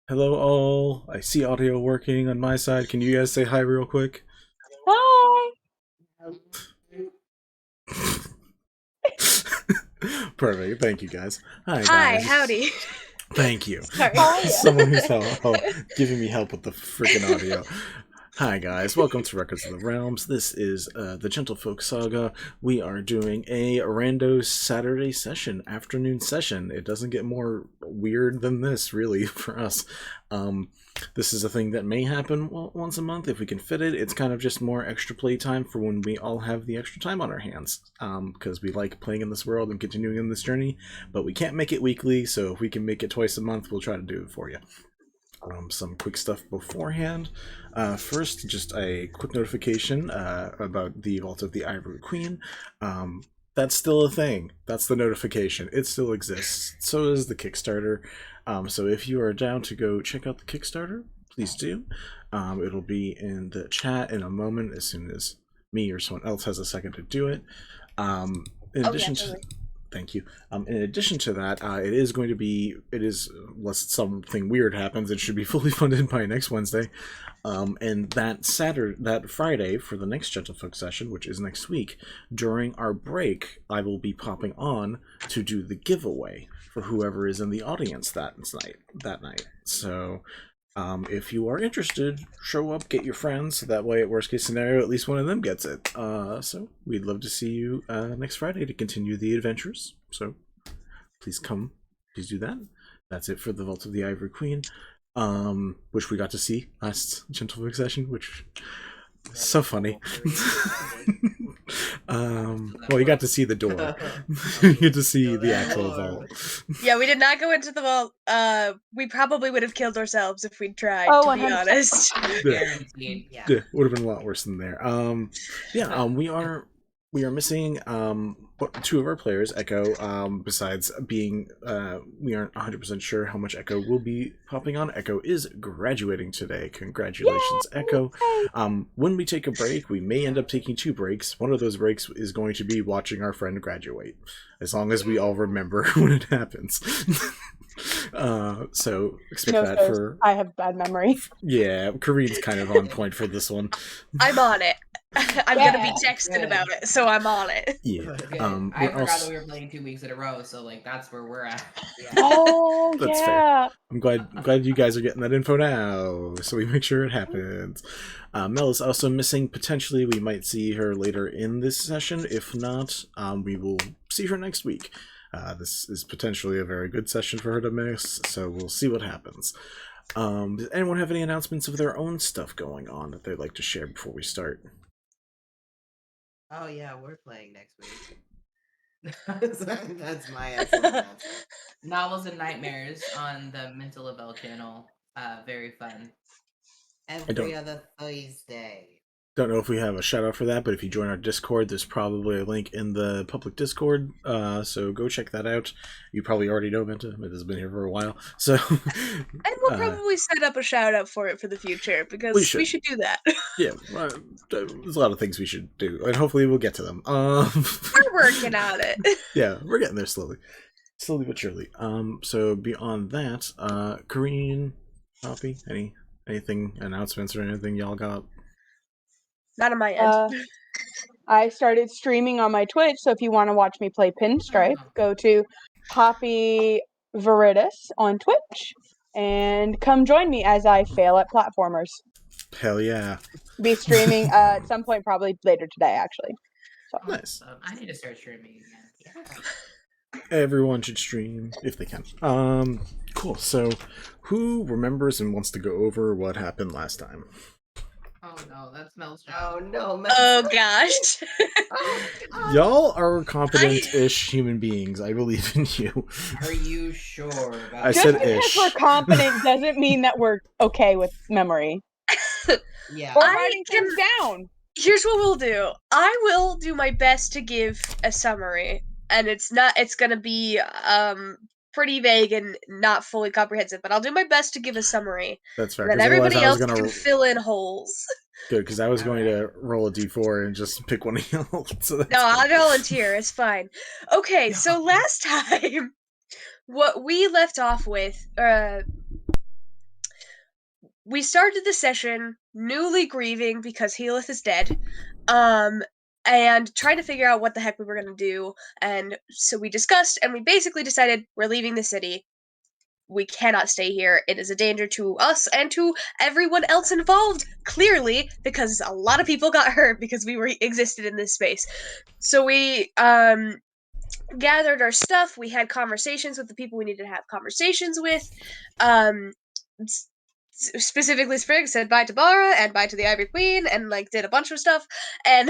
Hello all. I see audio working on my side. Can you guys say hi real quick? Hi. Perfect. Thank you guys. Hi Hi, guys. howdy. Thank you. Sorry. Someone who's giving me help with the freaking audio. Hi guys, welcome to Records of the Realms. This is the Gentlefolk Saga. We are doing a rando Saturday session, afternoon session. It doesn't get more weird than this, really, for us. This is a thing that may happen once a month if we can fit it. It's kind of just more extra playtime for when we all have the extra time on our hands, because we like playing in this world and continuing in this journey, but we can't make it weekly, so if we can make it twice a month, we'll try to do it for you. Some quick stuff beforehand. First, just a quick notification about the Vault of the Ivory Queen. That's still a thing. That's the notification. It still exists. So is the Kickstarter. So if you are down to go check out the Kickstarter, please do. It'll be in the chat in a moment as soon as me or someone else has a second to do it. In addition to... Thank you. In addition to that, unless something weird happens, it should be fully funded by next Wednesday. And that Friday for the next Gentlefolk session, which is next week, during our break, I will be popping on to do the giveaway for whoever is in the audience that night. So, if you are interested, show up, get your friends, so that way, at worst case scenario, at least one of them gets it. So we'd love to see you next Friday to continue the adventures. So please come, please do that. That's it for the Vault of the Ivory Queen, which we got to see last Gentlefolk session, which is so funny. Well, you got to see the door. You get to see the actual vault. Yeah, we did not go into the vault. We probably would have killed ourselves if we'd tried, to be 100%. honest. Yeah, would have been a lot worse than there. We are missing two of our players, Echo. Besides being, we aren't 100% sure how much Echo will be popping on. Echo is graduating today. Congratulations, Yay! Echo. When we take a break, we may end up taking 2 breaks. One of those breaks is going to be watching our friend graduate, as long as we all remember when it happens. So expect that for... I have bad memory. Yeah, Kareen's kind of on point for this one. I'm on it. I'm gonna be texting about it, so I'm on it. Yeah. I forgot that we were playing 2 weeks in a row, so like that's where we're at. Yeah. Oh, that's fair. I'm glad you guys are getting that info now, so we make sure it happens. Mel is also missing. Potentially, we might see her later in this session. If not, we will see her next week. This is potentially a very good session for her to miss, so we'll see what happens. Does anyone have any announcements of their own stuff going on that they'd like to share before we start? Oh yeah, we're playing next week. That's my excellent Novels and Nightmares on the Mental Level channel. Very fun. Every other Thursday. Don't know if we have a shout out for that, but if you join our Discord, there's probably a link in the public Discord, so go check that out. You probably already know Menta. Menta's been here for a while, so... And we'll probably set up a shout out for it for the future, because we should do that. Yeah, there's a lot of things we should do, and hopefully we'll get to them. We're working on it. Yeah, we're getting there slowly but surely. So beyond that, Kareen, Poppy, anything, announcements or anything y'all got? Not on my end. I started streaming on my Twitch, so if you want to watch me play Pinstripe, go to Poppy Veritas on Twitch and come join me as I fail at platformers. Hell yeah. Be streaming at some point, probably later today, actually. So. Nice. I need to start streaming again. Yeah. Everyone should stream if they can. Cool. So, who remembers and wants to go over what happened last time? Oh no, that smells. Oh no, oh gosh. Y'all are competent-ish human beings. I believe in you. Are you sure? I said ish. Just because we're competent doesn't mean that we're okay with memory. Yeah. Or writing things down. Here's what we'll do. I will do my best to give a summary, and it's gonna be pretty vague and not fully comprehensive, but I'll do my best to give a summary. That's fair. And then everybody else can fill in holes. Good, because I was going to roll a d4 and just pick one of y'all. So no, I'll volunteer. It's fine. Okay, so last time, what we left off with, we started the session newly grieving because Healith is dead, and trying to figure out what the heck we were going to do. And so we discussed, and we basically decided we're leaving the city. We cannot stay here. It is a danger to us and to everyone else involved, clearly, because a lot of people got hurt because we existed in this space. So we gathered our stuff. We had conversations with the people we needed to have conversations with. Specifically, Sprig said bye to Bara and bye to the Ivory Queen, and like did a bunch of stuff. And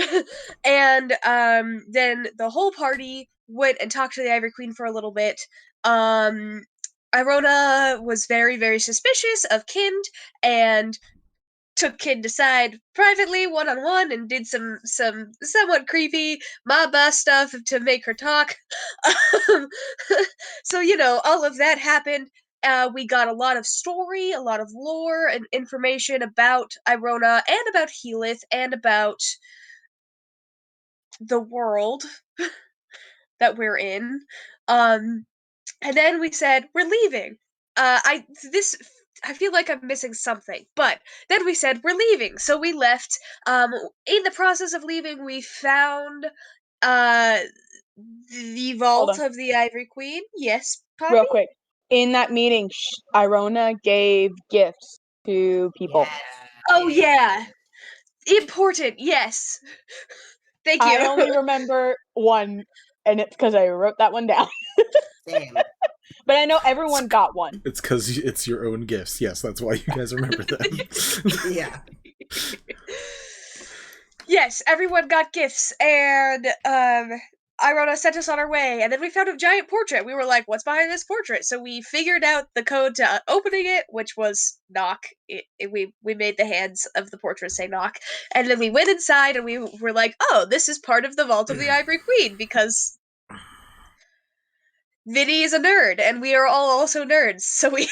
then the whole party went and talked to the Ivory Queen for a little bit. Irona was very, very suspicious of Kind and took Kind aside privately, one-on-one, and did some somewhat creepy Maba stuff to make her talk. So, all of that happened. We got a lot of story, a lot of lore, and information about Irona, and about Healith, and about the world that we're in. And then we said, we're leaving. I feel like I'm missing something, but then we said, we're leaving. So we left. In the process of leaving, we found the vault of the Ivory Queen. Yes, Poppy? Real quick. In that meeting, Irona gave gifts to people. Oh, yeah. Important, yes. Thank you. I only remember one, and it's because I wrote that one down. Same. But I know everyone got one. It's because it's your own gifts. Yes, that's why you guys remember them. Yeah. Yes, everyone got gifts, and Irona sent us on our way, and then we found a giant portrait. We were like, what's behind this portrait? So we figured out the code to opening it, which was knock. We made the hands of the portrait say knock, and then we went inside, and we were like, oh, this is part of the Vault of the Ivory Queen, because Vinny is a nerd, and we are all also nerds, so we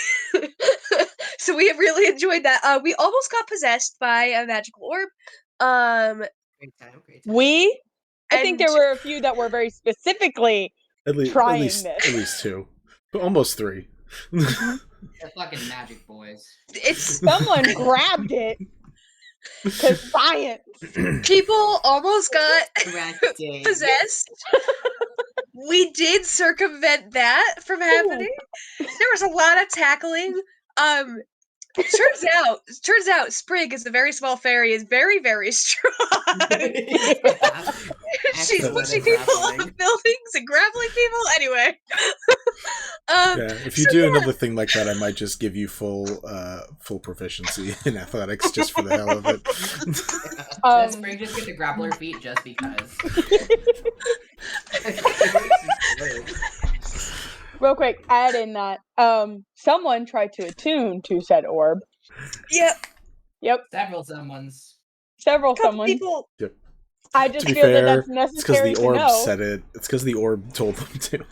so we have really enjoyed that. We almost got possessed by a magical orb. Great time. I think there were a few that were very specifically trying this. At least two. But almost three. They're fucking magic boys. Someone grabbed it. Because science. People almost got possessed. We did circumvent that from happening. There was a lot of tackling. Turns out Sprig is a very small fairy, is very, very strong. She's pushing people off buildings and grappling people. Anyway. If you do another thing like that, I might just give you full proficiency in athletics just for the hell of it. Does Sprig just get to grapple her feet just because? Real quick, add in that someone tried to attune to said orb. Yep. Several someones. People. Yep. I just feel that that's necessary it's because the orb to know. said it. It's because the orb told them to.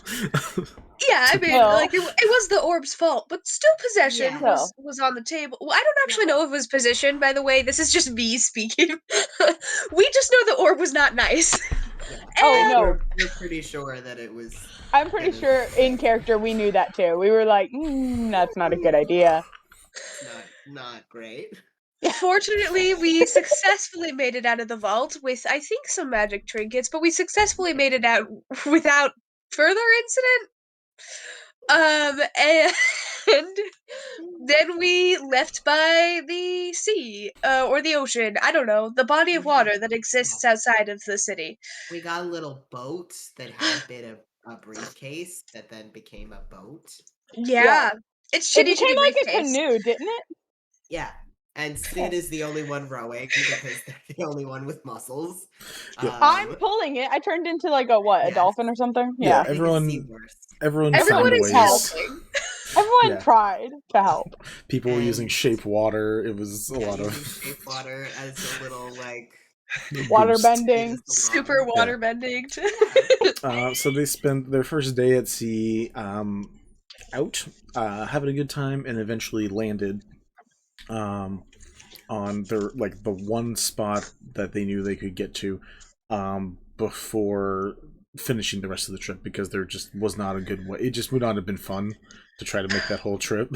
Yeah, I mean, it was the orb's fault, but still possession was on the table. Well, I don't actually know if it was possession, by the way. This is just me speaking. We just know the orb was not nice. No. We're pretty sure that it was... I'm pretty sure in character we knew that too. We were like, that's not a good idea. Not great. Fortunately, we successfully made it out of the vault with, I think, some magic trinkets, but we successfully made it out without further incident. And then we left by the sea, or the ocean, I don't know, the body of water that exists outside of the city. We got a little boat that had been a briefcase that then became a boat. Yeah. It's shitty. It became like a canoe, didn't it? Yeah. And Sid is the only one rowing because they're the only one with muscles. Yeah. I'm pulling it. I turned into like a dolphin or something. Yeah. Everyone is helping. Everyone tried to help. People were using shape water. It was a lot of shape water as a little water bending. Super water bending. So they spent their first day at sea out, having a good time, and eventually landed on their the one spot that they knew they could get to before finishing the rest of the trip because there just was not a good way. It just would not have been fun to try to make that whole trip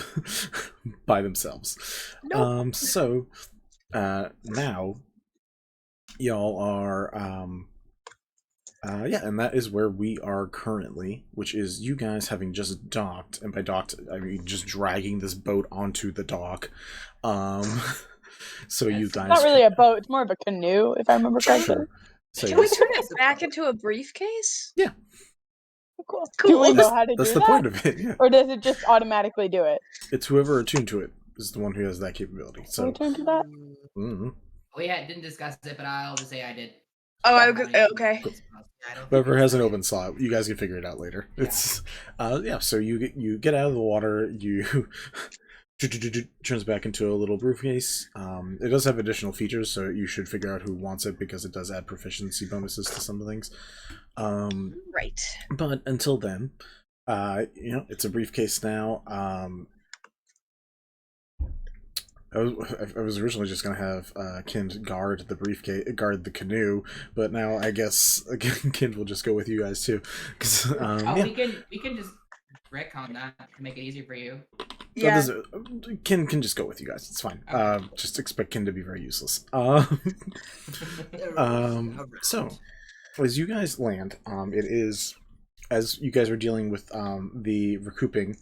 by themselves. Nope. So now y'all are yeah, and that is where we are currently, which is you guys having just docked, and by docked I mean just dragging this boat onto the dock. So you guys, It's not really a boat; it's more of a canoe, if I remember correctly. sure. So Can we yes. turn it back into a briefcase? Yeah, Cool. Cool. Do we know how to that's do the that, point of it. Yeah, or does it just automatically do it? it's whoever attuned to it is the one who has that capability. Can So we turn to that? We didn't discuss it, but I'll just say I did. Okay. Whoever has an open slot, you guys can figure it out later. Yeah. It's so you get out of the water, you turns back into a little briefcase. It does have additional features, so you should figure out who wants it because it does add proficiency bonuses to some things. Right. But until then, it's a briefcase now. I was originally just gonna have Kind guard the briefcase, guard the canoe, but now I guess Kind will just go with you guys too. Cause, we can just retcon that to make it easier for you. Yeah. Kin can just go with you guys. It's fine. Okay. Just expect Kin to be very useless. So as you guys land, it is as you guys are dealing with the recouping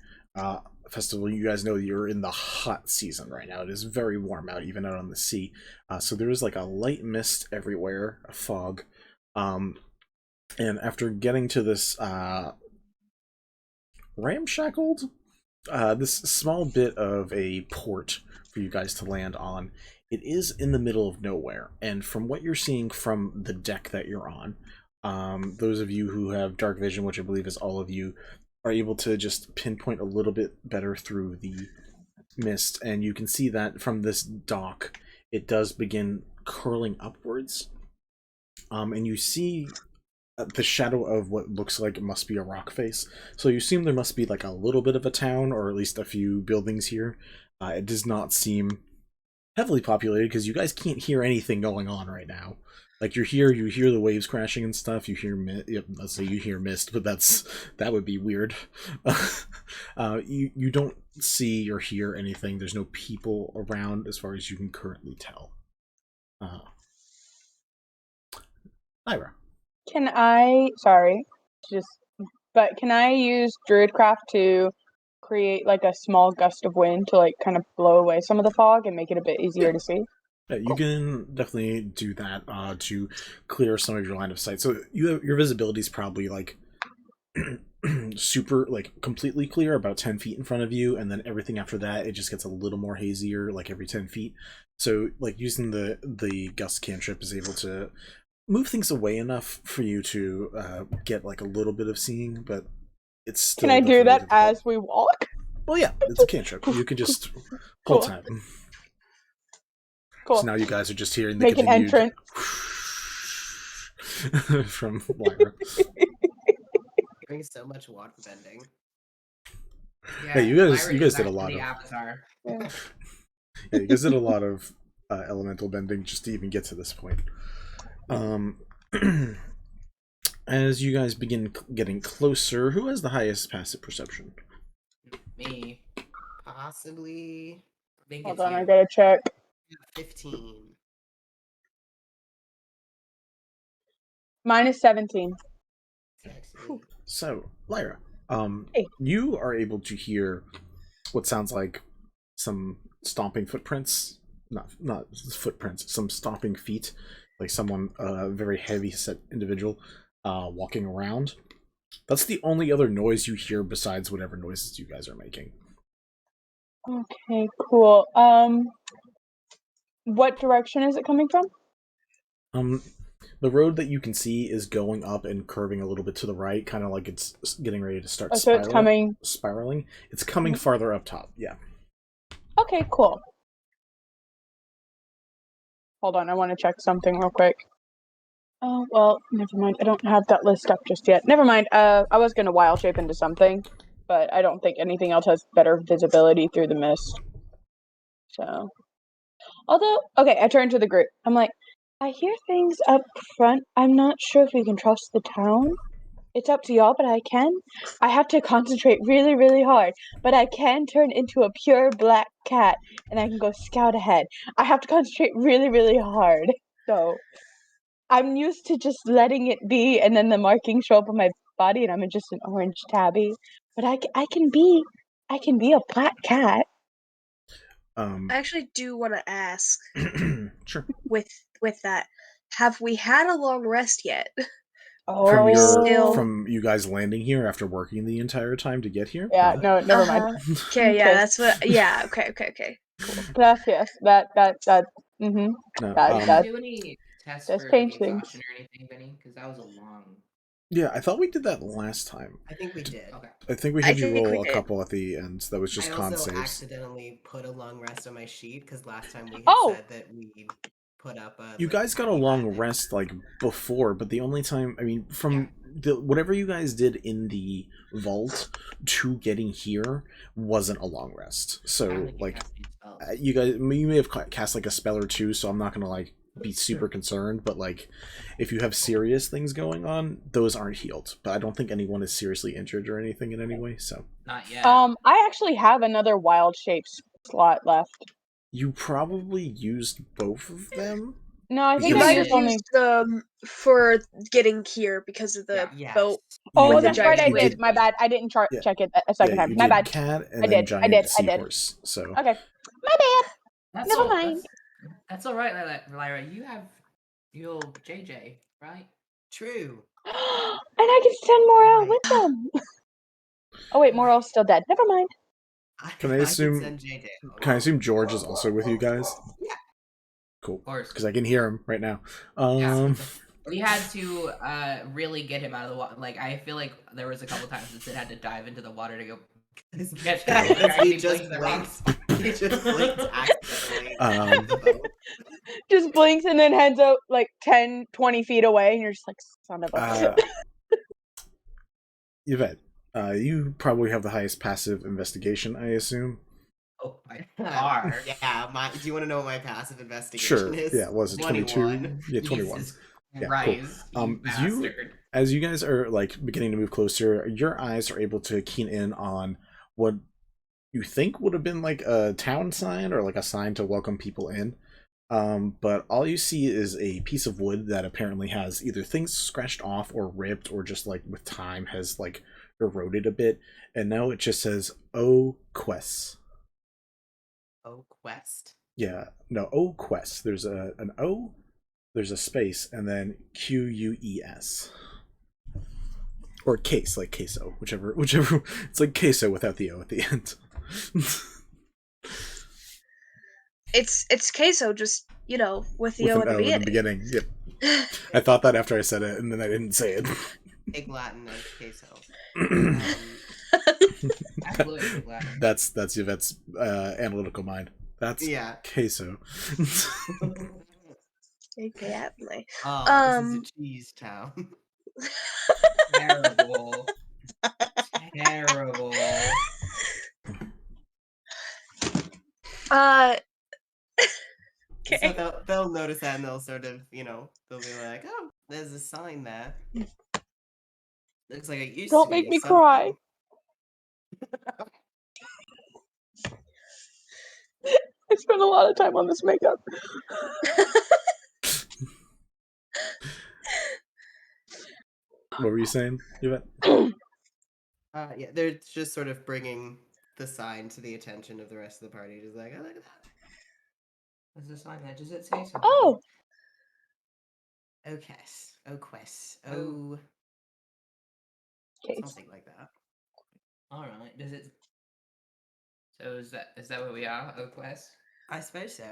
festival. You guys know you're in the hot season right now. It is very warm out, even out on the sea. So there is like a light mist everywhere, a fog. And after getting to this ramshackled, this small bit of a port for you guys to land on, it is in the middle of nowhere. And from what you're seeing from the deck that you're on, those of you who have dark vision, which I believe is all of you, are able to just pinpoint a little bit better through the mist, and you can see that from this dock it does begin curling upwards, and you see the shadow of what looks like it must be a rock face. So you assume there must be like a little bit of a town, or at least a few buildings here. It does not seem heavily populated because you guys can't hear anything going on right now. Like you hear the waves crashing and stuff. You hear let's say you hear mist, but that would be weird. You don't see or hear anything. There's no people around as far as you can currently tell. Lyra. Can I use Druidcraft to create like a small gust of wind to like kind of blow away some of the fog and make it a bit easier to see? Yeah, you can definitely do that to clear some of your line of sight. So your visibility is probably like super, like completely clear, about 10 feet in front of you, and then everything after that, it just gets a little more hazier, like every 10 feet. So like using the gust cantrip is able to move things away enough for you to get like a little bit of seeing, but it's still. Can I do that as we walk? Well, yeah, it's a cantrip. You can just hold time. Cool. So now you guys are just hearing the Make an entrance from Lyra. Doing so much water bending. Yeah, you guys did a lot of. Avatar. Yeah. Yeah, you guys did a lot of elemental bending just to even get to this point. As you guys begin getting closer, who has the highest passive perception? Me. Possibly. Hold on, I gotta check. 15. Mine is 17. Sexy. So, Lyra, Hey. you are able to hear what sounds like some stomping footprints. Not footprints, some stomping feet, like someone, a very heavy set individual, walking around. That's the only other noise you hear besides whatever noises you guys are making. Okay, cool. What direction is it coming from? The road that you can see is going up and curving a little bit to the right, kind of like it's getting ready to start So it's coming... spiraling. It's coming farther up top, yeah. Okay, cool. Hold on, I want to check something real quick. Oh, well, never mind. I don't have that list up just yet. Never mind. I was going to wild shape into something, but I don't think anything else has better visibility through the mist. So... Although, okay, I turn to the group. I'm like, I hear things up front. I'm not sure if we can trust the town. It's up to y'all, but I have to concentrate really, really hard. But I can turn into a pure black cat, and I can go scout ahead. I have to concentrate really, really hard. So I'm used to just letting it be, and then the markings show up on my body, and I'm just an orange tabby. But I can be a black cat. I actually do want to ask Sure. with that, have we had a long rest yet? From Still- from you guys landing here after working the entire time to get here? Yeah, no, never mind. Okay, yeah, Okay. that's what. Yeah, okay. Gracias. That. Mm-hmm. No, That- Did you do any tests that's for changed like, things. exhaustion or anything, Benny? Because that was a long. yeah, I thought we did that last time. I think we did. Okay. I think we I had you think we roll a did. couple at the end. That was just I con also saves. accidentally put a long rest on my sheet because last time we had Oh! said that we put up a. You like, guys got a happy long bandit. rest like before, but the only time, I mean, from the whatever you guys did in the vault to getting here wasn't a long rest. I don't So think you like cast any spells. you guys, you may have cast like a spell or two, so I'm not gonna like be super concerned. But like, if you have serious things going on, those aren't healed. But I don't think anyone is seriously injured or anything in any way. So Not yet. I actually have another wild shape slot left. you probably used both of them. No, I You think Because- I might used have only. used them for getting here because of the Yes. boat. Oh, with the that's right. I giant did. wave. My bad. I didn't Yeah. check it a second Yeah, time. you My did bad. cat and I then did, giant I did. seahorse. So Okay. My bad. That's never all, mind. That's all right, Lyra. You have your JJ, right? True. And I can send Morel with them. Oh wait, Morel's still dead. Never mind. Can I assume- send JJ. can I assume George is also with you guys? Yeah. Cool. Of course. Because I can hear him right now. We had to really get him out of the water. Like, I feel like there was a couple times that Sid had to dive into the water to go catch the Yeah, guy he who just blinked the blinked. rocks. He just blinked accidentally. Um, The boat. Just blinks and then heads out like 10, 20 feet away, and you're just like, son of a. Yvette, you probably have the highest passive investigation, I assume. Oh my god. Yeah, do you want to know what my passive investigation Sure. is? Yeah, was it 22? 21. Yeah, 21. Jesus Yeah, Christ, cool. you bastard. As you guys are like beginning to move closer, your eyes are able to keen in on what you think would have been like a town sign or like a sign to welcome people in. But all you see is a piece of wood that apparently has either things scratched off or ripped or just like with time has like eroded a bit. And now it just says O Quest. Oh, quest. Yeah, no, O Quest. There's an O, there's a space, and then QUES. Or case, like queso, whichever. It's like queso without the O at the end. It's queso, just with the With O an at the O in beginning. the beginning. Yep. I thought that after I said it, and then I didn't say it. Big Latin as queso. Absolutely glad. That's Yvette's analytical mind. That's Yeah. queso. Exactly. Oh, this is a cheese town. Terrible. Terrible. Okay. So they'll notice that and they'll sort of, they'll be like, oh, there's a sign there. Looks like it used Don't to make be me cry. something." I spent a lot of time on this makeup. What were you saying, Yvette? Yeah, they're just sort of bringing the sign to the attention of the rest of the party. Just like, oh, look at that. What's the sign that? Does it say something? Oh, Oh, Quest. Oh, Quest. Oh. Oh, case. something like that. Alright, does it... So is that what we are, Oakwest? I suppose so.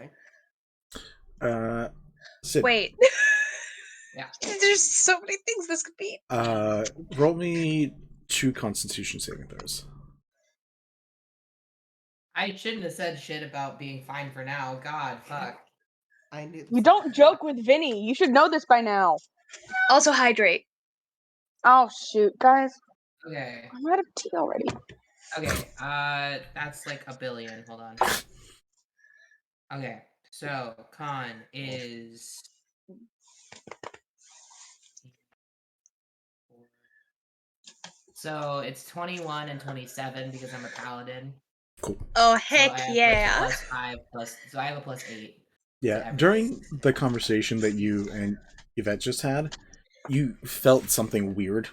Sid, Wait. Yeah. There's so many things this could be. roll me 2 Constitution saving throws. I shouldn't have said shit about being fine for now. God, fuck. I knew. You don't joke with Vinny. You should know this by now. Also hydrate. Oh shoot, guys. Okay. I'm out of tea already. Okay, that's like 1 billion. Hold on. Okay, so con is So it's 21 and 27 because I'm a paladin. Cool. Oh So heck I have yeah! like +5 so I have a +8. Yeah, everything. during the conversation that you and Yvette just had, you felt something weird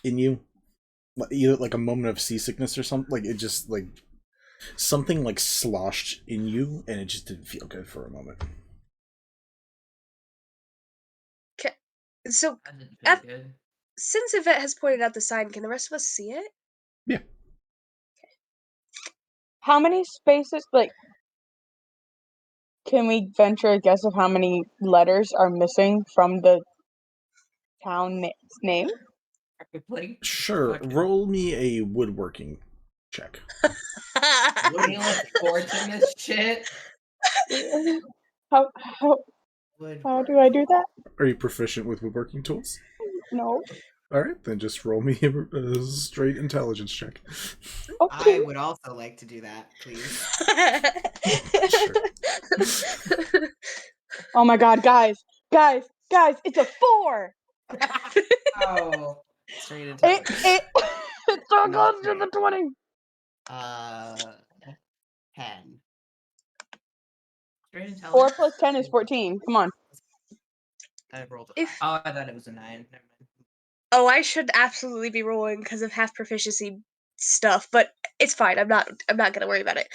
in you. Either like a moment of seasickness or something. Like it just like something like sloshed in you, and it just didn't feel good for a moment. So That didn't feel good. since Yvette has pointed out the sign, can the rest of us see it? Yeah. How many spaces, like, can we venture a guess of how many letters are missing from the town name? Sure. Fucking- Roll me a woodworking check. Wheel of Fortune this shit. How do I do that? Are you proficient with woodworking tools? No. All right, then just roll me a straight intelligence check. Okay. I would also like to do that, please. Sure. Oh my god, guys, it's a 4! Oh. Straight It, intelligence. it's so Not close to the great. 20! 10. Straight intelligence. 4 plus 10 is 14. Come on. I rolled a If- 5. Oh, I thought it was a 9. Never mind. Oh, I should absolutely be rolling because of half proficiency stuff, but it's fine. I'm not gonna worry about it.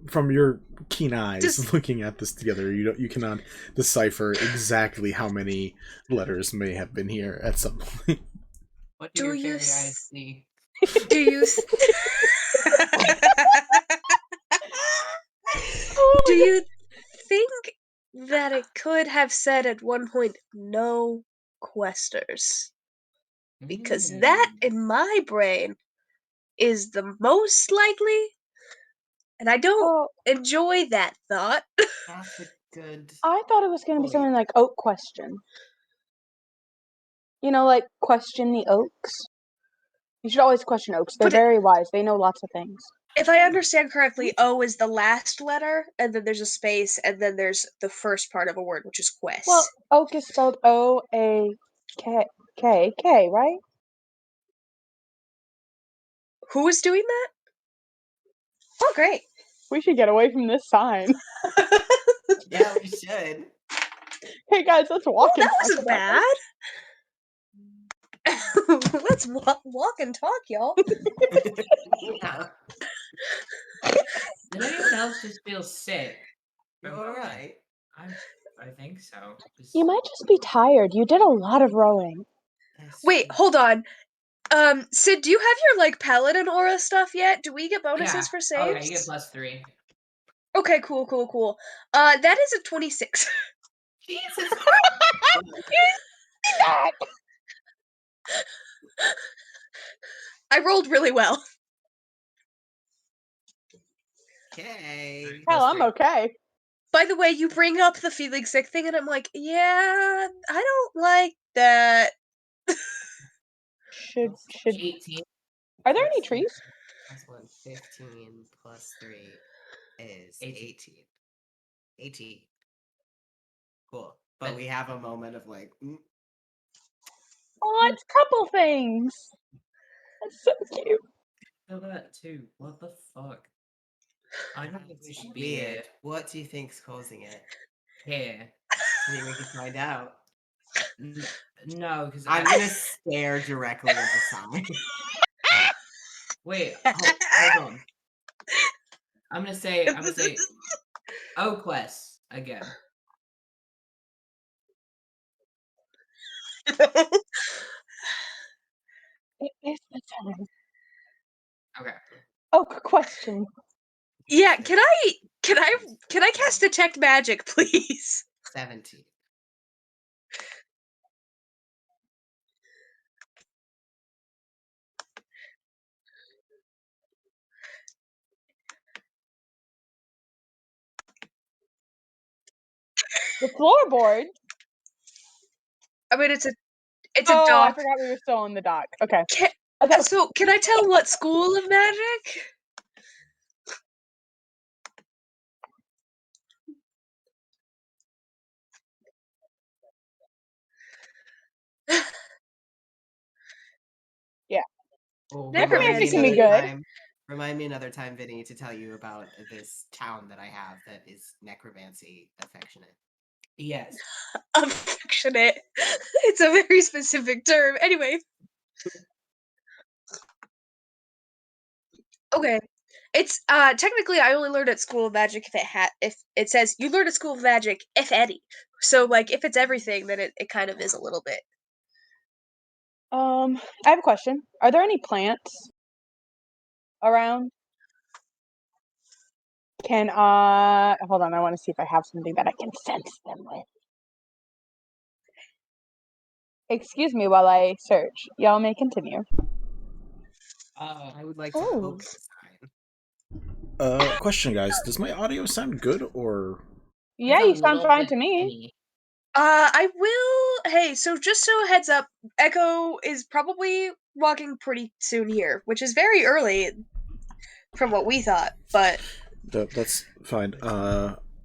From your keen eyes Just- looking at this together, you cannot decipher exactly how many letters may have been here at some point. What Do do your you fairy eyes see? Do you do you think that it could have said at one point no questers? Because that in my brain is the most likely, and I don't Oh, enjoy that thought. That's a good. I thought it was going to be point. something like oak question. You know, like question the oaks. You should always question oaks. They're But very wise. They know lots of things. if I understand correctly, O is the last letter, and then there's a space, and then there's the first part of a word, which is quest. Well, oak is spelled O-A-K, right? Who is doing that? Oh, great. We should get away from this sign. Yeah, we should. Hey guys, let's walk Well, and that talk wasn't about bad. Let's walk and talk, y'all. Yeah. Did anyone else just feel sick? All right. I think so. You might just be tired. You did a lot of rowing. Wait, hold on. Sid, do you have your like Paladin aura stuff yet? Do we get bonuses for saves? Oh yeah, you get +3. Okay, cool. That is a 26. Jesus I rolled really well. Okay. Hell, I'm +3. okay. By the way, you bring up the feeling sick thing, and I'm like, yeah, I don't like that. Should 18. Are there any trees? Plus 1, 15 plus 3 is 18. 18. 18. Cool. But we have a moment of like, Oh, it's couple things. That's so cute. Feel that too. What the fuck? I don't think we should be weird. What do you think's causing it? here. Do you think we can find out? No, because I'm gonna stare directly at the sign. Wait, hold on. I'm gonna say O quest again. It is the time. Okay. Oak question. Yeah, can I cast detect magic, please? 17. The floorboard. I mean, it's a I dock. forgot we were still on the dock. Okay. So, can I tell what school of magic? Well, Necromancy can be another good. time. Remind me another time, Vinny, to tell you about this town that I have that is necromancy affectionate. Yes. Affectionate. It's a very specific term. Anyway. Okay. It's technically I only learned at School of Magic if it says you learn at School of Magic if any. So like if it's everything, then it kind of is a little bit. I have a question. Are there any plants around? Can hold on, I want to see if I have something that I can sense them with. Excuse me while I search. Y'all may continue. I would like to Oh. poke the sign. Question, guys. Does my audio sound good or? Yeah, It's a you sound little fine bit to me. thinny. I will. Hey, so just so a heads up, Echo is probably walking pretty soon here, which is very early from what we thought. But That's fine.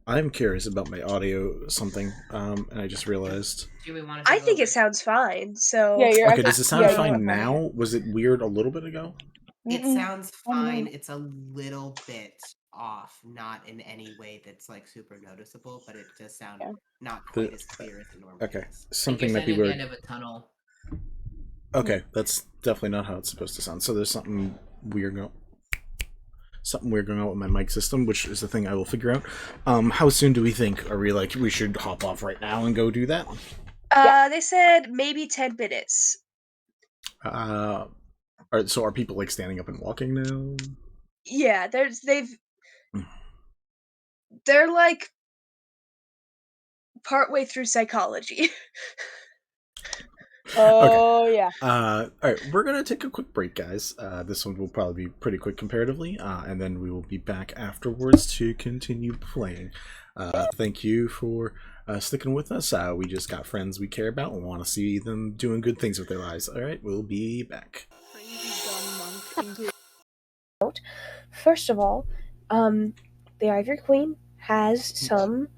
I'm curious about my audio something, and I just realized. Do we want to? I think it sounds fine. So Yeah, you're Okay, does it sound yeah, fine you're now? Was it weird a little bit ago? It Mm-mm. sounds fine. It's a little bit off, not in any way that's like super noticeable, but it does sound not quite as clear as it normally Okay, is. something you're might be standing at weird. the end of a tunnel. Okay, that's definitely not how it's supposed to sound. So there's something weird going on with my mic system, which is the thing I will figure out. How soon do we think? Are we like we should hop off right now and go do that? they said maybe 10 minutes. So are people like standing up and walking now? Yeah, they're like partway through psychology. Oh yeah. All right, we're gonna take a quick break, guys. This one will probably be pretty quick comparatively, and then we will be back afterwards to continue playing. Thank you for sticking with us. We just got friends we care about and want to see them doing good things with their lives. All right, we'll be back. First of all, the Ivory Queen has some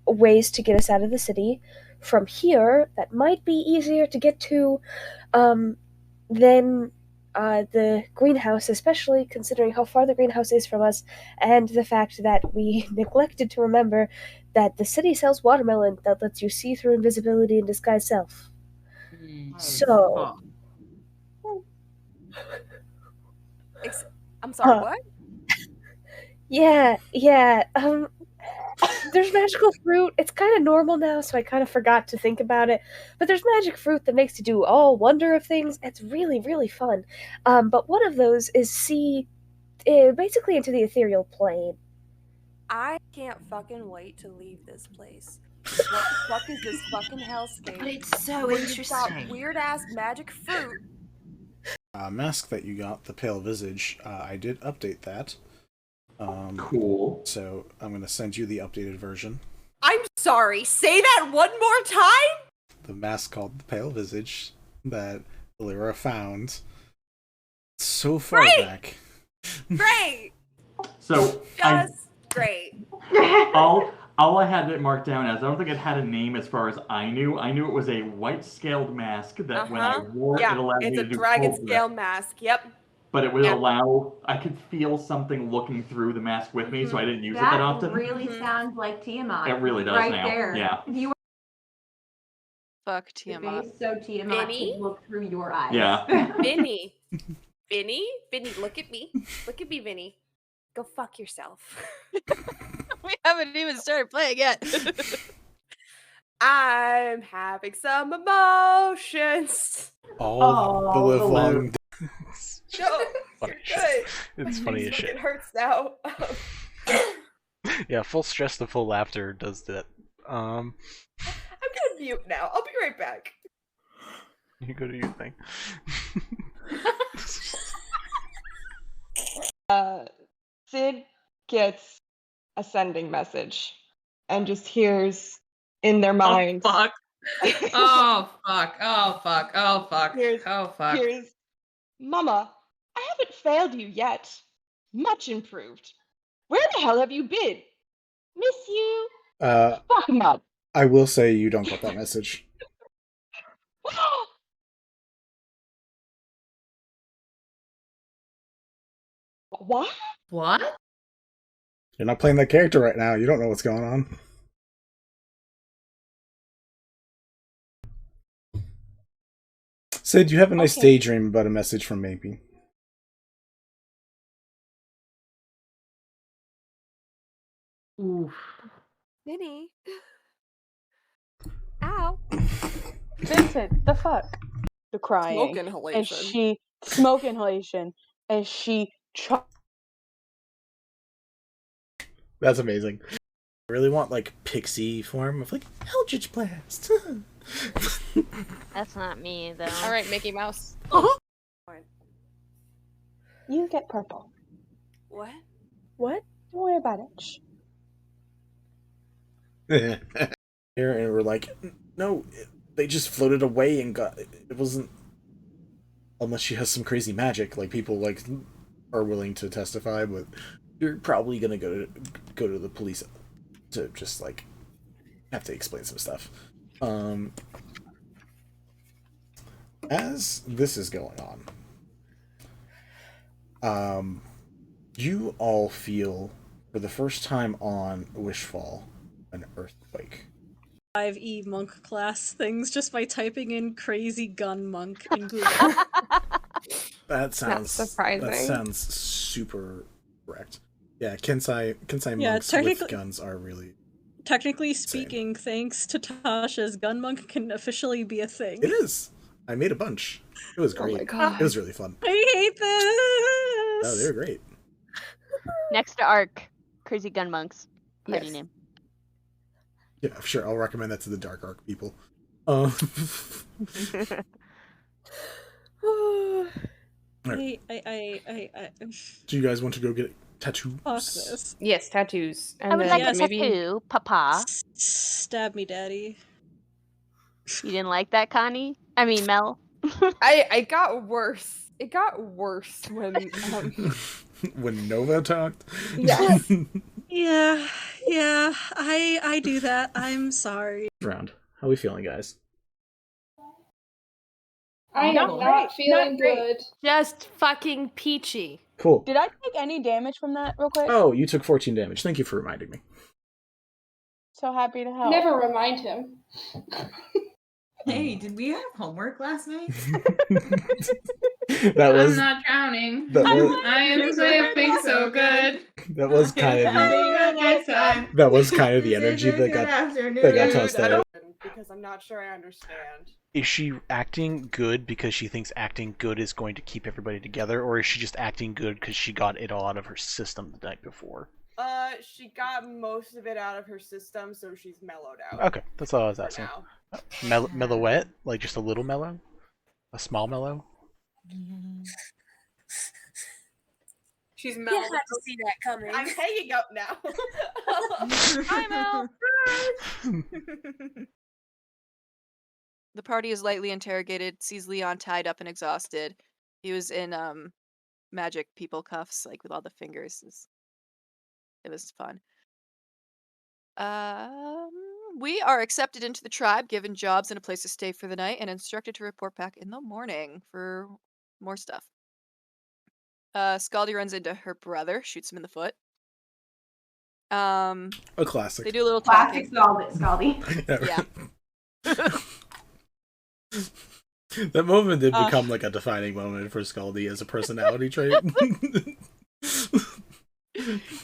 ways to get us out of the city. From here, that might be easier to get to than the greenhouse, especially considering how far the greenhouse is from us, and the fact that we neglected to remember that the city sells watermelon that lets you see through invisibility and disguise self. So, I'm sorry, what? yeah, there's magical fruit. It's kind of normal now, so I kind of forgot to think about it. But there's magic fruit that makes you do all wonder of things. It's really, really fun. But one of those is see basically into the ethereal plane. I can't fucking wait to leave this place. What the fuck is this fucking hellscape? But it's so where you've got interesting. weird ass magic fruit. Mask that you got, the pale visage. I did update that. Cool. So I'm gonna send you the updated version. I'm sorry, say that one more time? The mask called the pale visage that Lyra found so far back. Great! So Just great. all I had it marked down as, I don't think it had a name as far as I knew. I knew it was a white scaled mask that when I wore it allowed me it's to a do dragon cold scale breath. mask, yep. But it would allow, I could feel something looking through the mask with me, so I didn't use it that often. That really sounds like Tiamat. It really does right now. There. Yeah. If you were Fuck the Tiamat. face, so Tiamat Vinny? could look through your eyes. Yeah. Vinny, look at me. Look at me, Vinny. Go fuck yourself. We haven't even started playing yet. I'm having some emotions. All the live long. No, Funny you're shit. good. It's funny as shit. It hurts now. Yeah, full stress to full laughter does that. I'm gonna mute now. I'll be right back. You go do your thing. Sid gets a sending message and just hears in their mind. Oh fuck. Oh fuck. Oh fuck. Oh fuck. Here's, Oh fuck. here's, Mama, I haven't failed you yet. Much improved. Where the hell have you been? Miss you. Fuck 'em up. I will say you don't get that message. What? What? You're not playing that character right now. You don't know what's going on. Sid, you have a nice daydream about a message from Maybe. Oof. Vinny. Ow. Vincent, the fuck? The crying. Smoke inhalation. And she... Smoke inhalation. And she... That's amazing. I really want, like, pixie form of, like, Eldritch Blast. That's not me, though. Alright, Mickey Mouse. You get purple. What? What? Don't worry about it. Here, and we're like, no, they just floated away and got... It wasn't... Unless she has some crazy magic, like, people, like, are willing to testify, but you're probably gonna go to the police to just, like, have to explain some stuff. As this is going on, you all feel, for the first time on Wishfall, an earthquake. 5e monk class things just by typing in crazy gun monk in Google. That sounds surprising. That sounds super correct. Yeah, Kensai Yeah, monks with guns are really... Technically speaking, thanks to Tasha's, gun monk can officially be a thing. It is. I made a bunch. It was great. Oh my God. It was really fun. I hate this! Oh, they were great. Next to Arc, Crazy Gun Monks. Party Yes. name. Yeah, sure. I'll recommend that to the Dark Arc people. Do you guys want to go get tattoos? Fuck this. Yes, tattoos. And I would then like a maybe... tattoo, Papa. Stab me, daddy. You didn't like that, Connie? I mean, Mel. I got worse. It got worse when When Nova talked? Yes. Yeah, I do that. I'm sorry. Round. How are we feeling, guys? I am not feeling good. Just fucking peachy. Cool. Did I take any damage from that real quick? Oh, you took 14 damage. Thank you for reminding me. So happy to help. Never remind him. Hey, did we have homework last night? That was... I'm not drowning. That was, I am sleeping so good. that was kind of the... That was kind of the energy that got tossed out. because I'm not sure I understand. Is she acting good because she thinks acting good is going to keep everybody together, or is she just acting good because she got it all out of her system the night before? She got most of it out of her system, so she's mellowed out. Okay, that's all I was asking. Mellowette? Like just a little mellow? A small mellow? She's mellowed. You had to see that coming. I'm hanging up now. Hi, Mel. The party is lightly interrogated, sees Leon tied up and exhausted. He was in magic people cuffs, like with all the fingers. It was fun. We are accepted into the tribe, given jobs and a place to stay for the night, and instructed to report back in the morning for more stuff. Scaldy runs into her brother, shoots him in the foot. A classic. They do a little Classic talking. Scaldy. Yeah. That moment did become like a defining moment for Scaldy as a personality trait.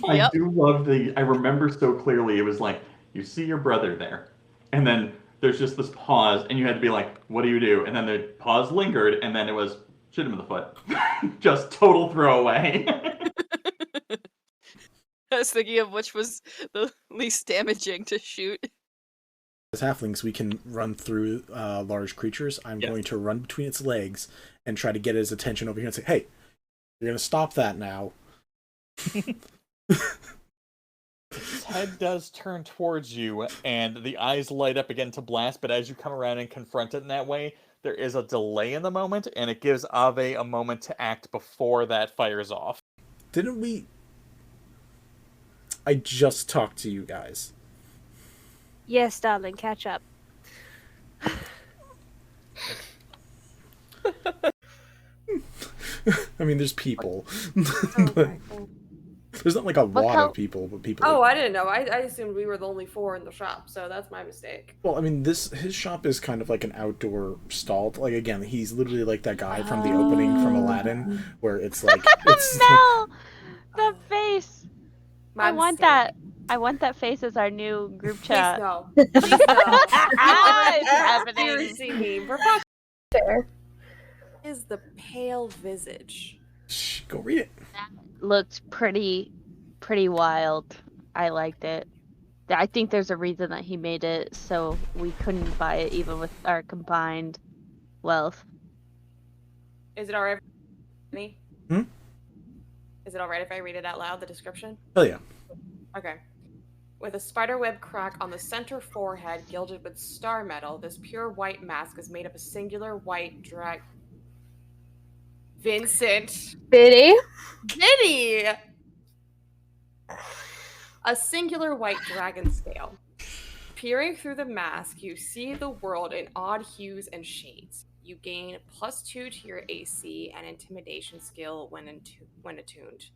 I do love I remember so clearly, it was like, you see your brother there, and then there's just this pause, and you had to be like, what do you do? And then the pause lingered, and then it was, shoot him in the foot. Just total throwaway. I was thinking of which was the least damaging to shoot. As halflings, we can run through large creatures. I'm going to run between its legs and try to get his attention over here and say, hey, you're going to stop that now. His head does turn towards you, and the eyes light up again to blast, but as you come around and confront it in that way, there is a delay in the moment, and it gives Ave a moment to act before that fires off. Didn't we... I just talked to you guys. Yes, darling, catch up. I mean, there's people. But there's not like a lot of people, but people. Oh, I didn't know. I assumed we were the only 4 in the shop, so that's my mistake. Well, I mean, his shop is kind of like an outdoor stall. Like, again, he's literally like that guy from the opening from Aladdin, where it's like it's Mel, the face. My I want mistake. that. I want that face as our new group chat. Please no. Please no. It's happening. Seriously, me. For fuck's Fair. is the pale visage. Shh, go read it. Looked pretty wild. I liked it. I think there's a reason that he made it so we couldn't buy it even with our combined wealth. Is it alright? Me? Hmm? Is it alright if I read it out loud, the description? Oh yeah. Okay. With a spiderweb crack on the center forehead gilded with star metal, this pure white mask is made of a singular white drag. Vincent! Biddy? Vinny! A singular white dragon scale. Peering through the mask, you see the world in odd hues and shades. You gain +2 to your AC and intimidation skill when attuned.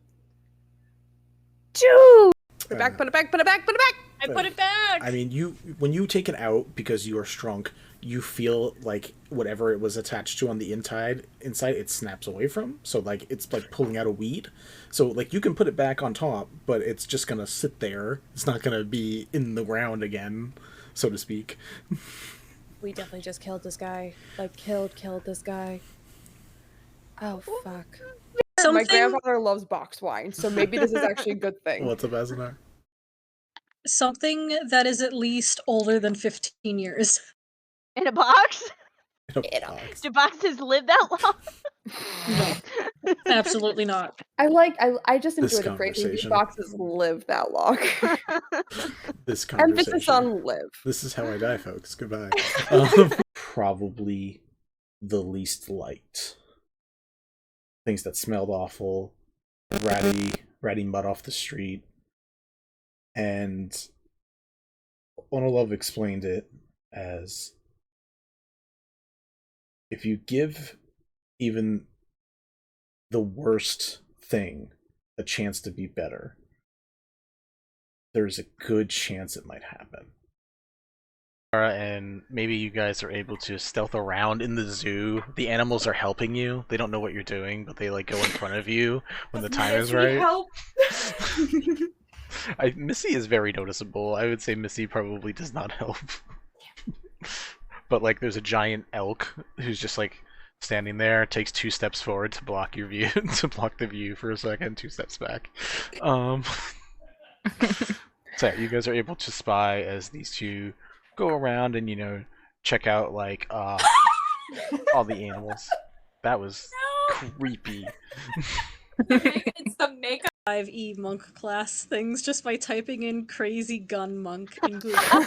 Choo! Put it back, put it back, put it back, put it back! I put it back! I mean, when you take it out because you are shrunk, you feel like whatever it was attached to on the inside it snaps away from. So like it's like pulling out a weed. So like you can put it back on top, but it's just gonna sit there. It's not gonna be in the ground again, so to speak. We definitely just killed this guy. Like killed this guy. Oh fuck. My grandfather loves boxed wine, so maybe this is actually a good thing. What's up, Azanar? Something that is at least older than 15 years. In a box? In a box. Do boxes live that long? No, absolutely not. I just This enjoy the phrase these conversation. boxes live that long. This conversation. Emphasis on live. This is how I die, folks. Goodbye. Probably the least liked. Things that smelled awful, ratty mud off the street, and Onolove explained it as if you give even the worst thing a chance to be better, there's a good chance it might happen. And maybe you guys are able to stealth around in the zoo. The animals are helping you. They don't know what you're doing, but they like go in front of you when the time is right. Help. Missy is very noticeable. I would say Missy probably does not help. But like there's a giant elk who's just like standing there, takes 2 steps forward to block your view, to block the view for a second, 2 steps back. So yeah, you guys are able to spy as these two go around and, you know, check out like all the animals. That was creepy. It's the makeup 5e monk class things just by typing in crazy gun monk in Google.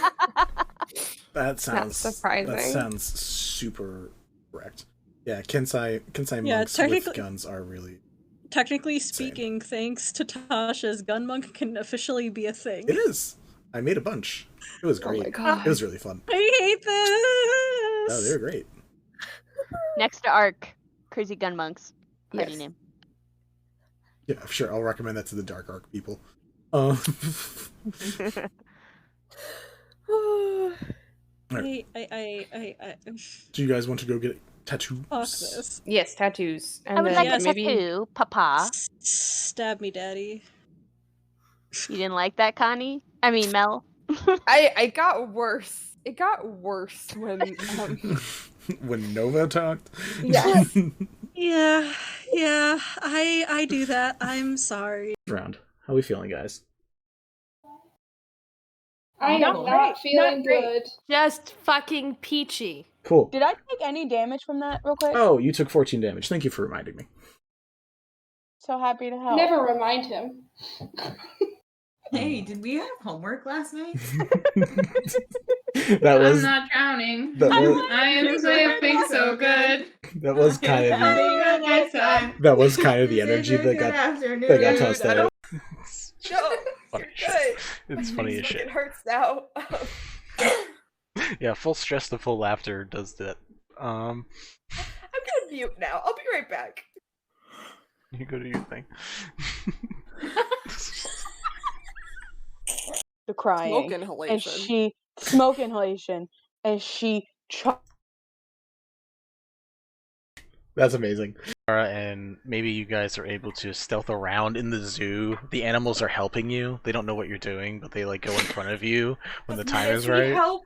That sounds surprising. That sounds super correct. Yeah, Kensai Yeah, monks with guns are really. Technically speaking, thanks to Tasha's, gun monk can officially be a thing. It is. I made a bunch. It was great. my God. It was really fun. I hate this. Oh, they were great. Next to Arc, Crazy Gun Monks. Party Yes. name. Yeah, sure. I'll recommend that to the Dark Arc people. Alright. Do you guys want to go get tattoos? Fuck this. Yes, tattoos. And I would then like a maybe tattoo, Papa. Stab me, daddy. You didn't like that, Connie? I mean, Mel. I got worse. It got worse when When Nova talked? Yes. Yeah, I do that. I'm sorry. Round. How are we feeling, guys? I am not feeling good. Just fucking peachy. Cool. Did I take any damage from that real quick? Oh, you took 14 damage. Thank you for reminding me. So happy to help. Never remind him. Hey, did we have homework last night? That was I'm not drowning. that was I am sleeping so good. that was kind of the that was kind of the energy that got tossed out. Funny shit. It's funny as It shit. hurts now. Yeah, full stress to full laughter does that. I'm gonna mute now. I'll be right back. You go to your thing. The crying. Smoke inhalation. And she smoke inhalation. And she That's amazing. And maybe you guys are able to stealth around in the zoo. The animals are helping you. They don't know what you're doing, but they like go in front of you when the time is right. Help.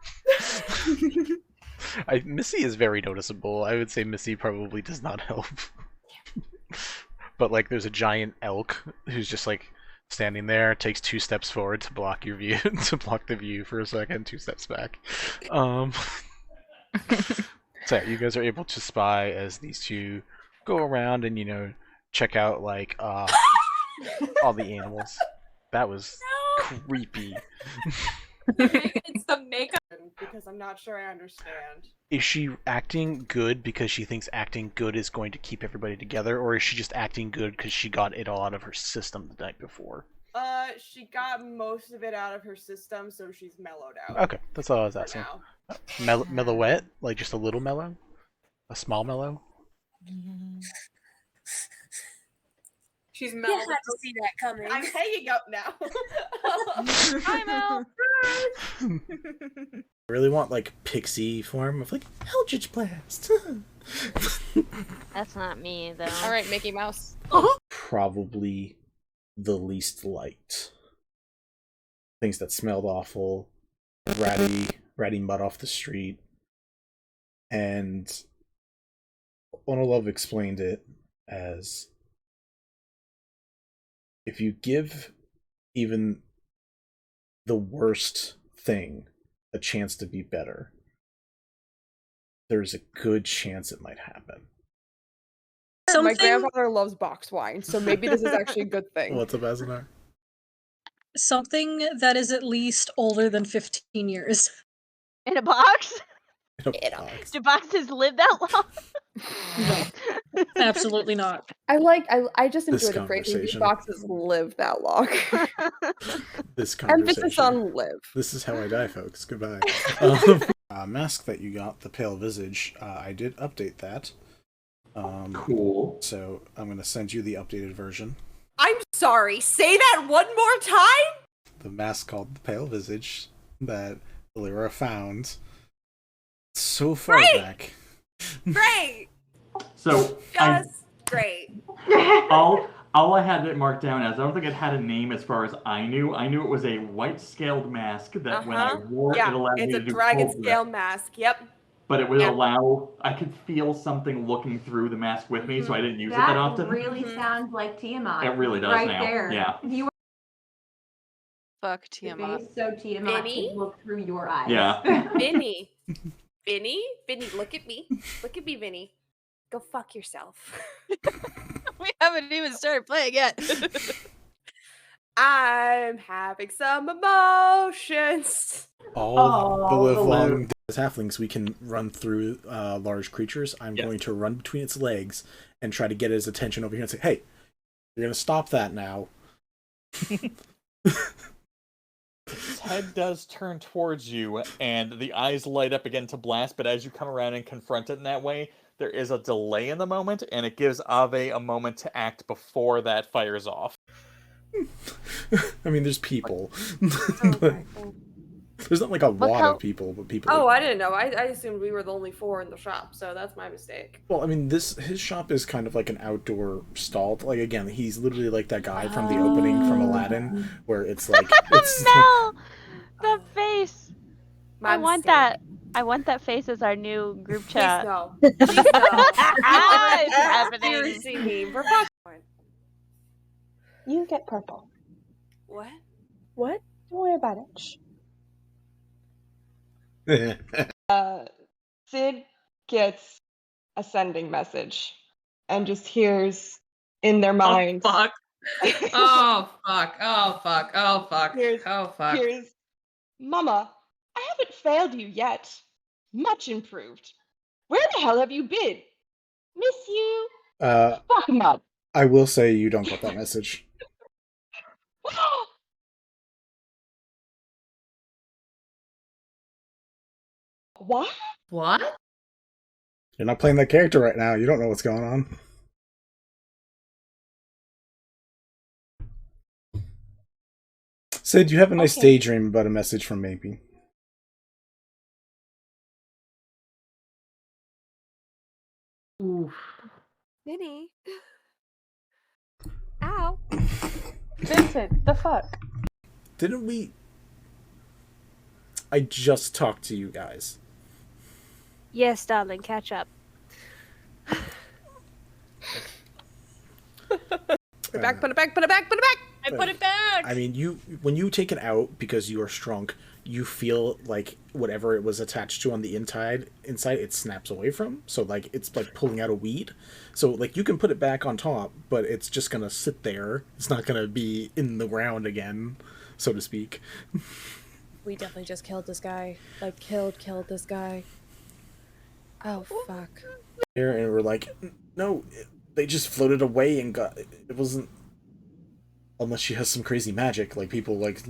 Missy is very noticeable. I would say Missy probably does not help. But like there's a giant elk who's just like standing there, takes 2 steps forward to block your view to block the view for a second, 2 steps back. So yeah, you guys are able to spy as these two go around and, you know, check out like all the animals. That was creepy. It's the makeup because I'm not sure I understand. Is she acting good because she thinks acting good is going to keep everybody together, or is she just acting good because she got it all out of her system the night before? She got most of it out of her system, so she's mellowed out. Okay, that's all I was asking. Mellowette? Like just a little mellow? A small mellow? She's mellowed. You had to see that coming. I'm hanging up now. Hi, Mel. I really want like pixie form of like Eldritch Blast. That's not me though. All right, Mickey Mouse. Probably the least liked. Things that smelled awful, ratty mud off the street, and Onolove explained it as if you give even the worst thing a chance to be better, there's a good chance it might happen. My grandfather loves box wine, so maybe this is actually a good thing. What's up, Azanar? Something that is at least older than 15 years. In a box? In a box. Do boxes live that long? No, absolutely not. I just This enjoy the phrase. These conversation. boxes live that long. This conversation. Emphasis on live. This is how I die, folks. Goodbye. Mask that you got, the pale visage, I did update that. Cool. So I'm going to send you the updated version. I'm sorry. Say that one more time. The mask called the pale visage that Lyra found so far back. Great. So Great. all I had it marked down as, I don't think it had a name as far as I knew. I knew it was a white scaled mask that when I wore it allowed me to do it's a dragon cold scale grip. mask. Yep. But it would allow, I could feel something looking through the mask with me, so I didn't use it that often. That really sounds like Tiamat. It really does right now. There. Yeah. If you were Fuck Tiamat. so Tiamat Vinny? could look through your eyes. Yeah. Vinny. Vinny, look at me. Look at me, Vinny. Go fuck yourself. We haven't even started playing yet. I'm having some emotions. All the live long as halflings, we can run through large creatures. I'm going to run between its legs and try to get his attention over here and say, hey, you're going to stop that now. His head does turn towards you, and the eyes light up again to blast, but as you come around and confront it in that way, there is a delay in the moment, and it gives Ave a moment to act before that fires off. I mean, there's people. But there's not like a lot of people, but people. Oh, I didn't know. I assumed we were the only 4 in the shop, so that's my mistake. Well, I mean, his shop is kind of like an outdoor stall. Like, again, he's literally like that guy from the opening from Aladdin, where it's like it's No, the face. I want mistake. that. I want that face as our new group chat. Please no. Please no. It's happening. Seriously, me. For fuck's sake. You get purple. What? What? Don't worry about it. Shh. Sid gets a sending message and just hears in their mind. Oh fuck. Oh fuck. Oh fuck. Oh fuck. Oh fuck. Here's Mama, I haven't failed you yet. Much improved. Where the hell have you been? Miss you. Fuck 'em up. I will say you don't get that message. What? What? You're not playing that character right now. You don't know what's going on. Sid, you have a nice Okay. daydream about a message from Maybe. Vinny. Ow. Vincent, the fuck? Didn't we... I just talked to you guys. Yes, darling, catch up. Put it back, put it back, put it back, put it back! I put it back! I mean, when you take it out because you are strunk, you feel like whatever it was attached to on the inside it snaps away from. So like it's like pulling out a weed. So like you can put it back on top, but it's just gonna sit there. It's not gonna be in the ground again, so to speak. We definitely just killed this guy. Like, killed this guy. Oh, fuck. And we're like, no, they just floated away and got... It wasn't... Unless she has some crazy magic, like people like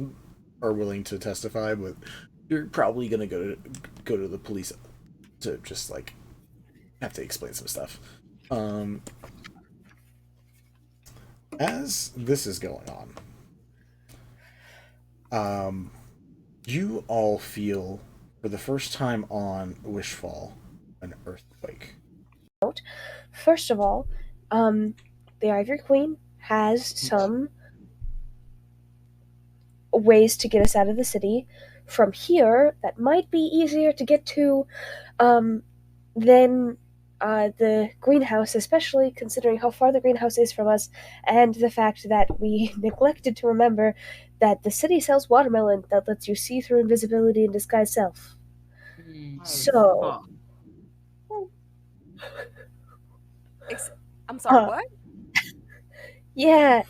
are willing to testify, but you're probably gonna go to the police to just like have to explain some stuff. As this is going on, you all feel for the first time on Wishfall an earthquake. First of all, the Ivory Queen has some ways to get us out of the city. From here, that might be easier to get to than the greenhouse, especially considering how far the greenhouse is from us, and the fact that we neglected to remember that the city sells watermelon that lets you see through invisibility and disguise self. So... I'm sorry, what? Yeah,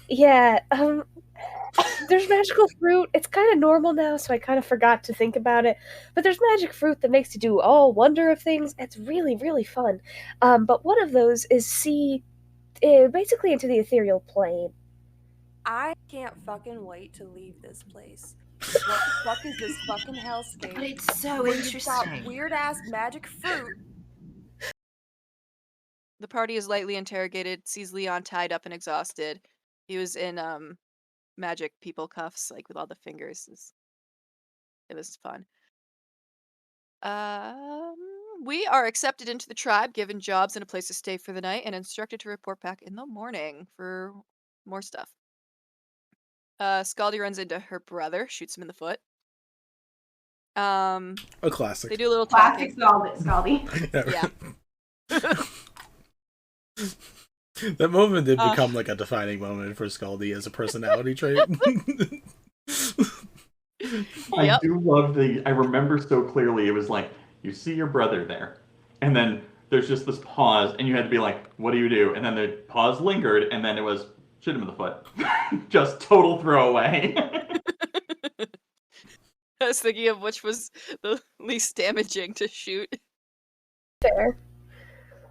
there's magical fruit. It's kind of normal now, so I kind of forgot to think about it. But there's magic fruit that makes you do all wonder of things. It's really, really fun. But one of those is see basically into the ethereal plane. I can't fucking wait to leave this place. What the fuck is this fucking hellscape? But it's so where you've interesting. got weird ass magic fruit. The party is lightly interrogated, sees Leon tied up and exhausted. He was in magic people cuffs, like with all the fingers. It was fun. We are accepted into the tribe, given jobs and a place to stay for the night, and instructed to report back in the morning for more stuff. Scaldy runs into her brother, shoots him in the foot. A classic. They do a little Classic talking. Scaldy. Yeah. That moment did become like a defining moment for Scaldy as a personality trait. I do love I remember so clearly, it was like, you see your brother there, and then there's just this pause, and you had to be like, what do you do? And then the pause lingered, and then it was, shoot him in the foot. Just total throwaway. I was thinking of which was the least damaging to shoot. Fair.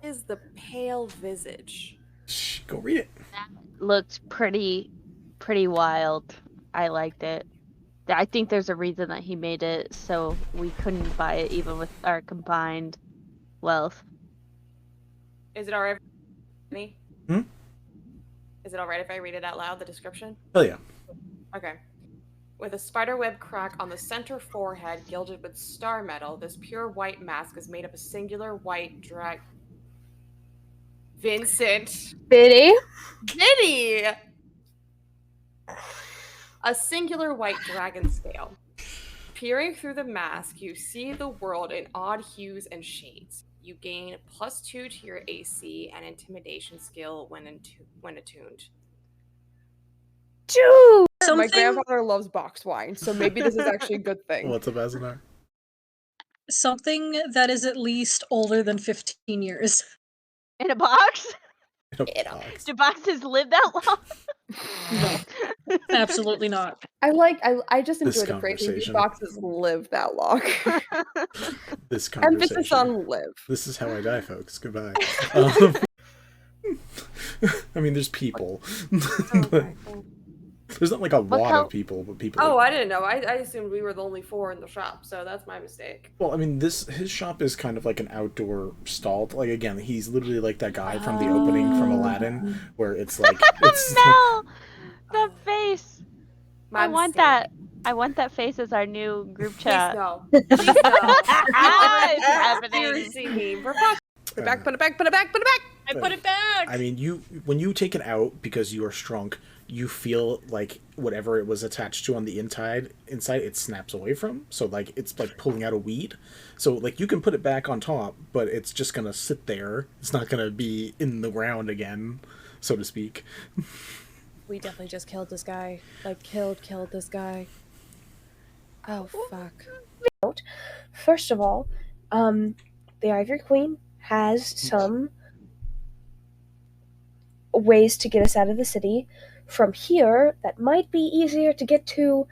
Is the pale visage. Shh, go read it. That looked pretty wild. I liked it. I think there's a reason that he made it so we couldn't buy it even with our combined wealth. Is it alright? Hmm? Is it alright if I read it out loud, the description? Oh yeah. Okay. With a spiderweb crack on the center forehead gilded with star metal, this pure white mask is made of a singular white Vincent. Biddy. A singular white dragon scale. Peering through the mask, you see the world in odd hues and shades. You gain +2 to your AC and intimidation skill when attuned. Dude! My grandfather loves boxed wine, so maybe this is actually a good thing. What's up, Azanar? Something that is at least older than 15 years. In a box? box. Do boxes live that long? No, absolutely not. I just This enjoy the phrase these conversation. boxes live that long. This conversation. Emphasis on live. This is how I die, folks. Goodbye. I mean, there's people. But there's not like a lot of people, but people. Oh, I didn't know. I assumed we were the only 4 in the shop, so that's my mistake. Well, I mean, his shop is kind of like an outdoor stall. Like again, he's literally like that guy from the opening from Aladdin, where it's like it's No! The face! My I want mistake. that. I want that face as our new group Please chat. no. Please no. It's happening. Seriously mean. We're fucked. Put it back, put it back, put it back, put it back! I put it back! I mean, when you take it out because you are shrunk, you feel like whatever it was attached to on the inside it snaps away from. So like it's like pulling out a weed. So like you can put it back on top, but it's just gonna sit there. It's not gonna be in the ground again, so to speak. We definitely just killed this guy. Like killed this guy. Oh fuck. First of all, the Ivory Queen has some ways to get us out of the city from here that might be easier to get to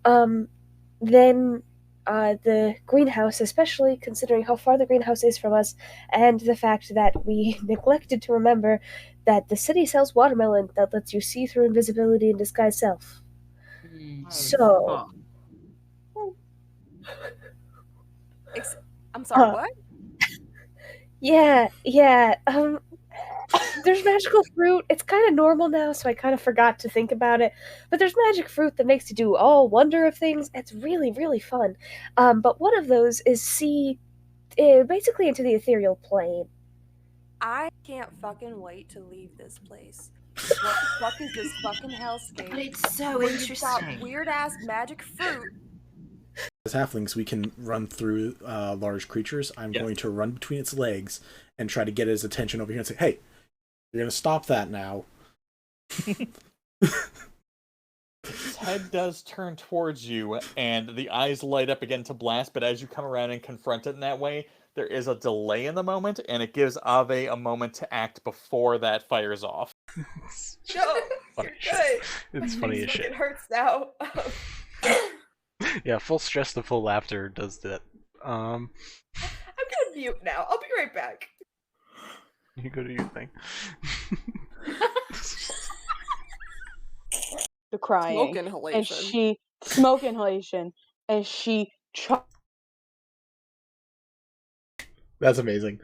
than the greenhouse, especially considering how far the greenhouse is from us and the fact that we neglected to remember that the city sells watermelon that lets you see through invisibility and disguise self. So... I'm sorry, what? Yeah, there's magical fruit. It's kind of normal now, so I kind of forgot to think about it. But there's magic fruit that makes you do all wonder of things. It's really, really fun. But one of those is see basically into the ethereal plane. I can't fucking wait to leave this place. What the fuck is this fucking hellscape? It's so where you've got interesting. weird ass magic fruit. As halflings, we can run through large creatures. I'm going to run between its legs and try to get his attention over here and say, "Hey, you're gonna stop that now." Its head does turn towards you, and the eyes light up again to blast, but as you come around and confront it in that way, there is a delay in the moment, and it gives Ave a moment to act before that fires off. No, Funny you're good. It's My funny face as shit. fucking hurts now. Yeah, full stress to full laughter does that. I'm gonna mute now. I'll be right back. You go do your thing. The crying. Smoke inhalation. And she smoke inhalation. And she That's amazing.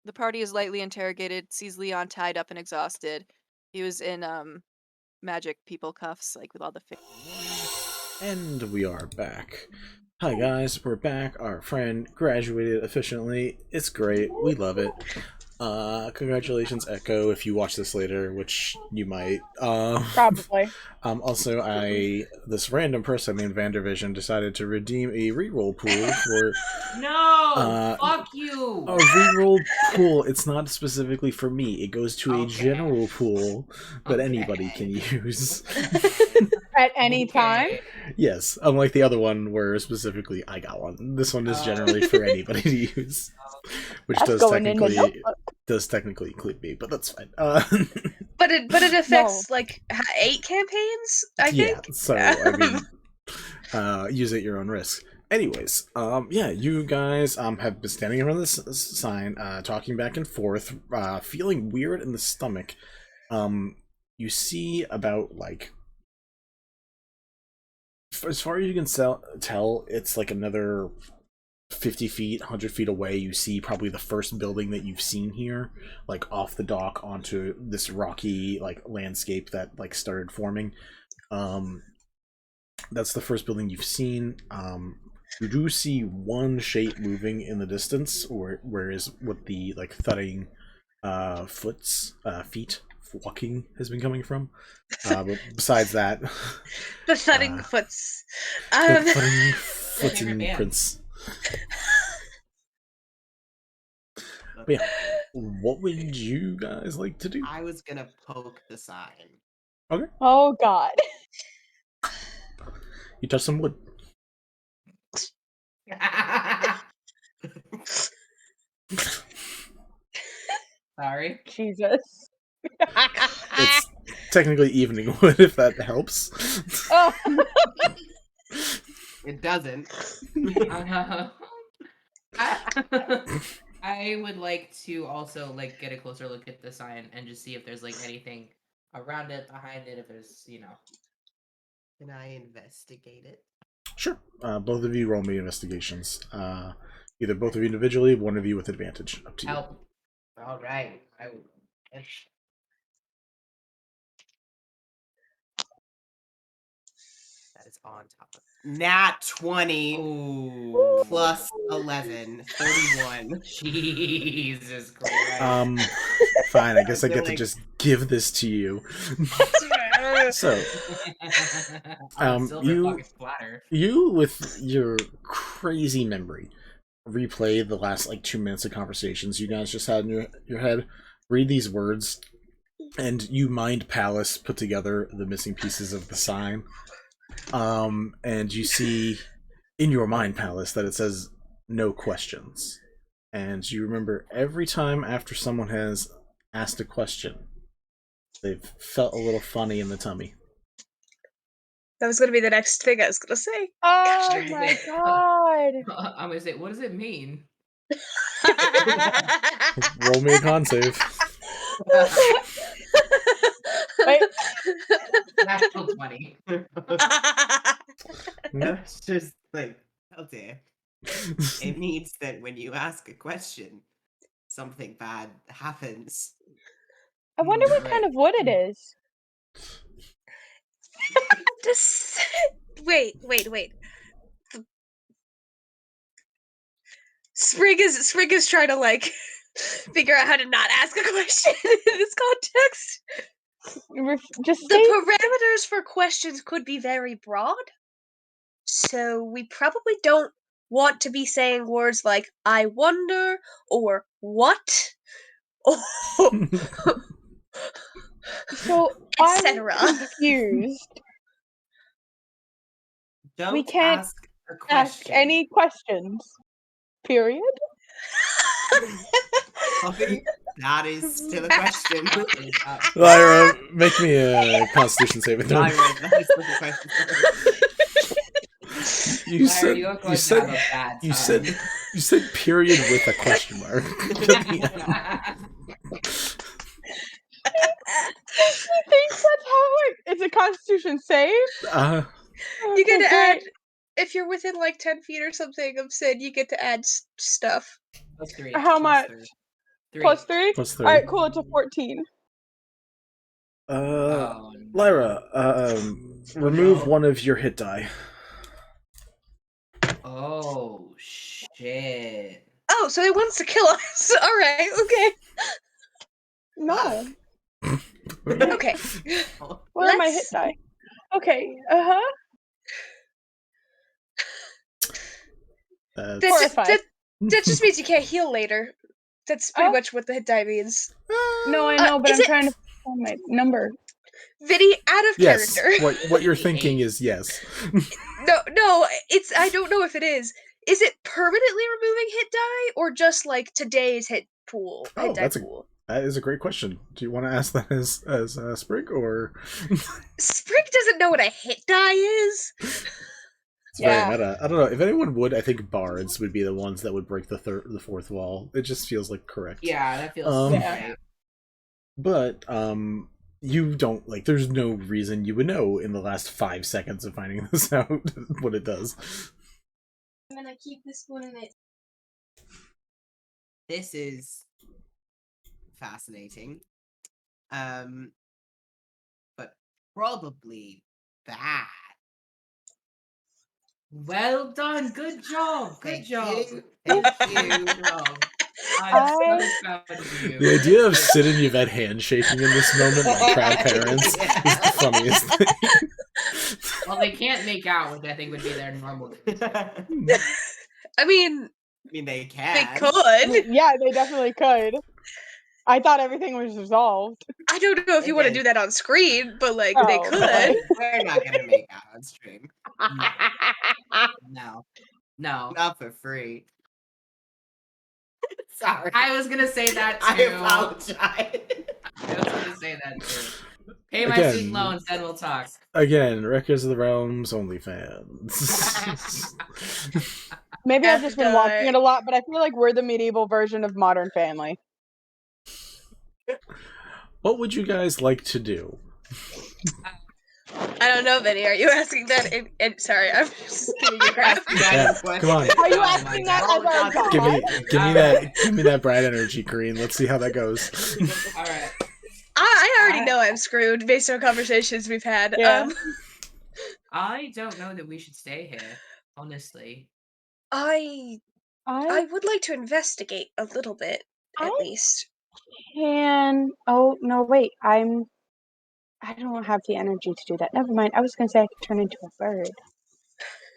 The party is lightly interrogated, sees Leon tied up and exhausted. He was in magic people cuffs, like with all the And we are back. Hi guys, we're back. Our friend graduated efficiently. It's great. We love it. Congratulations, Echo, if you watch this later, which you might. Probably. Also, this random person named Vandervision decided to redeem a reroll pool for... No! Fuck you! A reroll pool. It's not specifically for me. It goes to a general pool that anybody can use. At any time? Yes, unlike the other one where specifically I got one. This one is generally for anybody to use. Which does technically include me, but that's fine. But it affects like 8 campaigns, I think. Yeah, so I mean, use at your own risk. Anyways, yeah, you guys have been standing around this sign, talking back and forth, feeling weird in the stomach. You see about like, as far as you can tell, it's like another 50 feet, 100 feet away. You see probably the first building that you've seen here, like off the dock onto this rocky like landscape that like started forming. That's the first building you've seen. You do see one shape moving in the distance, whereas what the like thudding feet walking has been coming from. But besides that, the thudding foots. The thudding footing prints. But yeah, what would you guys like to do? I was gonna poke the sign. Okay. Oh god. You touch some wood. Sorry. Jesus. It's technically evening wood, if that helps. Oh. It doesn't. I would like to also like get a closer look at the sign and just see if there's like anything around it, behind it, if there's, you know. Can I investigate it? Sure. Both of you roll me investigations. Either both of you individually, one of you with advantage. Up to you. Help. All right. I will. That on top of Nat 20 plus 11, 31. Jesus Christ. Fine, I guess I get to just give this to you. So, you with your crazy memory, replay the last like 2 minutes of conversations you guys just had in your head, read these words, and you mind palace put together the missing pieces of the sign. And you see in your mind palace that it says no questions. And you remember every time after someone has asked a question, they've felt a little funny in the tummy. That was going to be the next thing I was going to say. Oh my god. I'm going to say, what does it mean? Roll me a con save. Natural 20. That's just like, oh dear. It means that when you ask a question, something bad happens. I wonder what kind of wood it is. Wait. Sprig is trying to like figure out how to not ask a question in this context. The parameters for questions could be very broad, so we probably don't want to be saying words like "I wonder" or "what," or so etc. I'm confused. We can't ask any questions. Period. That is still a question. Lyra, make me a Constitution saving throw. Lyra, that is still a question. You said period with a question mark. She thinks that's how it's a Constitution save? You get to add, if you're within like 10 feet or something of Sid, you get to add stuff. Plus 3. How much? 3. Plus 3? Plus 3. Alright, cool, it's a 14. Lyra, remove one of your hit die. Oh, shit. Oh, so it wants to kill us. Alright, okay. No. Okay. Where are my hit die? Okay, That just means you can't heal later. That's pretty much what the hit die means. No, I know, but I'm trying to find my number. Vinny, out of Yes, character. what you're thinking is yes. No, it's I don't know if it is. Is it permanently removing hit die or just like today's hit pool? Oh, that is a great question. Do you want to ask that as Sprig or? Sprig doesn't know what a hit die is. It's very meta. I don't know if anyone would. I think bards would be the ones that would break the fourth wall. It just feels like correct. Yeah, that feels right. But you don't like. There's no reason you would know in the last 5 seconds of finding this out what it does. I'm gonna keep this one in it. This is fascinating, but probably bad. Well done. Good job. Good job. Thank you. I'm so proud of you. The idea of Sid and Yvette handshaking in this moment, like proud parents, is the funniest thing. Well, they can't make out, which I think would be their normal. I mean, they can. They could. Yeah, they definitely could. I thought everything was resolved. I don't know if you want to do that on screen, but like they could. We're not gonna make out on stream. No, not for free. Sorry, I was gonna say that too. I apologize. I was gonna say that too. Pay my student loans, then we'll talk. Again, Records of the Realms OnlyFans. Maybe I've just been watching it a lot, but I feel like we're the medieval version of Modern Family. What would you guys like to do? I don't know, Vinny. Are you asking that? Sorry, I'm just giving you crap. Yeah, come on. Are you asking that as our god? Give me that bright energy, Green. Let's see how that goes. All right. I already know I'm screwed based on conversations we've had. Yeah. I don't know that we should stay here, honestly. I would like to investigate a little bit, at least. Oh no, wait. I don't have the energy to do that. Never mind. I was gonna say I could turn into a bird,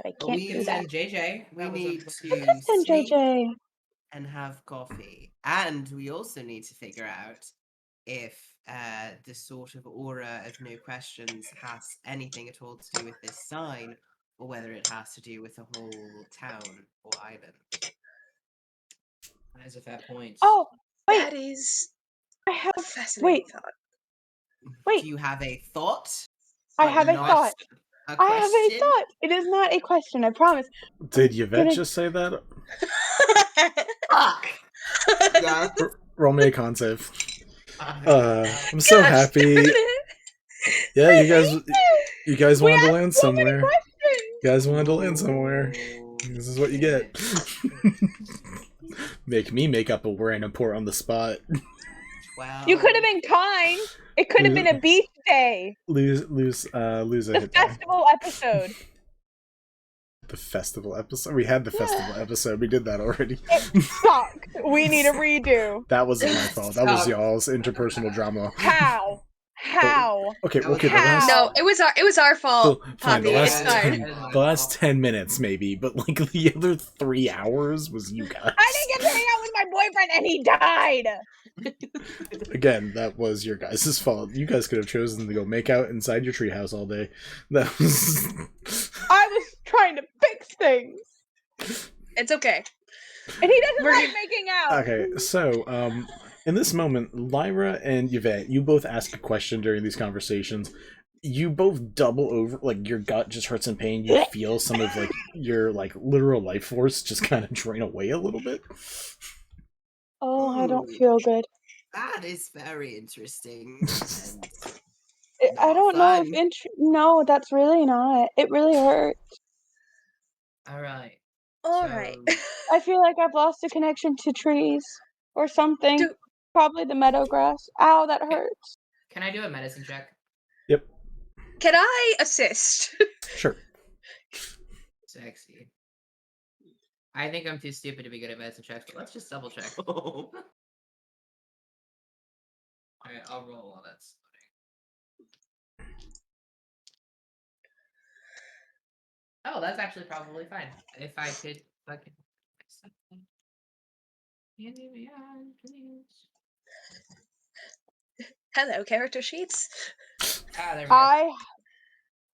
but I can't do that. JJ, we need to Send sleep JJ. and have coffee, and we also need to figure out if the sort of aura of no questions has anything at all to do with this sign, or whether it has to do with the whole town or island. That is a fair point. Oh, wait. That is I have a fascinating thought. Wait. Do you have a thought? I have a thought. A I have a question? thought. It is not a question. I promise. Did Yvette just say that? Fuck. Yeah. Roll me a con save. I'm so happy. Yeah, you guys wanted to land somewhere. You guys wanted to land somewhere. This is what you get. Make me make up a random port on the spot. Wow. You could have been kind. It could have been a beach day. Lose a The hit die. festival episode. The festival episode? We had the festival episode. We did that already. It sucked. We need a redo. That wasn't my fault. That was y'all's interpersonal drama. How? Okay, How? No, it was our fault, Fine, Poppy. It's fine. the last 10 minutes maybe, but like the other 3 hours was you guys. I didn't get to hang out with my boyfriend and he died. Again, that was your guys' fault. You guys could have chosen to go make out inside your treehouse all day. That was. I was trying to fix things. It's okay. And he doesn't like making out. Okay, so in this moment, Lyra and Yvette, you both ask a question during these conversations. You both double over, like your gut just hurts in pain. You feel some of like your like literal life force just kind of drain away a little bit. Oh, I don't feel good. That is very interesting. I don't know if no, that's really not. It really hurts. All right. I feel like I've lost a connection to trees or something. Probably the meadow grass. Ow, that hurts. Can I do a medicine check? Yep. Can I assist? Sure. Sexy. I think I'm too stupid to be good at medicine checks, but let's just double check. Alright, I'll roll while that's loading. Oh, that's actually probably fine. If I could fucking fix something. Hello, character sheets. Ah, there we go.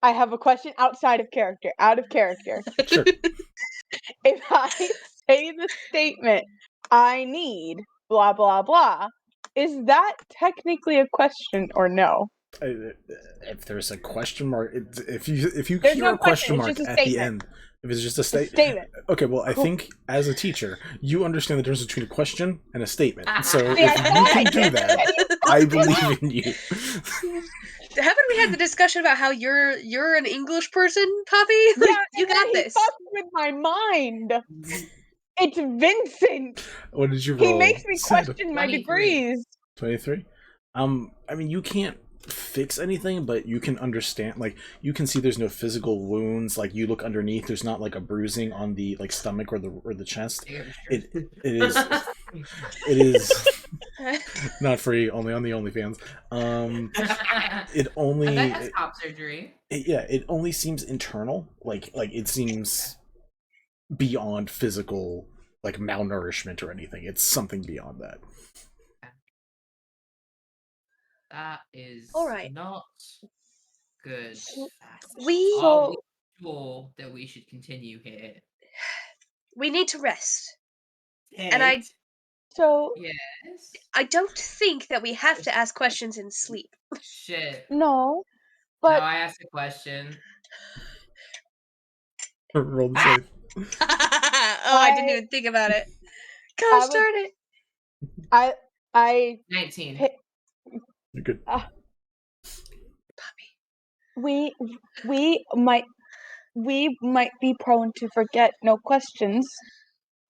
I have a question outside of character. Out of character. Sure. If I say the statement, I need blah blah blah, is that technically a question or no? If there's a question mark, if you There's hear no a question question, mark it's just a at the statement. end, if it's just a statement. Statement. Okay, well, I Cool. think as a teacher, you understand the difference between a question and a statement. So See, I if you thought I can do did. that, I believe in you. Haven't we had the discussion about how you're an English person, Poppy? Like, Yeah, you got he this. fucks with my mind. It's Vincent. What did you roll? He makes me Sid? question my degrees. 23. I mean, you can't fix anything, but you can understand. Like, you can see there's no physical wounds. Like, you look underneath, there's not like a bruising on the like stomach or the chest. It is not free, only on the OnlyFans. It only That has top surgery. It only seems internal. Like it seems beyond physical, like malnourishment or anything. It's something beyond that. That is All right. not good. We Are we sure that we should continue here? We need to rest. Hey. And I Yes. I don't think that we have to ask questions in sleep. Shit. No, but Now I ask a question. Roll the save. I didn't even think about it. Gosh darn it. I 19. You're good. We might be prone to forget no questions.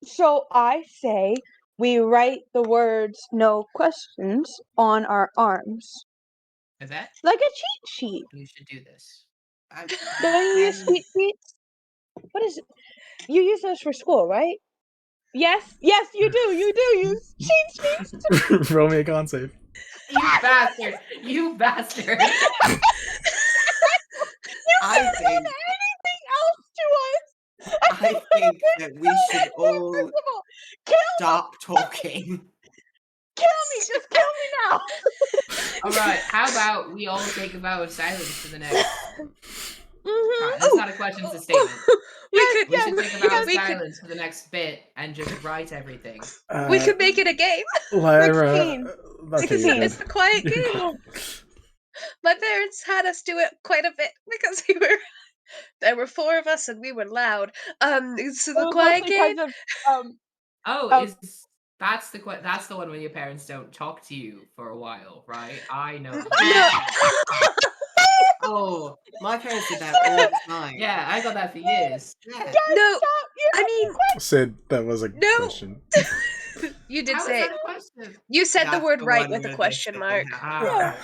So I say we write the words no questions on our arms. Is that? Like a cheat sheet. You should do this. Don't you use sweet treats? What is it? You use those for school, right? Yes, yes, you do. You do use cheat sheets. Roll me a con save. You bastard! You bastard! I think anything else to us. I think that we should all stop talking. Kill me! Just kill me now! Alright, how about we all take a vow of silence for the next... Mm-hmm. That's not a question, it's a statement. We should take a vow of silence for the next bit and just write everything. We could make it a game. Lyra, 16. It's a quiet game. My parents had us do it quite a bit because there were 4 of us and we were loud. So the quiet game. That's the one where your parents don't talk to you for a while, right? I know. Oh, my parents did that all the time. Yeah, I got that for years. Yeah. No, I mean, Sid, that was a question. You did How say is it. that a question? You said the That's word the right one with a where question they mark. Ah,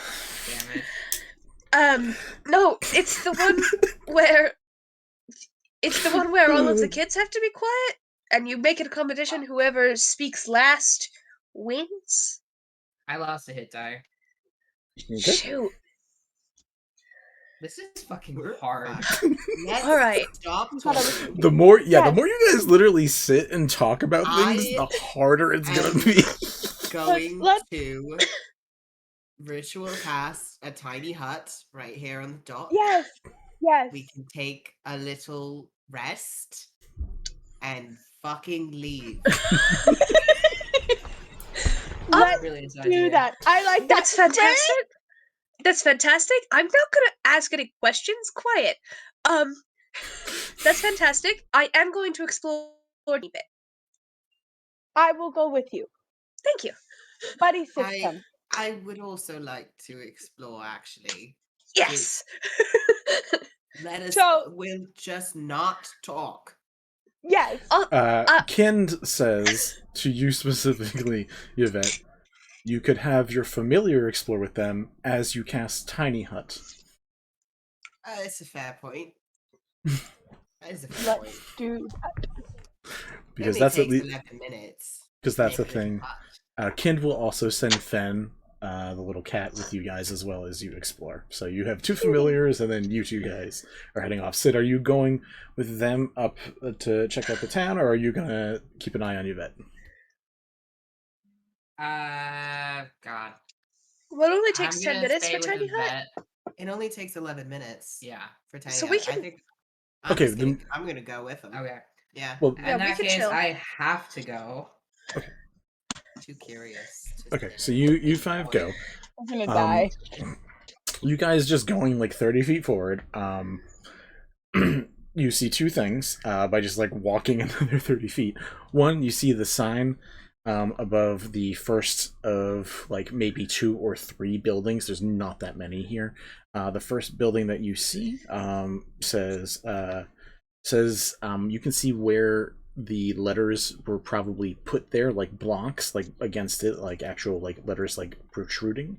damn it. No, it's the one where all of the kids have to be quiet, and you make it a competition. Whoever speaks last wins. I lost a hit die. Okay. Shoot. This is fucking hard. All right. Stop talking. The more you guys literally sit and talk about things, the harder it's gonna be. Going to ritual cast a tiny hut right here on the dock. Yes. Yes. We can take a little rest and fucking leave. Let's Brilliant do idea. that. I like that. That's fantastic. That's fantastic. I'm not gonna ask any questions. Quiet. That's fantastic. I am going to explore a bit. I will go with you. Thank you. Buddy system. I would also like to explore, actually. Yes. Let us. So- we'll just not talk. Yes. Kind says to you specifically, Yvette, you could have your familiar explore with them as you cast Tiny Hut. It's a fair point. That is a fair point. Do that. Because It that's at takes least 11 minutes. because that's the Make it a thing. hut. Kind will also send Fen, the little cat, with you guys as well as you explore. So you have 2 familiars, and then you 2 guys are heading off. Sid, are you going with them up to check out the town, or are you gonna keep an eye on Yvette? God. What only takes I'm 10 gonna minutes stay for with Tiny Hut? Yvette. It only takes 11 minutes. Yeah. For Tiny So Hut. we I can- think. Okay, then- I'm gonna go with them. Okay. Yeah. Well, In Yeah, we that can case, chill. I have to go. Too curious. Okay, so you 5 go. I'm gonna die. You guys just going like 30 feet forward. You see 2 things by just like walking another 30 feet. One, you see the sign above the first of like maybe 2 or 3 buildings. There's not that many here. The first building that you see says you can see where the letters were probably put there, like blocks, like against it, like actual like letters like protruding.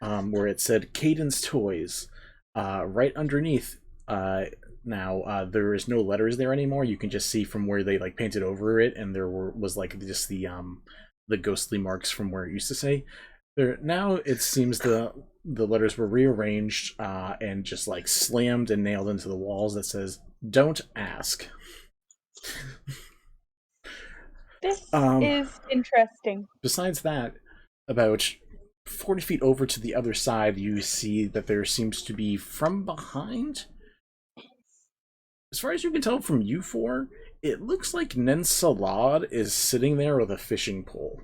Where it said Cadence Toys. Right underneath, now there is no letters there anymore. You can just see from where they like painted over it, and there was like just the ghostly marks from where it used to say. There now it seems the letters were rearranged and just like slammed and nailed into the walls that says "Don't ask." This is interesting. Besides that, about 40 feet over to the other side, you see that there seems to be from behind. As far as you can tell from you 4, it looks like Nen Salad is sitting there with a fishing pole.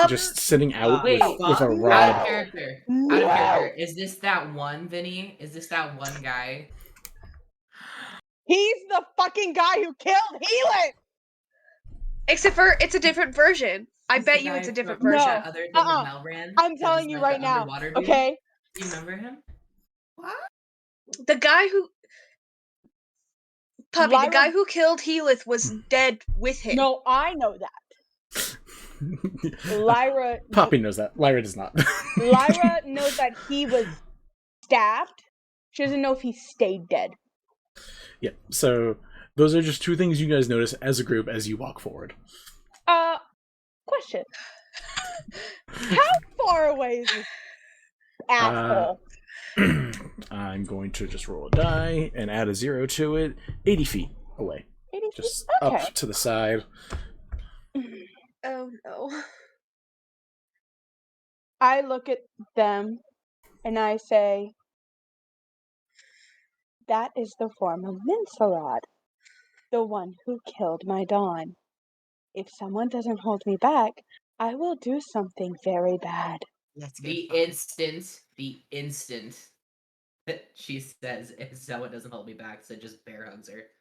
Just sitting out Wait, with a Out rod. of character. Out of character. Is this that one, Vinny? Is this that one guy? He's the fucking guy who killed Healing! Except for it's a different version. I Is bet the you it's guy a different from version. that other thing that Mel ran? I'm That telling was, you like, right the now, underwater dude? okay? Do you remember him? The guy who Puppy, Lyra- the guy who killed Healith was dead with him. No, I know that. Lyra Poppy knows that. Lyra does not. Lyra knows that he was stabbed. She doesn't know if he stayed dead. Yeah, so those are just two things you guys notice as a group as you walk forward. Question. How far away is this asshole? I'm going to just roll a die and add a 0 to it. 80 feet away. 80 feet? Just Okay. up to the side. Oh no. I look at them and I say, that is the form of Minsalad, the one who killed my Dawn. If someone doesn't hold me back, I will do something very bad. The instant that she says, if someone doesn't hold me back, so just bear hugs her.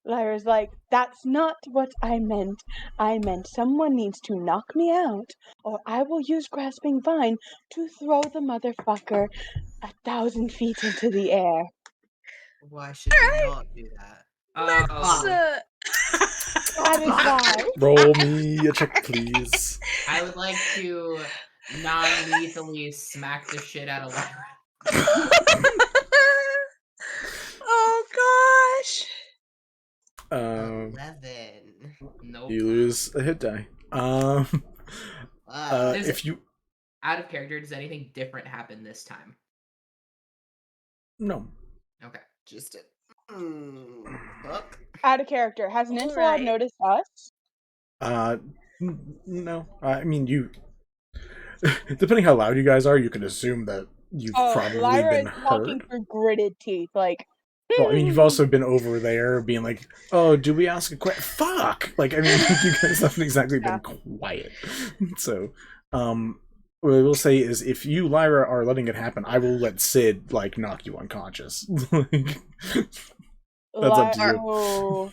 Lyra's like, that's not what I meant. I meant someone needs to knock me out, or I will use Grasping Vine to throw the motherfucker 1,000 feet into the air. Why should you not do that? Satisfied. Roll me a check, please. I would like to non-lethally smack the shit out of Lyra. Oh gosh. 11. Nope. You lose a hit die. If you out of character, does anything different happen this time? no, Okay. Just a fuck. Out of character. Has Ninsalad noticed us? no. I mean, you. Depending how loud you guys are, you can assume that you've probably Lyra been is talking heard. through gritted teeth, like. Well, I mean, you've also been over there being like, "Oh, do we ask a question?" Fuck! Like, I mean, you guys haven't exactly been quiet. So, what I will say is, if you, Lyra, are letting it happen, I will let Sid knock you unconscious. That's up to you.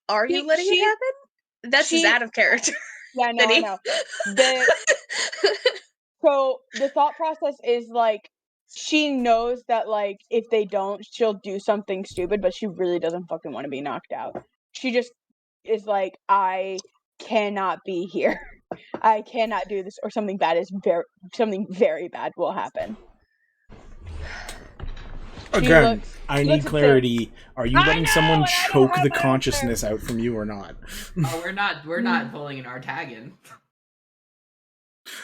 Are you letting it happen? That's just out of character. Yeah, no, I know. So the thought process is she knows that if they don't, she'll do something stupid, but she really doesn't fucking want to be knocked out. She just is like, I cannot be here. I cannot do this, or something something very bad will happen. Again, I need clarity. Are you letting someone choke the consciousness out from you or not? Oh, we're not pulling an Artagan.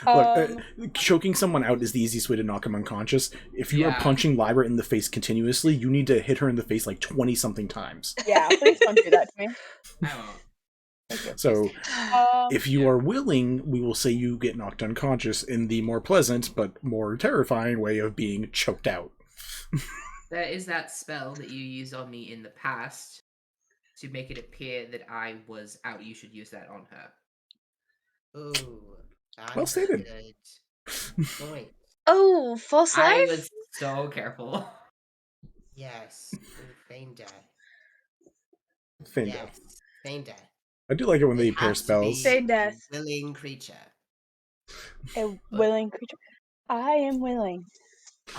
Look, choking someone out is the easiest way to knock him unconscious. If you are punching Lyra in the face continuously, you need to hit her in the face 20-something times. Yeah, please don't do that to me. I won't. So, if you are willing, we will say you get knocked unconscious in the more pleasant but more terrifying way of being choked out. That is that spell that you used on me in the past to make it appear that I was out. You should use that on her. Ooh. Well stated. Point. Oh, false life? I was so careful. Yes. Feign death. Feign yes. death. Feign death. I do like it when they pair spells. Feign death. Willing creature. A willing creature. I am willing.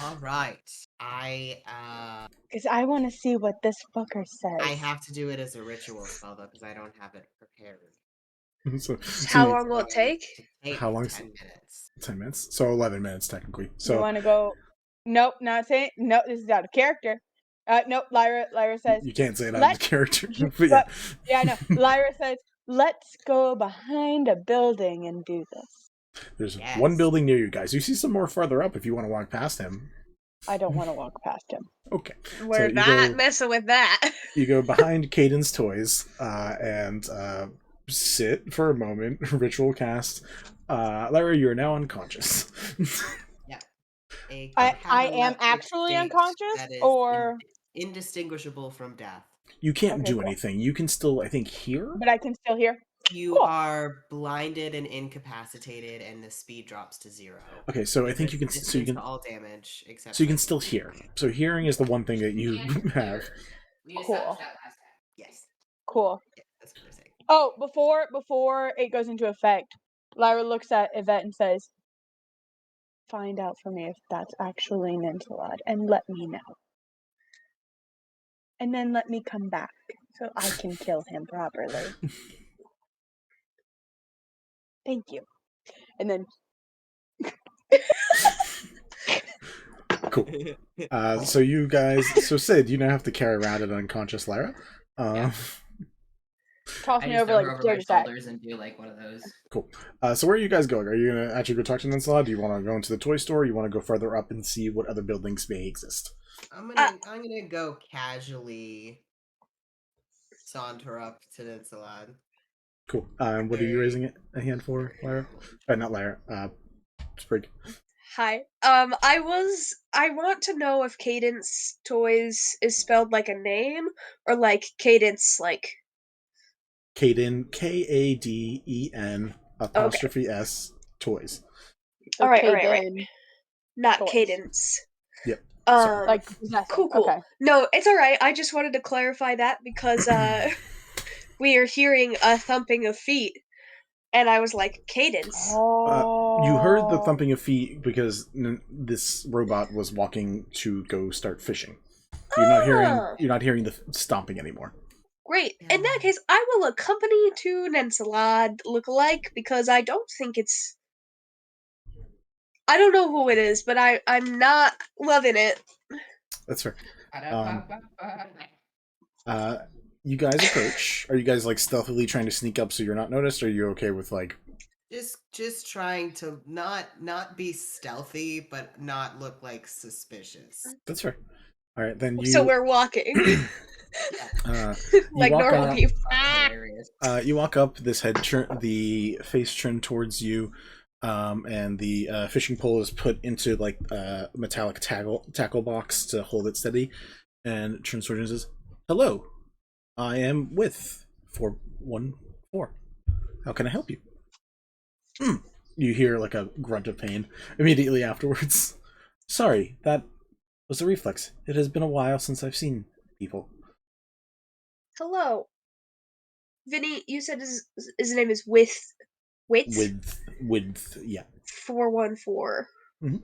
All right. Because I want to see what this fucker says. I have to do it as a ritual spell though, because I don't have it prepared. So how long will it take? How long? 10 minutes. 10 minutes. So 11 minutes technically. So you want to go? Nope, not saying. Nope, this is out of character. Nope. Lyra says you can't say it out of character. But yeah, I know. Lyra says, "Let's go behind a building and do this." There's one building near you guys. You see some more farther up if you want to walk past him. I don't want to walk past him. Okay. We're not messing with that. You go behind Caden's toys and sit for a moment. Ritual cast. Lyra, you are now unconscious. Yeah. I am actually unconscious, or indistinguishable from death. You can't do anything. You can still, I think, hear. But I can still hear. You are blinded and incapacitated, and the speed drops to 0. Okay, so I think you can. So you can all damage except. So you can still hear. So hearing is the one thing that you have. Cool. Yes. Cool. Yeah, that's what I'm saying. Oh, before it goes into effect, Lyra looks at Yvette and says, "Find out for me if that's actually Ninsalad, and let me know. And then let me come back so I can kill him properly." Thank you. And then Cool. So you guys, so Sid, you now have to carry around an unconscious Lara. Toss I me just over throw like her a over scared my attack. shoulders and do like one of those. Cool. So where are you guys going? Are you gonna actually go talk to Nensala? Do you want to go into the toy store? Or you want to go further up and see what other buildings may exist? I'm gonna go casually saunter up to Ninsalad. Cool. What are you raising a hand for, Lara? Not Lara. Sprig. Hi. I want to know if Cadence Toys is spelled like a name or like Cadence like Kaden, Kaden apostrophe S toys. All right. Not Toys. Cadence. Yep. Like possessive. Cool. Okay. No, it's all right. I just wanted to clarify that because we are hearing a thumping of feet, and I was like, Cadence. You heard the thumping of feet because this robot was walking to go start fishing. You're not hearing the stomping anymore. Great. In that case, I will accompany to Nensalad look-alike because I don't think it's. I don't know who it is, but I'm not loving it. That's fair. You guys approach. Are you guys like stealthily trying to sneak up so you're not noticed? Or are you okay with like? Just trying to not be stealthy, but not look like suspicious. That's fair. All right, then you. So we're walking. Like normal people. You walk up. This the face turned towards you, and the fishing pole is put into like a metallic tackle box to hold it steady, and turns towards you and says, "Hello, I am with 414. How can I help you?" You hear like a grunt of pain immediately afterwards. Sorry, that was a reflex. It has been a while since I've seen people. Hello. Vinny, you said his name is With, yeah. 414. Mm-hmm.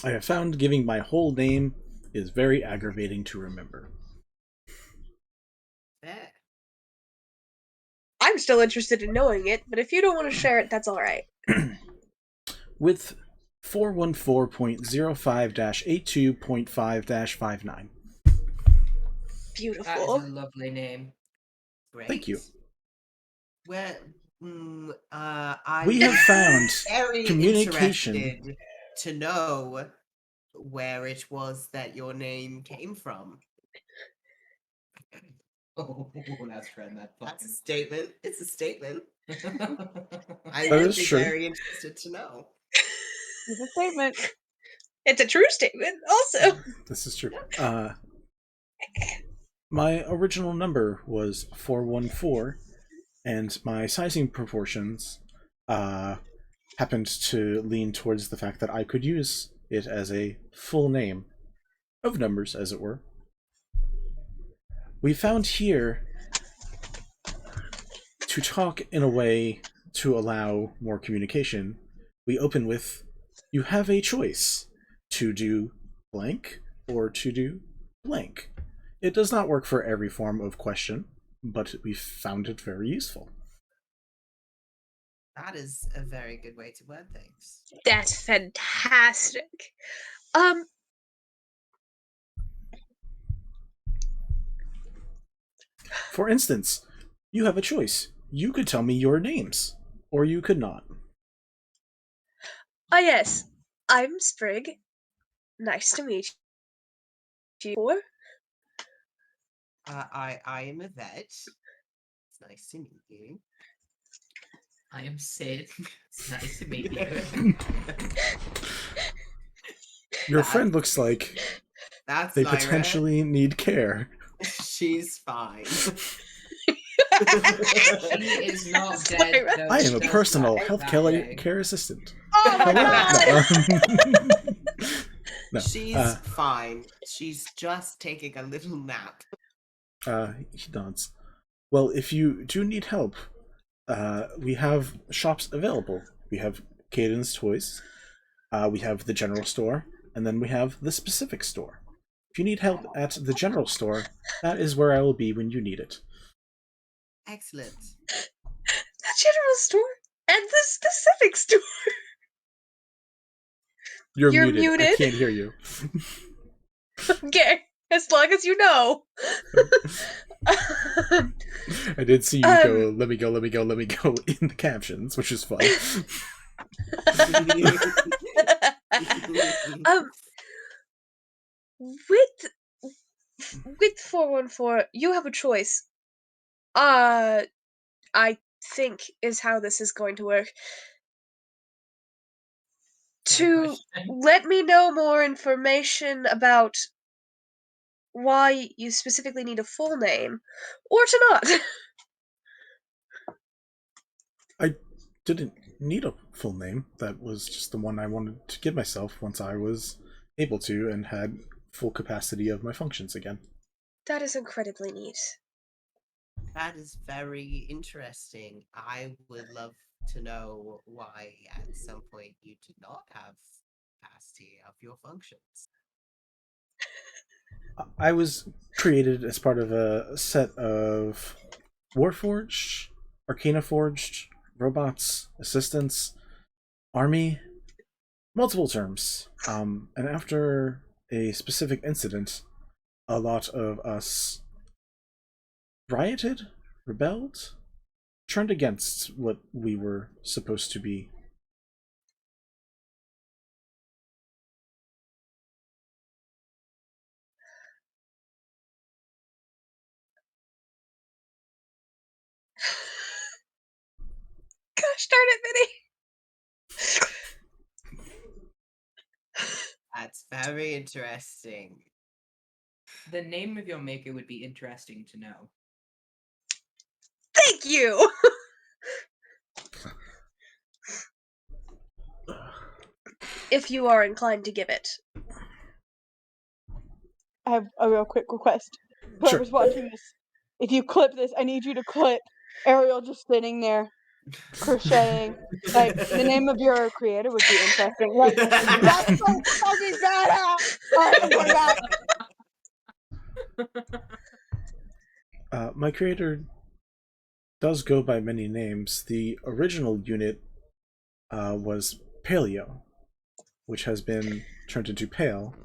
I have found giving my whole name is very aggravating to remember. I'm still interested in knowing it, but if you don't want to share it, that's alright. With 414.05-82.5-59. Beautiful. That is a lovely name. Great. Thank you. Well, we have found very communication interested to know where it was that your name came from. Oh, that's Fred. That's a statement. It's a statement. I That would is be true. very interested to know. It's a statement. It's a true statement, also. This is true. My original number was 414, and my sizing proportions happened to lean towards the fact that I could use it as a full name of numbers, as it were. We found here to talk in a way to allow more communication. We open with, you have a choice to do blank or to do blank. It does not work for every form of question, but we found it very useful. That is a very good way to word things. That's fantastic. For instance, you have a choice. You could tell me your names, or you could not. Oh yes, I'm Sprig. Nice to meet you. I am Yvette. It's nice to meet you. I am Sid. It's nice to meet you. Your friend looks like they Lyra. potentially need care. She's fine. She is not dead. Though I am a she does personal that health way. care assistant. Oh my god! No. She's fine. She's just taking a little nap. He nods. Well, if you do need help, we have shops available. We have Cadence Toys, we have the general store, and then we have the specific store. If you need help at the general store, that is where I will be when you need it. Excellent. The general store? And the specifics to You're You're muted. I muted. can't hear you. Okay, as long as you know. I did see you go, let me go, let me go, let me go in the captions, which is fun. With 414, you have a choice. I think is how this is going to work. To let me know more information about why you specifically need a full name, or to not. I didn't need a full name. That was just the one I wanted to give myself once I was able to and had full capacity of my functions again. That is incredibly neat. That is very interesting. I would love to know why at some point you did not have capacity of your functions. I was created as part of a set of Warforged, Arcana Forged, robots, assistants, army, multiple terms. And after a specific incident, a lot of us rioted, rebelled, turned against what we were supposed to be. Gosh darn it, Vinny! That's very interesting. The name of your maker would be interesting to know. Thank you! If you are inclined to give it. I have a real quick request. Whoever's watching this, if you clip this, I need you to clip Ariel just sitting there, crocheting. Like, the name of your creator would be interesting. Like, that's so fucking badass! Oh my god! My creator does go by many names. The original unit was Paleo, which has been turned into Pale,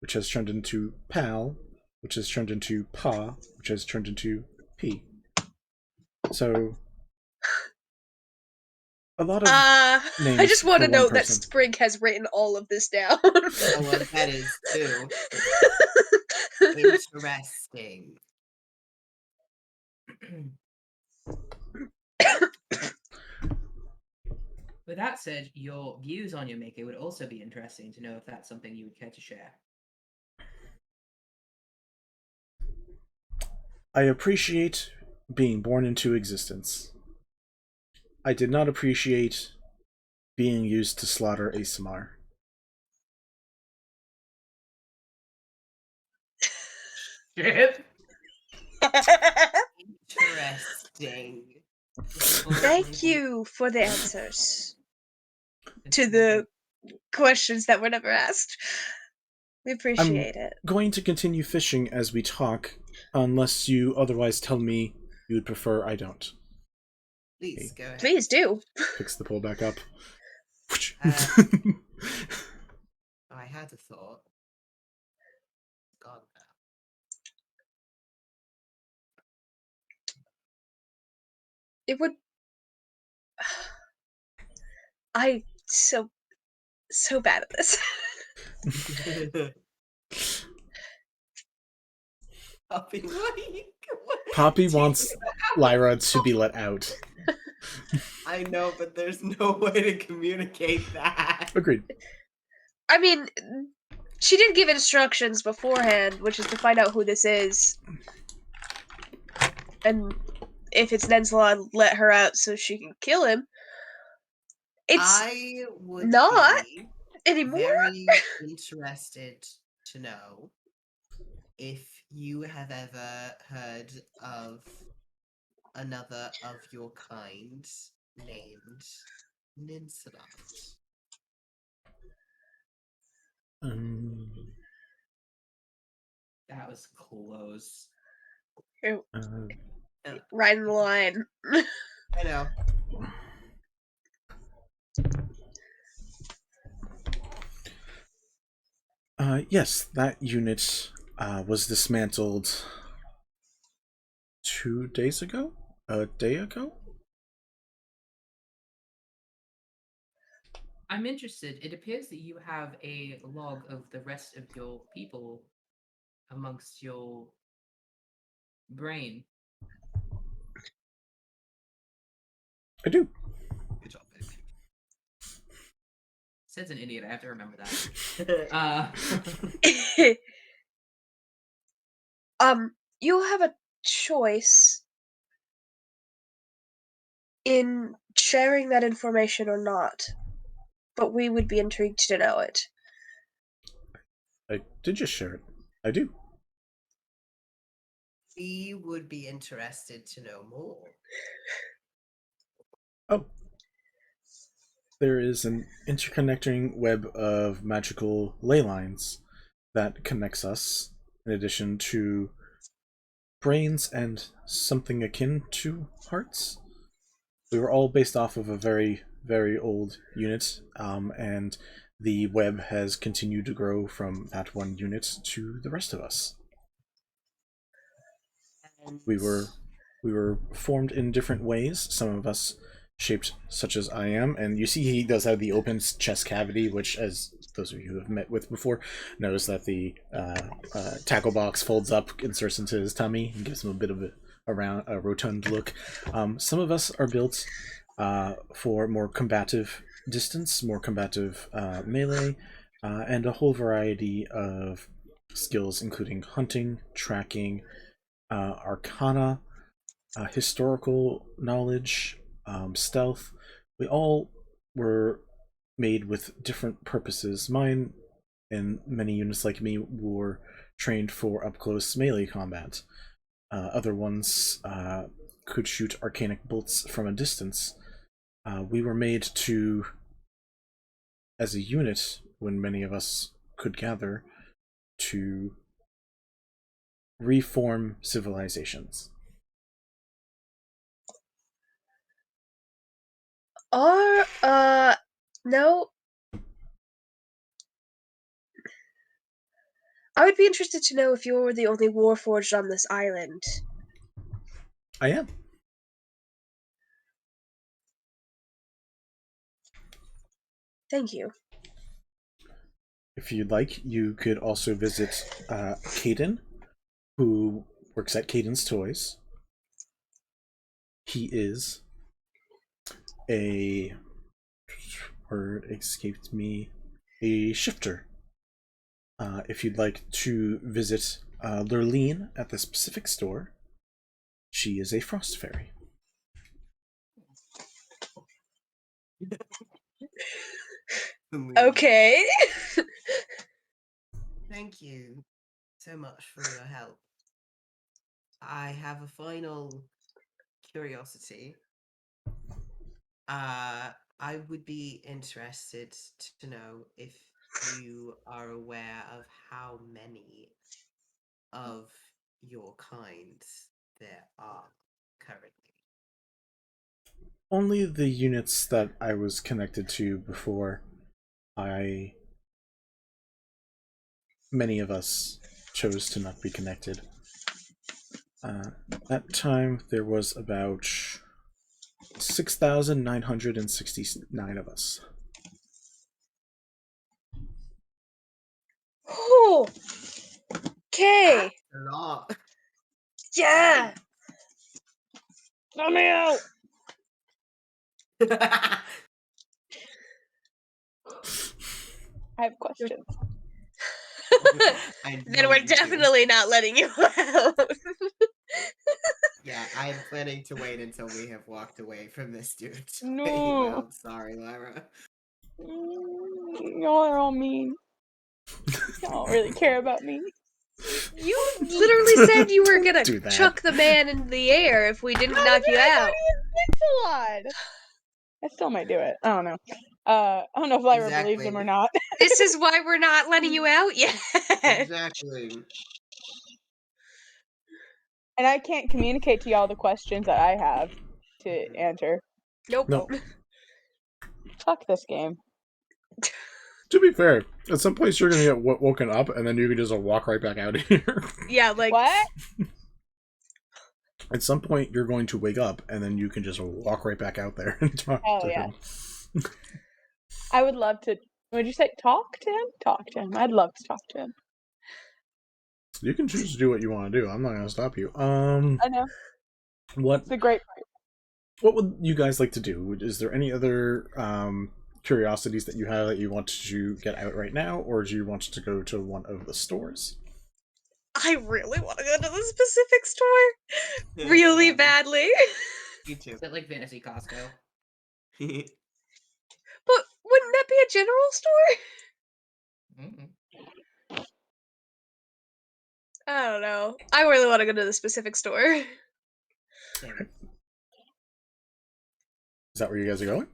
which has turned into Pal, which has turned into Pa, which has turned into P. So, a lot of names. I just want to for one note that person. Sprig has written all of this down. Oh, well, that is too. Interesting. With that said, your views on your maker would also be interesting to know if that's something you would care to share. I appreciate being born into existence. I did not appreciate being used to slaughter ASMR. Shit. Interesting. Thank you for the answers to the questions that were never asked. We appreciate it. I'm going to continue fishing as we talk, unless you otherwise tell me you would prefer I don't. Please go ahead. Please do. Picks the pole back up. I had a thought. Gone now. It would. I so bad at this. Poppy, Poppy wants Lyra to be let out. I know, but there's no way to communicate that. Agreed. I mean, she did give instructions beforehand, which is to find out who this is. And if it's Nensla, let her out so she can kill him. I would not be anymore. Very interested to know if you have ever heard of another of your kind named Ninsalot. That was close. Right in the line. I know. Yes, that unit was dismantled 2 days ago? A day ago? I'm interested. It appears that you have a log of the rest of your people amongst your brain. I do. Good job, baby. Sid's an idiot. I have to remember that. You have a choice in sharing that information or not, but we would be intrigued to know it. I did just share it. I do. We would be interested to know more. Oh. There is an interconnecting web of magical ley lines that connects us, in addition to brains and something akin to hearts. We were all based off of a very, very old unit, and the web has continued to grow from that one unit to the rest of us. We were formed in different ways. Some of us shaped such as I am, and you see he does have the open chest cavity, which, as those of you who have met with before, knows that the tackle box folds up, inserts into his tummy, and gives him a bit of a rotund look. Some of us are built for more combative distance, more combative melee, and a whole variety of skills, including hunting, tracking, arcana, historical knowledge, stealth. We all were made with different purposes. Mine, and many units like me, were trained for up-close melee combat. Other ones could shoot arcanic bolts from a distance. We were made to, as a unit, when many of us could gather, to reform civilizations. No. I would be interested to know if you're the only warforged on this island. I am. Thank you. If you'd like, you could also visit Caden, who works at Caden's Toys. He is a shifter. If you'd like to visit Lurleen at the specific store, she is a frost fairy. Okay. Thank you so much for your help. I have a final curiosity. I would be interested to know if you are aware of how many of your kind there are currently. Only the units that I was connected to before many of us chose to not be connected. That time there was about 6,969 of us. Oh, okay. A lot. Yeah. Let me out. I have questions. Then we're definitely not letting you out. Yeah, I'm planning to wait until we have walked away from this dude. No. I'm sorry, Lyra. Y'all are all mean. Y'all don't really care about me. You literally said you were gonna chuck the man in the air if we didn't knock you out. I still might do it. I don't know. I don't know if Lyra believes him or not. This is why we're not letting you out yet. Exactly. And I can't communicate to y'all the questions that I have to answer. Nope. No. Fuck this game. To be fair, at some place you're gonna get woken up, and then you can just walk right back out of here. Yeah, like what? At some point, you're going to wake up, and then you can just walk right back out there and talk to him. I would love to. Would you say talk to him? Talk to him. I'd love to talk to him. You can choose to do what you want to do. I'm not going to stop you. I know. What? It's a great point. What would you guys like to do? Is there any other curiosities that you have that you want to get out right now, or do you want to go to one of the stores? I really want to go to the specific store really badly. Me too. Is it like Fantasy Costco? But wouldn't that be a general store? I don't know. I really want to go to the specific store. Is that where you guys are going?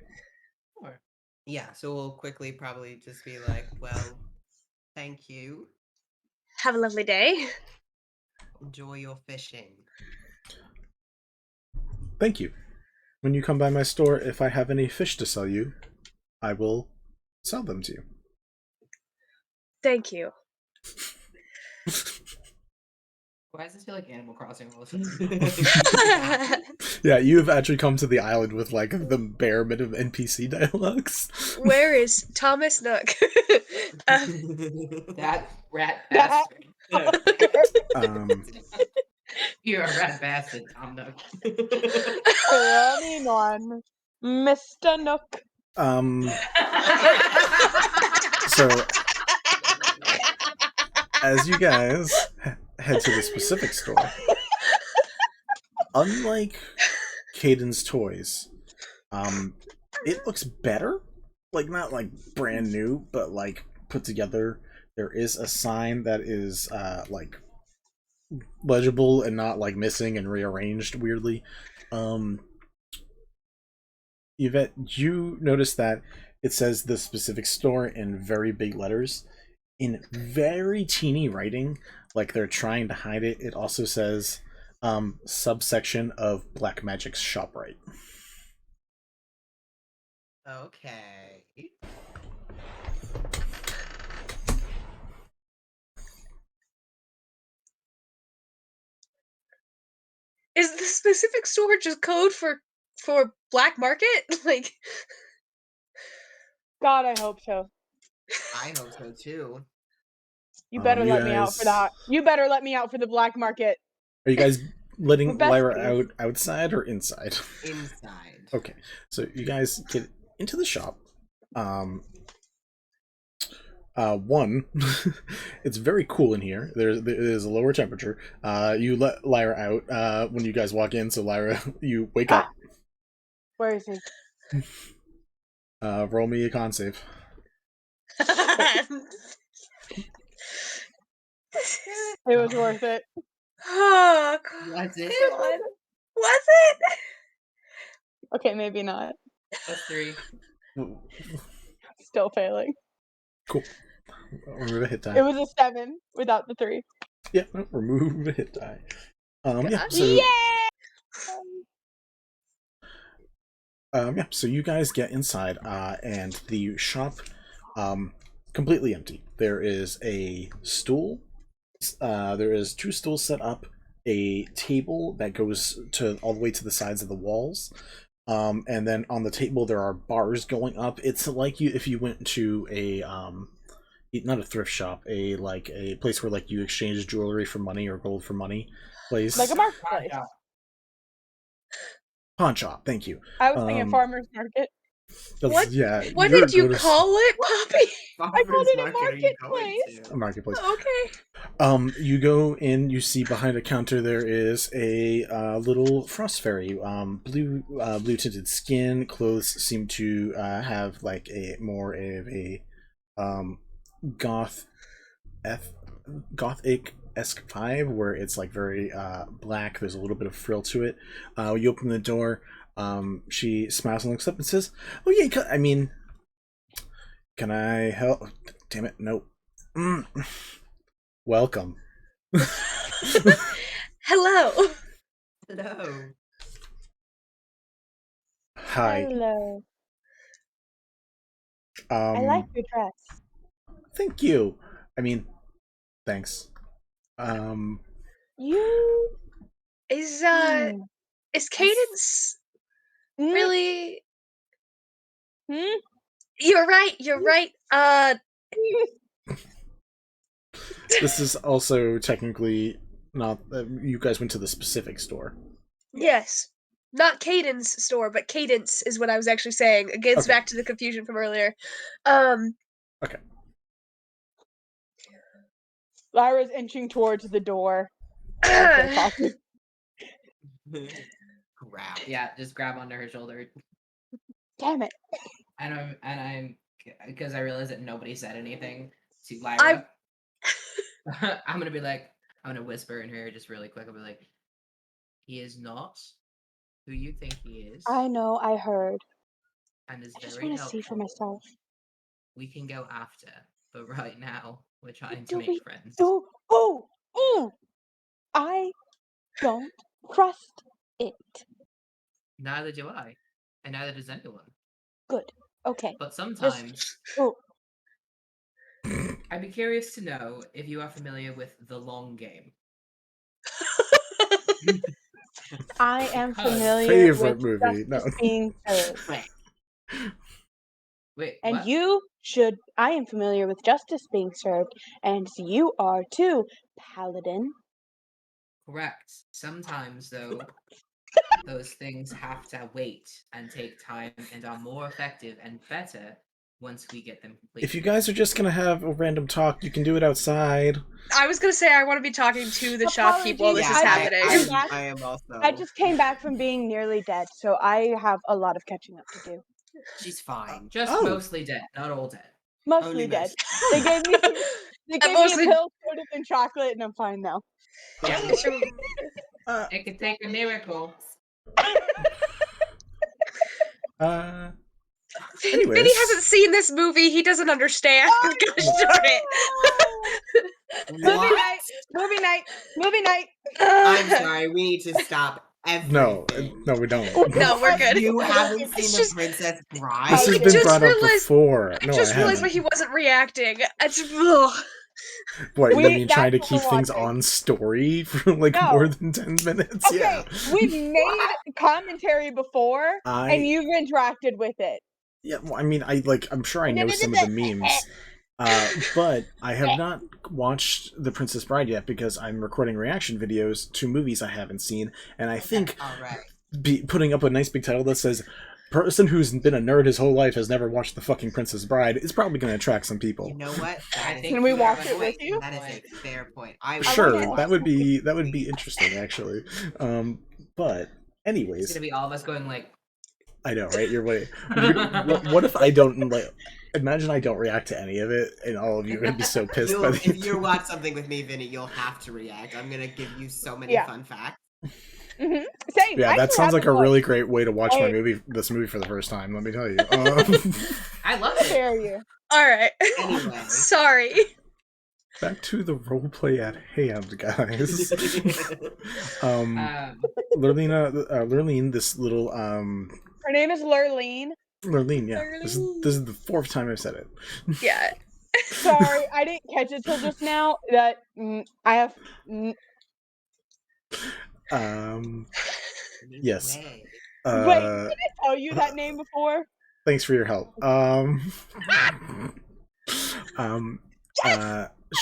Sure. Yeah, so we'll quickly probably just be like, well, thank you. Have a lovely day. Enjoy your fishing. Thank you. When you come by my store, if I have any fish to sell you, I will sell them to you. Thank you. Why does this feel like Animal Crossing all of a sudden? Yeah, you have actually come to the island with like the bare minimum NPC dialogues. Where is Thomas Nook? That rat bastard. You're a rat bastard, Tom Nook. Running on Mr. Nook. So, as you guys head to the specific store, unlike Caden's toys, it looks better. Like, not like brand new, but like put together. There is a sign that is like legible and not like missing and rearranged weirdly. Yvette, you notice that it says the specific store in very big letters. In very teeny writing, like they're trying to hide it, it also says subsection of Black Magic's ShopRite. Okay. Is the specific store just code for black market? Like, God, I hope so. I hope so too. You better let me out for that. You better let me out for the black market. Are you guys letting We're Lyra besties. out outside or inside? Inside. Okay, so you guys get into the shop. One, it's very cool in here. There is a lower temperature. You let Lyra out when you guys walk in, so Lyra, you wake up. Where is he? Roll me a con save. It was worth it. Oh, Was it? God. Was it? Okay, maybe not. +3. Still failing. Cool. Remove a hit die. It was a 7 without the 3. Yeah, no, remove a hit die. Yeah, so yeah, so you guys get inside, and the shop, completely empty. There is a stool. There is 2 stools set up, a table that goes to all the way to the sides of the walls, and then on the table there are bars going up. It's like if you went to a not a thrift shop, a place where like you exchange jewelry for money or gold for money place. Like a marketplace. Pawn shop, thank you. I was thinking farmer's market. What? Yeah. What did you call it, Poppy? I called it a marketplace. A marketplace. Okay. You go in. You see behind a counter there is a little frost fairy. Blue tinted skin. Clothes seem to have like a more of a gothic-esque vibe, where it's like very black. There's a little bit of frill to it. You open the door. She smiles and looks up and says, "Oh yeah, I mean, can I help?" Damn it, no. Welcome. Hello. Hello. Hi. Hello. I like your dress. thank you. I mean, thanks. You Is Cadence really? You're right. This is also technically not. You guys went to the specific store. Yes. Not Cadence store, but Cadence is what I was actually saying. It gets Okay. back to the confusion from earlier. Okay. Lyra's inching towards the door. Just grab onto her shoulder. Damn it. And I'm because I realized that nobody said anything to Lyra. I'm gonna whisper in her just really quick. I'll be like, he is not who you think he is. I know, I heard. And is I just very want to see for helpful. myself. We can go after, but right now we're trying to make friends. I don't trust it. Neither do I, and neither does anyone. Good. Okay. But sometimes I'd be curious to know if you are familiar with the long game. I am familiar with movie. justice being served. Wait, and what? I am familiar with justice being served, and you are too, Paladin. Correct. Sometimes, though, those things have to wait and take time and are more effective and better once we get them completed. If you guys are just gonna have a random talk, you can do it outside. I was gonna say I want to be talking to the shopkeep while this is happening. I am also. I just came back from being nearly dead, so I have a lot of catching up to do. She's fine. Just mostly dead, not all dead. Mostly dead. They gave me a pill coated in chocolate, and I'm fine now. Yeah. It could take a miracle. Anyways. Vinny hasn't seen this movie. He doesn't understand. Gosh darn it. Movie night. I'm sorry, we need to stop everything. No, we don't. No, we're good. You haven't seen The Princess Bride? This has been brought up before. I just realized why he wasn't reacting. What, you mean trying to keep things on story for more than 10 minutes? Okay, Yeah. we've made commentary before, and you've interacted with it. Yeah, well, I mean, I'm sure I know some of the memes, but I have not watched The Princess Bride yet because I'm recording reaction videos to movies I haven't seen, and I think putting up a nice big title that says "Person who's been a nerd his whole life has never watched the fucking Princess Bride" is probably going to attract some people. You know what? Can we watch it with you? That is a fair point. Sure, that would be interesting actually. But anyways, It's gonna be all of us going like. I know, right? You're waiting. What if I don't imagine I don't react to any of it, and all of you are gonna be so pissed by the If you watch something with me, Vinny, you'll have to react. I'm gonna give you so many fun facts. Mm-hmm. Same. Yeah, that sounds like a really great way to watch this movie for the first time. Let me tell you. I love it. Dare you? All right. Anyway, sorry. Back to the roleplay at hand, guys. Lurleen, this little Her name is Lurleen. Lurleen, yeah. This is the fourth time I've said it. Yeah. Sorry, I didn't catch it till just now. That I have. Yes. Wait, did I tell you that name before? Thanks for your help.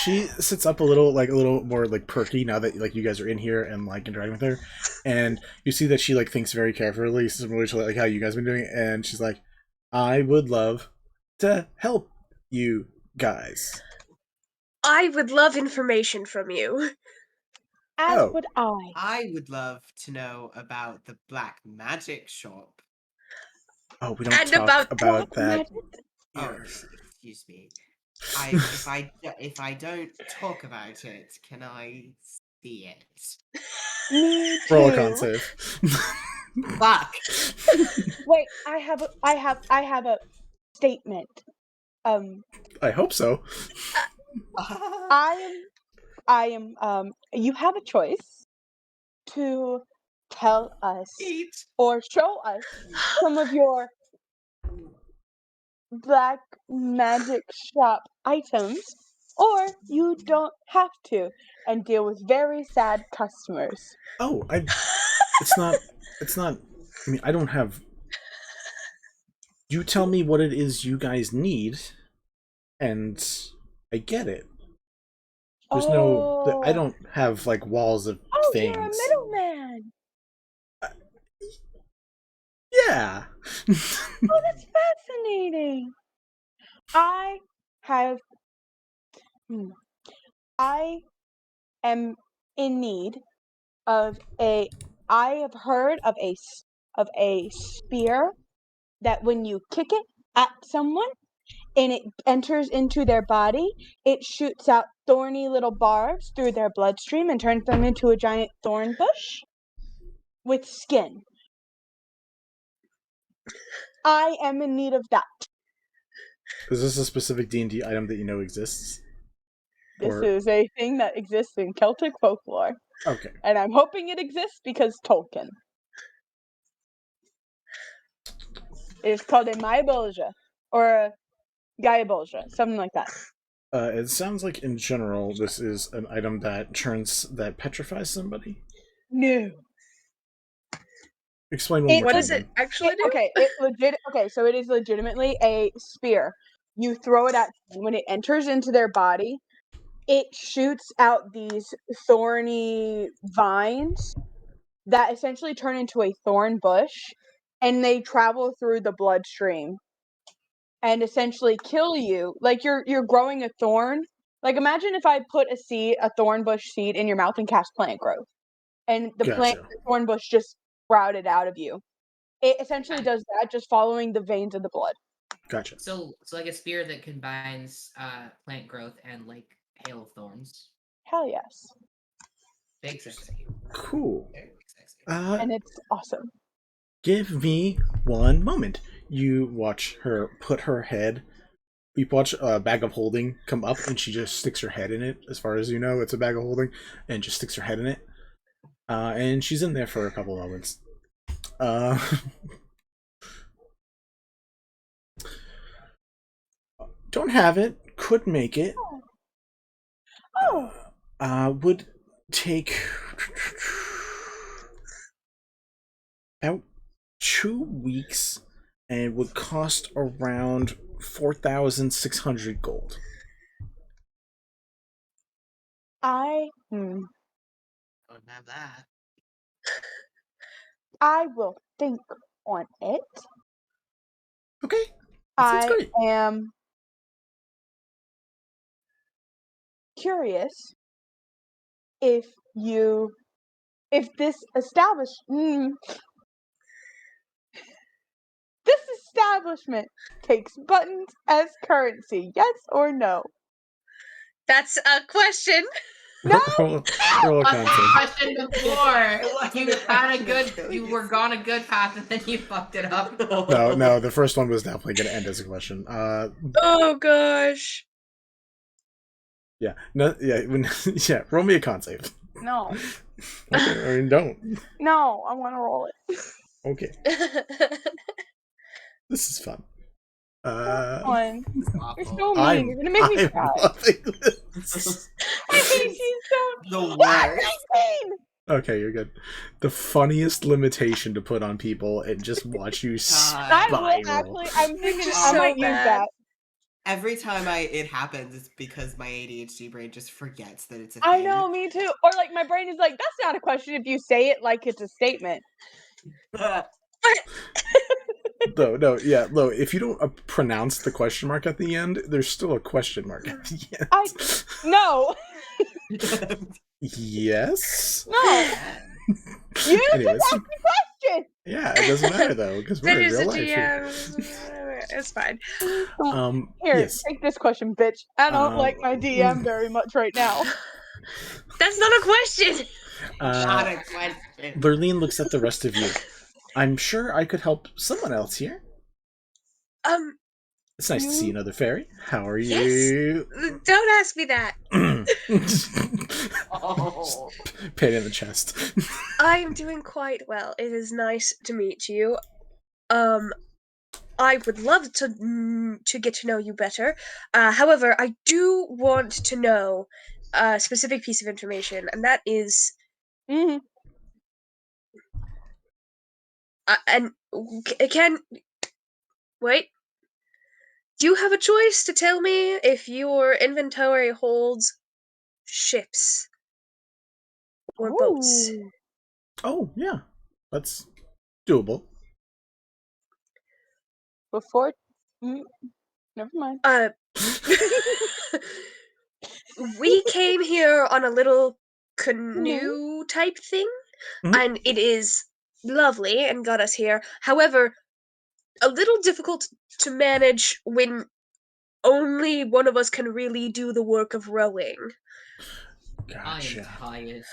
She sits up a little more perky now that you guys are in here and interacting with her, and you see that she thinks very carefully, similar to how you guys have been doing, and she's like, "I would love to help you guys. I would love information from you." As would I. I would love to know about the black magic shop. Oh, we don't talk about that. Oh, excuse me. If I don't talk about it, can I see it? Roll a con save. Fuck. Wait, I have a statement. I hope so. I am you have a choice to tell us or show us some of your black magic shop items, or you don't have to and deal with very sad customers. Oh, it's not, I mean, I don't have, you tell me what it is you guys need, and I get it. There's no, I don't have, like, walls of things. You're a middleman! Yeah! Oh, that's fascinating! I am in need of I have heard of a spear that when you kick it at someone and it enters into their body, it shoots out thorny little barbs through their bloodstream and turns them into a giant thorn bush with skin. I am in need of that. Is this a specific D&D item that you know exists? This is a thing that exists in Celtic folklore. Okay. And I'm hoping it exists because Tolkien. It's called a Maibolja, or a Gaiabolja, something like that. It sounds like in general this is an item that petrifies somebody. No. Explain one more time. What does it actually do? Okay, so it is legitimately a spear. You throw it at them. When it enters into their body, it shoots out these thorny vines that essentially turn into a thorn bush, and they travel through the bloodstream and essentially kill you. Like you're growing a thorn. Like imagine if I put a thorn bush seed in your mouth and cast plant growth, and the thorn bush just sprouted out of you. It essentially does that, just following the veins of the blood. Gotcha. So like a spear that combines plant growth and like hail of thorns. Hell yes. Big sexy. Cool. Big sexy. And it's awesome. Give me one moment. You watch her put her head. You watch a bag of holding come up, and she just sticks her head in it. As far as you know, it's a bag of holding, and just sticks her head in it. And she's in there for a couple moments. Don't have it. Could make it. Would take about 2 weeks and would cost around 4,600 gold. Don't have that. I will think on it. Okay. I am curious if this establishment takes buttons as currency, yes or no? That's a question. No. Roll a concept. Question before you were gone a good path and then you fucked it up. No, the first one was definitely going to end as a question. Oh gosh. Yeah, no, yeah. Roll me a con save. No. Okay, I mean, don't. No, I want to roll it. Okay. This is fun. Fun. You're so mean. You're gonna make me cry. This. I hate you so. The worst. Okay, you're good. The funniest limitation to put on people and just watch you spiral. I'm thinking I might use that. Every time it happens, it's because my ADHD brain just forgets that it's a thing. I know, me too. Or like my brain is like, that's not a question if you say it like it's a statement. No, if you don't pronounce the question mark at the end, there's still a question mark at the end. No. Yes? No. You Anyways. just asked the question. Yeah, it doesn't matter though, because we're in real life here. It's fine. Here, yes. take this question, bitch. I don't like my DM very much right now. That's not a question. Not a question. Lurleen looks at the rest of you. I'm sure I could help someone else here. It's nice to see another fairy. How are you? Yes. Don't ask me that. Pain in the chest. I'm doing quite well. It is nice to meet you. I would love to get to know you better. However, I do want to know a specific piece of information, and that is, and can wait. Do you have a choice to tell me if your inventory holds ships or boats? Oh, yeah. That's doable. Before. Never mind. We came here on a little canoe type thing, and it is lovely and got us here. However, a little difficult to manage when only one of us can really do the work of rowing. Gotcha. I am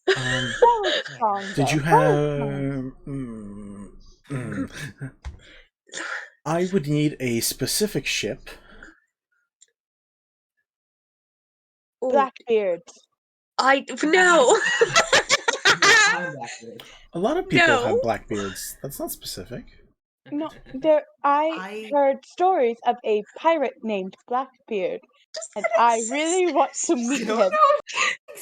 tired. Did you have... I would need a specific ship. Blackbeard. No. A lot of people have Blackbeards. That's not specific. No, I heard stories of a pirate named Blackbeard, and I really want to meet him. in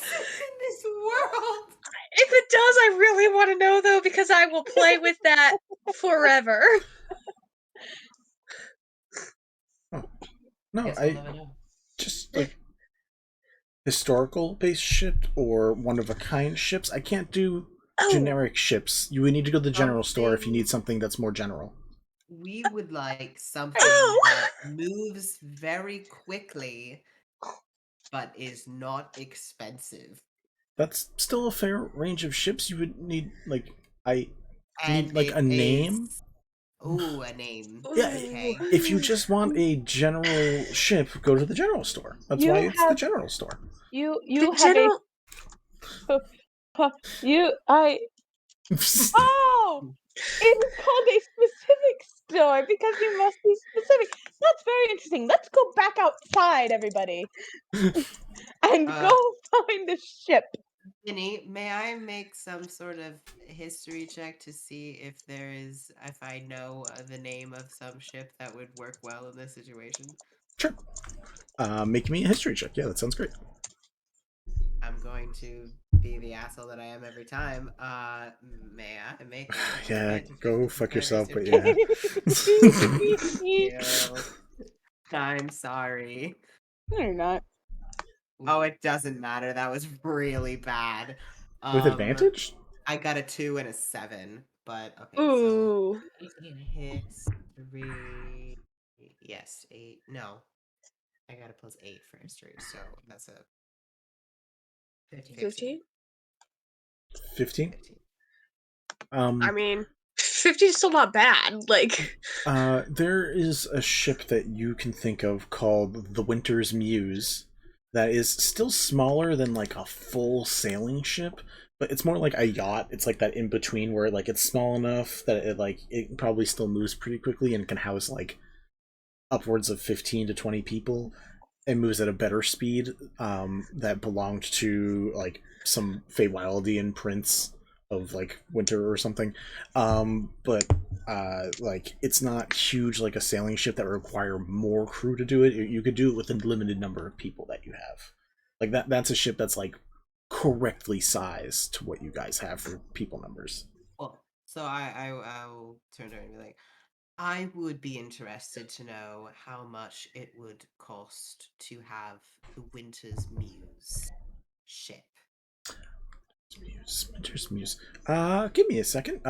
this world. If it does, I really want to know though, because I will play with that forever. No, just like historical based ship or one of a kind ships. I can't do generic ships. You would need to go to the general store if you need something that's more general. We would like something that moves very quickly, but is not expensive. That's still a fair range of ships. You would need like a name. Oh, a name. Yeah, okay. If you just want a general ship, go to the general store. That's why it's the general store. You the have general... Oh! It is called a specific store because you must be specific. That's very interesting. Let's go back outside, everybody, and go find the ship. Vinny, may I make some sort of history check to see if I know the name of some ship that would work well in this situation? Sure. Make me a history check. Yeah, that sounds great. I'm going to be the asshole that I am every time. May I make yeah, go fuck yourself, but yeah. I'm sorry. No, you're not. Oh, it doesn't matter. That was really bad. With advantage? I got a 2 and a 7, but okay. Ooh. So history. Yes, 8. No, I got a +8 for history, so that's a 15. 15? I mean, 50 is still not bad. Like, there is a ship that you can think of called the Winter's Muse that is still smaller than like a full sailing ship, but it's more like a yacht. It's like that in between where like it's small enough that it probably still moves pretty quickly and can house like upwards of 15 to 20 people and moves at a better speed. That belonged to like some Feywildian prince of like winter or something, but like it's not huge like a sailing ship that would require more crew to do it. You could do it with a limited number of people that you have. Like that's a ship that's like correctly sized to what you guys have for people numbers. Well, so I'll turn to her and be like, I would be interested to know how much it would cost to have the Winter's Muse ship. Winter's Muse. Give me a second.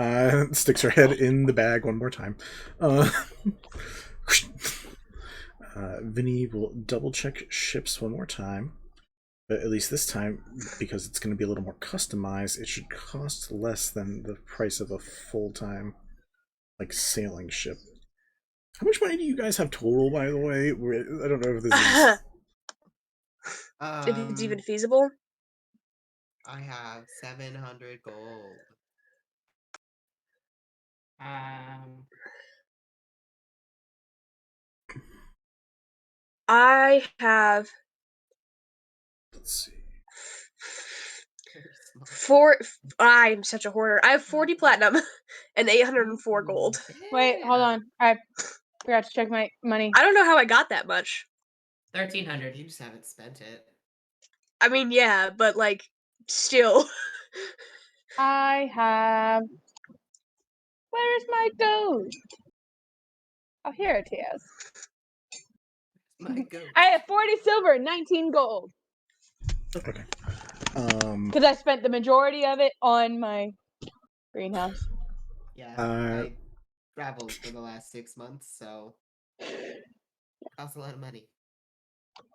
Sticks her head in the bag one more time. Vinny will double check ships one more time. But at least this time, because it's going to be a little more customized, it should cost less than the price of a full-time like sailing ship. How much money do you guys have total, by the way? I don't know if this is... if it's even feasible. I have 700 gold. I have... Let's see. I'm such a hoarder. I have 40 platinum and 804 gold. Wait, hold on. I forgot to check my money. I don't know how I got that much. 1,300. You just haven't spent it. I mean, yeah, but like, still. I have. Where is my gold? Oh, here it is. My gold. I have 40 silver and 19 gold. Okay. Because I spent the majority of it on my greenhouse. Yeah, I traveled for the last 6 months, so costs a lot of money.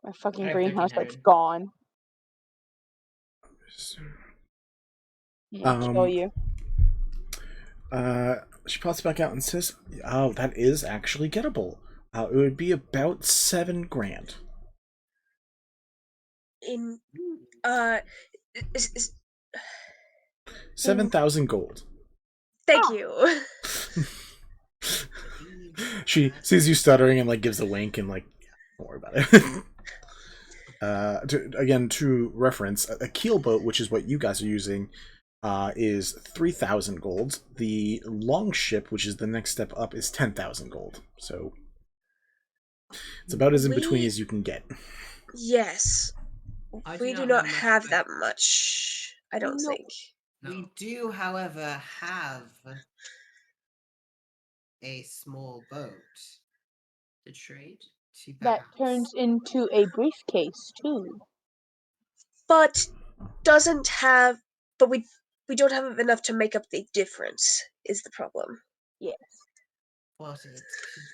My fucking greenhouse is gone. I'll kill you. She pops back out and says, "Oh, that is actually gettable. It would be about 7 grand." In 7,000 gold. Thank you. She sees you stuttering and like gives a wink and like, don't worry about it. Again, to reference, a keelboat, which is what you guys are using, is 3,000 gold. The long ship, which is the next step up, is 10,000 gold. So it's about as in between as you can get. Yes. We do not have that much, I don't think. We do, however, have a small boat to trade. That turns into a briefcase too. But we don't have enough to make up the difference, is the problem. Yes.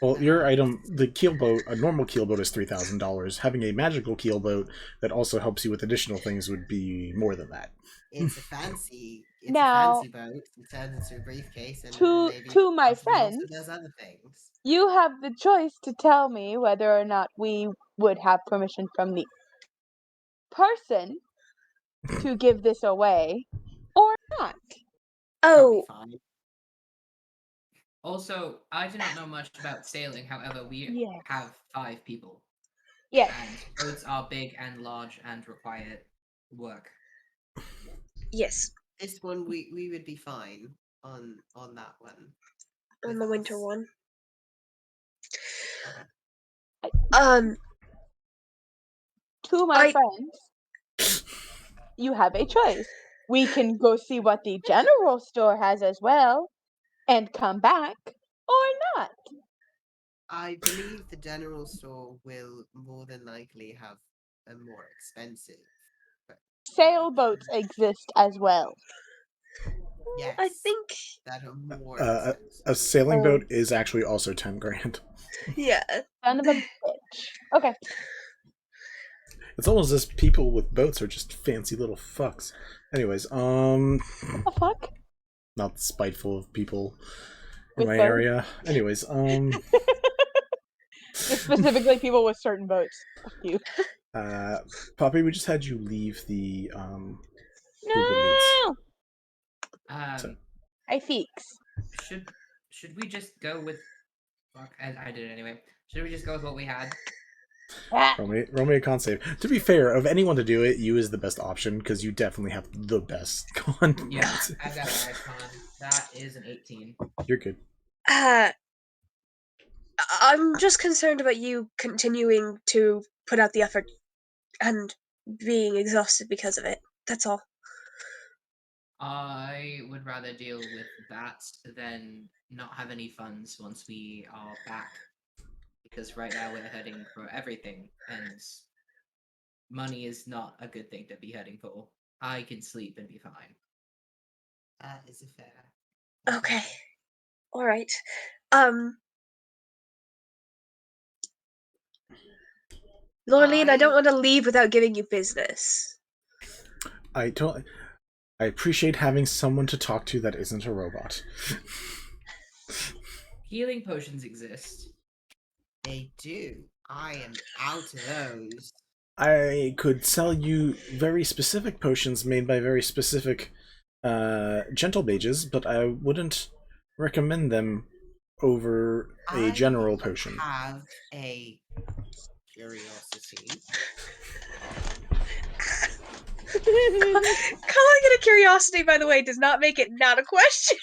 Well, your item, the keelboat, a normal keelboat is $3,000. Having a magical keelboat that also helps you with additional things would be more than that. It's a fancy Now, boat. It turns into a briefcase, and maybe to my possibly also friends, does other things. you have the choice to tell me whether or not we would have permission from the person to give this away or not. Oh. Also, I do not know much about sailing. However, we have 5 people. Yes. And boats are big and large and require work. Yes. This one we would be fine on that one. On the winter one. To my friends, you have a choice. We can go see what the general store has as well and come back, or not. I believe the general store will more than likely have a more expensive. Sailboats exist as well. Yes, I think that are more a sailing boat is actually also 10 grand. Yeah. Son of a bitch. Okay. It's almost as people with boats are just fancy little fucks. Anyways, What the fuck? not spiteful of people in With my boats? area. Anyways, Just specifically people with certain boats. Fuck you. Poppy, we just had you leave the Google No. Meets. So. Hi, Feeks. Should we just go with? Fuck, I did it anyway. Should we just go with what we had? Roll me a con save. To be fair, of anyone to do it, you is the best option because you definitely have the best con. Yeah, I've got a con. That is an 18. You're good. I'm just concerned about you continuing to put out the effort and being exhausted because of it. That's all. I would rather deal with that than not have any funds once we are back. Because right now we're heading for everything, and money is not a good thing to be heading for. I can sleep and be fine. That is a fair. Okay. All right. Lorleen, I don't want to leave without giving you business. I appreciate having someone to talk to that isn't a robot. Healing potions exist. They do. I am out of those. I could sell you very specific potions made by very specific gentle mages, but I wouldn't recommend them over a general potion. I have a curiosity. it a curiosity, by the way, does not make it not a question.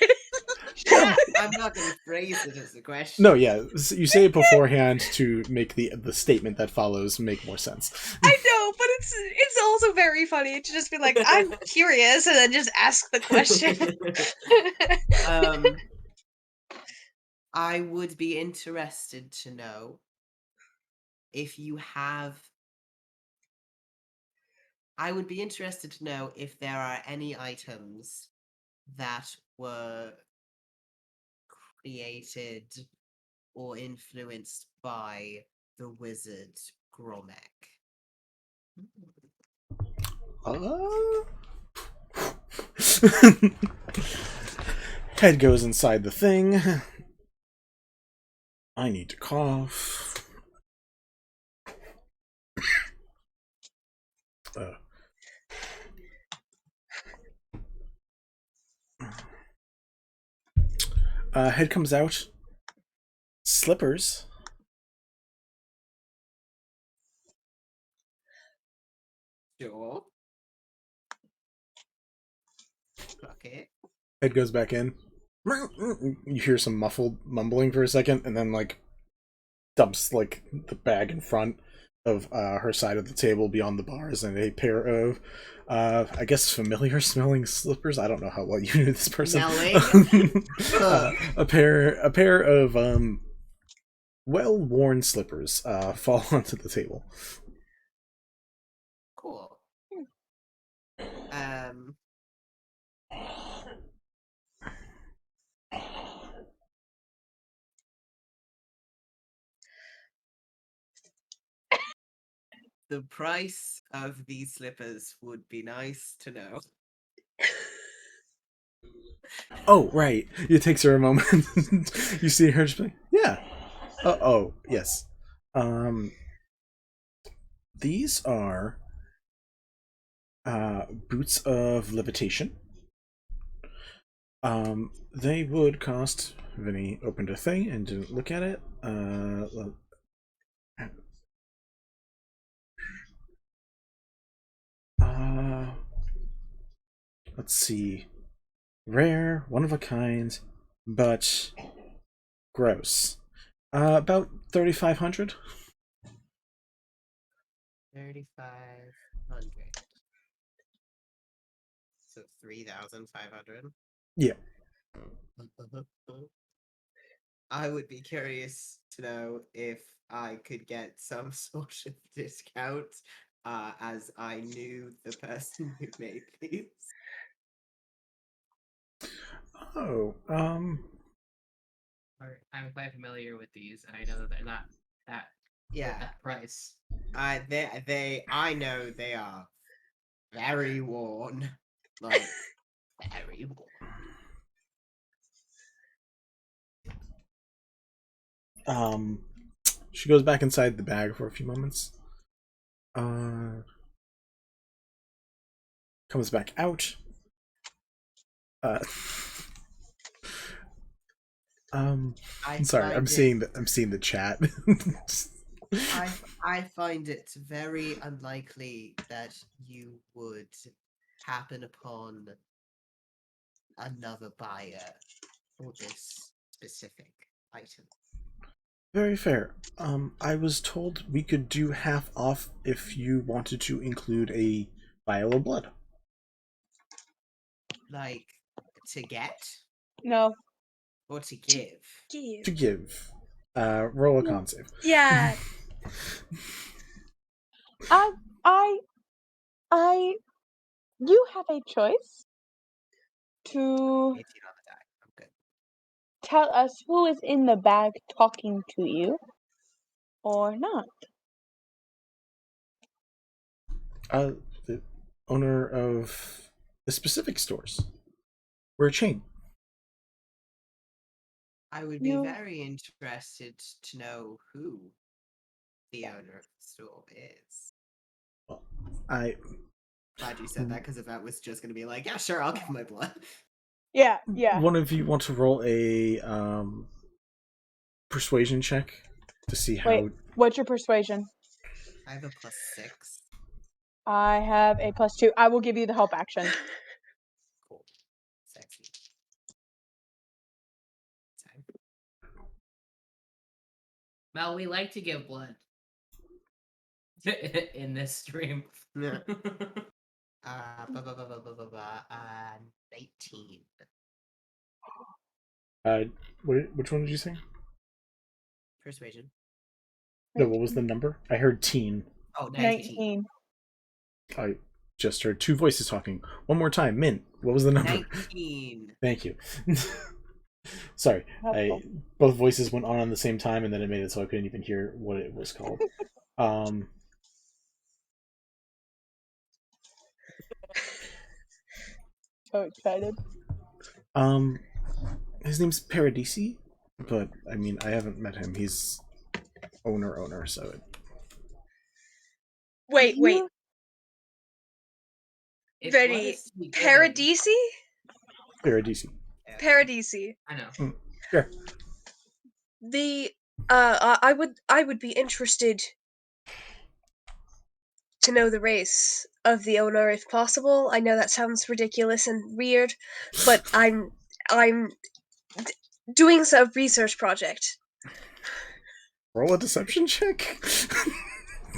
I'm not going to phrase it as a question. No, yeah, you say it beforehand to make the statement that follows make more sense. I know, but it's also very funny to just be like, I'm curious, and then just ask the question. I would be interested to know if you have. I would be interested to know if there are any items that were created or influenced by the wizard Gromek. Head goes inside the thing. I need to cough. Head comes out. Slippers. Sure. Okay. Head goes back in. You hear some muffled mumbling for a second, and then like dumps like the bag in front of her side of the table beyond the bars, and a pair of I guess familiar smelling slippers. I don't know how well you knew this person. A pair of well worn slippers fall onto the table. Cool. The price of these slippers would be nice to know. Oh, right. It takes her a moment. You see her just like, yeah. Oh, yes. These are boots of levitation. They would cost. Vinny opened a thing and didn't look at it. Let's see. Rare, one of a kind, but gross. About 3,500. 3,500. So 3,500. Yeah. I would be curious to know if I could get some sort of discount, as I knew the person who made these. Oh, I'm quite familiar with these, and I know that they're not that that price. I know they are very worn, like very worn. She goes back inside the bag for a few moments. Comes back out. I'm sorry. I'm seeing the chat. I find it very unlikely that you would happen upon another buyer for this specific item. Very fair. I was told we could do half off if you wanted to include a vial of blood. Like, to get? No. Or to give? To give. Roll a con save. Yeah. You have a choice to tell us who is in the bag talking to you, or not. The owner of the specific stores. We're a chain. I would be very interested to know who the owner of the store is. Well, glad you said that, because if that was just going to be like, yeah, sure, I'll give my blood. Yeah. One of you want to roll a persuasion check to see how. Wait, what's your persuasion? I have a +6. I have a +2. I will give you the help action. Cool. Sexy. Well, we like to give blood in this stream. Yeah. 19. Which one did you say? Persuasion. No, what was the number? I heard teen. Oh, 19. I just heard two voices talking. One more time. Mint, what was the number? 19. Thank you. Sorry, both voices went on the same time, and then it made it so I couldn't even hear what it was called. So excited. His name's Paradisi, but I mean, I haven't met him. He's owner, so. Wait. Ready? Paradisi? Paradisi. I know. Yeah. I would be interested to know the race of the owner if possible. I know that sounds ridiculous and weird, but I'm doing a research project. Roll a deception check.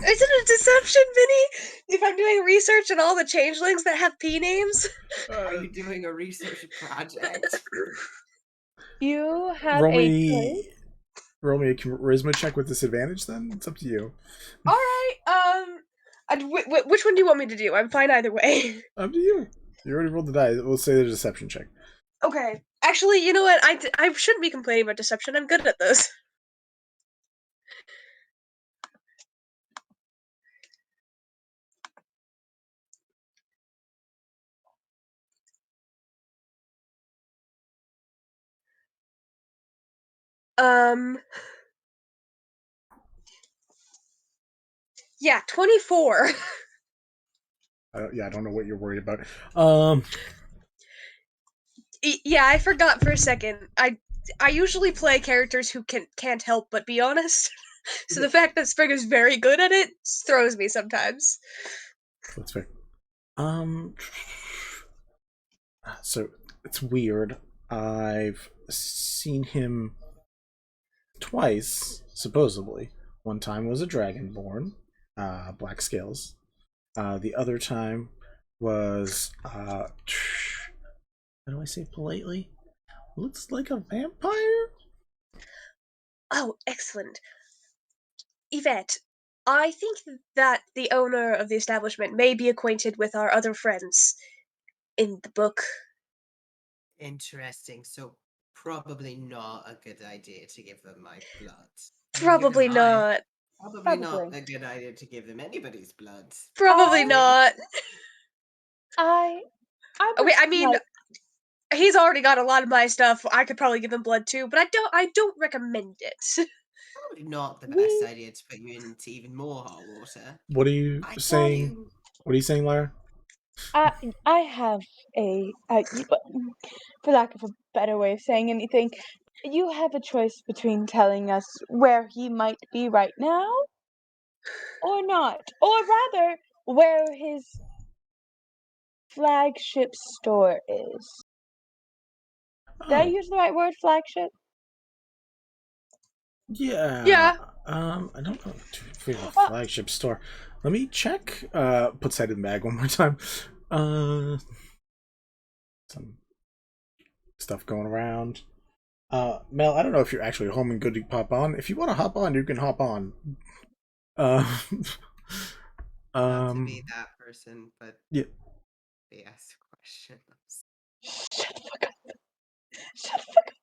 Is it a deception, Vinny? If I'm doing research on all the changelings that have P names? Are you doing a research project? You have roll a me a charisma check with disadvantage. Then it's up to you. All right. Which one do you want me to do? I'm fine either way. Up to you. You already rolled the die. We'll say the deception check. Okay. Actually, you know what? I shouldn't be complaining about deception. I'm good at this. Yeah, 24. Yeah, I don't know what you're worried about. Yeah, I forgot for a second. I usually play characters who can't help but be honest. So the fact that Sprig is very good at it throws me sometimes. That's fair. So it's weird. I've seen him twice, supposedly. One time was a dragonborn, black scales. The other time was, how do I say politely? Looks like a vampire? Oh, excellent. Yvette, I think that the owner of the establishment may be acquainted with our other friends in the book. Interesting. So probably not a good idea to give them my blood. Probably not. Probably not a good idea to give them anybody's blood. Probably not. I mean, he's already got a lot of my stuff. I could probably give him blood too, but I don't recommend it. Probably not the best idea to put you into even more hot water. What are you saying? What are you saying, Lara? I have a, for lack of a better way of saying anything, you have a choice between telling us where he might be right now, or not, or rather, where his flagship store is. Did I use the right word, flagship? Yeah. I don't know if we have a flagship store. Let me check. Put side in the bag one more time. Some stuff going around. Mel, I don't know if you're actually home and good to pop on. If you want to hop on, you can hop on. Not to be that person, but yeah. They ask questions. Shut the fuck up. Shut the fuck up.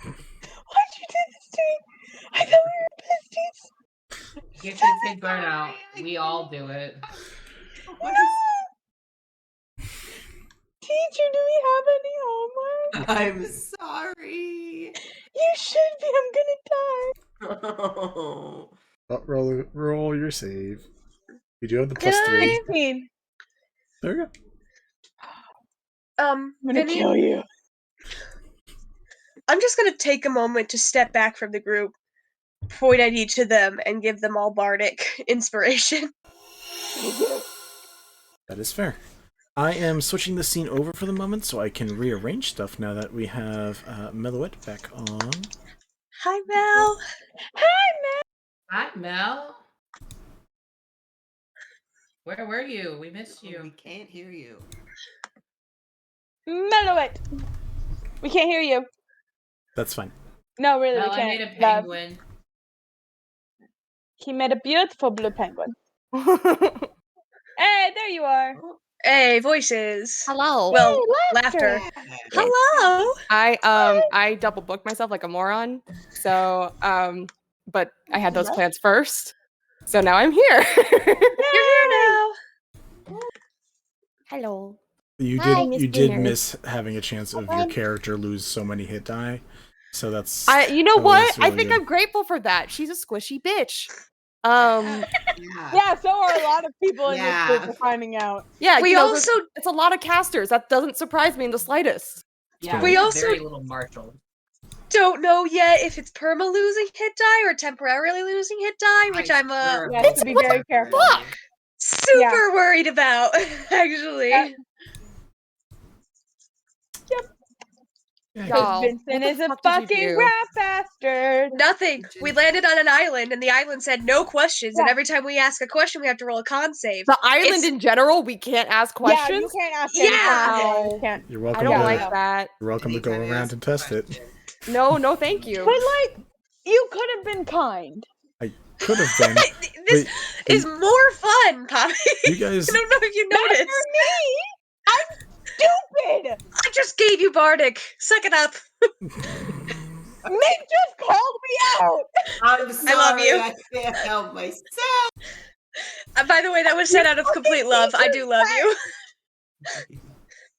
Why'd you do this to me? I thought we were besties. Get your kid burnout. We all do it. No! Teacher, do we have any homework? I'm sorry. You should be. I'm gonna die. Oh. Roll your save. You do have the +3. There we go. I'm gonna Vinny, kill you. I'm just gonna take a moment to step back from the group, point at each of them, and give them all bardic inspiration. That is fair. I am switching the scene over for the moment so I can rearrange stuff now that we have Meloette back on. Hi, Mel. Hi, Mel. Where were you? We missed you. We can't hear you. Meloette. We can't hear you. That's fine. No, really, Mel, we I can't. made a penguin. He made a beautiful blue penguin. Hey, there you are. Hey, voices. Hello. Well, Hey, laughter. laughter. Hello. I double booked myself like a moron. So but I had those plans first. So now I'm here. You're here now. Hello. You Hi, did Miss you did Beaners. miss having a chance of your character lose so many hit die. So that's You know that what? was I really think good. I'm grateful for that. She's a squishy bitch. Yeah, so are a lot of people in this group Yeah. are finding out. Yeah, We you know, also it's a lot of casters. That doesn't surprise me in the slightest. Yeah, We we have also- very little Marshall. don't know yet if it's perma losing hit die or temporarily losing hit die, which I'm Yeah, to be very careful. super worried about, actually. Yep. Y'all, Because Vincent what the is a fuck did you fucking do? rat bastard. Nothing. We landed on an island, and the island said no questions. And Yeah. every time we ask a question, we have to roll a con save. The island It's- in general, we can't ask questions. Yeah, you can't ask any Yeah. questions. You can't. You're welcome I don't to like that. You're welcome to go Anytime you around ask and a test it. question. No, thank you. But like, you could have been kind. I could have been. This but is more fun, Poppy. you guys I don't know if you Not noticed. for me. I'm stupid. I just gave you Bardic. Suck it up. Mick just called me out. I'm sorry. I love you. I can't help myself. By the way, that was said out of complete love. I do love you.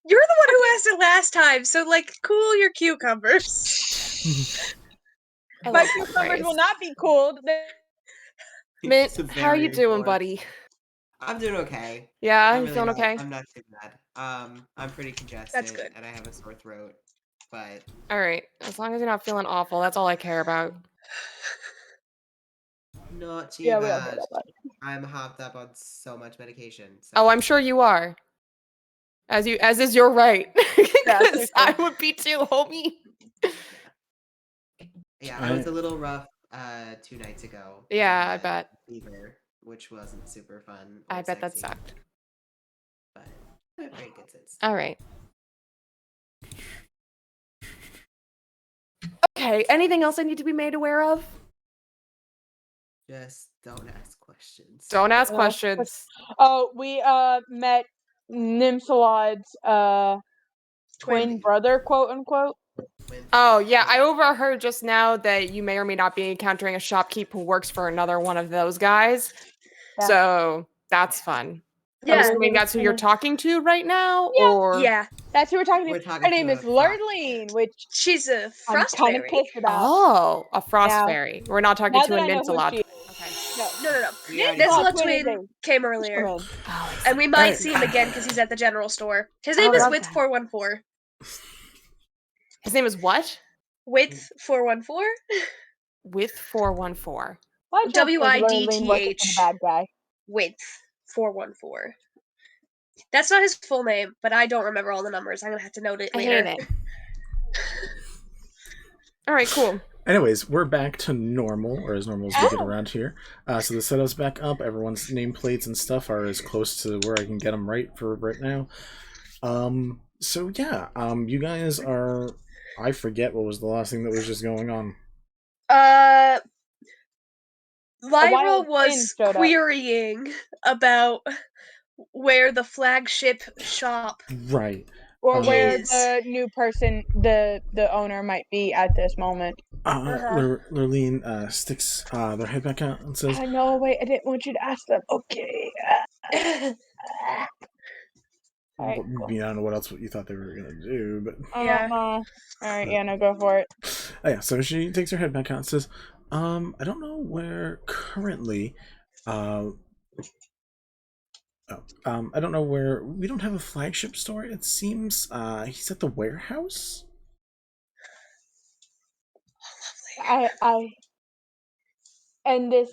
You're the one who asked it last time, so like, cool your cucumbers. My cucumbers will not be cooled. Mint, It's a how are you very doing, important- buddy? I'm doing okay. Yeah, I'm you feeling not, okay? I'm not too bad. I'm pretty congested. That's good. And I have a sore throat. But All right, as long as you're not feeling awful, that's all I care about. not too Yeah, we all know bad. that. I'm hopped up on so much medication. So. Oh, I'm sure you are. As is your right. Because I would be too, homie. Yeah, I was a little rough 2 nights ago. Yeah, I bet. Fever, which wasn't super fun. I or bet that sexy, sucked. But I have very good sense. All right. Okay, anything else I need to be made aware of? Just don't ask questions. Don't ask questions. Oh, we met Nymphalad's twin brother, quote unquote. Oh, yeah, I overheard just now that you may or may not be encountering a shopkeep who works for another one of those guys. Yeah. So, that's fun. Yeah. I'm assuming that's who you're talking to right now? Yeah. Or... Yeah. That's who we're talking to. We're talking Her name to is a frost. Lurleen, which She's a I'm frost kind of fairy. pissed about. Oh, a frost Now- fairy. We're not talking Now to that a I know who Ninsalot. she is. No. We already This Ninsalot little twin is twin came earlier. Twin. And we might see him again because he's at the general store. His name is love Width that. 414. His name is what? Width 414? With 414. Why don't you think Lurleen working for the WIDTH. bad guy? Width 414. That's not his full name, but I don't remember all the numbers. I'm gonna have to note it I later. hate it. All right, cool. Anyways, we're back to normal, or as normal as we get around here. So the setup's back up. Everyone's nameplates and stuff are as close to where I can get them right for right now. So yeah, you guys are... I forget what was the last thing that was just going on. Lyra wild was thing showed up. querying about where the flagship shop Right. Or where is. the new person, the owner might be at this moment. Lurleen sticks their head back out and says, No, wait, I didn't want you to ask them. Okay. Alright, I don't know what else you thought they were going to do, but... Yeah. Alright, yeah, no, go for it. Oh, yeah, so she takes her head back out and says, I don't know where currently, I don't know where, we don't have a flagship store, it seems, he's at the warehouse? And this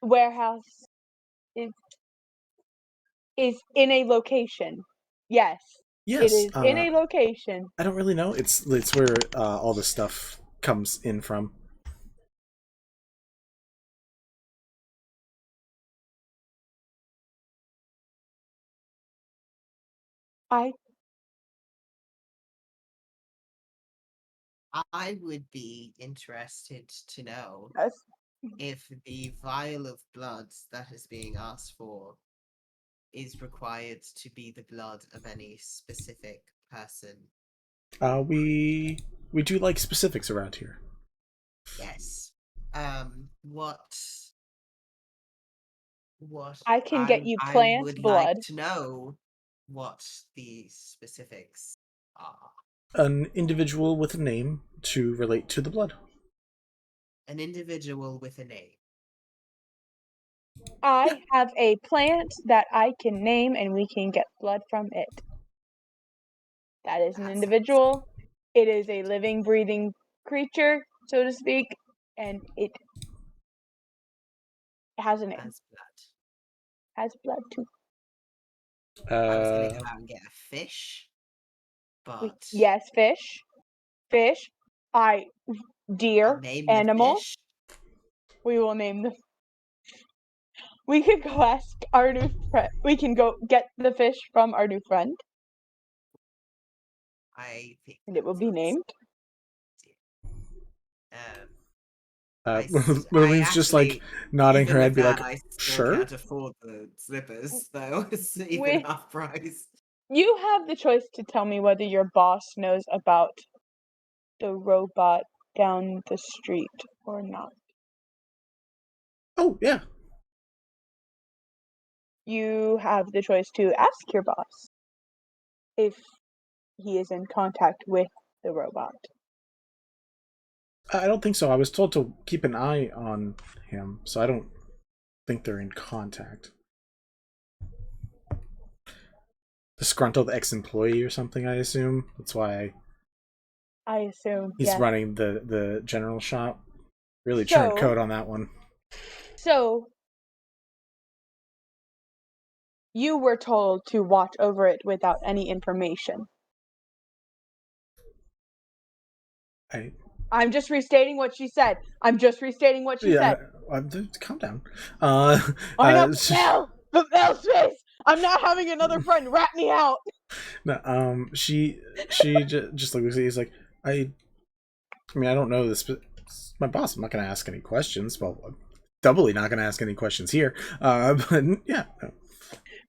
warehouse is is in a location. Yes. Yes. It is in a location. I don't really know. It's where all the stuff comes in from. I would be interested to know Yes. if the vial of blood that is being asked for is required to be the blood of any specific person. We do like specifics around here. Yes. What I can get you plant would blood. like to know what the specifics are. An individual with a name to relate to the blood. An individual with a name. I have a plant that I can name and we can get blood from it. That is an individual. It is a living, breathing creature, so to speak, and it has a name. Has blood too. I was gonna go out and get a fish, but yes, fish. Deer, name animal. the fish. We will name the. We could go ask our new friend. We can go get the fish from our new friend. I think. And it will be named. Lillian's just like nodding her head, be like, I "Sure." can't afford the slippers, though. It's even half price. You have the choice to tell me whether your boss knows about the robot down the street or not. Oh, yeah. You have the choice to ask your boss if he is in contact with the robot. I don't think so. I was told to keep an eye on him, so I don't think they're in contact. Disgruntled ex-employee or something, I assume. That's why I assume he's yes. running the general shop. Really turned code on that one. So you were told to watch over it without any information. I'm just restating what she said. said. Calm down. The bell space. I'm not having another friend rat me out. No, she just looks at you. He's like, I mean, I don't know this, but my boss. I'm not going to ask any questions. Well, I'm doubly not going to ask any questions here. But yeah. No.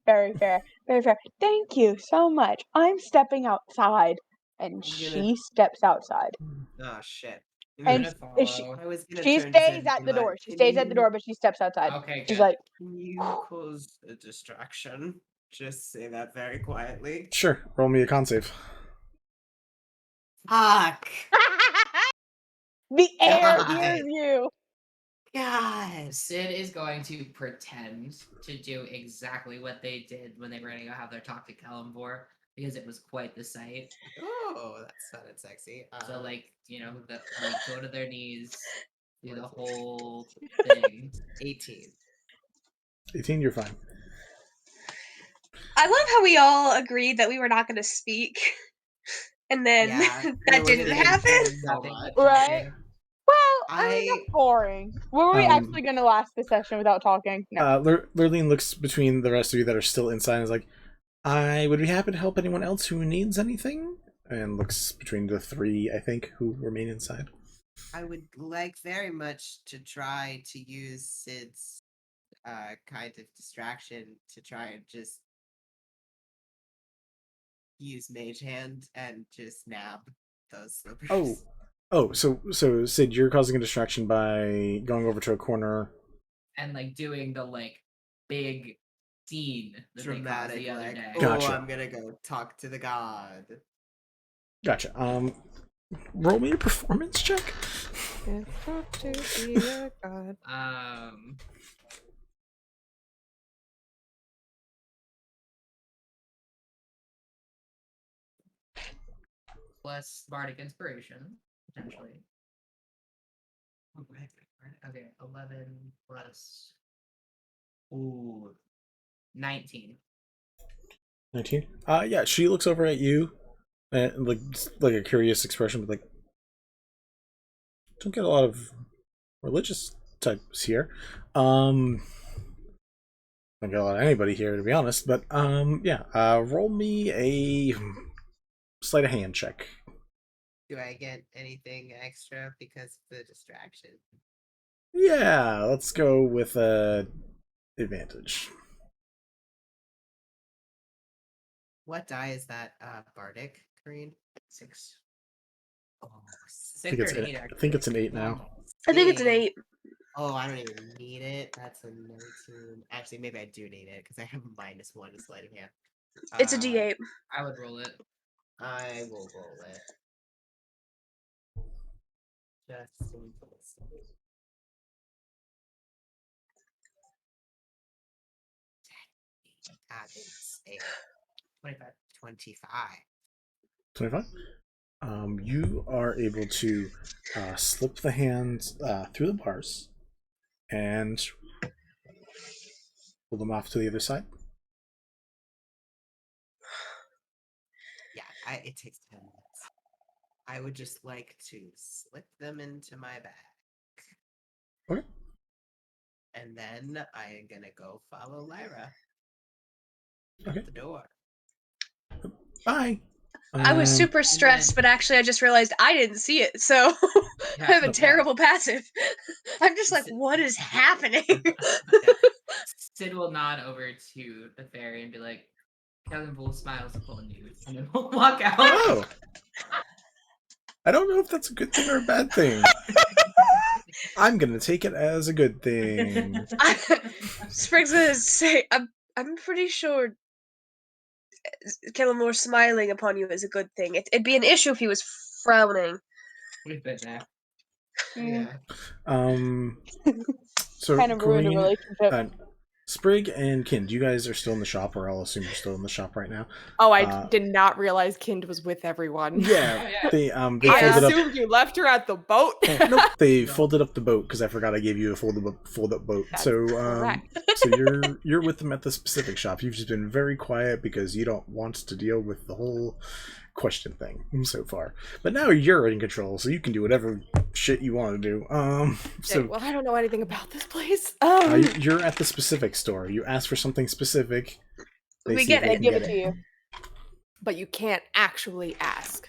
Very fair. Very fair. Thank you so much. I'm stepping outside, and she steps outside. Oh shit. And she stays at the door. She stays at the door, but she steps outside. Okay, she's good. like, Can you cause a distraction? Just say that very quietly. Sure. Roll me a con save. Fuck. The air hears you. God. Sid is going to pretend to do exactly what they did when they were going to go have their talk to Kelemvor, because it was quite the sight. Oh, that sounded sexy. So, go to their knees, do the whole thing. 18. 18, you're fine. I love how we all agreed that we were not going to speak, and then that didn't happen. Right? Well, I mean, that's boring. Were we actually going to last the session without talking? No. Lurleen looks between the rest of you that are still inside and is like, I would be happy to help anyone else who needs anything. And looks between the three, I think, who remain inside. I would like very much to try to use Sid's kind of distraction to try and just use Mage Hand and just nab those slippers. Oh, so Sid, you're causing a distraction by going over to a corner and doing the big scene that dramatic they caused the other day. Gotcha. Oh, I'm gonna go talk to the god. Gotcha. Roll me a performance check. Plus bardic inspiration, potentially. Okay, 11 plus 19. 19. Yeah, she looks over at you and like a curious expression, but like, don't get a lot of religious types here. Don't get a lot of anybody here, to be honest. But yeah. Roll me a sleight of hand check. Do I get anything extra because of the distraction? Yeah, let's go with advantage. What die is that? Bardic, Green? 6. Oh, I think it's an 8 now. I think it's an 8. Oh, I don't even need it. That's a 19. Actually, maybe I do need it because I have a -1 to sleight of hand. It's a D8. I would roll it. I will roll it. Just in case. It's a 25. 25. You are able to slip the hands through the bars and pull them off to the other side. Yeah, it takes 10 minutes. I would just like to slip them into my bag. Okay. And then I'm gonna go follow Lyra. Okay. Out the door. Bye. I was super stressed, but actually I just realized I didn't see it, so I have a terrible passive. I'm just like, what is happening? Sid will nod over to the fairy and be like, Kelemvor smiles upon you, and then we'll walk out. Oh! I don't know if that's a good thing or a bad thing. I'm gonna take it as a good thing. Sprig's gonna say, I'm pretty sure Kelemvor smiling upon you is a good thing. It'd be an issue if he was frowning. We've been there. Yeah. So Kind of ruined a Corrine, relationship. Sprig and Kind, you guys are still in the shop, or I'll assume you're still in the shop right now. Oh, I did not realize Kind was with everyone. Yeah, they I folded up. assumed you left her at the boat. Nope, they folded up the boat because I forgot I gave you a fold up boat. That's so correct. so you're with them at the specific shop. You've just been very quiet because you don't want to deal with the whole question thing so far. But now you're in control, so you can do whatever shit you want to do. So Okay, well, I don't know anything about this place. you're at the specific store. You ask for something specific. We see get if it. they can Give get it to you. But you can't actually ask.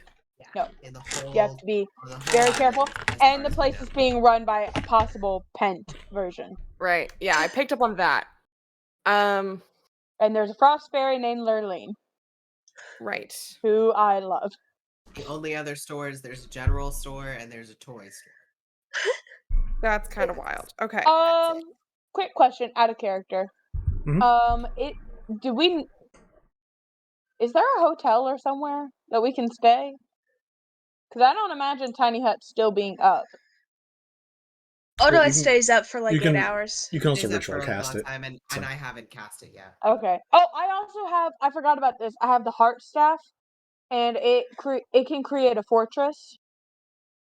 No. In the You have to be very careful. And the place is being run by a possible pent version. Right. Yeah, I picked up on that. And there's a frost fairy named Lurleen. Right. Who I love. The only other stores, there's a general store and there's a toy store. That's kind of wild. Okay. Quick question, out of character. Is there a hotel or somewhere that we can stay? Because I don't imagine Tiny Hut still being up. Oh no, it stays up for like 8 hours. You can also Stays up for ritual a cast long it. time, and I haven't cast it yet. Okay. Oh, I forgot about this. I have the heart staff, and it can create a fortress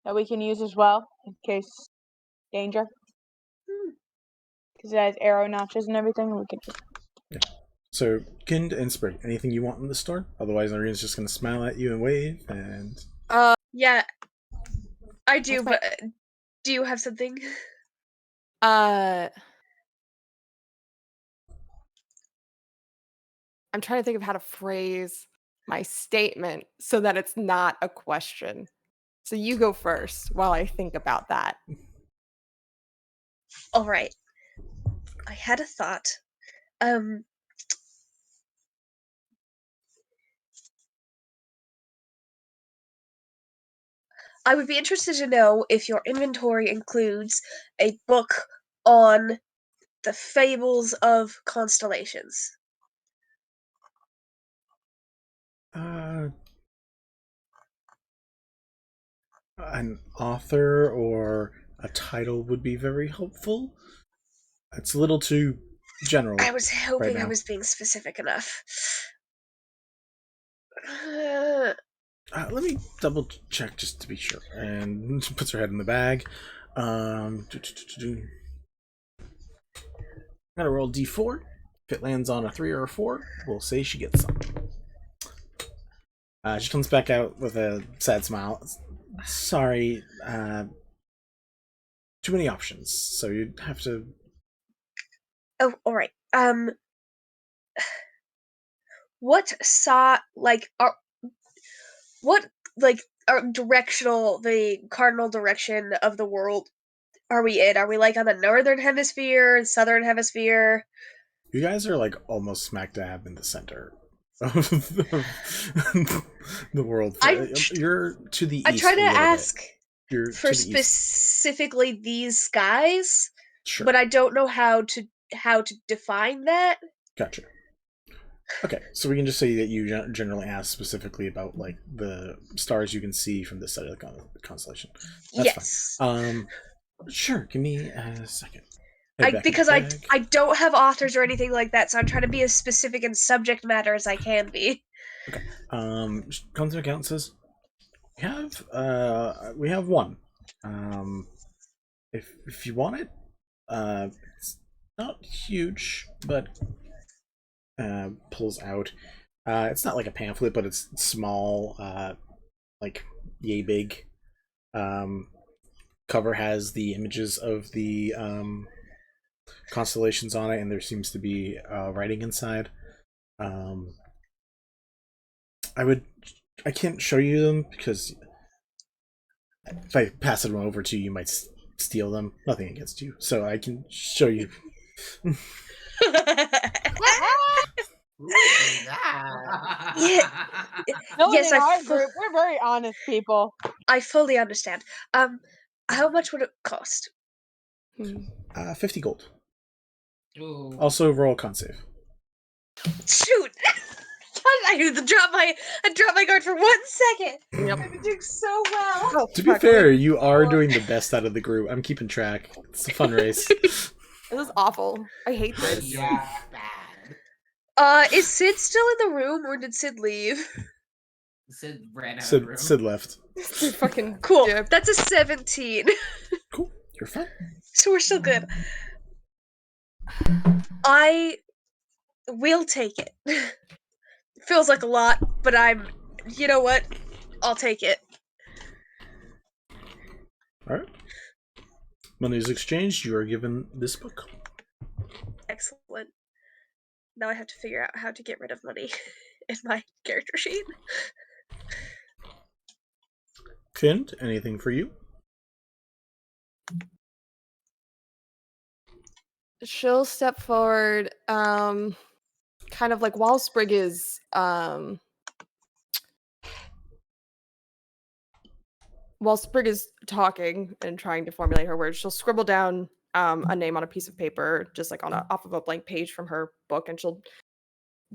that we can use as well in case danger. Because it has arrow notches and everything. We can just. Yeah. So, Kind and Sprig, anything you want in the store? Otherwise, Noreen's just gonna smile at you and wave. And Yeah, I do. But do you have something? I'm trying to think of how to phrase my statement so that it's not a question. So you go first while I think about that. All right. I had a thought. I would be interested to know if your inventory includes a book on the fables of constellations. An author or a title would be very helpful. It's a little too general. I was hoping right I now. was being specific enough. Let me double check just to be sure. And she puts her head in the bag. I'm gonna roll D4. If it lands on a 3 or a 4, we'll say she gets some. She comes back out with a sad smile. Sorry, too many options, so you'd have to... Oh, alright. What directional, the cardinal direction of the world are we in? Are we like on the northern hemisphere, southern hemisphere? You guys are like almost smack dab in the center of the world. You're to the east. I try to ask for specifically these skies, sure, but I don't know how to define that. Gotcha. Okay, so we can just say that you generally ask specifically about like the stars you can see from this side of the constellation. That's yes. Fine. Sure. Give me a second. Because I don't have authors or anything like that, so I'm trying to be as specific in subject matter as I can be. Okay. Comes to account and says, we have one. If you want it, it's not huge, but pulls out. It's not like a pamphlet, but it's small, like yay big. Cover has the images of the constellations on it, and there seems to be writing inside. I can't show you them because if I pass them over to you, you might steal them. Nothing against you, so I can show you. Yes, our group, we're very honest people. I fully understand. How much would it cost? 50 gold. Ooh. Also, roll a con save. Shoot! I dropped my guard for 1 second. Yep. I've been doing so well. To be fair, you are doing the best out of the group. I'm keeping track. It's a fun race. This is awful. I hate this. Yeah, bad. Is Sid still in the room, or did Sid leave? Sid ran out of the room. Sid left. Fucking cool. That's a 17. Cool. You're fine. So we're still good. I will take it. Feels like a lot, but you know what? I'll take it. Alright. Money is exchanged. You are given this book. Excellent. Now I have to figure out how to get rid of money in my character sheet. Kind, anything for you? She'll step forward, kind of like while Sprig is talking and trying to formulate her words, she'll scribble down a name on a piece of paper, just like off of a blank page from her book, and she'll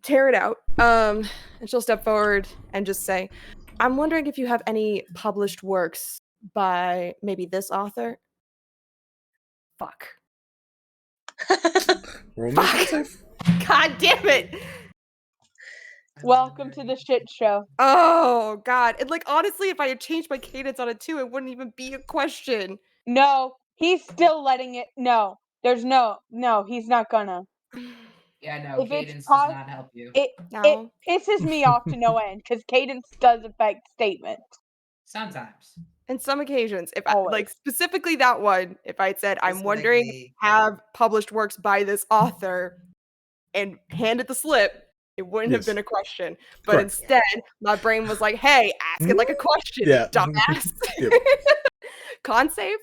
tear it out. And she'll step forward and just say, "I'm wondering if you have any published works by maybe this author." Fuck. God damn it! Welcome to the shit show. Oh god! And like honestly, if I had changed my cadence on it too, it wouldn't even be a question. No, he's still letting it. No, there's no. He's not gonna. Yeah, no, cadence does not help you. It pisses me off to no end because cadence does affect statements. Sometimes. In some occasions, if I, like specifically that one, if I had said, "I'm wondering, have published works by this author," and handed the slip, it wouldn't have been a question. But instead, my brain was like, "Hey, ask it like a question, you dumbass." Con save?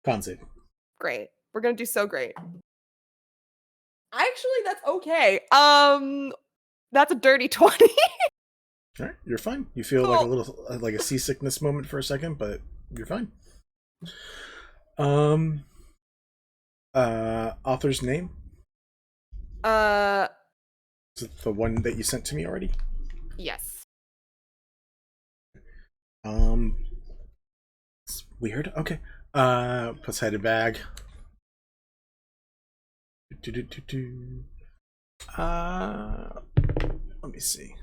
Con save. Great. We're gonna do so great. Actually, that's okay. That's a dirty 20. All right, you're fine. You feel like a little like a seasickness moment for a second, but you're fine. Author's name? Is it the one that you sent to me already? Yes. It's weird. Okay. Puts head in bag. Let me see.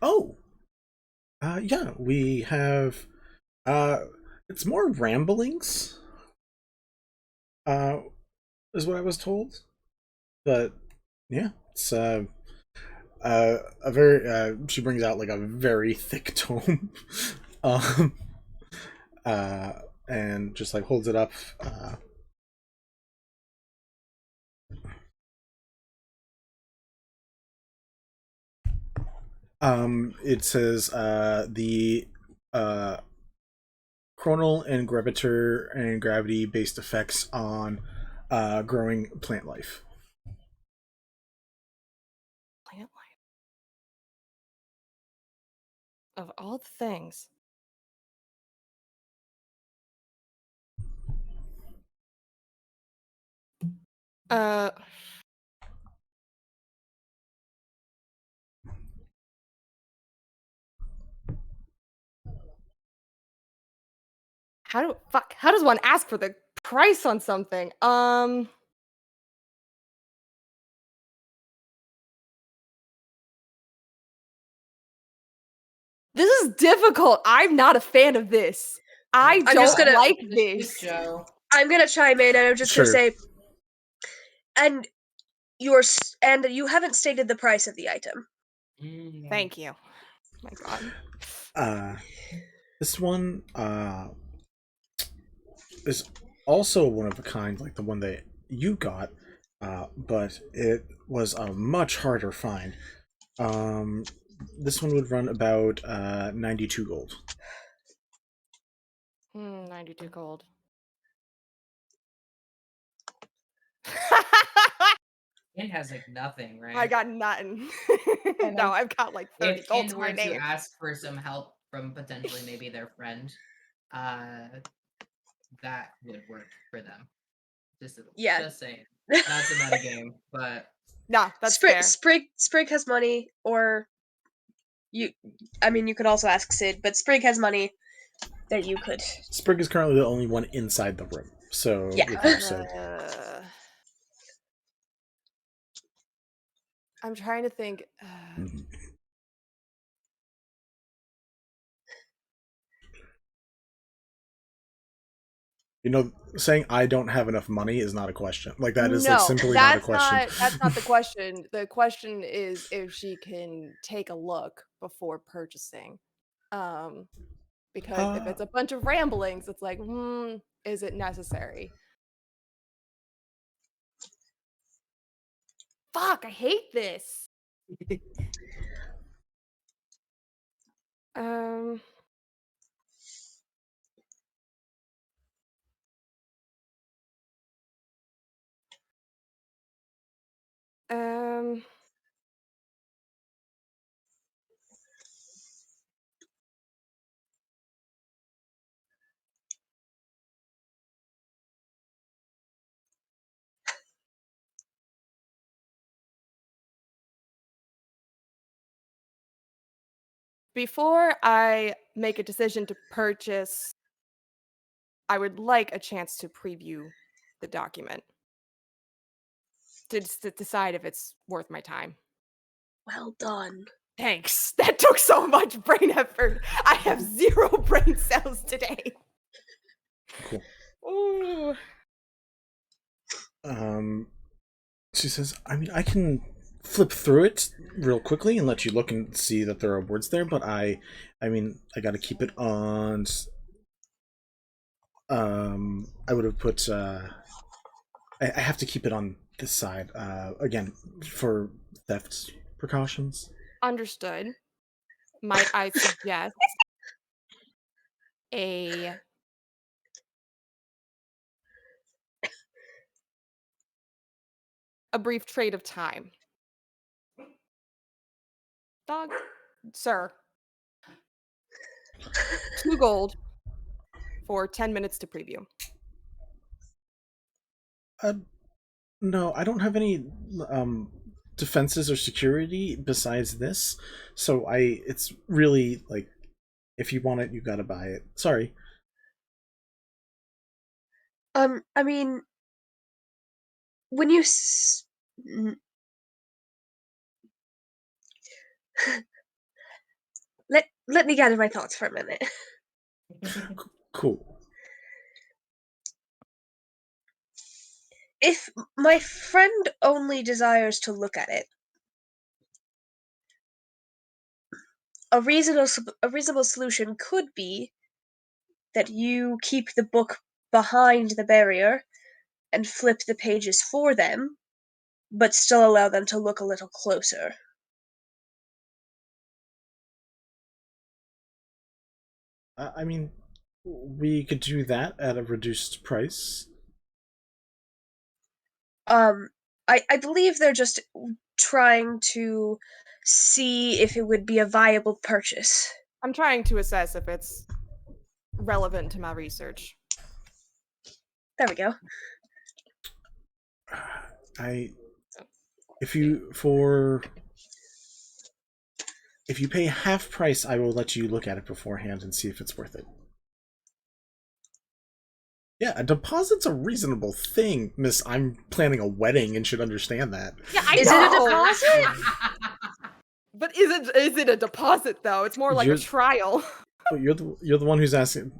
Oh, yeah, we have, it's more ramblings is what I was told. But yeah, it's a very. She brings out like a very thick tome, um, and just like holds it up. It says the chronal and gravitar and gravity based effects on growing plant life. Plant life. Of all the things. How does one ask for the price on something? This is difficult. I'm not a fan of this. I don't like this. I'm gonna chime in, and I'm just gonna Sure. say, and you haven't stated the price of the item. Thank you. Oh my god. This one is also one of a kind, like the one that you got, but it was a much harder find. This one would run about 92 gold. 92 gold. It has like nothing, right? I got nothing. No, I've got like 30 If gold Kin to were my to name. ask for some help from potentially maybe their friend, that would work for them. Just saying. Not to metagame, but nah, that's fair. Sprig has money, or you could also ask Sid, but Sprig has money that you could. Sprig is currently the only one inside the room, so Yeah. with you, so. I'm trying to think. You know, saying I don't have enough money is not a question. Like that is like simply not a question. That's not the question. The question is if she can take a look before purchasing. Because if it's a bunch of ramblings, it's like, is it necessary? Fuck, I hate this. Before I make a decision to purchase, I would like a chance to preview the document to decide if it's worth my time. Well done. Thanks. That took so much brain effort. I have 0 brain cells today. Cool. Ooh. She says, I mean, I can flip through it real quickly and let you look and see that there are words there, but I mean, I gotta keep it on. I would have put. I have to keep it on this side. Again, for theft precautions. Understood. Might I suggest a brief trade of time? Dog, sir. 2 gold for 10 minutes to preview. No, I don't have any defenses or security besides this, so it's really like, if you want it, you gotta buy it. Sorry. I mean, when you let me gather my thoughts for a minute. Cool. if my friend only desires to look at it, a reasonable solution could be that you keep the book behind the barrier and flip the pages for them, but still allow them to look a little closer. I mean, we could do that at a reduced price. I believe they're just trying to see if it would be a viable purchase. I'm trying to assess if it's relevant to my research. There we go. If you pay half price, I will let you look at it beforehand and see if it's worth it. Yeah, a deposit's a reasonable thing, Miss. I'm planning a wedding and should understand that. Yeah, Is it a deposit? But is it a deposit though? It's more like a trial. But you're the one who's asking.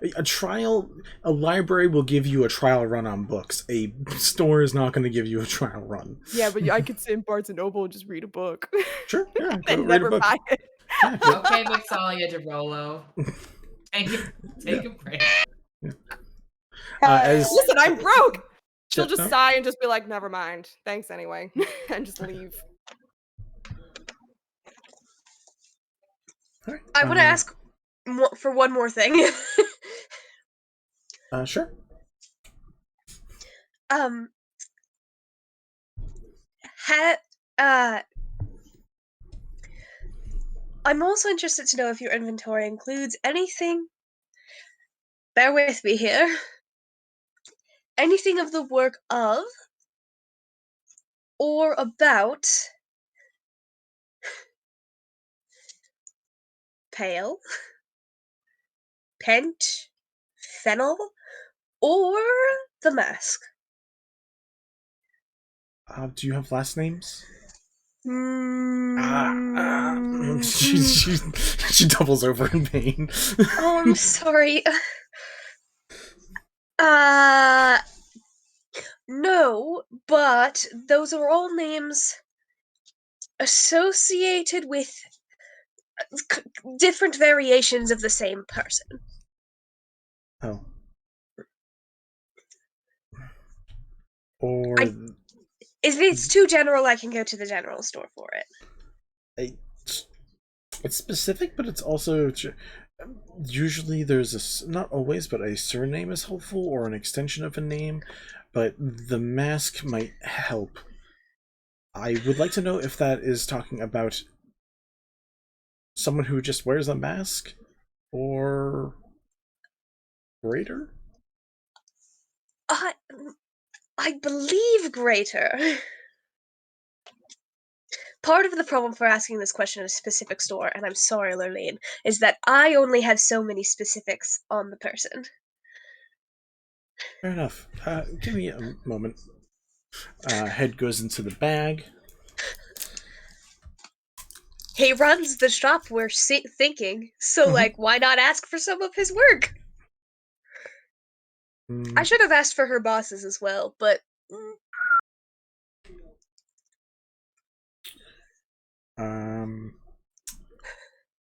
A library will give you a trial run on books. A store is not going to give you a trial run. Yeah, but I could sit in Barnes and Noble and just read a book. Sure, yeah. And never buy it. Okay, Vixalia DeRolo. Take a break. Listen, I'm broke! She'll just no. sigh and just be like, never mind. Thanks anyway. And just leave. All right. I want to ask for one more thing. Sure. I'm also interested to know if your inventory includes anything. Bear with me here. Anything of the work of or about Pale, Pent, Fennel, or the Mask. Do you have last names? Mm. She doubles over in pain. Oh, I'm sorry. No, but those are all names associated with different variations of the same person. Oh. Or if it's too general, I can go to the general store for it. It's specific, but it's also usually there's not always, but a surname is helpful or an extension of a name. But the mask might help. I would like to know if that is talking about someone who just wears a mask or greater. I believe greater. Part of the problem for asking this question in a specific store, and I'm sorry, Lurleen, is that I only have so many specifics on the person. Fair enough. Give me a moment. Head goes into the bag. He runs the shop we're thinking, so why not ask for some of his work? I should have asked for her bosses as well, but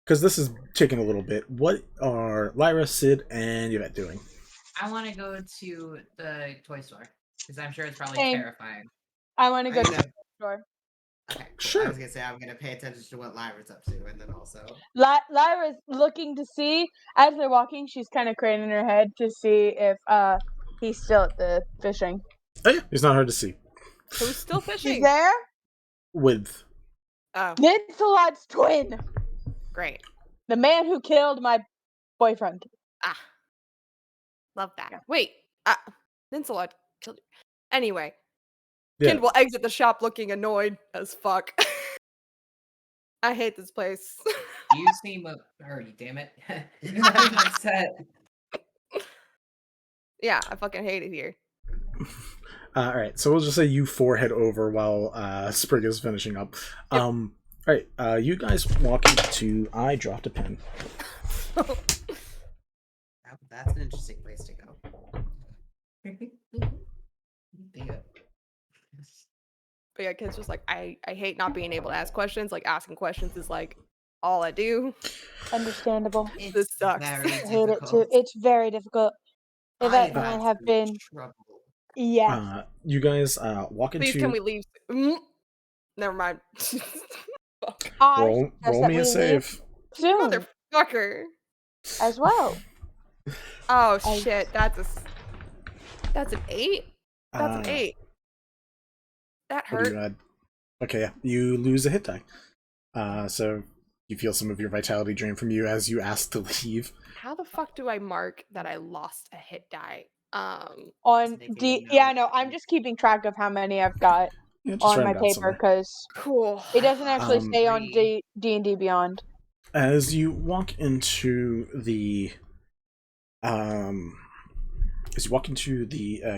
because this is taking a little bit. What are Lyra, Sid, and Yvette doing? I want to go to the toy store because I'm sure it's probably Same. terrifying. I want to go to the store. Okay, cool. Sure. I was gonna say I'm gonna pay attention to what Lyra's up to, and then also Lyra's looking to see as they're walking. She's kind of craning her head to see if he's still at the fishing. Oh yeah, he's not hard to see. Who's still fishing? He's there. With Lancelot's twin. Great. The man who killed my boyfriend. Love that. Wait, Lancelot killed you. Anyway, yeah. Kind will exit the shop looking annoyed as fuck. I hate this place. You seem hurry, damn it. I'm upset. Yeah, I fucking hate it here. Alright, so we'll just say you four head over while Sprig is finishing up. Yep. Alright, you guys walk into I dropped a pen. That's an interesting place to go. But yeah, Ken's just like, I hate not being able to ask questions. Like, asking questions is like all I do. Understandable. This sucks. I hate it too. It's very difficult. Yvette and I have been. Yeah. You guys walk into. Please, can we leave? Never mind. Roll me a save. Soon. Motherfucker. As well. Oh shit! That's an 8. That's an 8. That What do hurt. you add? Okay, yeah. You lose a hit die. So you feel some of your vitality drain from you as you ask to leave. How the fuck do I mark that I lost a hit die? On D, yeah, no, I'm just keeping track of how many I've got on my paper because cool. It doesn't actually stay on D&D Beyond. As you walk into the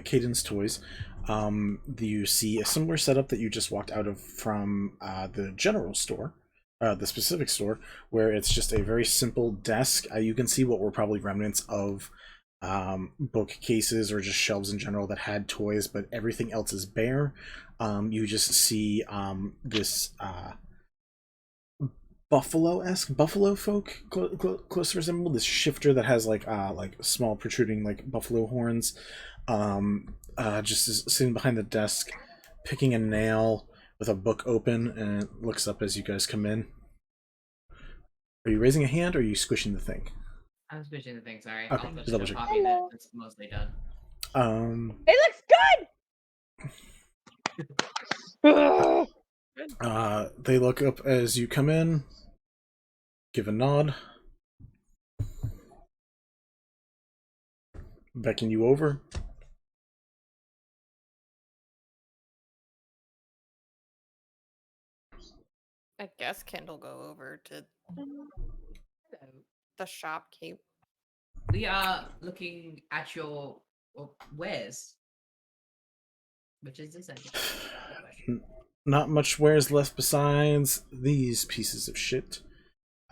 Cadence Toys, you see a similar setup that you just walked out of from the general store, the specific store, where it's just a very simple desk. You can see what were probably remnants of bookcases or just shelves in general that had toys, but everything else is bare. You just see this buffalo folk close resemble this shifter that has like small protruding like buffalo horns, just is sitting behind the desk picking a nail with a book open, and looks up as you guys come in. Are you raising a hand or are you squishing the thing? I'm squishing the thing, sorry. Okay, I'll double just check. copy that. It's mostly done. It looks good. They look up as you come in, give a nod, beckon you over. I guess Kendall go over to the shopkeep. We are looking at your wares. Which is this? Not much wares left besides these pieces of shit.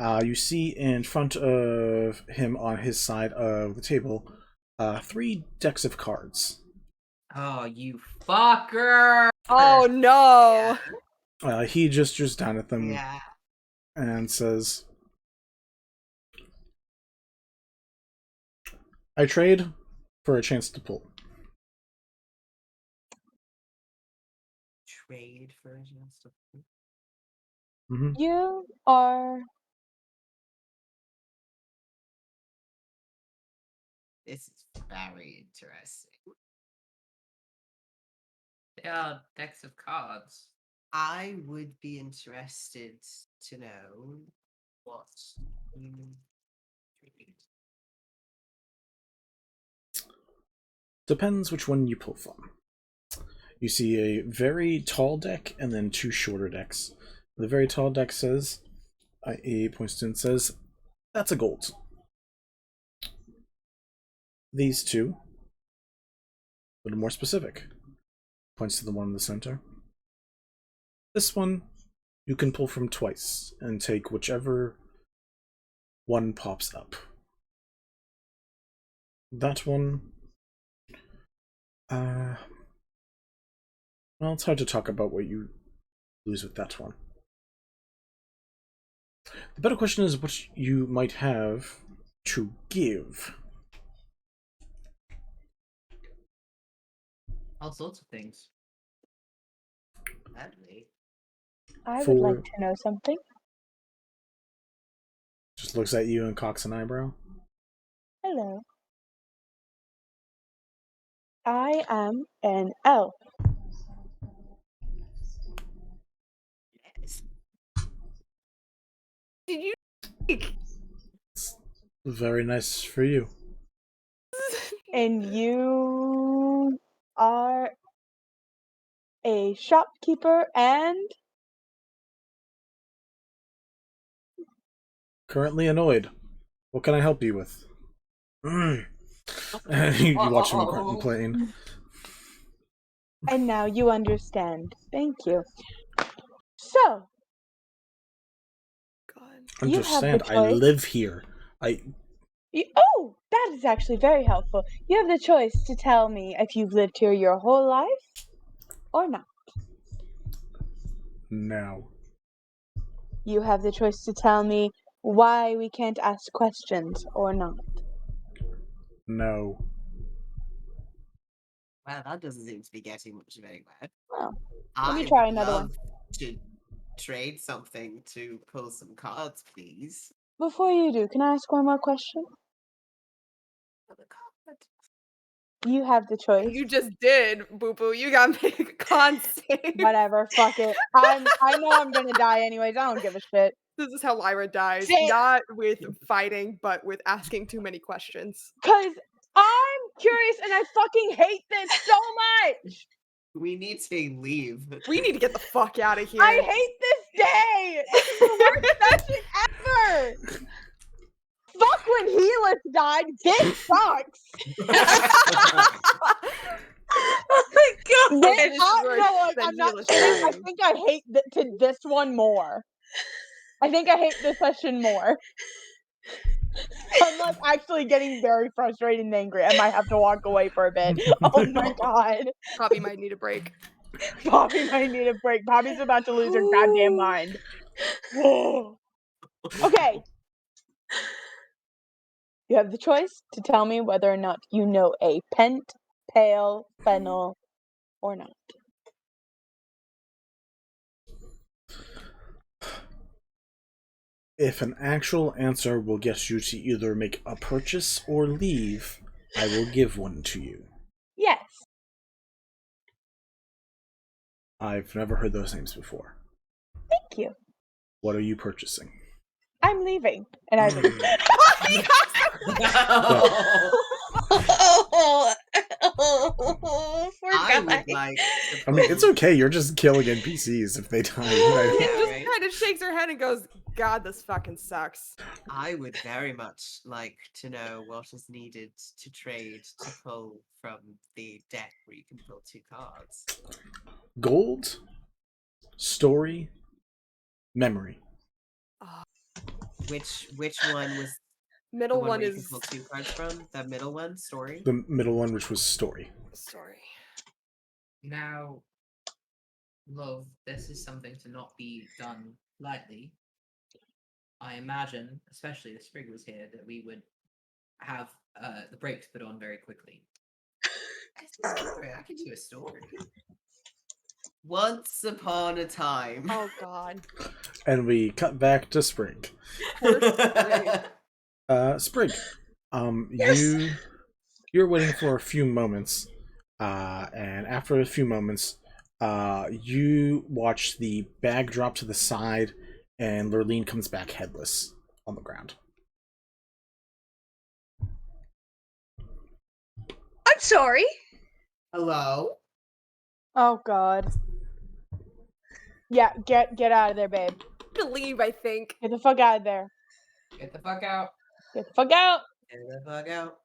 You see in front of him on his side of the table 3 decks of cards. Oh, you fucker! Oh no! He gestures down at them and says, I trade for a chance to pull. Trade for a chance to pull? Mm-hmm. You are... This is very interesting. They are decks of cards. I would be interested to know what you trade. Depends which one you pull from. You see a very tall deck and then 2 shorter decks. The very tall deck says, he points to and says, that's a gold. These 2, a little more specific, points to the one in the center. This one you can pull from twice and take whichever one pops up. That one, well, it's hard to talk about what you lose with that one. The better question is what you might have to give. All sorts of things. Sadly. I would like to know something. Just looks at you and cocks an eyebrow. Hello. I am an elf. Yes. Did you? Very nice for you. And you are a shopkeeper and... Currently annoyed. What can I help you with? You watch him complain. And now you understand. Thank you. So, Understand? I live here. Oh, that is actually very helpful. You have the choice to tell me if you've lived here your whole life or not. No. You have the choice to tell me why we can't ask questions or not. No. Well, that doesn't seem to be getting much of anywhere. Well, I let me try would another love one. to trade something to pull some cards, please. Before you do, can I ask one more question? You have the choice. You just did, Boo Boo. You got me a con save. Whatever, fuck it. I know I'm gonna die anyways. I don't give a shit. This is how Lyra dies. Shit. Not with fighting, but with asking too many questions. Cause I'm curious and I fucking hate this so much. We need to leave. We need to get the fuck out of here. I hate this day. This is the worst session ever. Fuck when Helix died. This sucks. Oh my god! I'm not kidding. I think I hate this one more. I think I hate this session more. I'm like actually getting very frustrated and angry. I might have to walk away for a bit. Oh my god. Poppy might need a break. Poppy might need a break. Poppy's about to lose her goddamn mind. Okay. You have the choice to tell me whether or not you know a pent, pale, fennel, or not. If an actual answer will get you to either make a purchase or leave, I will give one to you. Yes. I've never heard those names before. Thank you. What are you purchasing? I'm leaving. And I leave. I would like to I mean, it's okay. You're just killing NPCs if they die. He just kind of shakes her head and goes, God, this fucking sucks. I would very much like to know what is needed to trade to pull from the deck where you can pull 2 cards. Gold, story, memory. Which one was middle the one where you is can pull 2 cards from? The middle one, story. The middle one, which was story. Story. Now, love, this is something to not be done lightly. I imagine, especially if Sprig was here, that we would have the brakes put on very quickly. I can do a story. Once upon a time. Oh God. And we cut back to Sprig. Sprig, Yes. you're waiting for a few moments, and after a few moments, you watch the bag drop to the side, and Lurleen comes back headless on the ground. I'm sorry. Hello? Oh god. Yeah, get out of there, babe. To leave, I think. Get the fuck out of there. Get the fuck out. Get the fuck out. Get the fuck out.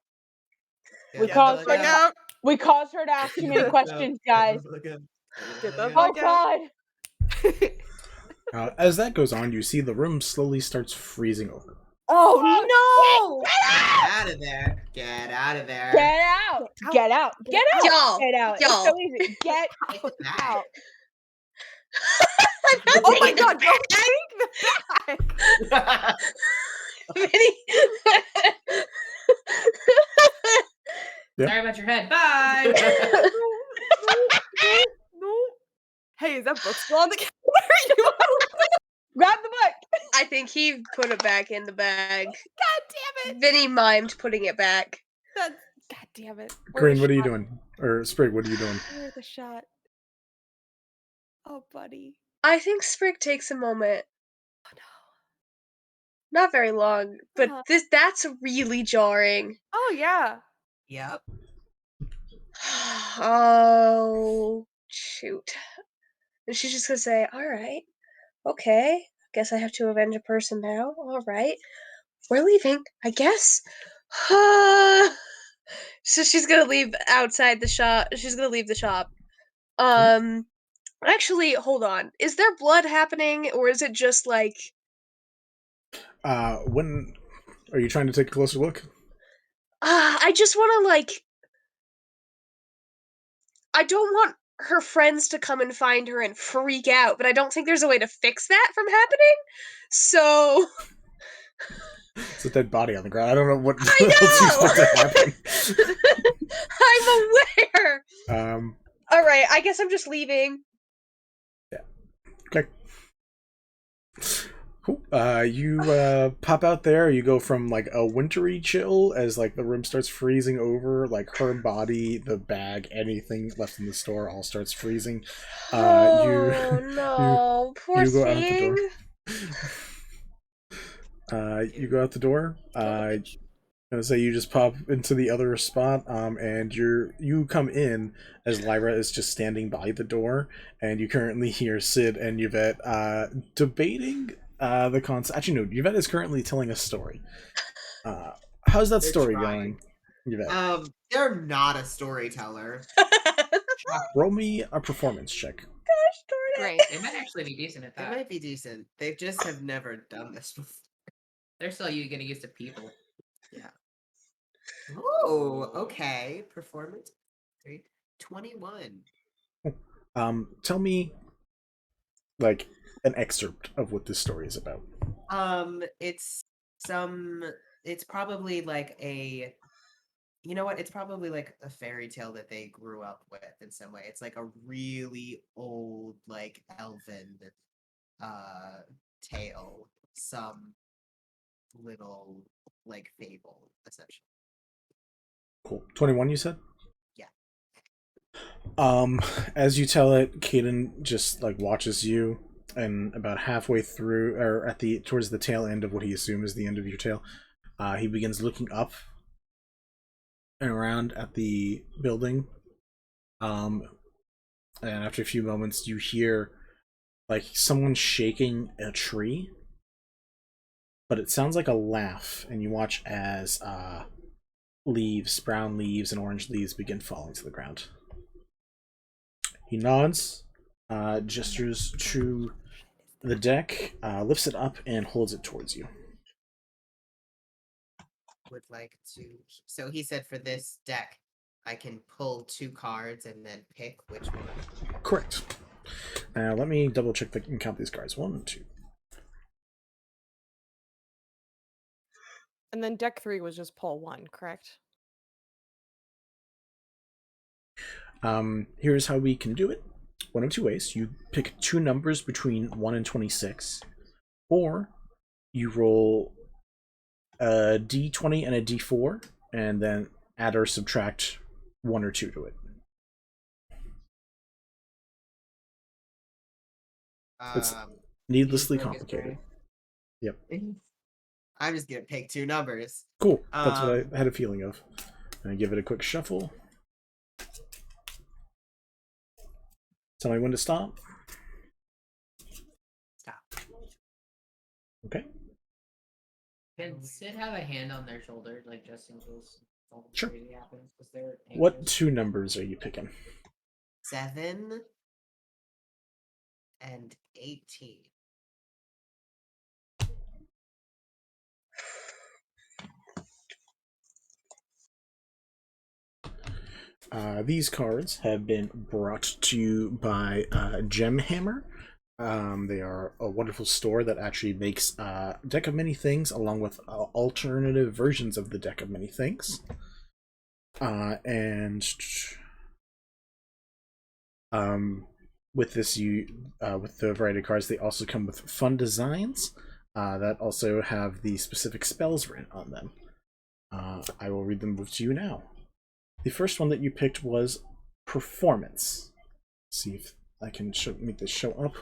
We caused her to ask too many questions, guys. Get the Oh fuck out. god. As that goes on, you see the room slowly starts freezing over. Oh no! Get out of there. Get out of there. Get out. Get out. Get out. Y'all. Get out. Y'all. It's so easy. Get out. Oh my god, go take the bag! Yep. Sorry about your head. Bye! No. Hey, is that book still on the counter? Grab the book. I think he put it back in the bag. God damn it! Vinny mimed putting it back. God damn it. Green, what are you doing? Or Sprig, what are you doing? Where's the shot? Oh, buddy. I think Sprig takes a moment. Oh no. Not very long, but that's really jarring. Oh yeah. Yep. Oh shoot. And she's just gonna say, alright, okay. Guess I have to avenge a person now. Alright. We're leaving, I guess. So she's gonna leave outside the shop. She's gonna leave the shop. Actually, hold on. Is there blood happening, or is it just like... When are you trying to take a closer look? I just want to, like, I don't want her friends to come and find her and freak out, but I don't think there's a way to fix that from happening. So it's a dead body on the ground. I don't know what else you expect to happen. I'm aware. All right, I guess I'm just leaving. Yeah. Okay. Cool. You pop out there. You go from like a wintry chill as like the room starts freezing over. Like her body, the bag, anything left in the store all starts freezing. No, poor you go thing. out the door. You go out the door. And say you just pop into the other spot, and you come in as Lyra is just standing by the door, and you currently hear Sid and Yvette debating the concept. Actually, no, Yvette is currently telling a story. How's that story going, Yvette? They're not a storyteller. Roll me a performance check. Great. They might actually be decent at that. They might be decent. They just have never done this before. They're still getting used to people. Yeah. Oh, okay. Performance. 21. Tell me, like, an excerpt of what this story is about. It's probably like a, you know what? It's probably like a fairy tale that they grew up with in some way. It's like a really old, like, elven, tale. Some little, like, fable, essentially. Cool. 21, you said? Yeah. As you tell it, Caden just like watches you, and about halfway through, or towards the tail end of what he assumes is the end of your tale, he begins looking up and around at the building. And after a few moments, you hear like someone shaking a tree, but it sounds like a laugh, and you watch as brown leaves and orange leaves begin falling to the ground. He nods, gestures to the deck, lifts it up, and holds it towards you. Would like to. So he said for this deck, I can pull 2 cards and then pick which one. Correct. Now let me double check and count these cards. 1, 2. And then deck 3 was just pull 1, correct? Here's how we can do it. One of 2 ways. You pick 2 numbers between 1 and 26, or you roll a d20 and a d4, and then add or subtract 1 or 2 to it. It's needlessly complicated. Yep. I'm just gonna pick 2 numbers. Cool. That's what I had a feeling of. And I give it a quick shuffle. Tell me when to stop. Stop. Okay. Can Sid have a hand on their shoulder, like just in case something Sure. crazy happens? Was there What 2 numbers are you picking? 7 and 18. These cards have been brought to you by Gemhammer. They are a wonderful store that actually makes Deck of Many Things along with alternative versions of the Deck of Many Things. With this, with the variety of cards, they also come with fun designs that also have the specific spells written on them. I will read them to you now. The first one that you picked was Performance. Let's see if I can make this show up.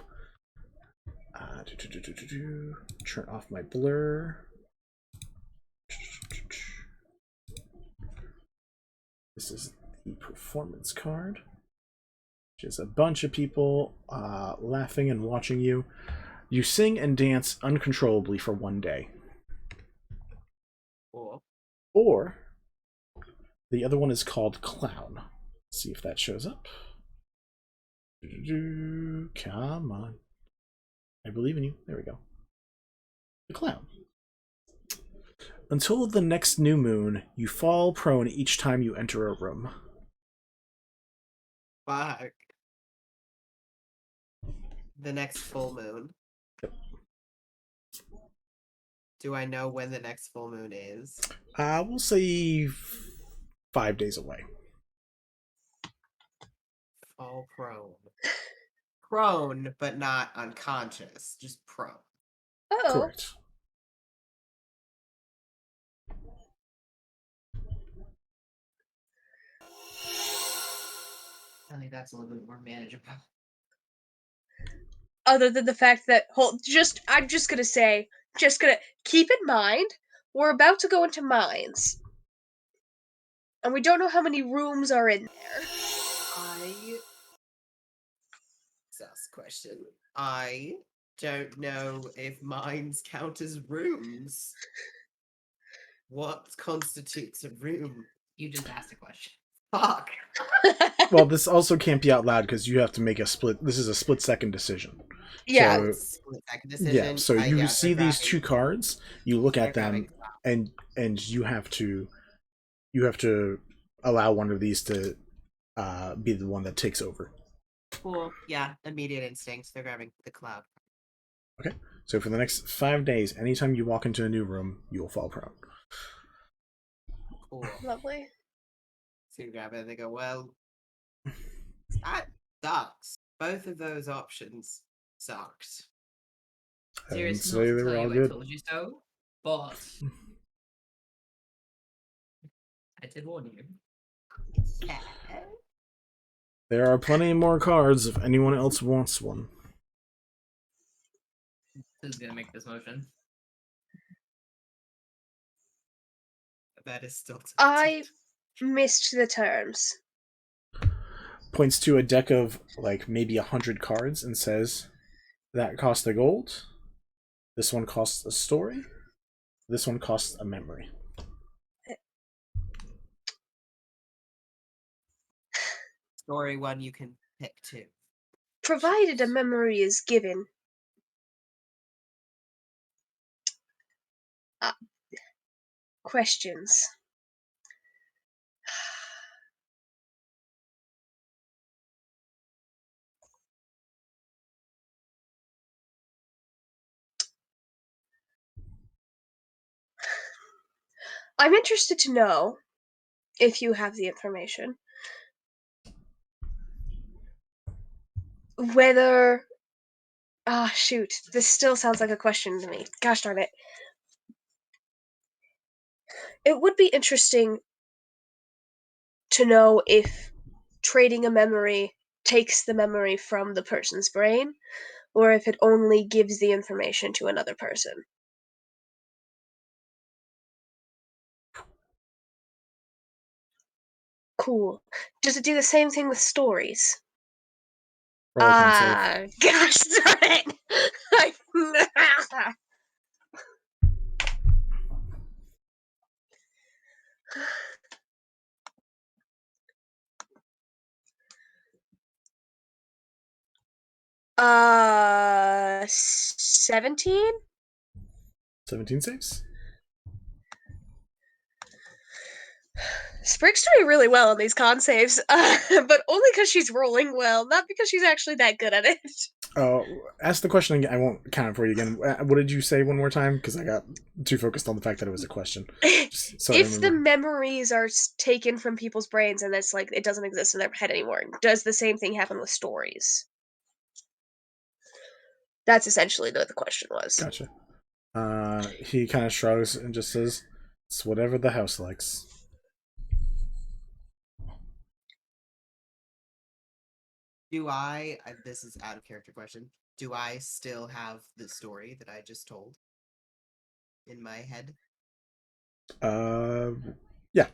Turn off my blur. This is the Performance card, which is a bunch of people laughing and watching you. You sing and dance uncontrollably for 1 day. Cool. Or the other one is called Clown. Let's see if that shows up. Come on. I believe in you. There we go. The Clown. Until the next new moon, you fall prone each time you enter a room. Fuck. The next full moon. Yep. Do I know when the next full moon is? We'll say 5 days away. Fall prone. Prone, but not unconscious. Just prone. Oh. Correct. I think that's a little bit more manageable. Other than the fact that I'm just gonna keep in mind we're about to go into mines, and we don't know how many rooms are in there. That's a question. I don't know if mines count as rooms. What constitutes a room? You just asked a question. Fuck. Well, this also can't be out loud because you have to make a split. This is a split-second decision. Yeah, so, split-second decision. Yeah, so you see these two cards, you look at them, and you have to allow one of these to be the one that takes over. Cool. Yeah, immediate instincts. They're grabbing the cloud. Okay, so for the next 5 days, anytime you walk into a new room, you will fall prone. Cool. Lovely. So you grab it and they go, well, that sucks. Both of those options sucked. Seriously, say they were all good. I told you so, but I did warn you. Yeah. There are plenty more cards if anyone else wants one. Who's gonna make this motion? That is still I missed the terms. Points to a deck of like maybe 100 cards and says, that costs a gold. This one costs a story. This one costs a memory. Story one you can pick two. Provided a memory is given. Questions. I'm interested to know, if you have the information, whether... shoot. This still sounds like a question to me. Gosh darn it. It would be interesting to know if trading a memory takes the memory from the person's brain, or if it only gives the information to another person. Cool. Does it do the same thing with stories? Gosh darn it! Uh, 17? 17 saves? Sprig's doing really well on these con saves, but only because she's rolling well, not because she's actually that good at it. Ask the question again. I won't count it for you again. What did you say one more time? Because I got too focused on the fact that it was a question. If the memories are taken from people's brains and it's like it doesn't exist in their head anymore, does the same thing happen with stories? That's essentially what the question was. Gotcha. He kind of shrugs and just says, "It's whatever the house likes." Do I this is out of character question, do I still have the story that I just told in my head? Yeah.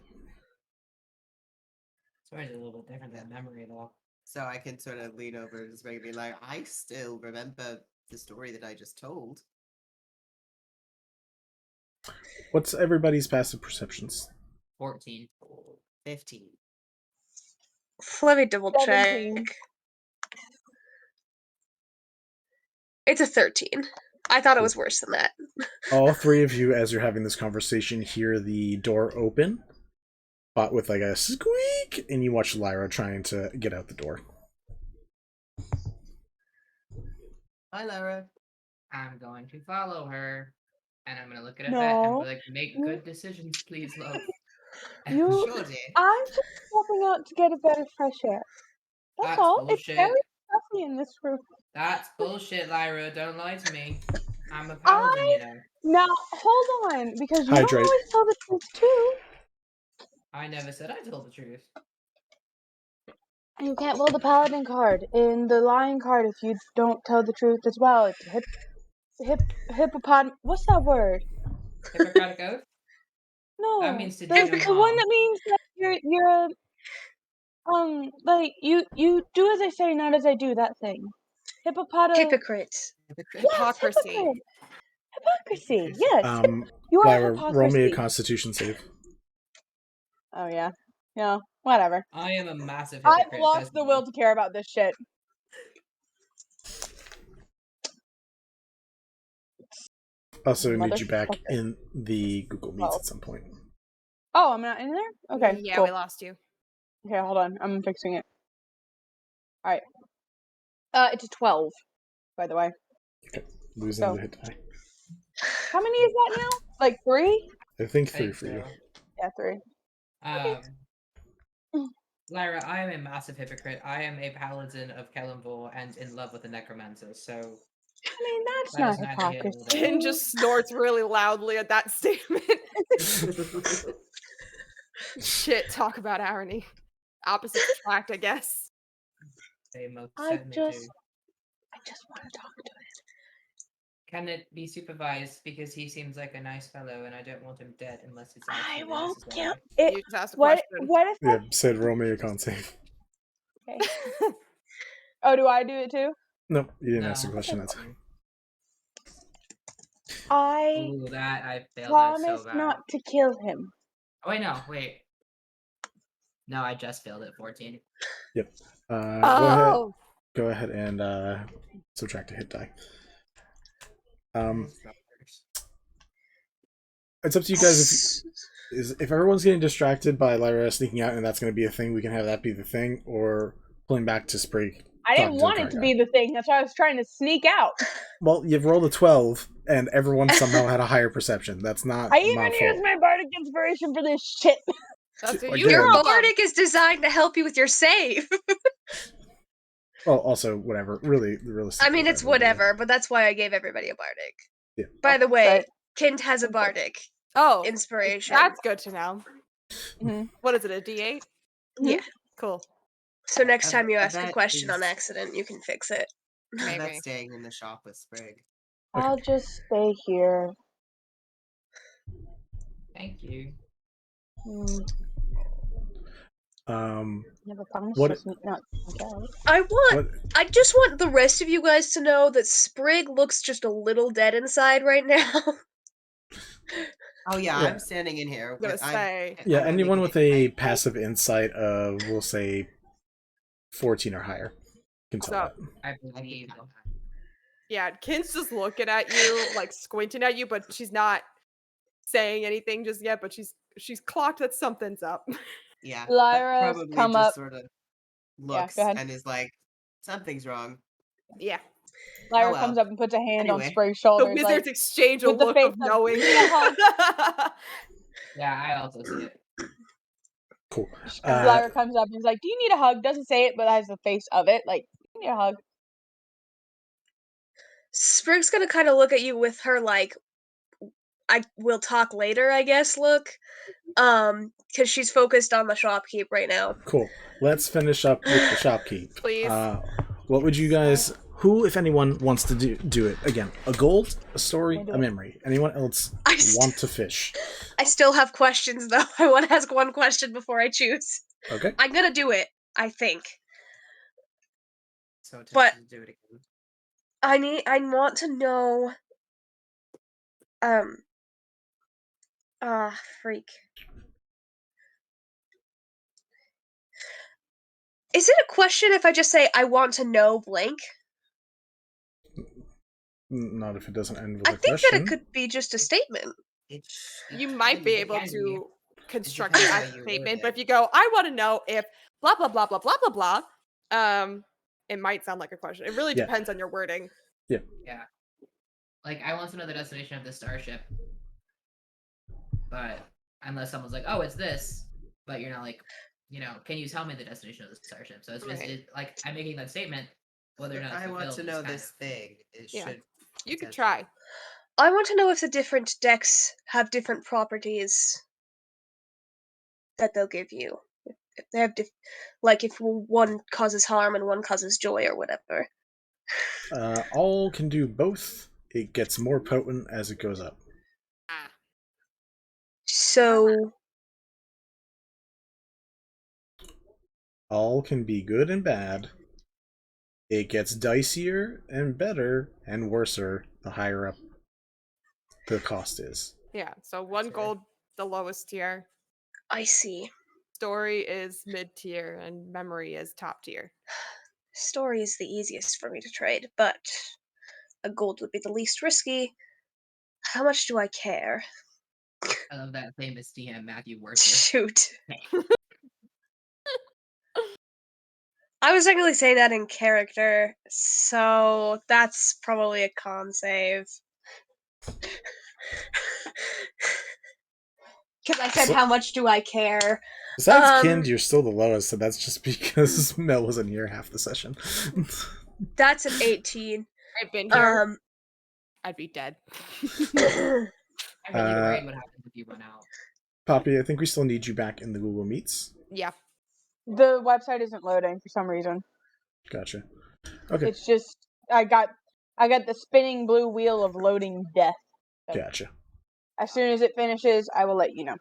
Story's a little bit different than memory, though. So I can sort of lean over and just make me like, I still remember the story that I just told. What's everybody's passive perceptions? 14. 15. Let me double check. 17. It's a 13. I thought it was worse than that. All three of you, as you're having this conversation, hear the door open, but with like a squeak, and you watch Lyra trying to get out the door. Hi, Lyra. I'm going to follow her, and I'm going to look at No. Yvette and be like, make good decisions, please, love. You, Sure did. I'm just stepping out to get a better fresh air. That's all. Bullshit. It's very stuffy in this room. That's bullshit, Lyra. Don't lie to me. I'm a paladin, you know. Now, hold on, because you Hydrate. don't always tell the truth, too. I never said I told the truth. And you can't pull the paladin card in the lying card if you don't tell the truth as well. It's hippopot. What's that word? Hippocratic oath? No, That means to do the no one harm. that means that you're like you do as I say, not as I do. That thing. Hypocrite. Hypocrisy. Yes, hypocrisy. Yes. You are Lyra, hypocrisy. roll me a Constitution save. Oh yeah. Yeah. Whatever. I am a massive I've hypocrite. lost the will to care about this shit. Also need you back in the Google Meets at some point. Oh, I'm not in there? Okay. Yeah, cool. we lost you. Okay, hold on. I'm fixing it. Alright. It's a 12, by the way. Okay. Losing the hit die. How many is that now? Like 3? I think 3 for you. Yeah, 3. Lyra, I am a massive hypocrite. I am a paladin of Kelemvor and in love with a necromancer, so... I mean, that's not hypocrisy. Ken just snorts really loudly at that statement. Shit, talk about irony. Opposites attract, I guess. They most I certainly just want to talk to it. Can it be supervised? Because he seems like a nice fellow, and I don't want him dead unless it's I absolutely won't necessary. kill it. You just asked a What question. if Yeah, said roll me a con save. Okay. Oh, do I do it too? Nope, you didn't ask the question. That's fine. I Ooh, that I failed promise that so bad. not to kill him. Oh, wait, no, wait. No, I just failed at 14. Yep. Oh. Go ahead and subtract a hit die. It's up to you guys. If everyone's getting distracted by Lyra sneaking out and that's going to be a thing, we can have that be the thing, or pulling back to Sprig. I didn't want it to be the thing. That's why I was trying to sneak out. Well, you've rolled a 12, and everyone somehow had a higher perception. That's not I even my used fault. my bardic inspiration for this shit. That's what Again. Your bardic is designed to help you with your save. Well, also, whatever. Really, realistically. I mean, it's whatever, but that's why I gave everybody a bardic. Yeah. By the way, Kent has a bardic. Oh, inspiration. That's good to know. Mm-hmm. What is it, a D8? Yeah. Cool. So next time you ask a Yvette question is- on accident, you can fix it. That's staying in the shop with Sprig. I'll just stay here. Thank you. Never promise What- just not out. I just want the rest of you guys to know that Sprig looks just a little dead inside right now. Oh yeah, Yeah. I'm standing in here. gonna say. Yeah, I'm gonna anyone make with a passive insight of, we'll say, 14 or higher can tell that. I believe. Yeah, Kin's just looking at you, like squinting at you, but she's not saying anything just yet. But she's clocked that something's up. Yeah, Lyra's probably come just up. sort of Yeah, looks go ahead. and is like, something's wrong. Yeah. Lyra Oh, well. comes up and puts a hand on Anyway. Sprig's The shoulder. wizards like, exchange a with the look face of knowing. "Give me a hug." Yeah, I also see it. Cool. Lyra comes up and is like, "Do you need a hug?" Doesn't say it, but has the face of it. Like, "You need a hug." Sprig's gonna kind of look at you with her like, I will talk later, I guess. Look, because she's focused on the shopkeep right now. Cool. Let's finish up with the shopkeep. Please. What would you guys... Who, if anyone, wants to do it? Again, a gold, a story, a memory. Anyone else want to fish? I still have questions though. I want to ask one question before I choose. Okay. I'm gonna do it, I think. So tempted But to do it again. I want to know. Freak. Is it a question if I just say I want to know blank? Not if it doesn't end with I a think question. that it could be just a statement. You might be able can to be. construct it depends as how a you statement, word but it. if you go, I want to know if blah blah blah blah blah blah blah, it might sound like a question. It really Yeah. depends on your wording. Yeah. Yeah. Like, I want to know the destination of the starship. But unless someone's like, oh, it's this, but you're not like, can you tell me the destination of the starship? So it's just like, I'm making that statement, whether or not it's I want to fulfilled, know it's kind this thing. It Yeah. should. You could try. I want to know if the different decks have different properties that they'll give you. If they have like if one causes harm and one causes joy or whatever. All can do both. It gets more potent as it goes up. So all can be good and bad. It gets dicier and better and worser the higher up the cost is. Yeah. So 1 gold, the lowest tier. I see. Story is mid tier, and memory is top tier. Story is the easiest for me to trade, but a gold would be the least risky. How much do I care? I love that famous DM Matthew Worcester. Shoot. I was technically saying that in character, so that's probably a con save. Because I said, how much do I care? Besides Kind, you're still the lowest, so that's just because Mel wasn't here half the session. That's an 18. I've been here. I'd be dead. I'm really worried what happens if you run out. Poppy, I think we still need you back in the Google Meets. Yeah. The website isn't loading for some reason. Gotcha. Okay. It's just I got the spinning blue wheel of loading death. So gotcha. As soon as it finishes, I will let you know.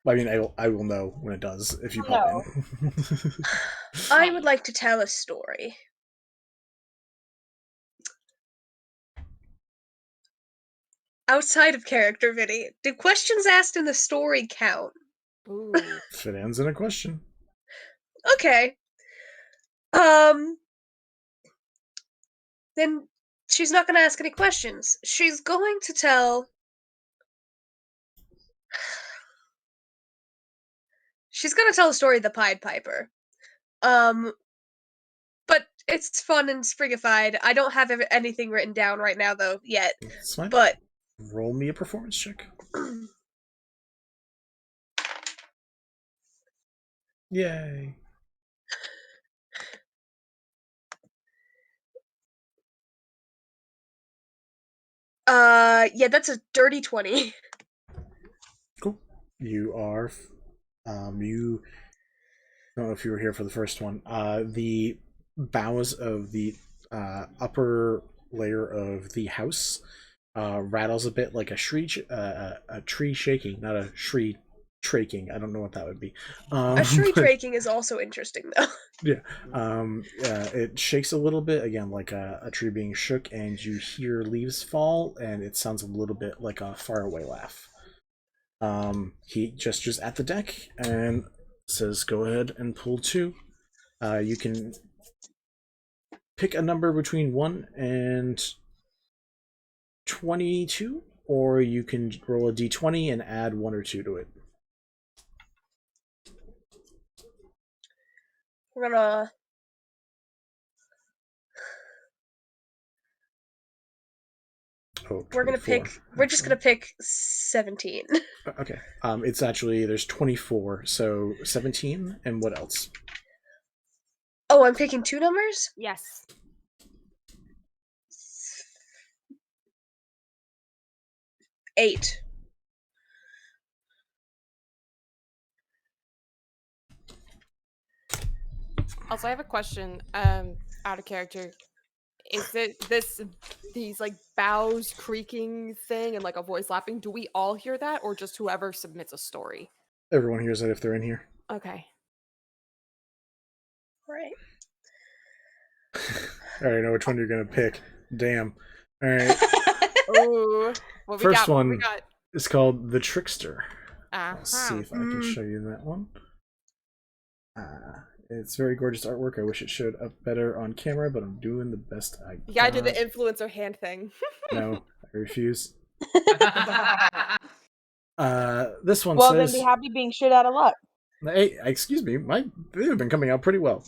I mean, I will know when it does if you pop in. I would like to tell a story. Outside of character, Vinny, do questions asked in the story count? Ooh. If it ends in a question. Okay. Then she's not going to ask any questions. She's going to tell... She's going to tell a story of the Pied Piper. But it's fun and Sprigified. I don't have anything written down right now, though, yet. That's fine. But... Roll me a performance check. Yay. Yeah, that's a dirty 20. Cool. You are, you, I don't know if you were here for the first one. The boughs of the upper layer of the house rattles a bit like a tree shaking, not a shriek traking. I don't know what that would be. A shriek traking is also interesting, though. Yeah. It shakes a little bit, again, like a tree being shook, and you hear leaves fall, and it sounds a little bit like a faraway laugh. He gestures at the deck and says, go ahead and pull 2. You can pick a number between 1 and 22, or you can roll a d20 and add 1 or 2 to it. We're gonna pick. We're just gonna pick 17. Okay. It's actually there's 24, so 17, and what else? Oh, I'm picking 2 numbers? Yes. Eight. Also, I have a question. Out of character, is it these like boughs creaking thing and like a voice laughing? Do we all hear that, or just whoever submits a story? Everyone hears that if they're in here. Okay. Right. I already know which one you're gonna pick. Damn. All right. Ooh. What we First got? one What we got? is called The Trickster. Uh-huh. Let's see if I can show you that one. It's very gorgeous artwork. I wish it showed up better on camera, but I'm doing the best I You gotta do the got. influencer hand thing. No, I refuse. This one Well, says... then be happy being shit out of luck. Hey, excuse me, they've been coming out pretty well,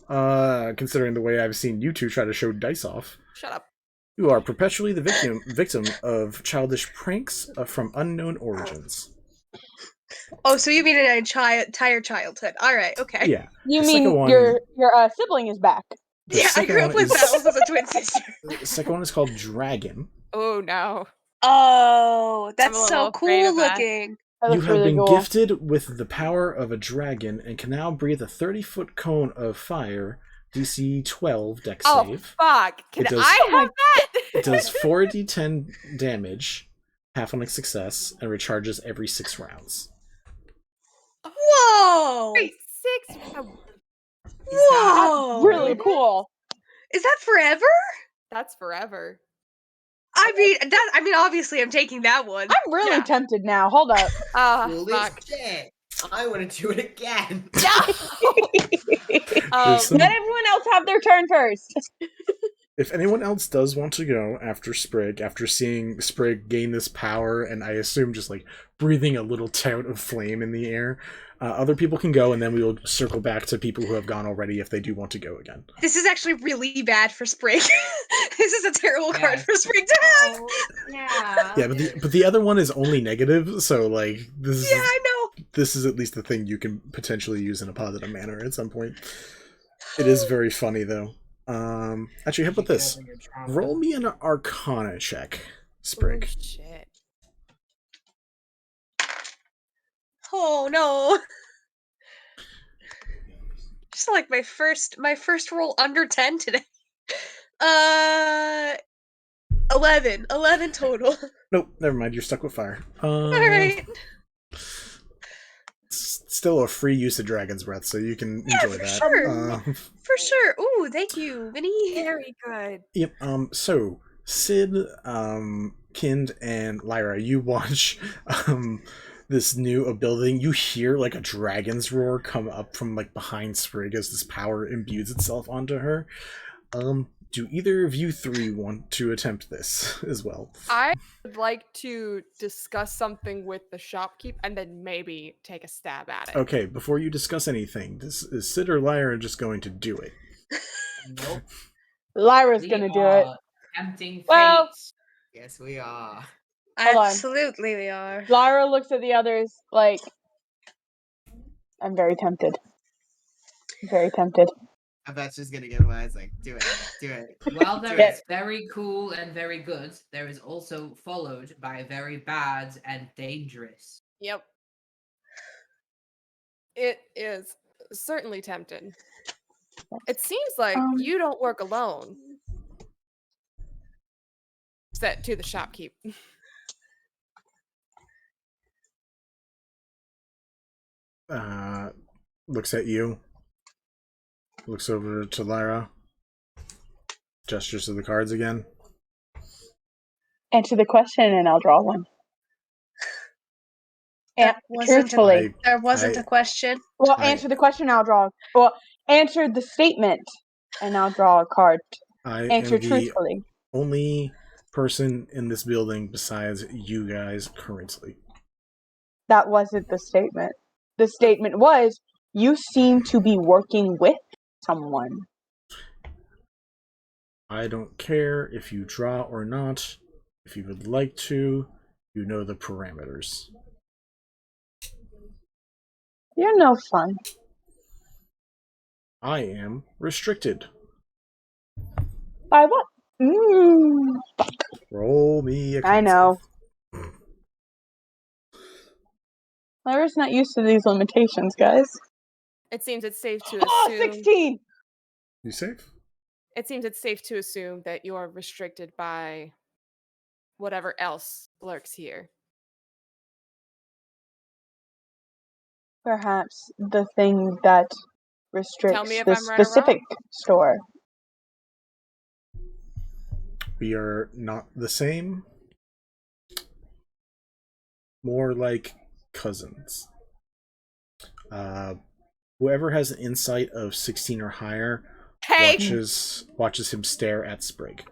considering the way I've seen you two try to show dice off. Shut up. You are perpetually the victim of childish pranks from unknown origins. Oh, so you mean an entire childhood? All right, okay. Yeah. You mean your sibling is back? Yeah, I grew up with Bells as a twin sister. The second one is called Dragon. Oh no. Oh, that's I'm a so little afraid cool of that. looking. You have been gifted with the power of a dragon and can now breathe a 30-foot cone of fire, DC 12 dex save. Oh fuck! Can I have that? It does 4d10 damage, half on a success, and recharges every 6 rounds. Whoa! Wait, 6? Whoa! That's really cool. Is that forever? That's forever. I mean, obviously, I'm taking that one. I'm really tempted now. Hold up. Holy Fuck. shit! I want to do it again. Let everyone else have their turn first. If anyone else does want to go after Sprig, after seeing Sprig gain this power, and I assume just like breathing a little tout of flame in the air, other people can go, and then we will circle back to people who have gone already if they do want to go again. This is actually really bad for Sprig. This is a terrible card for Sprig to have. Yeah, but the other one is only negative, so like this is, I know. This is at least the thing you can potentially use in a positive manner at some point. It is very funny though. Actually, how about this? Roll me an Arcana check, Sprig. Oh, shit. Oh no. Just like my first roll under 10 today. 11 total. Nope, never mind. You're stuck with fire. All right. It's still a free use of Dragon's Breath, so you can enjoy that. Sure. For sure. Ooh, thank you, Vinny. Very good. Yep. So Sid, Kind, and Lyra, you watch this new ability. You hear like a dragon's roar come up from like behind Sprig as this power imbues itself onto her. Do either of you three want to attempt this as well? I would like to discuss something with the shopkeep and then maybe take a stab at it. Okay, before you discuss anything, is Sid or Lyra just going to do it? Nope. Lyra's gonna do it. Tempting fate. Well, Yes, we are. hold on. Absolutely, we are. Lyra looks at the others like, I'm very tempted. Very tempted. I bet she's gonna give my eyes like, do it. While there Do it. is very cool and very good, there is also followed by very bad and dangerous. Yep. It is certainly tempted. It seems like you don't work alone. Set to the shopkeep. Looks at you. Looks over to Lyra. Gestures to the cards again. Answer the question and I'll draw one. And truthfully. There wasn't a question. Well, answer the question, I'll draw. Well, answer the statement and I'll draw a card. Answer am the truthfully. only person in this building besides you guys currently. That wasn't the statement. The statement was, you seem to be working with someone. I don't care if you draw or not. If you would like to, you know the parameters. You're no fun. I am restricted. By what? Roll me a I know. Lyra's not used to these limitations, guys. It seems it's safe to Oh, assume. 16! You safe? It seems it's safe to assume that you are restricted by whatever else lurks here. Perhaps the thing that restricts me if the I'm right or specific store. We are not the same. More like cousins. Whoever has an insight of 16 or higher Hey! watches him stare at Sprig.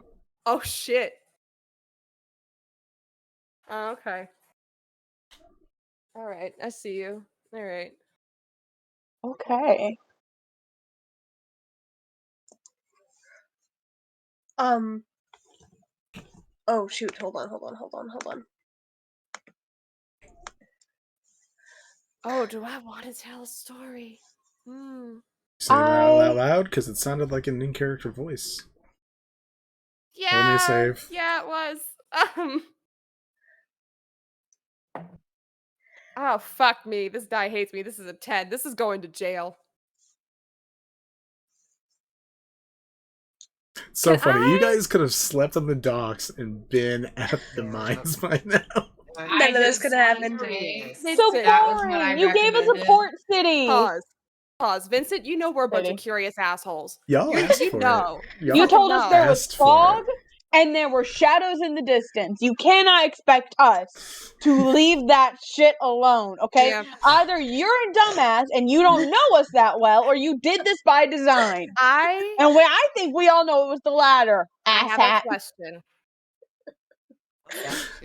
Oh shit. Okay. All right, I see you. All right. Okay. Oh shoot! Hold on. Oh, do I want to tell a story? Say that out loud because it sounded like an in-character voice. Yeah. Roll me a save. Yeah, it was. Oh, fuck me. This die hates me. This is a 10. This is going to jail. So funny. You guys could have slept on the docks and been at the mines by now. None of this could happen to me. So boring. You gave us a port city. Pause. Vincent, you know we're a bunch of curious assholes. Y'all asked for it. You told us there was fog and there were shadows in the distance. You cannot expect us to leave that shit alone, okay? Yeah. Either you're a dumbass and you don't know us that well, or you did this by design. I think we all know it was the latter. I have a question.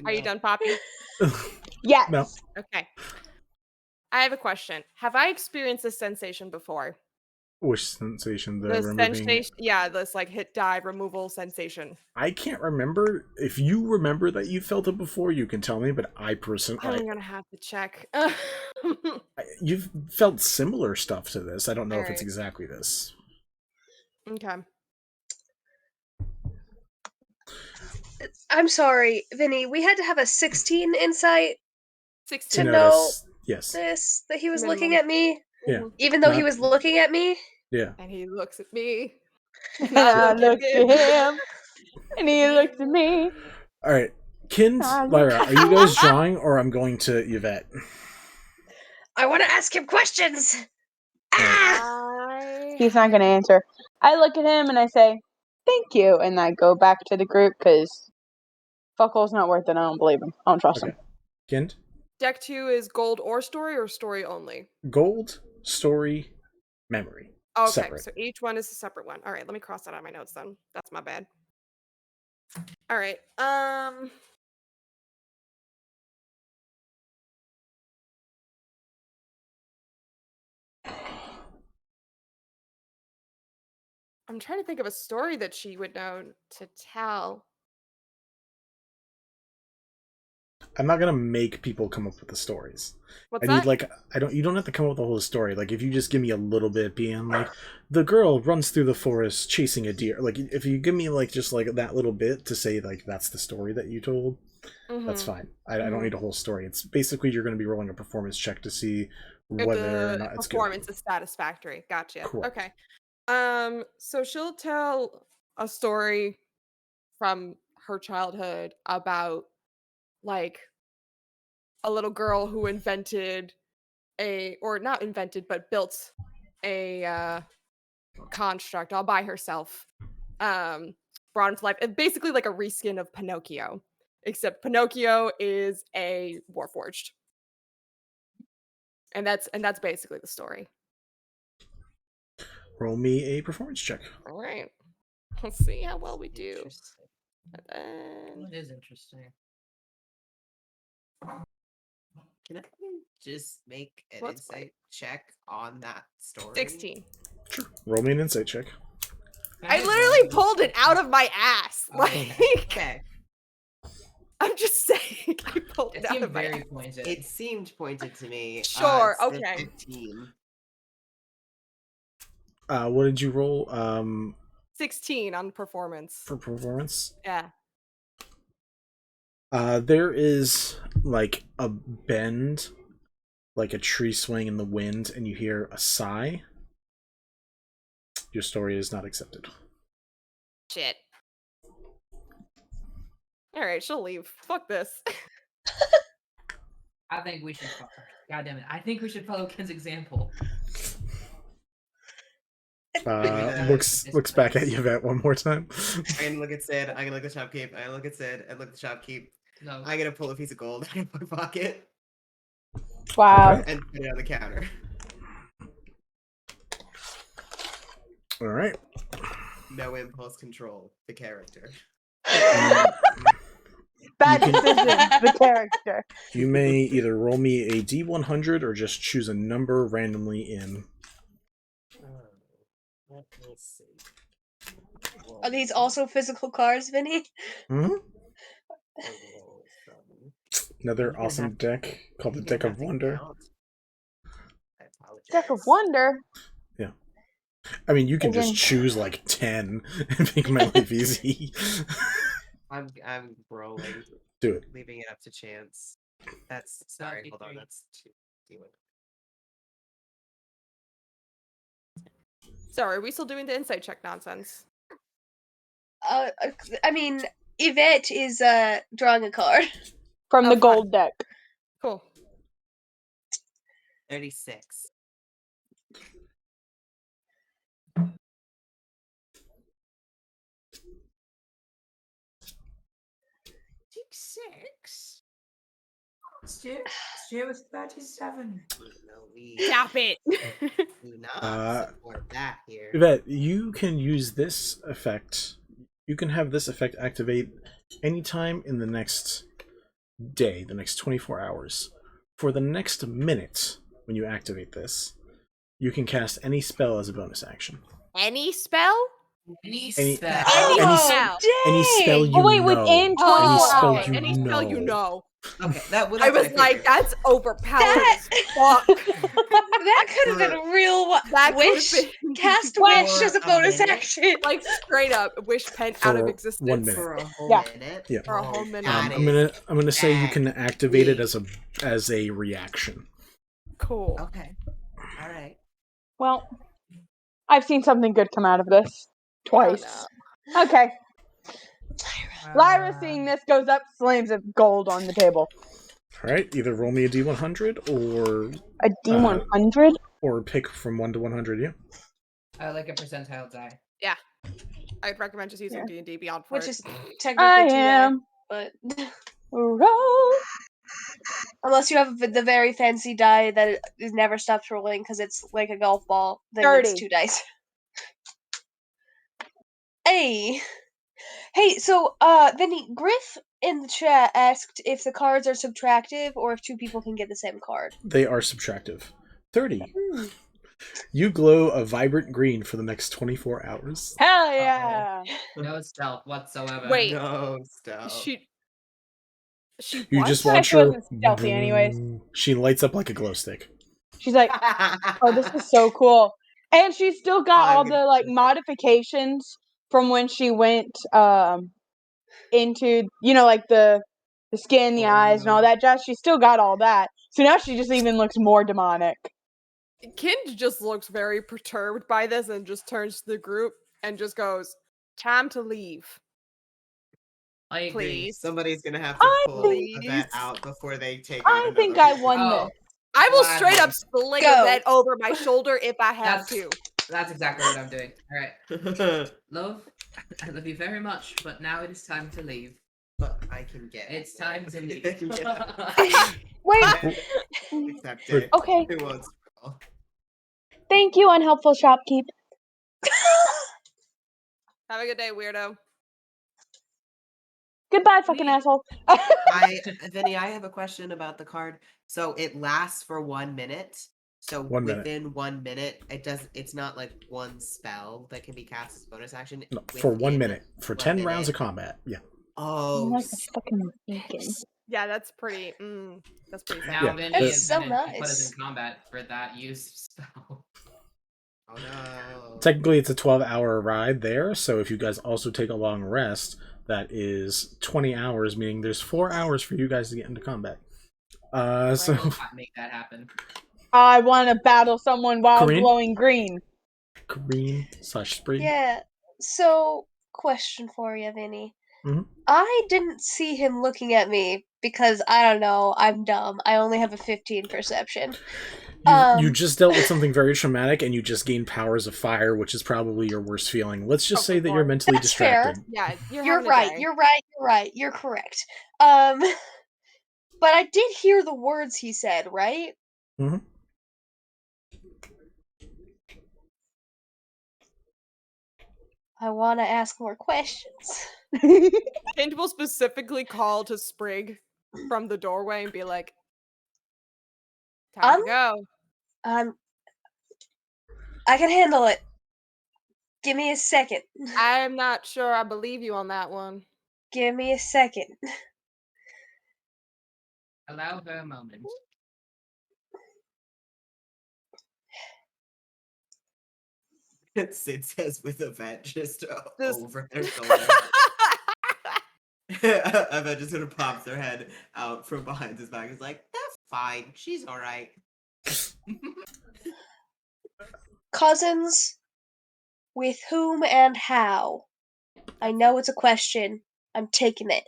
Are you done, Poppy? Yes. No. Okay. I have a question. Have I experienced this sensation before? Which sensation? The sensation, this like hit die removal sensation. I can't remember. If you remember that you felt it before, you can tell me. But I personally, I'm gonna have to check. You've felt similar stuff to this. I don't know if it's Alright. exactly this. Okay. I'm sorry, Vinny. We had to have a 16 insight 16 to know yes. this, that he was Minimum. looking at me. Yeah. Even though he was looking at me. Yeah. And he looks at me. And I looked at him. And he looked at me. All right. Kind, Lyra, are you guys drawing or I'm going to Yvette? I want to ask him questions. He's not going to answer. I look at him and I say, thank you. And I go back to the group because fuckhole's not worth it. I don't believe him. I don't trust him. Kind? Deck 2 is gold or story only? Gold, story, memory. Okay, Separate. so each one is a separate one. All right, let me cross that out of my notes then. That's my bad. All right. I'm trying to think of a story that she would know to tell. I'm not gonna make people come up with the stories. What's I need that? you don't have to come up with the whole story. Like if you just give me a little bit being like the girl runs through the forest chasing a deer. Like if you give me like just like that little bit to say like that's the story that you told, that's fine. I don't need a whole story. It's basically you're gonna be rolling a performance check to see whether or not it's good. Performance is satisfactory. Gotcha. Correct. Okay. So she'll tell a story from her childhood about like a little girl who invented built a construct all by herself, brought into life. It's basically like a reskin of Pinocchio, except Pinocchio is a warforged. And that's basically the story. Roll me a performance check. All right. Let's see how well we do. It is interesting. Can I just make an insight check on that story? 16. Sure. Roll me an insight check. I literally pulled it out of my ass. Like, okay. I'm just saying, I pulled it out of my ass. Pointed. It seemed pointed to me. Sure. Okay. 15. What did you roll? 16 on performance. For performance? Yeah. There is like a bend, like a tree swaying in the wind, and you hear a sigh. Your story is not accepted. Shit. Alright, she'll leave. Fuck this. I think we should God damn it. I think we should follow Ken's example. Looks back at Yvette one more time. I can look at Sid. I can look at the shopkeep. I can look at Sid. I look at the shopkeep. No. I'm gonna pull a piece of gold out of my pocket. Wow. And put it on the counter. All right. No impulse control. The character. Bad decision. The character. You may either roll me a D100 or just choose a number randomly in. Let me see. Are these also physical cards, Vinny? Mm-hmm. Another awesome deck called the Deck of Wonder. Deck of Wonder. Yeah. I mean, you can just choose like 10 and make my life easy. I'm rolling. Do it. Leaving it up to chance. That's sorry. Hold on. That's 2 D1. Sorry, are we still doing the insight check nonsense? I mean, Yvette is drawing a card from the gold deck. Cool. 36. Six. Stu was 37. Stop it. Do not support that here. Yvette, you can use this effect. You can have this effect activate anytime in the next day, the next 24 hours. For the next minute, when you activate this, you can cast any spell as a bonus action. Any spell? Any spell. Any spell you Oh wait, know. within 24 any spell hours. you Any spell you know. Okay, that would. I was like, that's overpowered as fuck. That could have been a real wish. Cast wish as a bonus action. Like straight up, wish pen out of For existence 1 minute. For a whole minute. Yeah. For a whole minute. I'm gonna say you can activate it as a reaction. Cool. Okay. All right. Well, I've seen something good come out of this twice. Okay. Lyra, seeing this, goes up, slams a gold on the table. All right, either roll me a D100 or a D100, or pick from 1 to 100. Yeah. I like a percentile die. Yeah. I'd recommend just using D&D Beyond for Which it. is technically I 2 am. but roll. Unless you have the very fancy die that is never stops rolling because it's like a golf ball, then 30. it's 2 dice. Hey, so Vinny, Griff in the chat asked if the cards are subtractive or if 2 people can get the same card. They are subtractive. 30. You glow a vibrant green for the next 24 hours. Hell yeah! No stealth whatsoever. Wait. No stealth. She You what? just I watch feel her. like it's stealthy anyways. She lights up like a glow stick. She's like, oh, this is so cool. And she's still got all the like modifications from when she went into, you know, like the skin, the eyes, and all that jazz. She still got all that. So now she just even looks more demonic. Kind just looks very perturbed by this and just turns to the group and just goes, "Time to leave." I agree. Please. Somebody's gonna have to pull Please. that out before they take. I think I won this. I will Gladly. straight up sling Go. that over my shoulder if I have to. That's exactly what I'm doing. All right. Love, I love you very much, but now it is time to leave. But I can get. It's time to leave. Wait. Accepted. Okay. Who wants to roll? Thank you, unhelpful shopkeep. Have a good day, weirdo. Goodbye, fucking asshole. Vinny, I have a question about the card. So it lasts for 1 minute. So 1 minute. within 1 minute, it's not like one spell that can be cast as bonus action. No, for 1 minute. For 10 minute. rounds of combat. Yeah. Oh, Like a fucking beacon. Yeah, that's pretty. That's pretty sad. Now Yeah, Vinny but- is so gonna put us nice. in combat for that use spell. Oh no. Technically, it's a 12-hour ride there, so if you guys also take a long rest, that is 20 hours, meaning there's 4 hours for you guys to get into combat. So We'll not make that happen. I want to battle someone while Corinne? glowing green. Green / Sprig. Yeah. So, question for you, Vinny. Mhm. I didn't see him looking at me because I don't know. I'm dumb. I only have a 15 perception. You just dealt with something very traumatic, and you just gained powers of fire, which is probably your worst feeling. Let's just say that you're mentally That's fair. distracted. Yeah, You're right. You're right. You're right. You're correct. But I did hear the words he said, right? Mhm. I want to ask more questions. Kent will specifically call to Sprig from the doorway and be like, "Time to go." I can handle it. Give me a second. I'm not sure I believe you on that one. Give me a second. Allow her a moment. Sid says with Yvette just over their shoulder. Yvette just sort of pops her head out from behind his back. It's like, that's fine. She's all right. Cousins? With whom and how? I know it's a question. I'm taking it.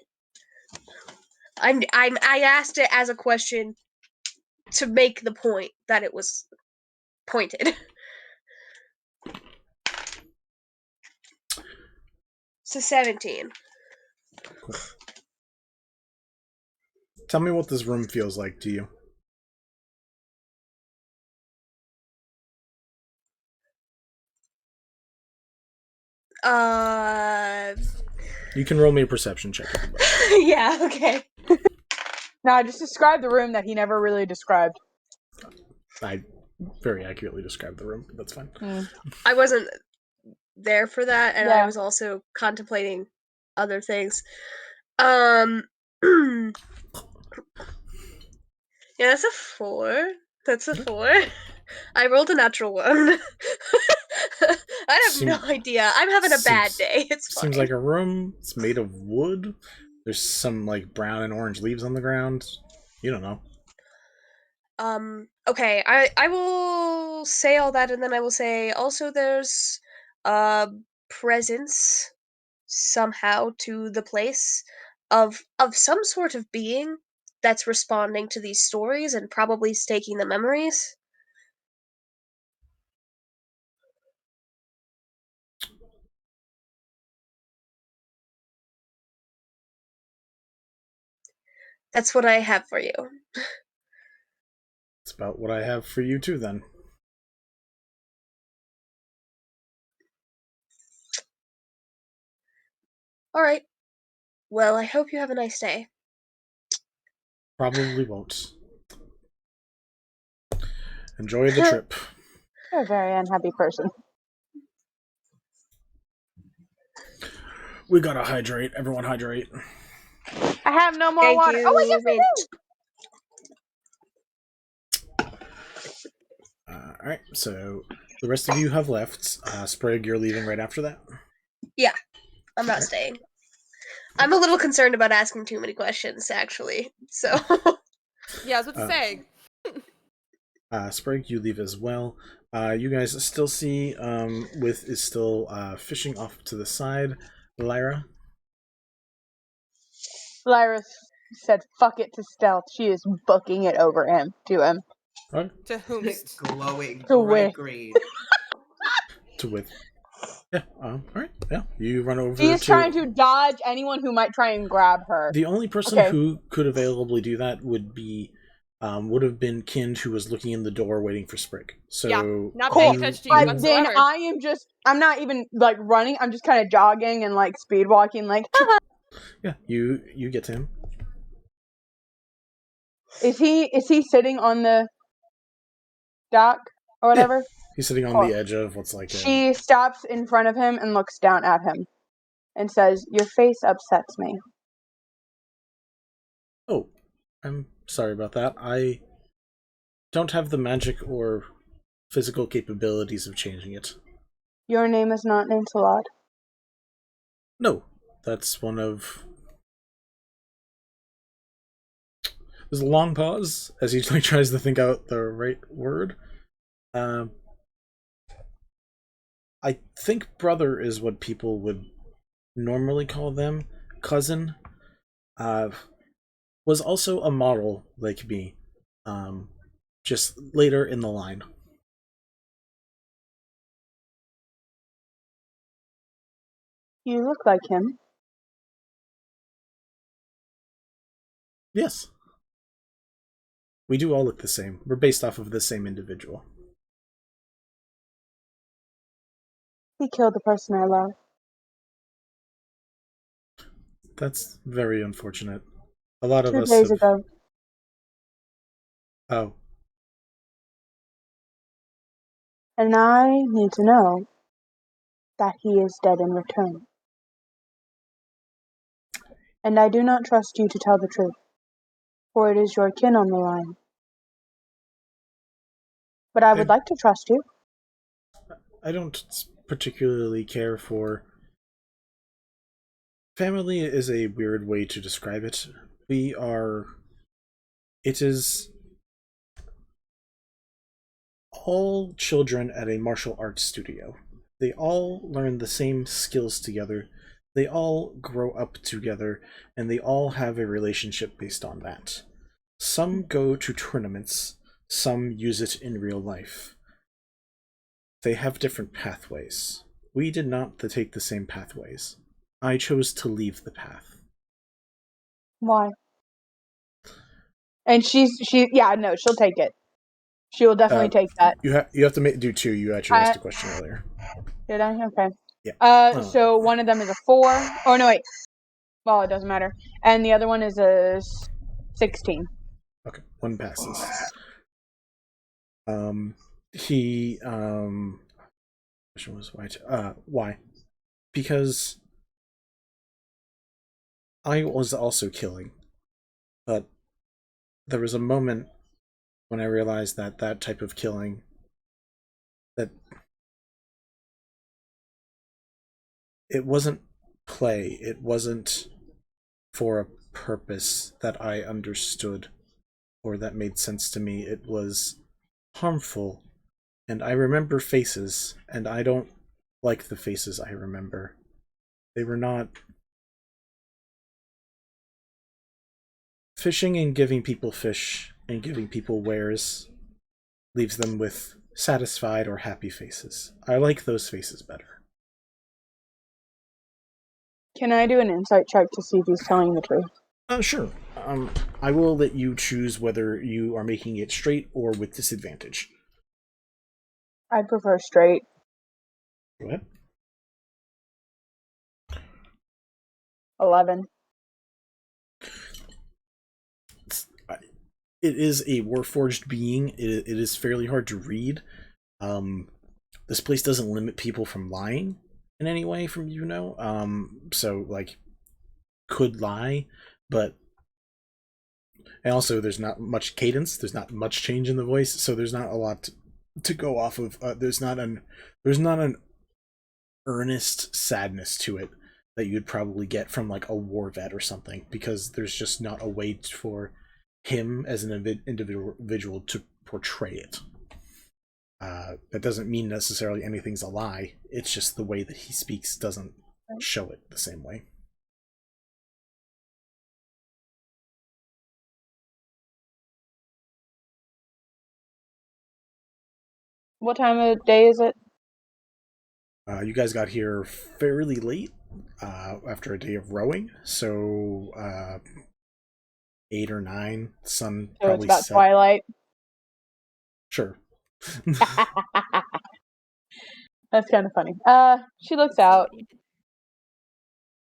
I asked it as a question to make the point that it was pointed. So 17. Cool. Tell me what this room feels like to you. You can roll me a perception check. Yeah, okay. No, I just described the room that he never really described. I very accurately described the room. That's fine. I wasn't there for that, and I Yeah. was also contemplating other things. Yeah, that's a 4. That's a 4. I rolled a natural 1. I have no idea. I'm having a bad day. It's fine. Seems like a room. It's made of wood. There's some like brown and orange leaves on the ground. You don't know. Okay, I will say all that, and then I will say also there's presence somehow to the place of some sort of being that's responding to these stories and probably staking the memories. That's what I have for you. It's about what I have for you too, then. All right. Well, I hope you have a nice day. Probably won't. Enjoy the trip. You're a very unhappy person. We gotta hydrate. Everyone hydrate. I have no more Thank water. you, Oh, wait, yes, I do. Alright, so the rest of you have left. Sprig, you're leaving right after that? Yeah, I'm not staying. I'm a little concerned about asking too many questions, actually. So. Yeah, I was about to say. Sprig, you leave as well. You guys still see With is still fishing off to the side. Lyra? Lyra said, fuck it to stealth. She is booking it over him, to him. Right. To whom? Glowing To bright With. green. To With. Yeah, alright. Yeah, you run over She is to... trying to dodge anyone who might try and grab her. The only person who could availably do that would be... would have been Kind, who was looking in the door waiting for Sprig. So yeah, not paying attention to you But whatsoever. then I'm not even, like, running. I'm just kind of jogging and, like, speed walking, like, haha. Yeah, you get to him. Is he sitting on the dock or whatever? Yeah, he's sitting on the edge of what's like She stops in front of him and looks down at him and says, "Your face upsets me." Oh, I'm sorry about that. I don't have the magic or physical capabilities of changing it. Your name is not Lancelot. No, that's one of... There's a long pause as he like tries to think out the right word. I think brother is what people would normally call them. Cousin was also a model like me, just later in the line. You look like him. Yes. We do all look the same. We're based off of the same individual. He killed the person I love. That's very unfortunate. A lot of 2 us days have... ago. Oh. And I need to know that he is dead in return. And I do not trust you to tell the truth, for it is your kin on the line. But I would like to trust you. I don't particularly care for... Family is a weird way to describe it. We are... It is... all children at a martial arts studio. They all learn the same skills together. They all grow up together, and they all have a relationship based on that. Some go to tournaments, some use it in real life. They have different pathways. We did not take the same pathways. I chose to leave the path. Why? And she'll take it. She will definitely take that. You have to do 2. You actually asked a question earlier. Did I? Okay. Yeah. So one of them is a 4. Oh no, wait. Well, it doesn't matter. And the other one is a 16. Okay, 1 passes. Question was why? Why? Because I was also killing, but there was a moment when I realized that that type of killing, that it wasn't play, it wasn't for a purpose that I understood or that made sense to me. It was harmful, and I remember faces, and I don't like the faces I remember. They were not... Fishing and giving people fish and giving people wares leaves them with satisfied or happy faces. I like those faces better. Can I do an insight check to see if he's telling the truth? Sure. I will let you choose whether you are making it straight or with disadvantage. I prefer straight. Go ahead. 11. It is a Warforged being. It is fairly hard to read. This place doesn't limit people from lying in any way, from so like could lie, but and also there's not much cadence. There's not much change in the voice, so there's not a lot to go off of. There's not an earnest sadness to it that you'd probably get from like a war vet or something, because there's just not a way for him as an individual to portray it. That doesn't mean necessarily anything's a lie. It's just the way that he speaks doesn't show it the same way. What time of day is it? You guys got here fairly late after a day of rowing, so 8 or 9. Sun So probably it's about set. twilight. Sure. That's kind of funny. She looks out,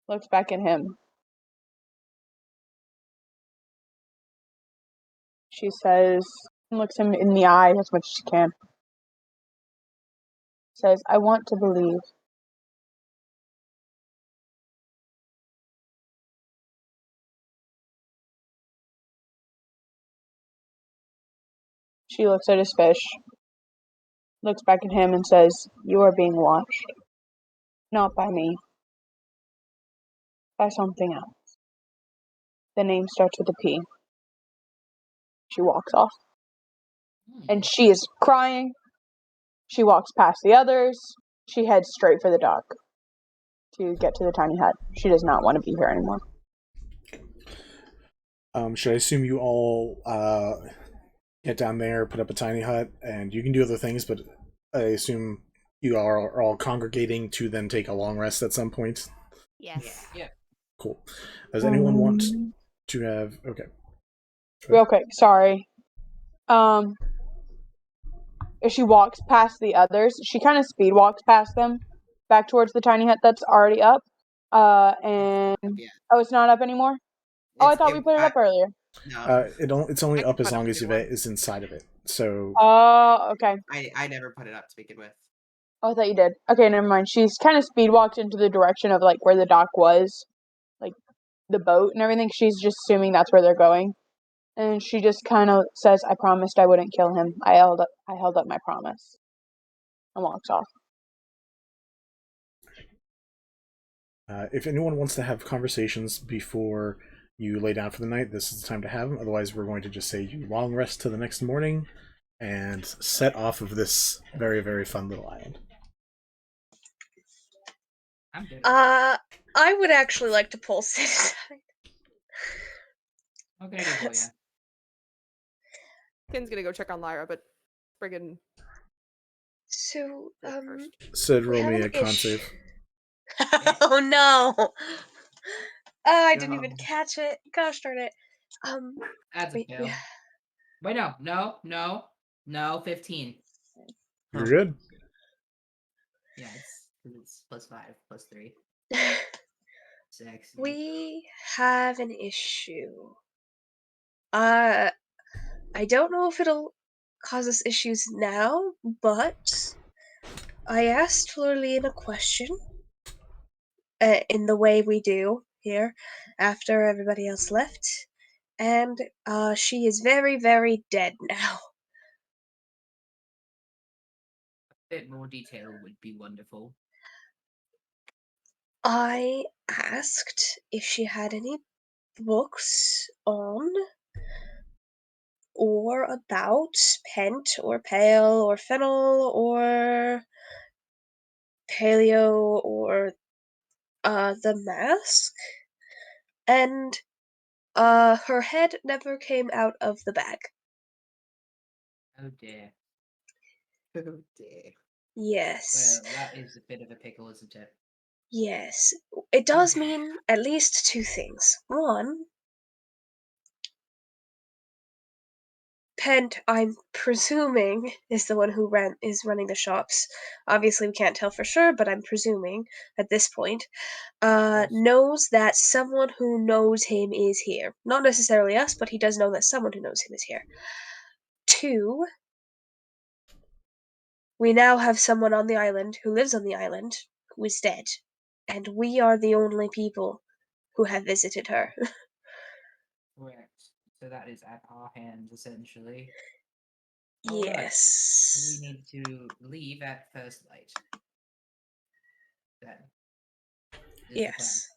looks back at him. She says, looks him in the eye as much as she can. Says, I want to believe. She looks at his fish, looks back at him and says, you are being watched. Not by me. By something else. The name starts with a P. She walks off. And she is crying. She walks past the others. She heads straight for the dock to get to the tiny hut. She does not want to be here anymore. Should I assume you all get down there, put up a tiny hut, and you can do other things, but I assume you are all congregating to then take a long rest at some point? Yes. Yeah. Cool. Does anyone want to have... Okay. Real quick, sorry. If she walks past the others, she kind of speed walks past them, back towards the tiny hut that's already up. And oh, it's not up anymore. Oh, I thought we put it up earlier. No. It's only up as long as Yvette is inside of it. So. Oh, okay. I never put it up to begin with. Oh, I thought you did. Okay, never mind. She's kind of speed walked into the direction of like where the dock was, like the boat and everything. She's just assuming that's where they're going, and she just kind of says, "I promised I wouldn't kill him. I held up my promise," and walks off. If anyone wants to have conversations before you lay down for the night, this is the time to have them. Otherwise, we're going to just say you long rest till the next morning and set off of this very, very fun little island. I would actually like to pull Sid aside. Okay, good boy, yeah. Ken's gonna go check on Lyra, but friggin'. So, Sid, roll me a con save. Oh no! Oh, I didn't even catch it. Gosh darn it. That's a fail. Wait, no, 15. You're good. Yeah, it's +5, +3. Sexy. We have an issue. I don't know if it'll cause us issues now, but I asked Florlene a question in the way we do here after everybody else left, and she is very, very dead now. A bit more detail would be wonderful. I asked if she had any books on or about Pent or Pale or Fennel or Paleo or the mask, and her head never came out of the bag. Oh dear. Oh dear. Yes. Well, that is a bit of a pickle, isn't it? Yes. It does mean at least two things. One, Pent, I'm presuming, is the one who is running the shops. Obviously, we can't tell for sure, but I'm presuming at this point, knows that someone who knows him is here. Not necessarily us, but he does know that someone who knows him is here. Two, we now have someone on the island who lives on the island who is dead, and we are the only people who have visited her. Correct. So that is at our hands, essentially. Yes. Right. So we need to leave at first light. Then. Yes.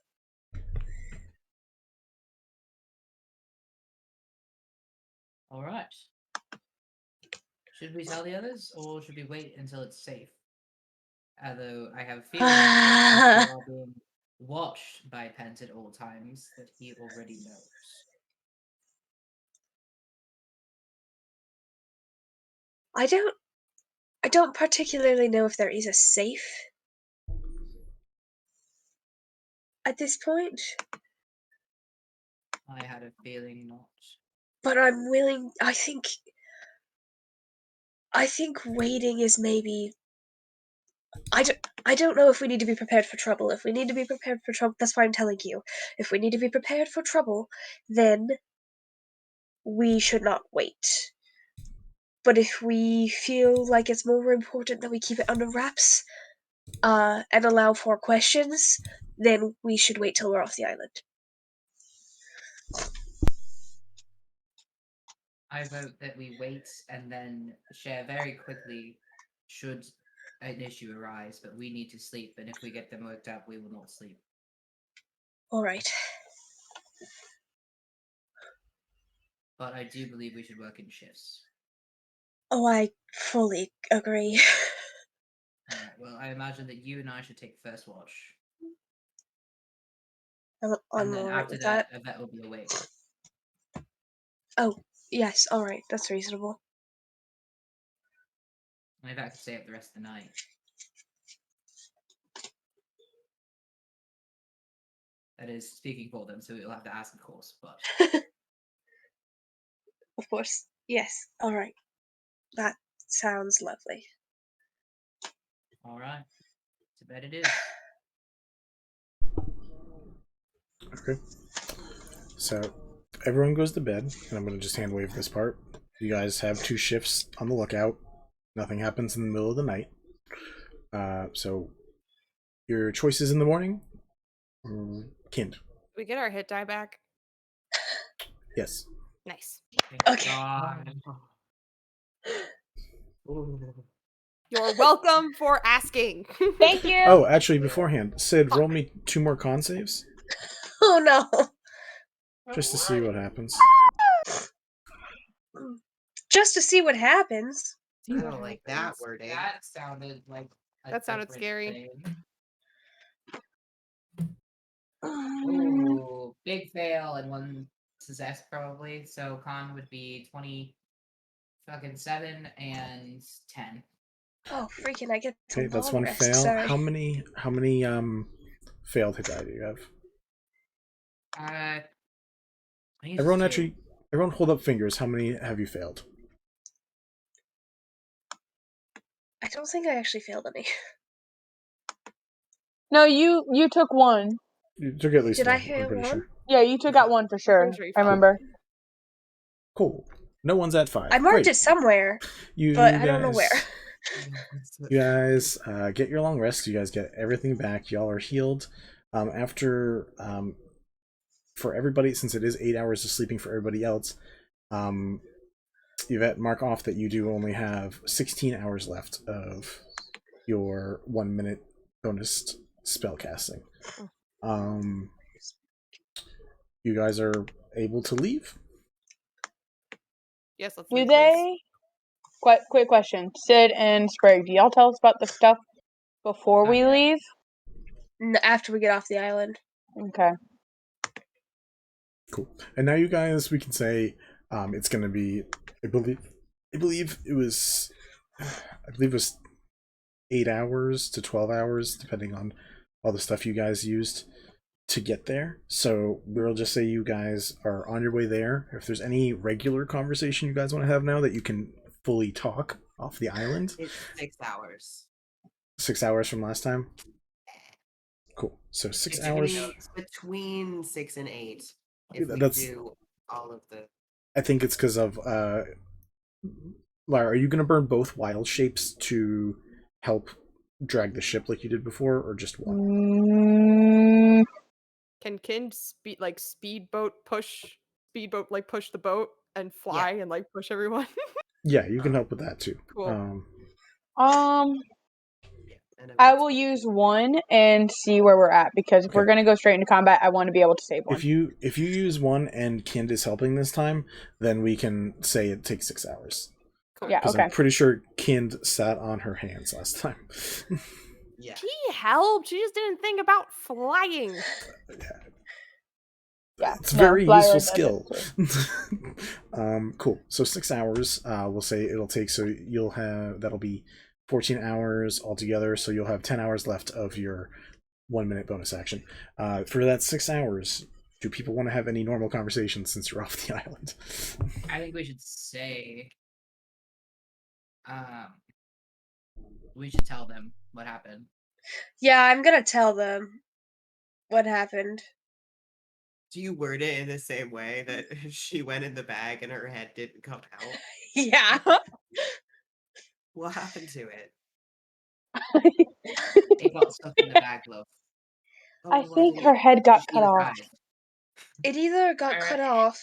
All right. Should we tell the others, or should we wait until it's safe? Although I have a feeling that we are being watched by Pent at all times, that he already knows. I don't particularly know if there is a safe at this point. I had a feeling not. But I'm willing. I think waiting is maybe. I don't know if we need to be prepared for trouble. If we need to be prepared for trouble, that's why I'm telling you. If we need to be prepared for trouble, then we should not wait. But if we feel like it's more important that we keep it under wraps, and allow for questions, then we should wait till we're off the island. I vote that we wait and then share very quickly should an issue arise, but we need to sleep, and if we get them worked up, we will not sleep. Alright. But I do believe we should work in shifts. Oh, I fully agree. Alright, well, I imagine that you and I should take first watch. I'm and then alright after with that, Yvette will be awake. Oh, yes, alright, that's reasonable. And Yvette could stay up the rest of the night. That is speaking for them, so we'll have to ask, of course, but... Of course, yes, alright. That sounds lovely. Alright, to bed it is. Okay. So everyone goes to bed, and I'm going to just hand wave this part. You guys have 2 shifts on the lookout. Nothing happens in the middle of the night. So your choices in the morning? Kind. We get our hit die back. Yes. Nice. Okay. You're welcome for asking. Thank you. Oh, actually, beforehand, Sid, roll me 2 more con saves. Oh no. Just to see what happens. Just to see what happens. I don't like that wording. That sounded like That sounded scary. Ooh, big fail and 1 success probably. So con would be 7 and 10. Oh, freaking! I get Okay, some that's long 1 rest. fail. Sorry. How many failed hit die do you have? Everyone hold up fingers. How many have you failed? I don't think I actually failed any. No, you took 1. You took at least Did 1, I fail I'm pretty 1? sure. Yeah, you took out 1 for sure. I remember. Cool. No one's at 5. I marked Great. it somewhere, You but I don't know where. You guys get your long rest. You guys get everything back. Y'all are healed. For everybody, since it is 8 hours of sleeping for everybody else, Yvette, mark off that you do only have 16 hours left of your 1 minute bonus spell casting. You guys are able to leave. Yes, let's Do leave, they? Quick question. Sid and Sprig, do y'all tell us about the stuff before we leave? After we get off the island. Okay. Cool. And now you guys, we can say it's going to be, I believe it was 8 hours to 12 hours, depending on all the stuff you guys used to get there. So we'll just say you guys are on your way there. If there's any regular conversation you guys want to have now that you can fully talk off the island. It's 6 hours. 6 hours from last time? Cool. So 6 hours. Between 6 and 8. Yeah, If we that's- do all of the... I think it's because of Lara, are you going to burn both wild shapes to help drag the ship like you did before, or just one? Can Kind speedboat push the boat and fly and like push everyone? Yeah, you can help with that too. Cool. I will use 1 and see where we're at, because if we're gonna go straight into combat, I want to be able to save 1. If you use 1 and Kind is helping this time, then we can say it takes 6 hours. Cool. Yeah, Because okay. I'm pretty sure Kind sat on her hands last time. Yeah. She helped. She just didn't think about flying. Yeah, It's a very useful does skill. it Cool. So 6 hours, we'll say it'll take, so you'll have, that'll be 14 hours altogether, so you'll have 10 hours left of your 1 minute bonus action. For that 6 hours, do people want to have any normal conversations since you're off the island? I think we should say, we should tell them what happened. Yeah, I'm gonna tell them what happened. Do you word it in the same way that she went in the bag and her head didn't come out? Yeah. What happened to it? It got stuck in the bag, love. I think her head got cut off. It either got cut off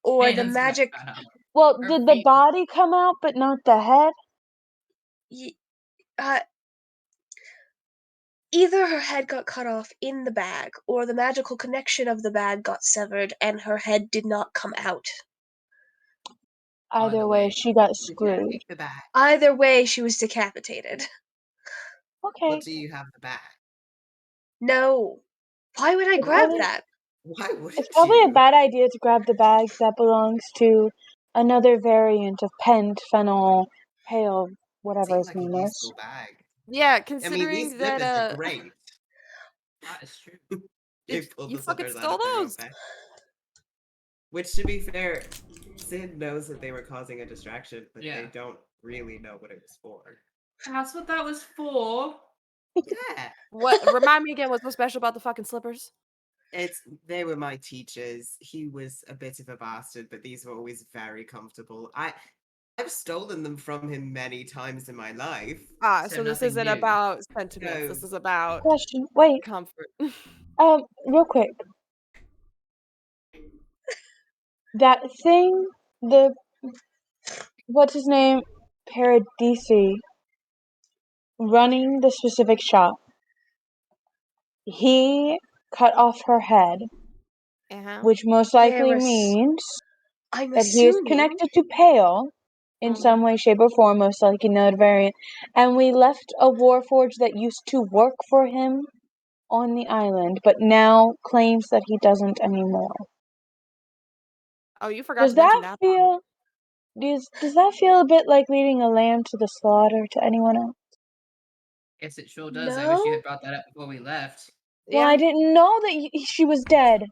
or the hands got magic. cut off. Well, Her did the feet- body come out, but not the head? Either her head got cut off in the bag, or the magical connection of the bag got severed and her head did not come out. Either way, she got screwed. The bag. Either way, she was decapitated. Okay. What do you have the bag? No. Why would I grab that? Why would It's probably a bad idea to grab the bag that belongs to another variant of pent, fennel, pale, whatever his name is. Bag. Yeah, I mean, considering these slippers that are great. That is true. They pulled you the fucking slippers out stole of their own those. bag. Which, to be fair, Sid knows that they were causing a distraction, but Yeah. they don't really know what it was for. That's what that was for. Yeah. What? Remind me again. What's so special about the fucking slippers? They were my teachers. He was a bit of a bastard, but these were always very comfortable. I've stolen them from him many times in my life. So this isn't about sentiments. No. This is about Question. Wait. comfort. Real quick. That thing, what's his name? Paradisi, running the specific shop. He cut off her head, which most likely means that he is connected to Pale in some way, shape, or form, most likely Node variant. And we left a Warforged that used to work for him on the island, but now claims that he doesn't anymore. Oh, you forgot Does to mention that that. feel? Does that feel a bit like leading a lamb to the slaughter to anyone else? Yes, it sure does. I wish you had brought that up before we left. Well, I didn't know that she was dead.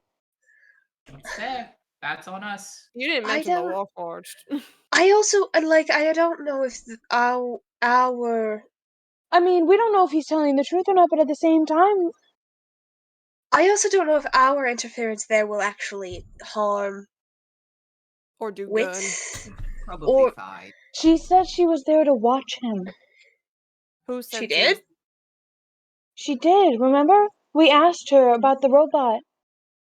It's fair. That's on us. You didn't mention the Warforged. I also I don't know if our. I mean, we don't know if he's telling the truth or not, but at the same time, I also don't know if our interference there will actually harm or do good. Probably fine. She said she was there to watch him. Who said she did? She did, remember? We asked her about the robot,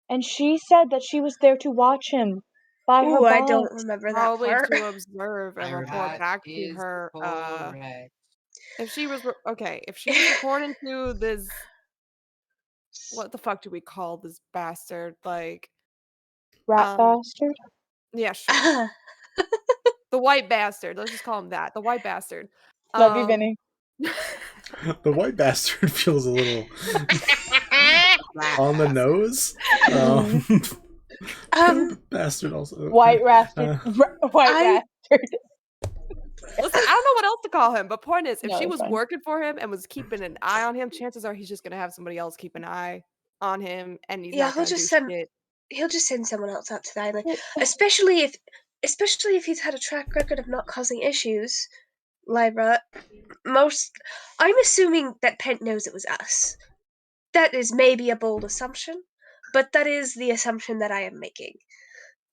and she said that she was there to watch him by her I bot. don't remember that Probably part. to observe and report back to her. If she was if she was reporting to this, what the fuck do we call this bastard? Like rat bastard? Yeah, sure. The white bastard. Let's just call him that. The white bastard. Love you, Vinny. The white bastard feels a little on the nose. Bastard also. White bastard. White bastard. Listen, I don't know what else to call him, but point is, if No, she it's was fine. working for him and was keeping an eye on him, chances are he's just gonna have somebody else keep an eye on him, and he's not gonna do shit. He'll just send someone else out to the island, especially if he's had a track record of not causing issues. Lyra, I'm assuming that Pent knows it was us. That is maybe a bold assumption, but that is the assumption that I am making.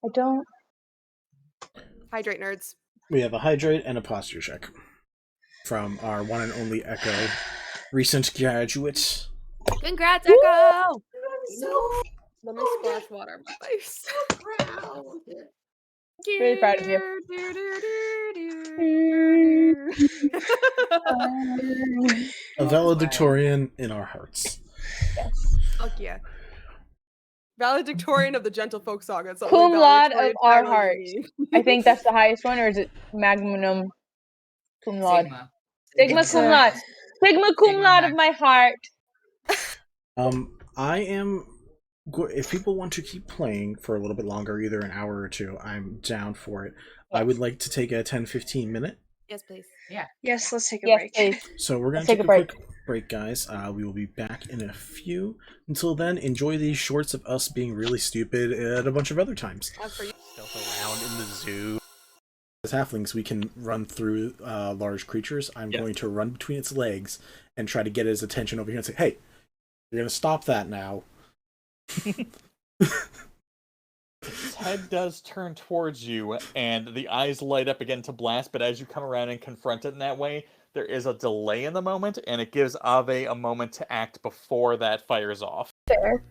I don't. Hydrate, nerds. We have a hydrate and a posture check from our one and only Echo, recent graduate. Congrats, Echo! Let me splash water on my face. So proud. Really proud of you. A valedictorian in our hearts. Yes. Fuck yeah. Valedictorian of the Gentlefolk Saga. It's the Cum only laude of valedictorian our title hearts. you need. I think that's the highest one, or is it magnum cum laude? Sigma It's cum laude. Sigma cum laude of my heart. I am. If people want to keep playing for a little bit longer, either an hour or two, I'm down for it. I would like to take a 10-15 minute. Yes, please. Yeah. Yes, let's take a break. Please. So we're going to take a quick break, guys. We will be back in a few. Until then, enjoy these shorts of us being really stupid at a bunch of other times. Stealth around in the zoo. As halflings, we can run through large creatures. I'm going to run between its legs and try to get his attention over here and say, hey, you're going to stop that now. Its head does turn towards you, and the eyes light up again to blast, but as you come around and confront it in that way, there is a delay in the moment, and it gives Ave a moment to act before that fires off. Fair.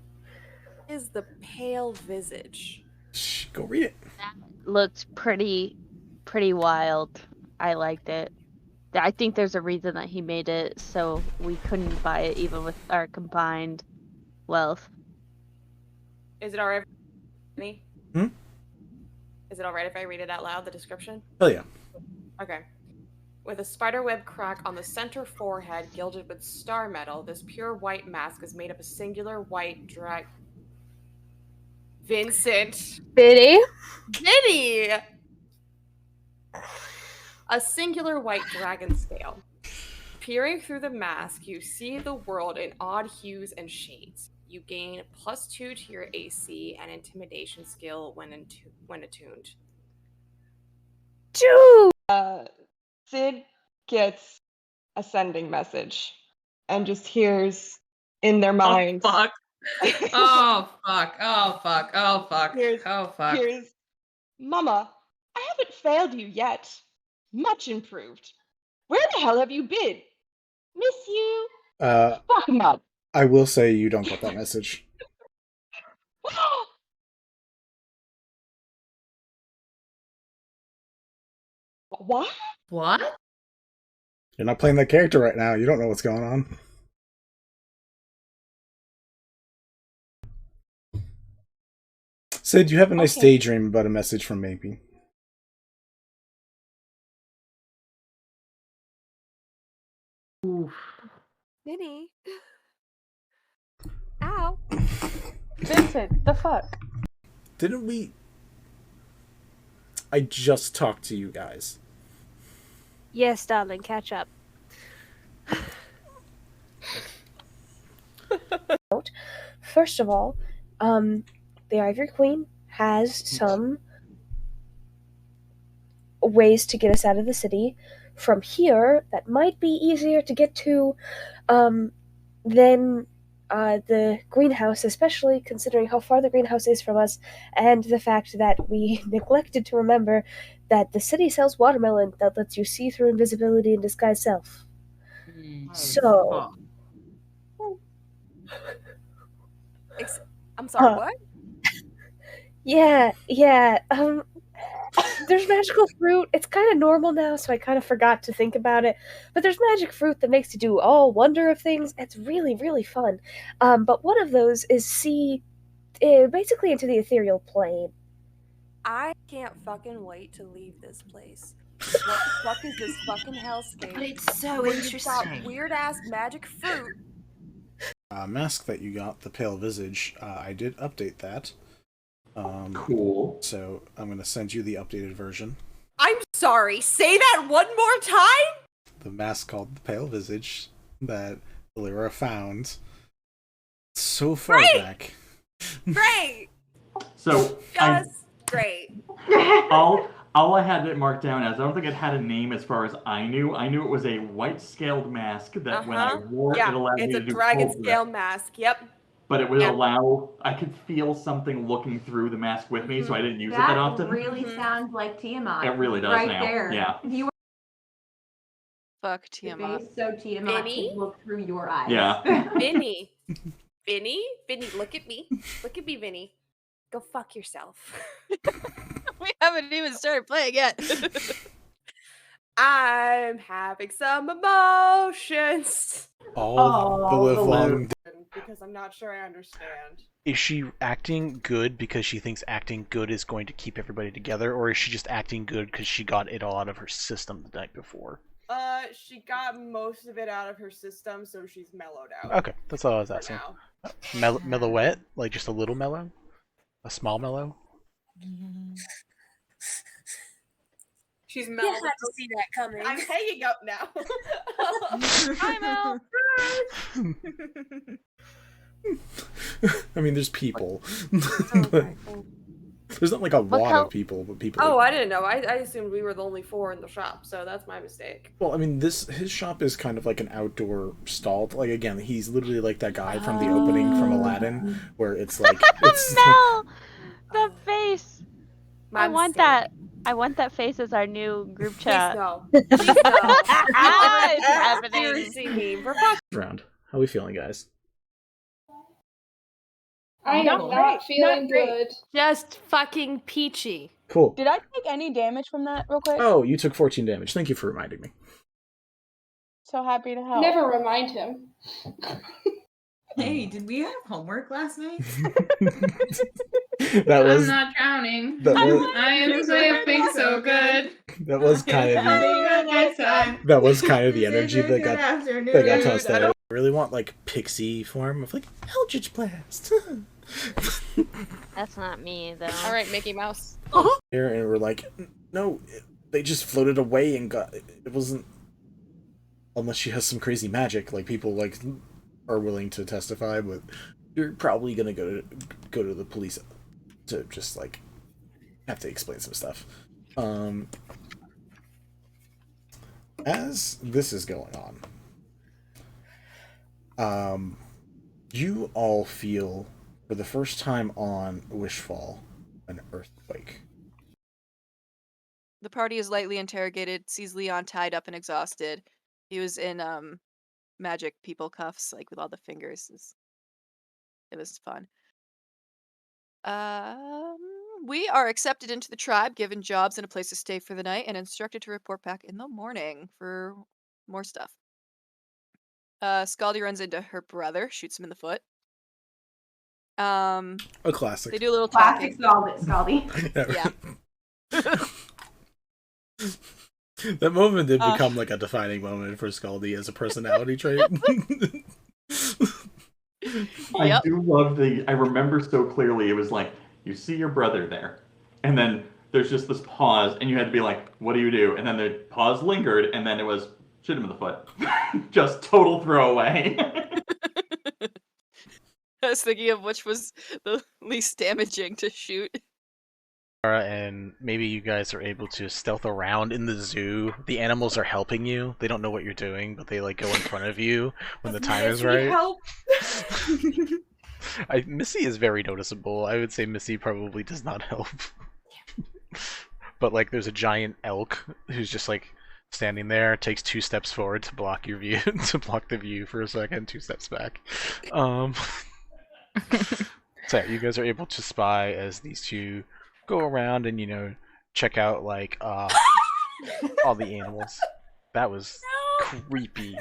Is the pale visage. Shh, go read it. That looked pretty wild. I liked it. I think there's a reason that he made it so we couldn't buy it even with our combined wealth. Is it alright? Hmm? Is it alright if I read it out loud, the description? Hell yeah. Okay. With a spiderweb crack on the center forehead gilded with star metal, this pure white mask is made of a singular white drag. Vincent! Biddy? Vinny! A singular white dragon scale. Peering through the mask, you see the world in odd hues and shades. You gain +2 to your AC and intimidation skill when attuned. Sid gets a sending message and just hears in their minds. Fuck. Oh fuck! Oh fuck! Oh fuck! Here's, Oh fuck! here's, Mama, I haven't failed you yet. Much improved. Where the hell have you been? Miss you. Fuck 'em up. I will say you don't get that message. What? What? You're not playing that character right now. You don't know what's going on. Sid, you have a nice daydream about a message from Maybe. Oof. Vinny. Ow. Vincent, the fuck? Didn't we... I just talked to you guys. Yes, darling, catch up. First of all, the Ivory Queen has some ways to get us out of the city. From here, that might be easier to get to than the greenhouse, especially considering how far the greenhouse is from us, and the fact that we neglected to remember that the city sells watermelon that lets you see through invisibility and disguise self. So... I'm sorry, what? Yeah, there's magical fruit. It's kind of normal now, so I kind of forgot to think about it. But there's magic fruit that makes you do all wonder of things. It's really, really fun. But one of those is see basically into the ethereal plane. I can't fucking wait to leave this place. What the fuck is this fucking hellscape? But it's so where you've got interesting. weird ass magic fruit. Mask that you got, the Pale Visage, I did update that. Cool. So I'm going to send you the updated version. I'm sorry. Say that one more time. The mask called the Pale Visage that Lyra found so far back. Great. So Great. all I had it marked down as, I don't think it had a name as far as I knew. I knew it was a white scaled mask that when I wore it allowed me to do it's a dragon cold scale grip. mask. Yep. But it would allow, I could feel something looking through the mask with me, so I didn't use it that often. That really sounds like Tiamat. It really does right now. There. Yeah. If you Fuck Tiamat. so Tiamat could look through your eyes. Yeah. Vinny. Vinny, look at me. Look at me, Vinny. Go fuck yourself. We haven't even started playing yet. I'm having some emotions. All the live long. Because I'm not sure I understand. Is she acting good because she thinks acting good is going to keep everybody together, or is she just acting good because she got it all out of her system the night before? She got most of it out of her system, so she's mellowed out. Okay, that's all I was asking. Mellowette? Like just a little mellow? A small mellow? She's mellowed. You had to see that coming. I'm hanging up now. Hi, Mel. I mean, there's people. There's not like a lot of people, but people. Oh, I didn't know. I assumed we were the only 4 in the shop, so that's my mistake. Well, I mean, his shop is kind of like an outdoor stall. Like again, he's literally like that guy from the opening from Aladdin, where it's like it's Mel, the face. My I want that. I want that face as our new group chat. Please no. Please no. It's happening. Seriously, me. round. How are we feeling, guys? I am not feeling good. Just fucking peachy. Cool. Did I take any damage from that real quick? Oh, you took 14 damage. Thank you for reminding me. So happy to help. Never remind him. Hey, did we have homework last night? That was. I'm not drowning. I am sleeping so good. That was kind of the. That was kind of the energy that got tossed out. I really want like pixie form of like Eldritch Blast. That's not me though. All right, Mickey Mouse. Here and we're like, no, they just floated away and got. It wasn't. Unless she has some crazy magic, like people like are willing to testify, but you're probably gonna go to the police to just like have to explain some stuff. As this is going on, You all feel, for the first time on Wishfall, an earthquake. The party is lightly interrogated, sees Leon tied up and exhausted. He was in magic people cuffs, like with all the fingers. It was fun. We are accepted into the tribe, given jobs and a place to stay for the night, and instructed to report back in the morning for more stuff. Scaldy runs into her brother, shoots him in the foot. A classic. They do a little Classic talking. Scaldy. Yeah. That moment did become like a defining moment for Scaldy as a personality trait. I do love I remember so clearly, it was like, you see your brother there, and then there's just this pause, and you had to be like, what do you do? And then the pause lingered, and then it was, shoot him in the foot. Just total throwaway. I was thinking of which was the least damaging to shoot. And maybe you guys are able to stealth around in the zoo. The animals are helping you. They don't know what you're doing, but they like go in front of you when the time is right. Help. Missy is very noticeable. I would say Missy probably does not help. But like there's a giant elk who's just like standing there, takes 2 steps forward to block your view, to block the view for a second, 2 steps back. So yeah, you guys are able to spy as these two go around and, you know, check out like all the animals. That was creepy.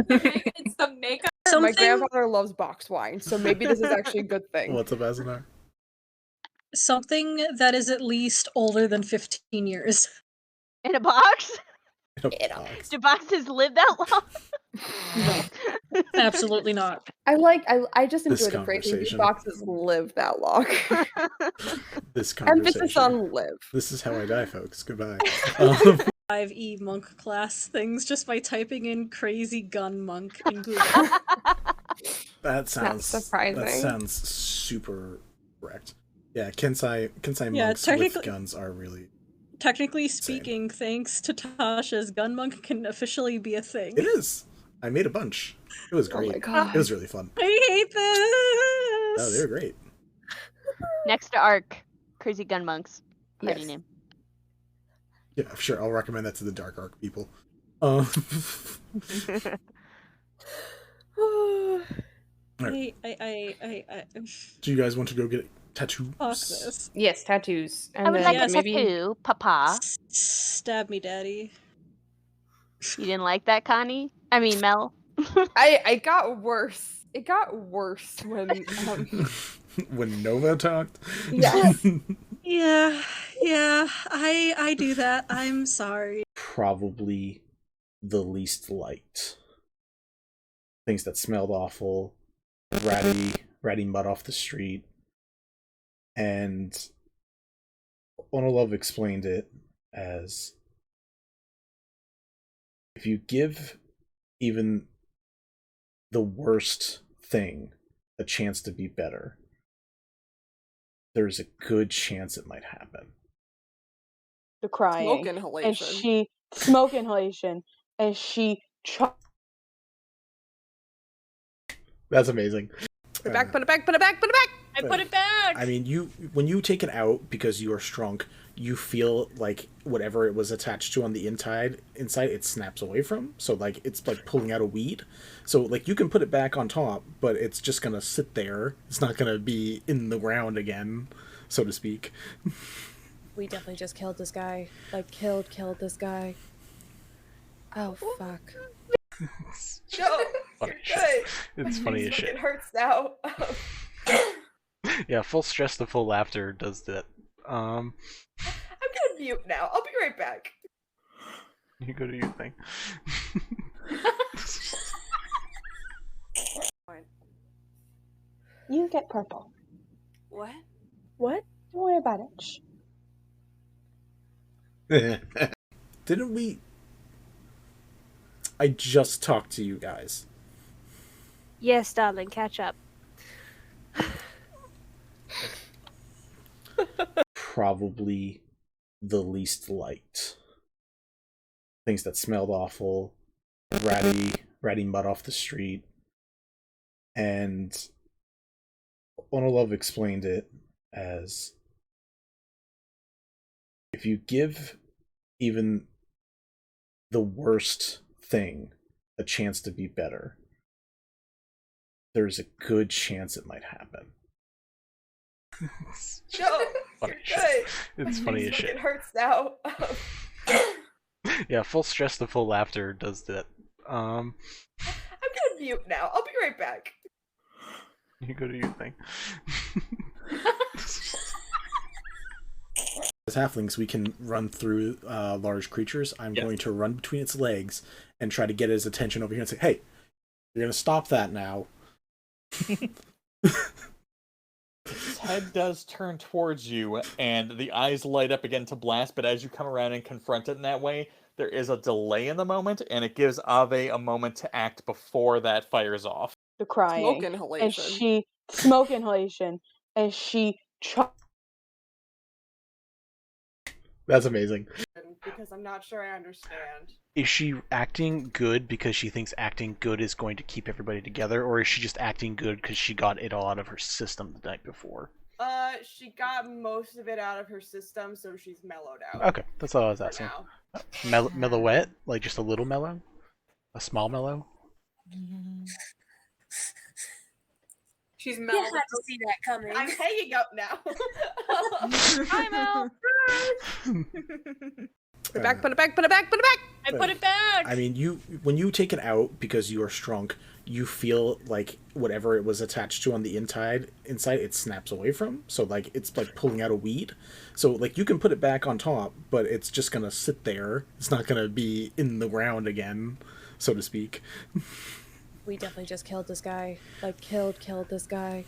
It's the makeup. My grandfather loves boxed wine, so maybe this is actually a good thing. What's up, Azanar? Something that is at least older than 15 years. In a box? In a box. Do boxes live that long? No, absolutely not. I just This enjoy the phrase these conversation. boxes live that long. This conversation. Emphasis on live. This is how I die, folks. Goodbye. 5e monk class things just by typing in crazy gun monk in Google. That sounds surprising. That sounds super correct. Yeah, Kensai Yeah, monks with guns are really. Technically speaking, thanks to Tasha's, gun monk can officially be a thing. It is. I made a bunch. It was great. Oh my God. It was really fun. I hate this. Oh, they were great. Next to Arc, Crazy Gun Monks. Party Yes. name. Yeah, sure. I'll recommend that to the Dark Arc people. Right. Do you guys want to go get tattoos? Fuck this. Yes, tattoos. And I would then like a maybe tattoo, Papa. Stab me, daddy. You didn't like that, Connie? I mean, Mel. I got worse. It got worse when When Nova talked. Yes. Yeah, I do that. I'm sorry. Probably the least liked. Things that smelled awful, ratty mud off the street, and Onolove explained it as if you give even the worst thing a chance to be better, there's a good chance it might happen. The crying. Smoke inhalation. Smoke inhalation. And she That's amazing. Put it back, put it back, put it back, put it back! I put it back! I mean, when you take it out because you are strong, you feel like whatever it was attached to on the inside it snaps away from. So like it's like pulling out a weed. So like you can put it back on top, but it's just gonna sit there. It's not gonna be in the ground again, so to speak. We definitely just killed this guy. Like killed this guy. Oh fuck. No, Funny you're shit. good. It's funny as shit. It hurts now. Yeah, full stress to full laughter does that. I'm gonna mute now. I'll be right back. You go to your thing. You get purple. What? What? Don't worry about it. Shh. Didn't we? I just talked to you guys. Yes, darling, catch up. Probably the least liked. Things that smelled awful, ratty mud off the street, And Onolove explained it as if you give even the worst thing a chance to be better, there's a good chance it might happen. No, Funny you're good. It's funny as shit. It hurts now. Yeah, full stress to full laughter does that. I'm gonna mute now. I'll be right back. You go to your thing. As halflings, we can run through large creatures. I'm going to run between its legs and try to get his attention over here and say, "Hey, you're going to stop that now." Its head does turn towards you, and the eyes light up again to blast, but as you come around and confront it in that way, there is a delay in the moment, and it gives Ave a moment to act before that fires off. The crying. Smoke inhalation. Smoke inhalation. And she That's amazing. Because I'm not sure I understand. Is she acting good because she thinks acting good is going to keep everybody together, or is she just acting good because she got it all out of her system the night before? She got most of it out of her system, so she's mellowed out. Okay, that's all I was asking. Mellowette? Like just a little mellow? A small mellow? She's You mellowed had to see that coming. I'm hanging up now. Hi, Mel. Put it back, put it back, put it back, put it back! I put it back! I mean, when you take it out because you are shrunk, you feel like whatever it was attached to on the inside it snaps away from. So like it's like pulling out a weed. So like you can put it back on top, but it's just gonna sit there. It's not gonna be in the ground again, so to speak. We definitely just killed this guy. Like killed this guy.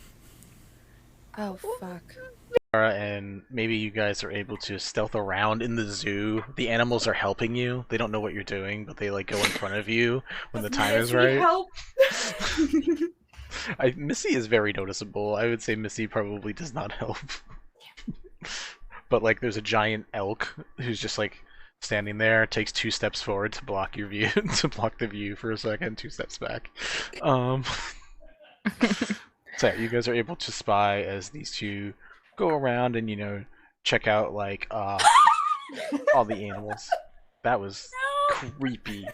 Oh fuck. And maybe you guys are able to stealth around in the zoo. The animals are helping you. They don't know what you're doing, but they like go in front of you when the time is right. Help. Missy is very noticeable. I would say Missy probably does not help. But like there's a giant elk who's just like standing there, takes 2 steps forward to block your view, to block the view for a second, 2 steps back. So yeah, you guys are able to spy as these two go around and, you know, check out like all the animals. That was creepy.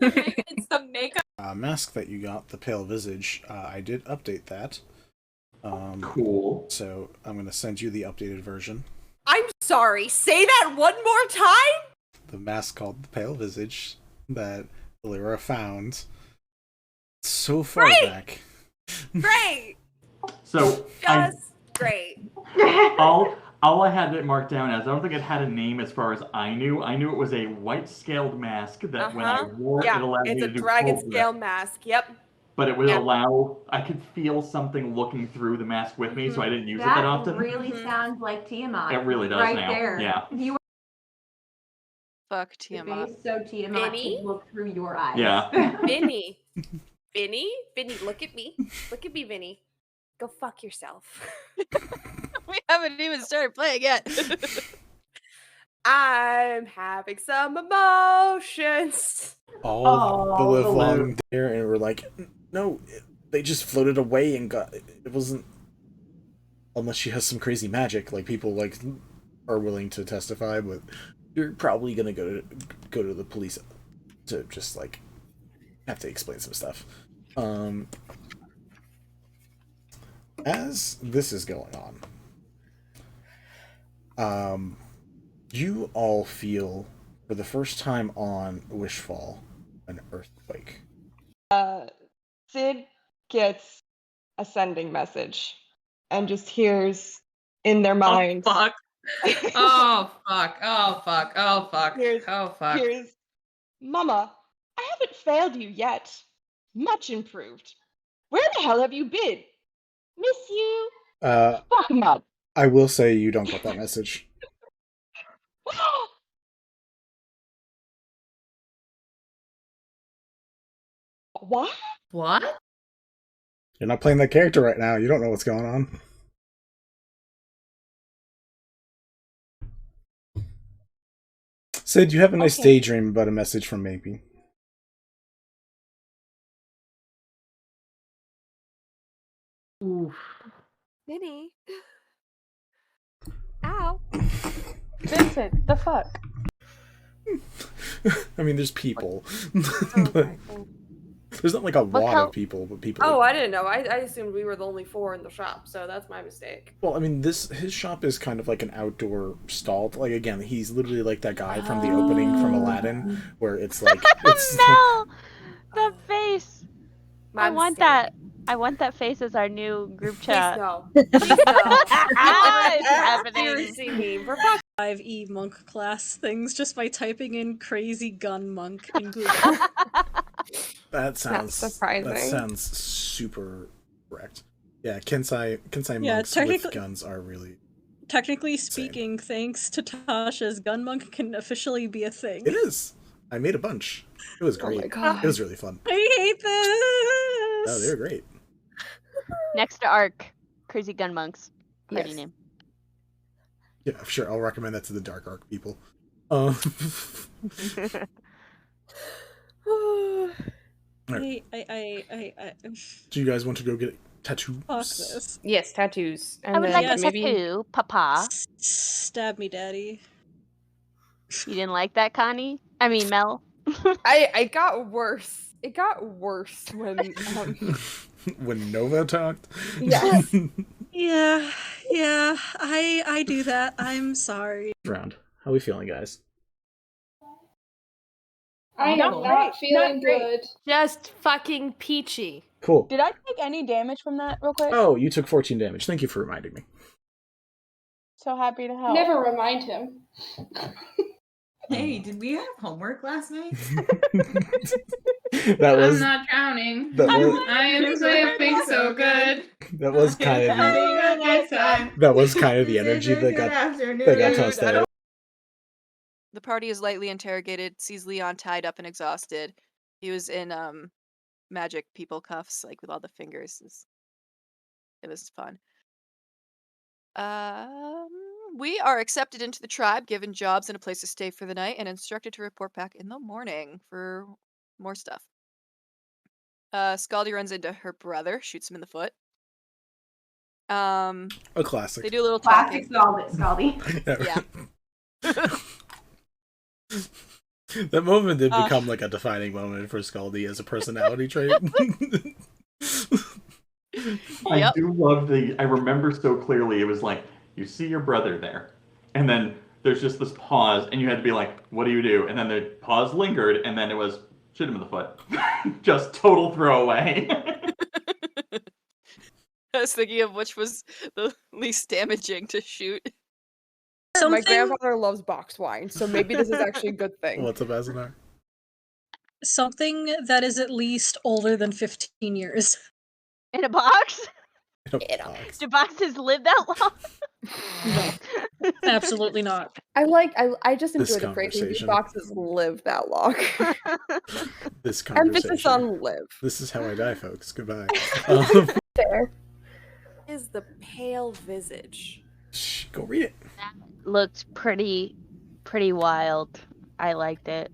It's the makeup. Mask that you got, the pale visage, I did update that. Cool. So I'm going to send you the updated version. I'm sorry, say that one more time? The mask called the pale visage that Lyra found so far back. Great! So Great. all I had it marked down as, I don't think it had a name as far as I knew. I knew it was a white scaled mask that when I wore it allowed me to do it's a dragon cold scale breath. mask, yep. But it would allow, I could feel something looking through the mask with me, so I didn't use it that often. That really sounds like Tiamat. It really does right now. There. Yeah. You Fuck Tiamat. face so Tiamat Vinny? can look through your eyes. Yeah. Vinny. Vinny? Vinny, look at me. Look at me, Vinny. Go fuck yourself. We haven't even started playing yet. I'm having some emotions. All the live long there, and we're like, no, they just floated away and got it wasn't. Unless she has some crazy magic, like people like are willing to testify, but you're probably gonna go to the police to just like have to explain some stuff. As this is going on, you all feel for the first time on Wishfall an earthquake. Sid gets a sending message and just hears in their minds. Oh fuck. Oh fuck. Oh fuck. Oh fuck. Oh fuck. Here's Mama, I haven't failed you yet. Much improved. Where the hell have you been? Miss you. Fuck 'em up. I will say you don't get that message. What? What? You're not playing that character right now. You don't know what's going on. Sid, you have a nice daydream about a message from Maybe. Oof. Vinny. Ow. Vincent, the fuck? I mean, there's people. Okay. There's not like a lot of people, but people. Oh, I didn't know. I assumed we were the only 4 in the shop, so that's my mistake. Well, I mean, his shop is kind of like an outdoor stall. Like, again, he's literally like that guy from the opening from Aladdin, where it's like it's Mel, the face. My I want mistake. that. I want that face as our new group chat. Please no. Please no. It's happening. Conspiracy meme. For fuck's 5e monk class things just by typing in crazy gun monk in Google. that sounds surprising. That sounds super correct. Yeah, Kensai Yeah, monks with guns are really. Technically speaking, thanks to Tasha's, gun monk can officially be a thing. It is. I made a bunch. It was great. my God. It was really fun. I hate this. Oh, they were great. Next to Arc, Crazy Gun Monks. Party Yes. name. Yeah, sure. I'll recommend that to the Dark Arc people. Right. I Do you guys want to go get tattoos? fuck this. Yes, tattoos. And I would then like a maybe tattoo, Papa. Stab me, daddy. You didn't like that, Connie? I mean, Mel. I got worse. It got worse when When Nova talked. Yes. Yeah, I do that. I'm sorry. Round. How are we feeling, guys? I am not feeling good. just fucking peachy. Cool. Did I take any damage from that real quick? Oh, you took 14 damage. Thank you for reminding me. So happy to help. Never remind him. Hey, did we have homework last night? That was I'm not drowning. that was- I am sleeping so good. that was kind of the, that was kind of the energy that got tossed there. The party is lightly interrogated, sees Leon tied up and exhausted. He was in magic people cuffs, like with all the fingers. It was fun. We are accepted into the tribe, given jobs and a place to stay for the night, and instructed to report back in the morning for more stuff. Scaldy runs into her brother, shoots him in the foot. A classic. They do a little Classic talking. Scaldy. Yeah. That moment did become like a defining moment for Scaldy as a personality trait. I do love I remember so clearly, it was like, you see your brother there, and then there's just this pause, and you had to be like, what do you do? And then the pause lingered, and then it was, shoot him in the foot. Just total throwaway. I was thinking of which was the least damaging to shoot. my grandfather loves boxed wine, so maybe this is actually a good thing. What's up, Azanar? Something that is at least older than 15 years. In a box? In a box. Do boxes live that long? No, absolutely not. I just This enjoy the phrase these conversation. boxes live that long. This conversation. Emphasis on live. This is how I die, folks. Goodbye. Fair. Is the pale visage. Shh, go read it. Looked pretty wild. I liked it.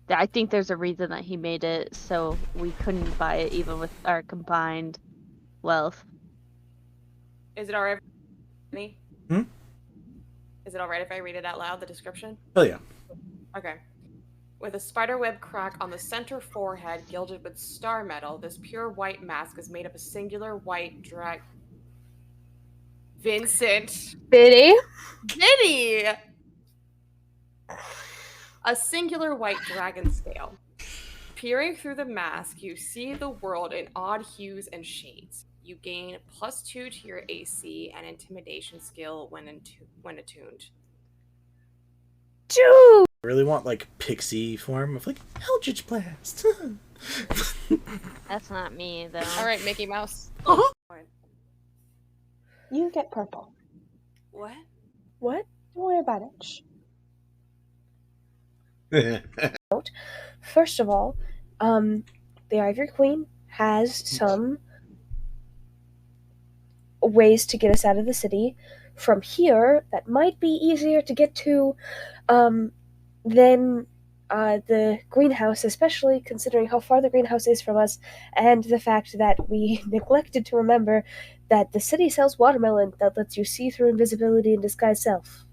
I think there's a reason that he made it so we couldn't buy it even with our combined wealth. Is it alright? Hmm? Is it alright if I read it out loud, the description? Oh yeah. Okay. With a spiderweb crack on the center forehead gilded with star metal, this pure white mask is made of a singular white drag. Vincent! Biddy? Vinny! A singular white dragon scale. Peering through the mask, you see the world in odd hues and shades. You gain +2 to your AC and intimidation skill when attuned. I really want like pixie form of like Eldritch Blast. That's not me though. Alright, Mickey Mouse. You get purple. What? What? Don't worry about it. Shh. First of all, the Ivory Queen has some ways to get us out of the city from here that might be easier to get to than the greenhouse, especially considering how far the greenhouse is from us and the fact that we neglected to remember that the city sells watermelon that lets you see through invisibility and disguise self.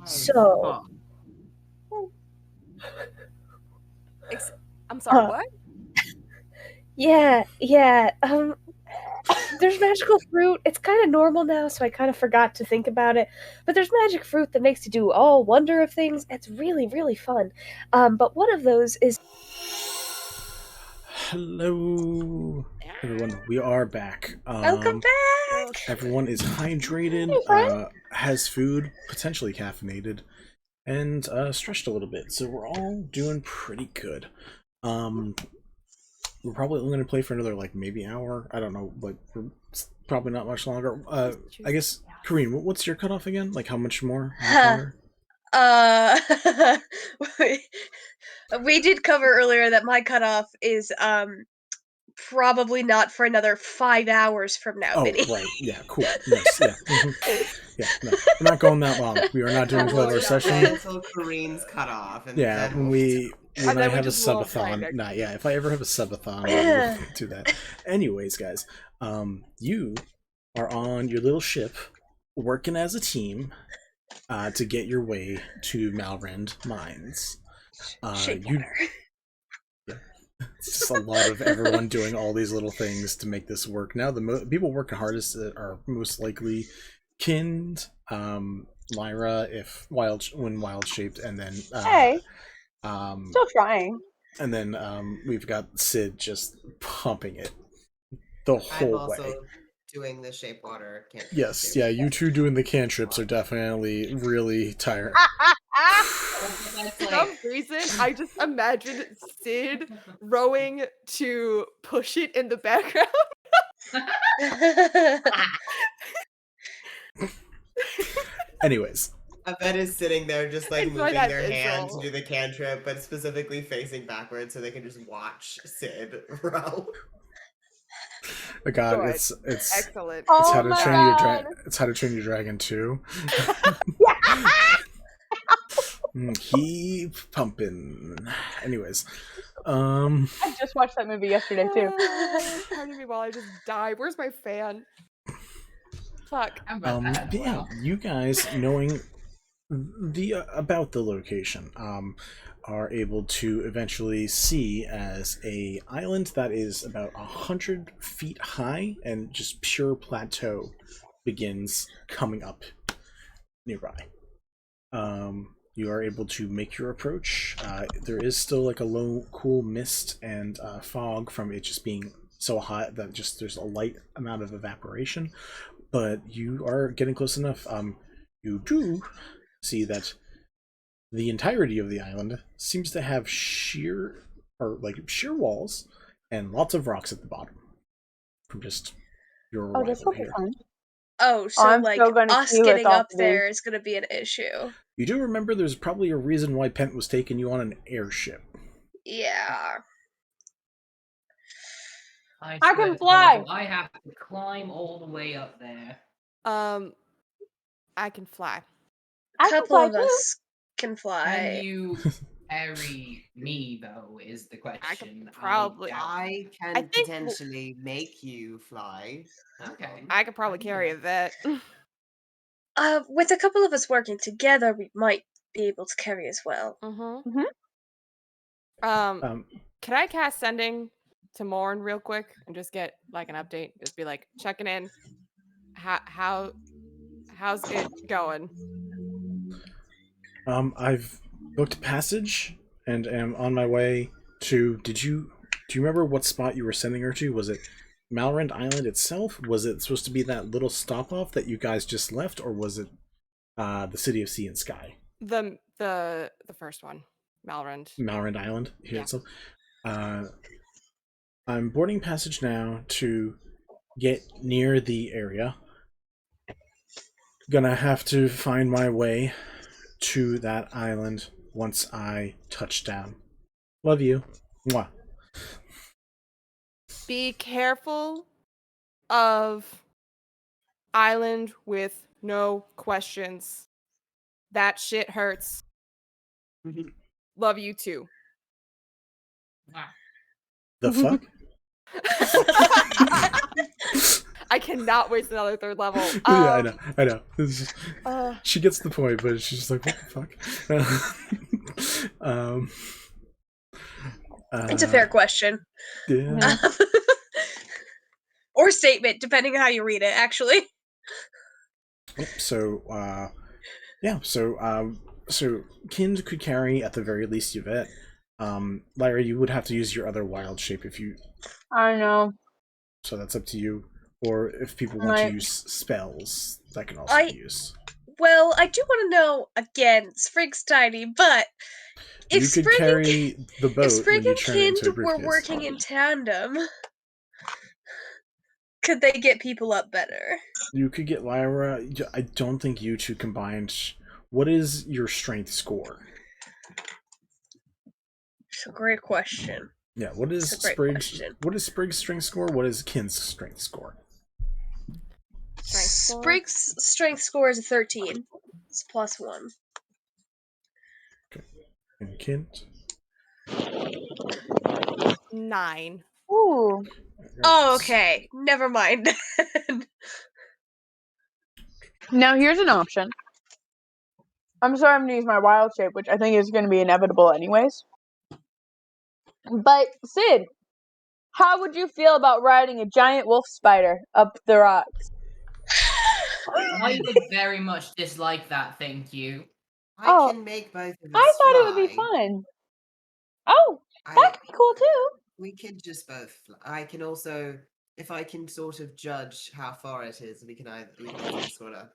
So, I'm sorry, what? Yeah, there's magical fruit. It's kind of normal now, so I kind of forgot to think about it. But there's magic fruit that makes you do all wonder of things. It's really, really fun. But one of those is... Hello, everyone. We are back. Welcome back! Everyone is hydrated, has food, potentially caffeinated, and stretched a little bit. So we're all doing pretty good. We're probably only going to play for another, like, maybe hour. I don't know, but probably not much longer. I guess, Kareen, what's your cutoff again? Like, how much more? We did cover earlier that my cutoff is probably not for another 5 hours from now. Oh, Vinny. right. Yeah, cool. Nice. Yeah. Yeah, no. We're not going that long. We are not doing 12-hour sessions. Until Kareen's cut off. And Yeah, then when I have a subathon. Nah, yeah, if I ever have a subathon, I'll do that. Anyways, guys, you are on your little ship, working as a team, to get your way to Malrend Mines. It's just a lot of everyone doing all these little things to make this work. Now, the people working hardest are most likely Kind, Lyra, when wild shaped, and then still trying. And then we've got Sid just pumping it the whole I'm also way. doing the shape water cantrip. Yes, yeah, you two doing the cantrips are definitely really tired. For some reason, I just imagined Sid rowing to push it in the background. Anyways. Yvette is sitting there just like Enjoy moving that their hand visual. to do the cantrip, but specifically facing backwards so they can just watch Sid row. Oh God, Good. it's Excellent. It's how to train your It's How to Train Your Dragon 2. Keep pumping. Anyways, I just watched that movie yesterday too. Pardon me while I just die. Where's my fan? Fuck. but yeah, you guys knowing about the location, are able to eventually see as a island that is about 100 feet high and just pure plateau begins coming up nearby. You are able to make your approach. There is still like a low, cool mist and fog from it just being so hot that just there's a light amount of evaporation, but you are getting close enough. You do see that the entirety of the island seems to have sheer walls and lots of rocks at the bottom from just your arrival that's okay, here. fine. Oh, so I'm like still gonna us keel getting us off up these. there is going to be an issue. You do remember there's probably a reason why Pent was taking you on an airship. Yeah. I can fly. I have to climb all the way up there. I can fly. A couple of us can fly. Can you carry me, though, is the question. I can probably. I can potentially make you fly. Okay. I could probably carry that. With a couple of us working together, we might be able to carry as well. Can I cast sending to Morn real quick and just get like an update? Just be like checking in. How's it going? I've booked passage and am on my way to. Do you remember what spot you were sending her to? Was it Malrend Island itself? Was it supposed to be that little stop off that you guys just left, or was it the City of Sea and Sky? The first one, Malrend. Malrend Island here Yeah. itself. I'm boarding passage now to get near the area. Gonna have to find my way to that island once I touch down. Love you. Mwah. Be careful of island with no questions. That shit hurts. Love you too. The fuck? I cannot waste another third level. Yeah, I know. Just, Uh, she gets the point, but she's just like, what the fuck? It's a fair question. Yeah. Or statement, depending on how you read it, actually. So, so Kind could carry at the very least Yvette. Lyra, you would have to use your other wild shape if you. I know. So that's up to you. Or if people want to use spells, that can also be used. Well, I do want to know, again, Sprig's tiny, but if you could Sprig carry the boat if Sprig when you and turn Kind into were working in tandem, could they get people up better? You could get Lyra. I don't think you two combined. What is your strength score? It's a great question. Yeah, what is Sprig's strength score? What is Kind's strength score? Sprig's strength score is a 13. It's +1. Okay. And Kind? 9. Ooh. Oh, okay. Never mind. Now here's an option. I'm sorry, I'm gonna use my wild shape, which I think is gonna be inevitable anyways. But Sid, how would you feel about riding a giant wolf spider up the rocks? I would very much dislike that, thank you. I can make both of us I thought it would be fly. fun. Oh, that could be cool too. We could just both fly. I can also, if I can sort of judge how far it is, we can also sort of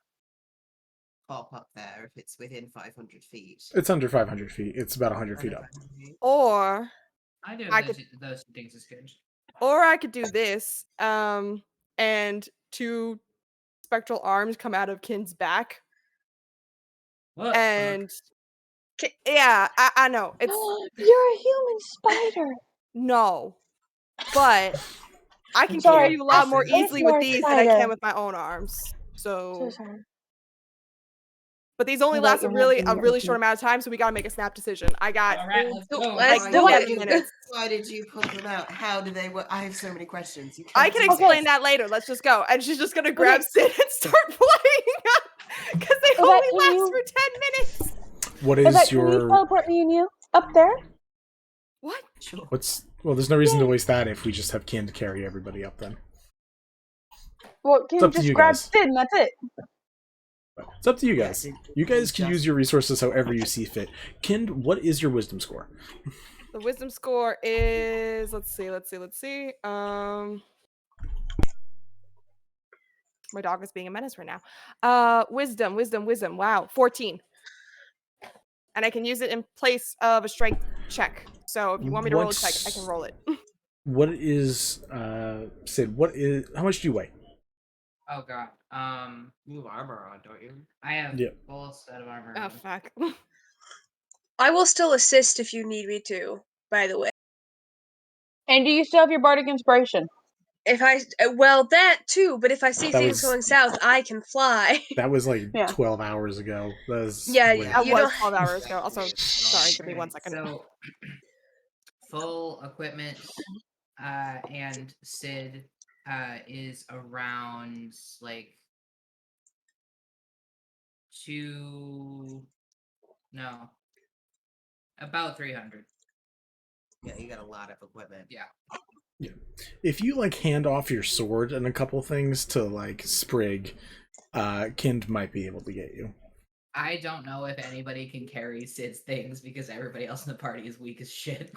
pop up there if it's within 500 feet. It's under 500 feet. It's about 100 feet up. Or I do those two things is good. Or I could do this, and 2 spectral arms come out of Kind's back. What? And yeah, I know. It's You're a human spider. No. But I can Sorry, carry you a lot more if easily you're with a these than I spider. can with my own arms. So sorry. But these only I thought last you a had really to a be really okay. short amount of time, so we gotta make a snap decision. I got Let's do Why it. did why did you put them out? How do they work? I have so many questions. You I can't can do this. explain that later. Let's just go. And she's just gonna grab Sid and start playing because they Yvette, only can last you- for 10 minutes. What Yvette, is can you your teleport me and you up there? What? what's well? There's no reason to waste that if we just have Kind carry everybody up. Then Well, It's can up to just you grab guys. Sid and that's it. it's up to you guys. You guys can use your resources however you see fit. Kind, what is your wisdom score? The wisdom score is let's see. My dog is being a menace right now. Wisdom. Wow, 14. And I can use it in place of a strength check. So if you want me to roll a check, I can roll it. What is Sid? What is how much do you weigh? Oh god. You have armor on, don't you? I have Yep. full set of armor. Oh fuck. I will still assist if you need me to, by the way. And do you still have your bardic inspiration? If I well that too, but if I see That things was- going south, I can fly. That was like Yeah. 12 hours ago. That was Yeah, way- That you was don't- 12 hours ago. Also, sorry, give me 1 second. So, full equipment, and Sid, is around like about 300. Yeah, you got a lot of equipment. Yeah. Yeah. If you like hand off your sword and a couple things to like Sprig, Kind might be able to get you. I don't know if anybody can carry Sid's things because everybody else in the party is weak as shit.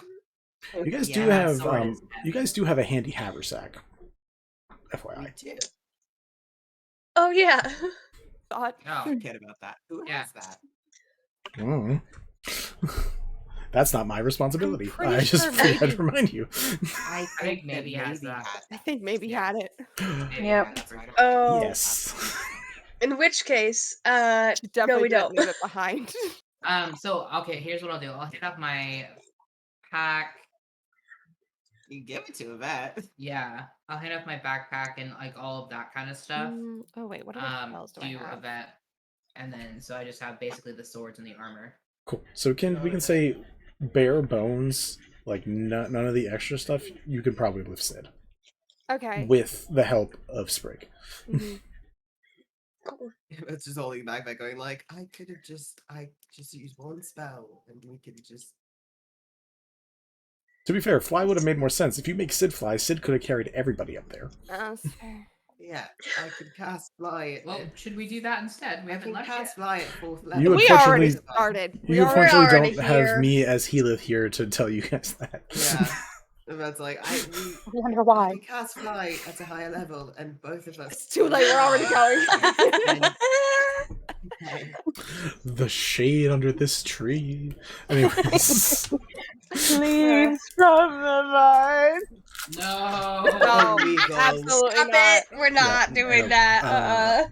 You guys Yeah, do that have sword is you guys do have a handy haversack. FYI. Oh yeah. God. Oh, forget about that. Who has that? Mm. That's not my responsibility. pretty I just sure figured maybe- I'd remind you. I think maybe has that. I think maybe had it. Yep. Oh. Yes. In which case, Definitely no, we didn't don't. leave it behind. So okay, here's what I'll do. I'll hit up my pack. You give it to Yvette. Yeah, I'll hit up my backpack and like all of that kind of stuff. Oh wait, what other spells do I have? Yvette, and then so I just have basically the swords and the armor. Cool. So Kind, we can say bare bones, like none of the extra stuff. You could probably lift Sid. Okay. with the help of Sprig. It's just holding back by going like, I just used one spell and we could just. To be fair, fly would have made more sense. If you make Sid fly, Sid could have carried everybody up there. Yeah, I could cast fly. Well, should we do that instead? We haven't left cast yet. fly at 4th level. You We already started. You unfortunately don't have me as Healith here to tell you guys that. Yeah. That's like, I wonder why. We cast fly at a higher level, and both of us. It's too late. We're already going. The shade under this tree. Anyways. Leaves from the vine. No. Absolutely Stop not. it. We're not doing that.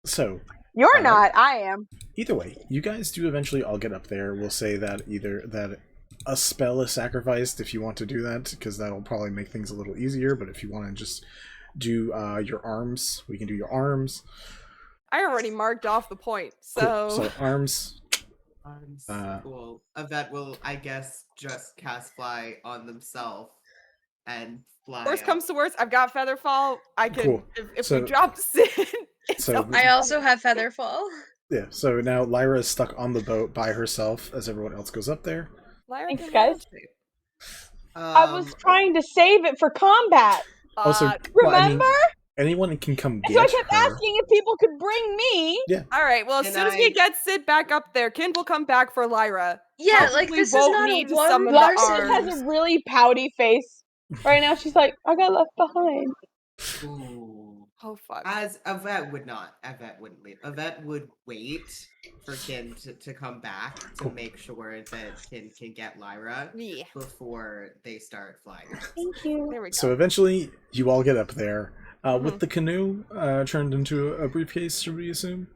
So. You're not. I am. Either way, you guys do eventually all get up there. We'll say that either that a spell is sacrificed if you want to do that, because that'll probably make things a little easier. But if you want to just do your arms, we can do your arms. I already marked off the point, so. Cool. So arms. Cool. Yvette will, I guess, just cast fly on themselves and fly. Worst comes to worst, I've got Featherfall. I can, Cool. if we drop Sid, I also have Featherfall. Yeah, so now Lyra is stuck on the boat by herself as everyone else goes up there. Thanks, guys. I was trying to save it for combat. Also, remember? Anyone can come get So I kept her. asking if people could bring me. Yeah. All right. Well, as soon as we get Sid back up there, Kin will come back for Lyra. Yeah, Probably like this is won't not need a to one summon the Larson arms. has a really pouty face right now. She's like, I got left behind. Oh fuck. As Yvette would not. Yvette wouldn't leave. Yvette would wait for Kin to come back to make sure that Kin can get Lyra before they start flying. Thank you. There we go. So eventually, you all get up there. With the canoe turned into a briefcase, should we assume?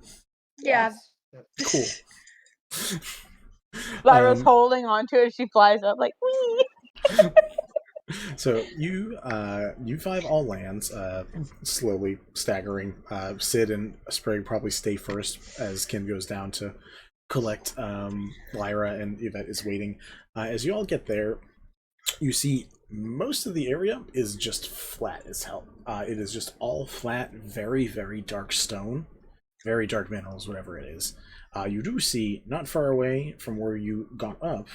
Yeah. Cool. Lyra's holding onto it as she flies up, like, wee. So you five all lands, slowly staggering. Sid and Sprig probably stay first as Kin goes down to collect Lyra, and Yvette is waiting. As you all get there, you see most of the area is just flat as hell. It is just all flat, very, very dark stone, very dark minerals, whatever it is. You do see, not far away from where you got up,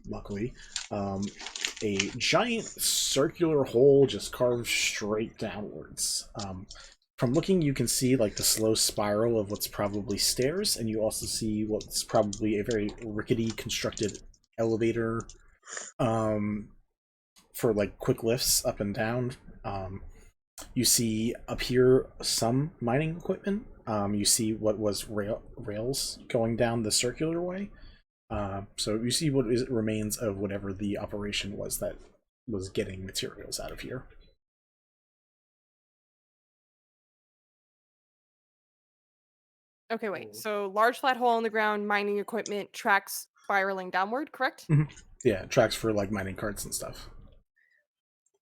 luckily, a giant circular hole just carved straight downwards. From looking, you can see like the slow spiral of what's probably stairs, and you also see what's probably a very rickety constructed elevator for like quick lifts up and down. You see up here some mining equipment. You see what was rails going down the circular way. So you see what remains of whatever the operation was that was getting materials out of here. Okay, wait. So large flat hole in the ground, mining equipment, tracks spiraling downward, correct? Mm-hmm. Yeah, tracks for like mining carts and stuff.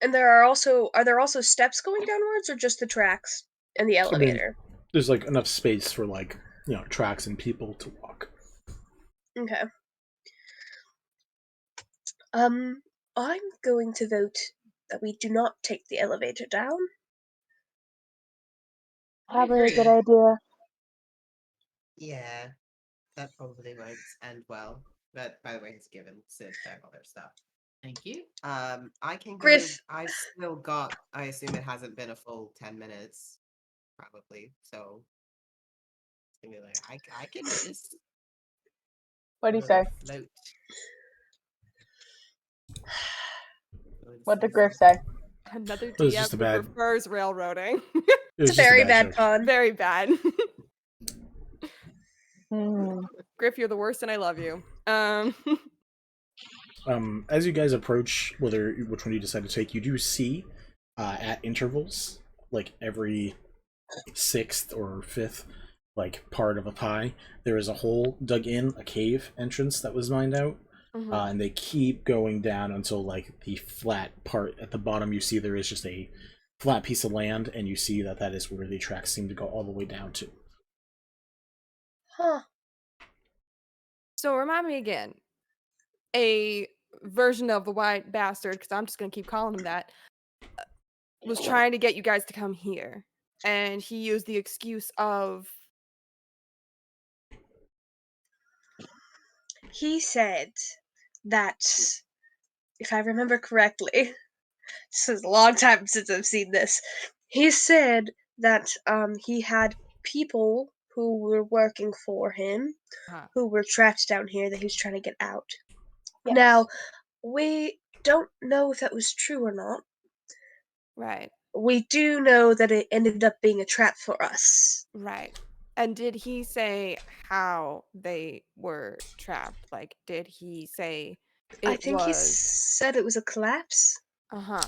And are there also steps going downwards, or just the tracks and the elevator? I mean, there's like enough space for like, tracks and people to walk. Okay. I'm going to vote that we do not take the elevator down. Probably a good idea. Yeah, that probably won't end well. But by the way, it's given Sid back all their stuff. Thank you. I can go. Griff. I've still got. I assume it hasn't been a full 10 minutes, probably. So it's gonna be like I can just. What do you say? Float. What did Griff say? Another It was just a DM bad- prefers railroading. It's a very bad pun. Very bad. Hmm. Griff, you're the worst, and I love you. As you guys approach, which one you decide to take, you do see at intervals, like every 6th or 5th, like part of a pie, there is a hole dug in, a cave entrance that was mined out, and they keep going down until like the flat part at the bottom. You see there is just a flat piece of land, and you see that is where the tracks seem to go all the way down to. Huh. So remind me again, a version of the white bastard, because I'm just going to keep calling him that. was trying to get you guys to come here, and he used the excuse of... He said that, if I remember correctly, this is a long time since I've seen this. He said that he had people who were working for him who were trapped down here that he was trying to get out. Yes. Now, we don't know if that was true or not. Right. We do know that it ended up being a trap for us. Right. And did he say how they were trapped? Like, did he say I think he said it was a collapse. Uh-huh.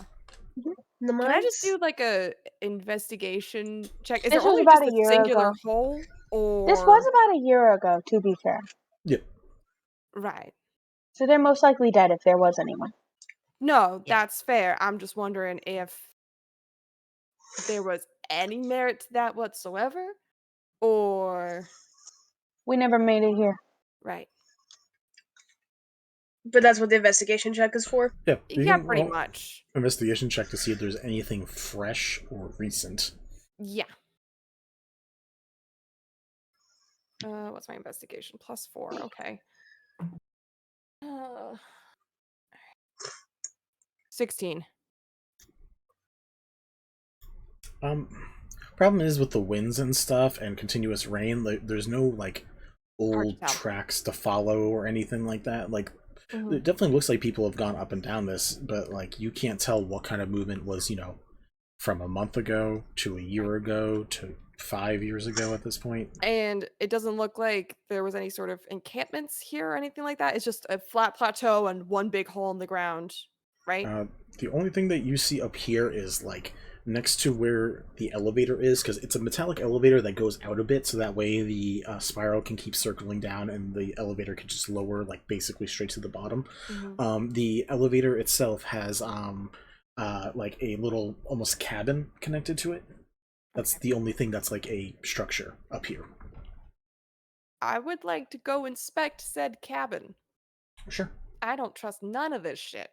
In the Can I just mines? do like a investigation check? Is This there was only about just a a year singular ago. hole? Or This was about a year ago, to be fair. Yep. Right. So they're most likely dead if there was anyone. No, that's fair. I'm just wondering if there was any merit to that whatsoever, or... We never made it here. Right. But that's what the investigation check is for? Yeah, you Yeah, can pretty roll much. investigation check to see if there's anything fresh or recent. Yeah. What's my investigation? +4. Okay. 16. Problem is with the winds and stuff and continuous rain, like, there's no like old tracks to follow or anything like that. Like, it definitely looks like people have gone up and down this, but like you can't tell what kind of movement was, from a month ago to a year ago to 5 years ago at this point. And it doesn't look like there was any sort of encampments here or anything like that. It's just a flat plateau and one big hole in the ground, right? The only thing that you see up here is like next to where the elevator is, because it's a metallic elevator that goes out a bit, so that way the spiral can keep circling down and the elevator can just lower like basically straight to the bottom. The elevator itself has like a little almost cabin connected to it. That's the only thing that's like a structure up here. I would like to go inspect said cabin. Sure. I don't trust none of this shit.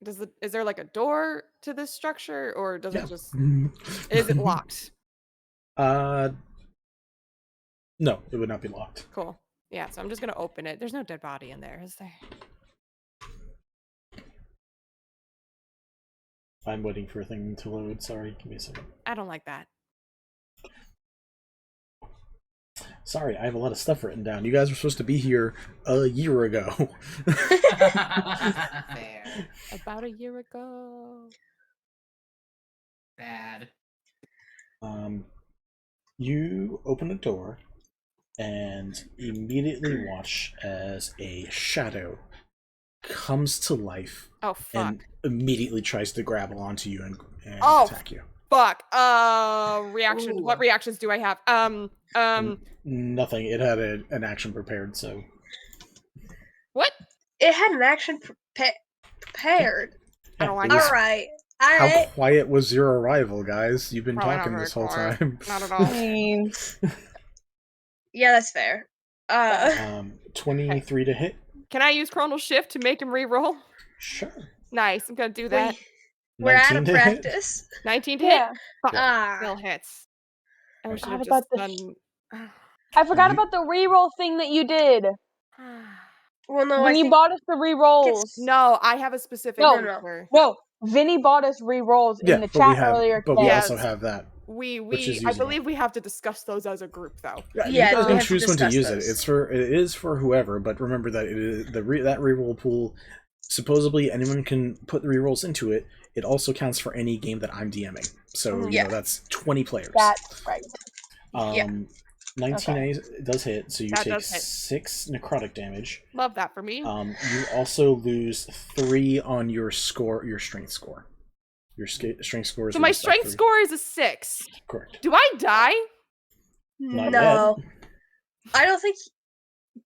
Is there like a door to this structure, or does it just... Is it locked? No, it would not be locked. Cool. Yeah, so I'm just gonna open it. There's no dead body in there, is there? I'm waiting for a thing to load. Sorry, give me a second. I don't like that. Sorry, I have a lot of stuff written down. You guys were supposed to be here a year ago. About a year ago. Bad. You open a door and immediately watch as a shadow comes to life. Oh, fuck. And immediately tries to grab onto you and attack you. Fuck. Reaction. What reactions do I have? Nothing. It had an action prepared, so. What? It had an action prepared. I don't like All that. right. How quiet was your arrival, guys? You've been Probably talking not this very whole quiet. time. Not at all. Yeah, that's fair. 23 to hit. Can I use Chronal Shift to make him re-roll? Sure. Nice. I'm gonna do that. We're out 19 of to hit? practice. 19 to Yeah. hit? Fuck. Ah. Still hits. I wish I Forgot had about just the done... I forgot about the reroll thing that you did. Well, no, when you bought us the rerolls. No, I have a specific No, answer. no. Vinny bought us rerolls in the chat earlier today. But we also have that. which is I believe we have to discuss those as a group, though. Yeah, you guys can choose when to use it. It is for whoever, but remember that it is that reroll pool. Supposedly, anyone can put the rerolls into it. It also counts for any game that I'm DMing. So you know that's 20 players. That's right. 19 does hit, so you That take does hit. 6 necrotic damage. Love that for me. You also lose 3 on your score, your strength score. Your strength score is So my reduced by strength 3. score is a 6. Correct. Do I die? Not No. I don't think...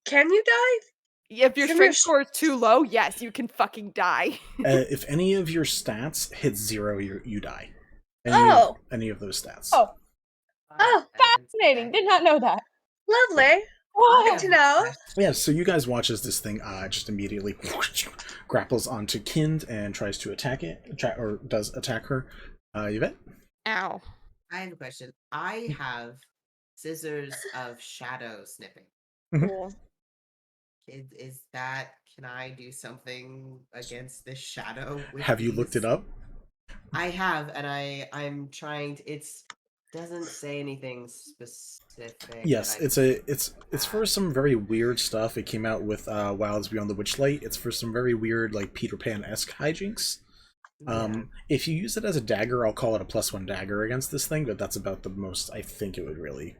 Can you die? If your strength score is too low, yes, you can fucking die. If any of your stats hit 0, you die. Any of those stats. Oh, fascinating. Did not know that. Lovely. Good to know. Yeah, so you guys watch as this thing just immediately grapples onto Kind and tries to attack it, or does attack her. Yvette? Ow. I have a question. I have scissors of shadow snipping. Cool. Is that, can I do something against this shadow? Have you looked it up? I have, and I'm trying to, it's doesn't say anything specific. Yes, it's for some very weird stuff. It came out with Wilds Beyond the Witchlight. It's for some very weird, like, Peter Pan-esque hijinks. If you use it as a dagger, I'll call it a +1 dagger against this thing, but that's about the most I think it would really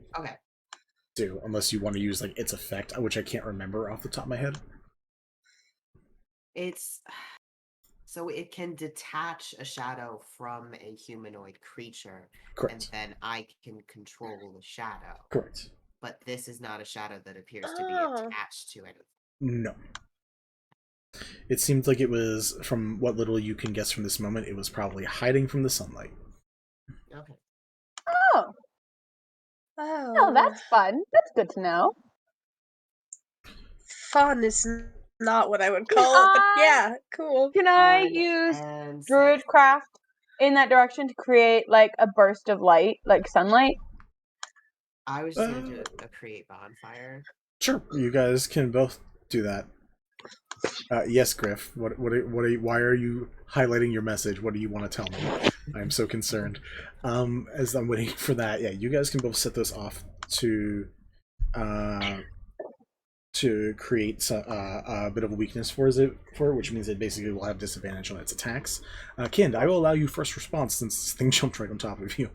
do, unless you want to use, like, its effect, which I can't remember off the top of my head. It's so it can detach a shadow from a humanoid creature. Correct. And then I can control the shadow. Correct. But this is not a shadow that appears to be attached to it. No. It seemed like it was, from what little you can guess from this moment, it was probably hiding from the sunlight. Okay. Oh. Oh, that's fun. That's good to know. Fun is not what I would call it, but yeah, cool. Can I use Druidcraft in that direction to create, like, a burst of light, like sunlight? I was just going to do a create bonfire. Sure, you guys can both do that. Yes, Griff. Why are you highlighting your message? What do you want to tell me? I'm so concerned. As I'm waiting for that, yeah, you guys can both set those off to create a bit of a weakness for it, which means it basically will have disadvantage on its attacks. Kind, I will allow you first response since this thing jumped right on top of you.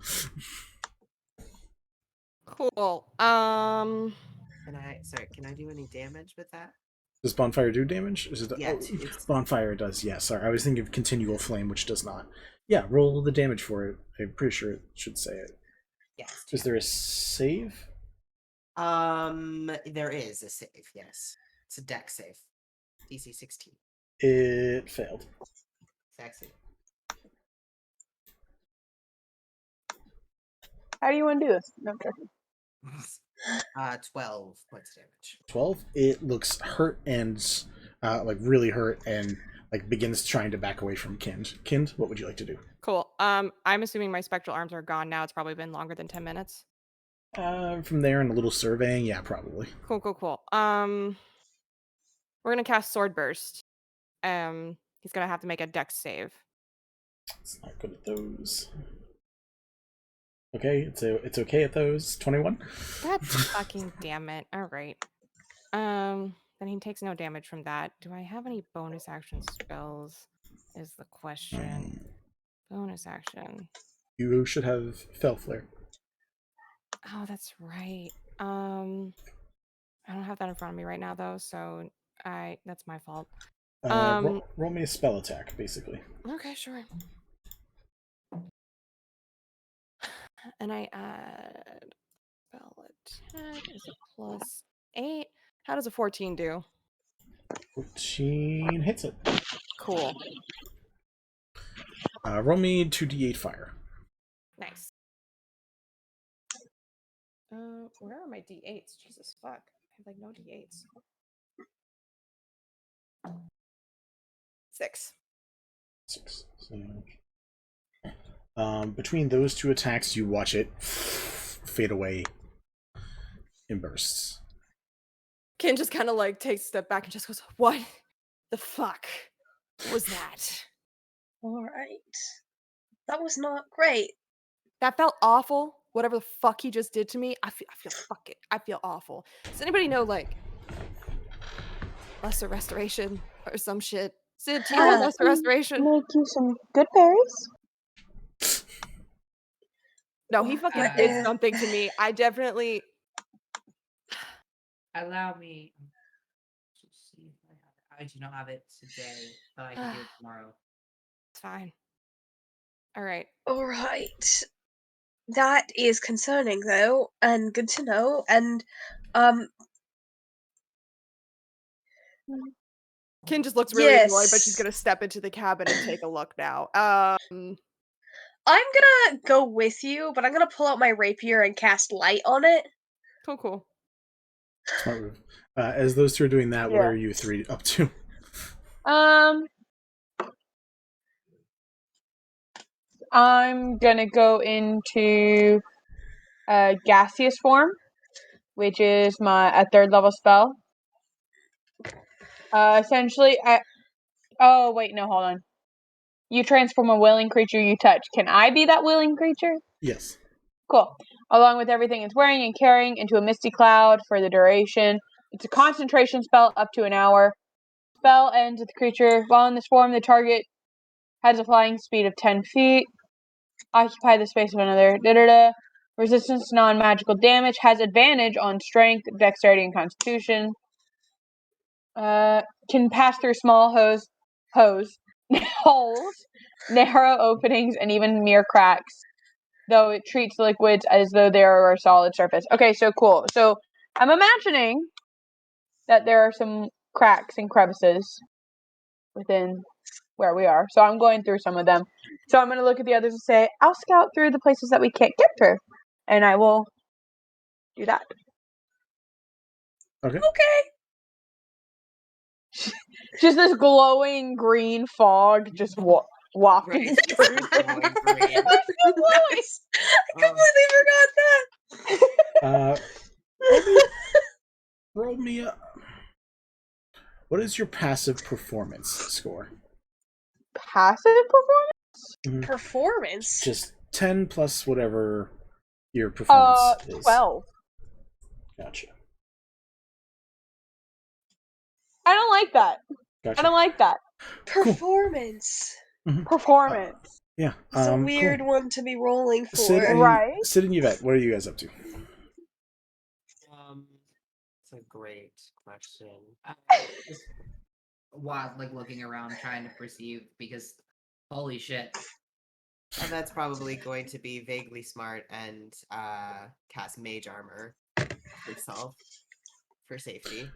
Cool. Can I do any damage with that? Does Bonfire do damage? Is it? Yeah, Bonfire does. Yeah, sorry, I was thinking of Continual Flame, which does not. Yeah, roll the damage for it. I'm pretty sure it should say it. Yes. Is there a save? There is a save. Yes, it's a dex save. DC 16. It failed. Sexy. How do you want to do this? No, I'm joking. 12 points of damage. 12. It looks hurt and like really hurt, and like begins trying to back away from Kind. Kind, what would you like to do? Cool. I'm assuming my spectral arms are gone now. It's probably been longer than 10 minutes. From there and a little surveying, yeah, probably. Cool. We're gonna cast Sword Burst. He's gonna have to make a dex save. It's not good at those. Okay, it's okay at those. 21. God fucking damn it. All right. Then he takes no damage from that. Do I have any bonus action spells? Is the question. Bonus action. You should have Fell Flare. Oh, that's right. I don't have that in front of me right now though, so that's my fault. Roll me a spell attack, basically. Okay, sure. And I add spell attack is a +8. How does a 14 do? 14 hits it. Cool. Roll me 2d8 fire. Nice. Where are my d8s? Jesus fuck. I have like no d8s. 6. 6. So, between those two attacks, you watch it fade away in bursts. Ken just kind of like takes a step back and just goes, "What the fuck was that?" All right. That was not great. That felt awful. Whatever the fuck he just did to me, I feel awful. Does anybody know like Lesser Restoration or some shit? Sid, do you want Lesser Restoration? Make you some good berries. No, he fucking did something to me. I definitely. Allow me to see if I have it. I do not have it today, but I can do it tomorrow. It's fine. All right. All right. That is concerning, though, and good to know. And Ken just looks really annoyed, but she's gonna step into the cabin and take a look now. I'm gonna go with you, but I'm gonna pull out my rapier and cast light on it. Cool. Smart move. As those two are doing that, what Yeah. are you three up to? I'm gonna go into gaseous form, which is a 3rd level spell. Essentially, oh wait, no, hold on. You transform a willing creature you touch. Can I be that willing creature? Yes. Cool. Along with everything it's wearing and carrying into a misty cloud for the duration. It's a concentration spell up to an hour. Spell ends with the creature. While in this form, the target has a flying speed of 10 feet. Occupy the space of another. Resistance to non-magical damage. Has advantage on strength, dexterity, and constitution. Can pass through small holes, narrow openings, and even mere cracks. Though it treats liquids as though they are a solid surface. Okay, so cool. So I'm imagining that there are some cracks and crevices within where we are. So I'm going through some of them. So I'm going to look at the others and say, I'll scout through the places that we can't get through. And I will do that. Okay. Just this glowing green fog just wafting through. I completely forgot that. Roll me up. What is your passive performance score? Passive performance? Mm-hmm. Performance? Just 10 plus whatever your performance is. 12. Gotcha. I don't like that. Gotcha. I don't like that. Performance. Mm-hmm. Performance. Yeah. It's a weird one to be rolling for. Sid and Yvette, what are you guys up to? It's a great question. Just looking around, trying to perceive, because holy shit. And that's probably going to be vaguely smart and cast mage armor itself for safety.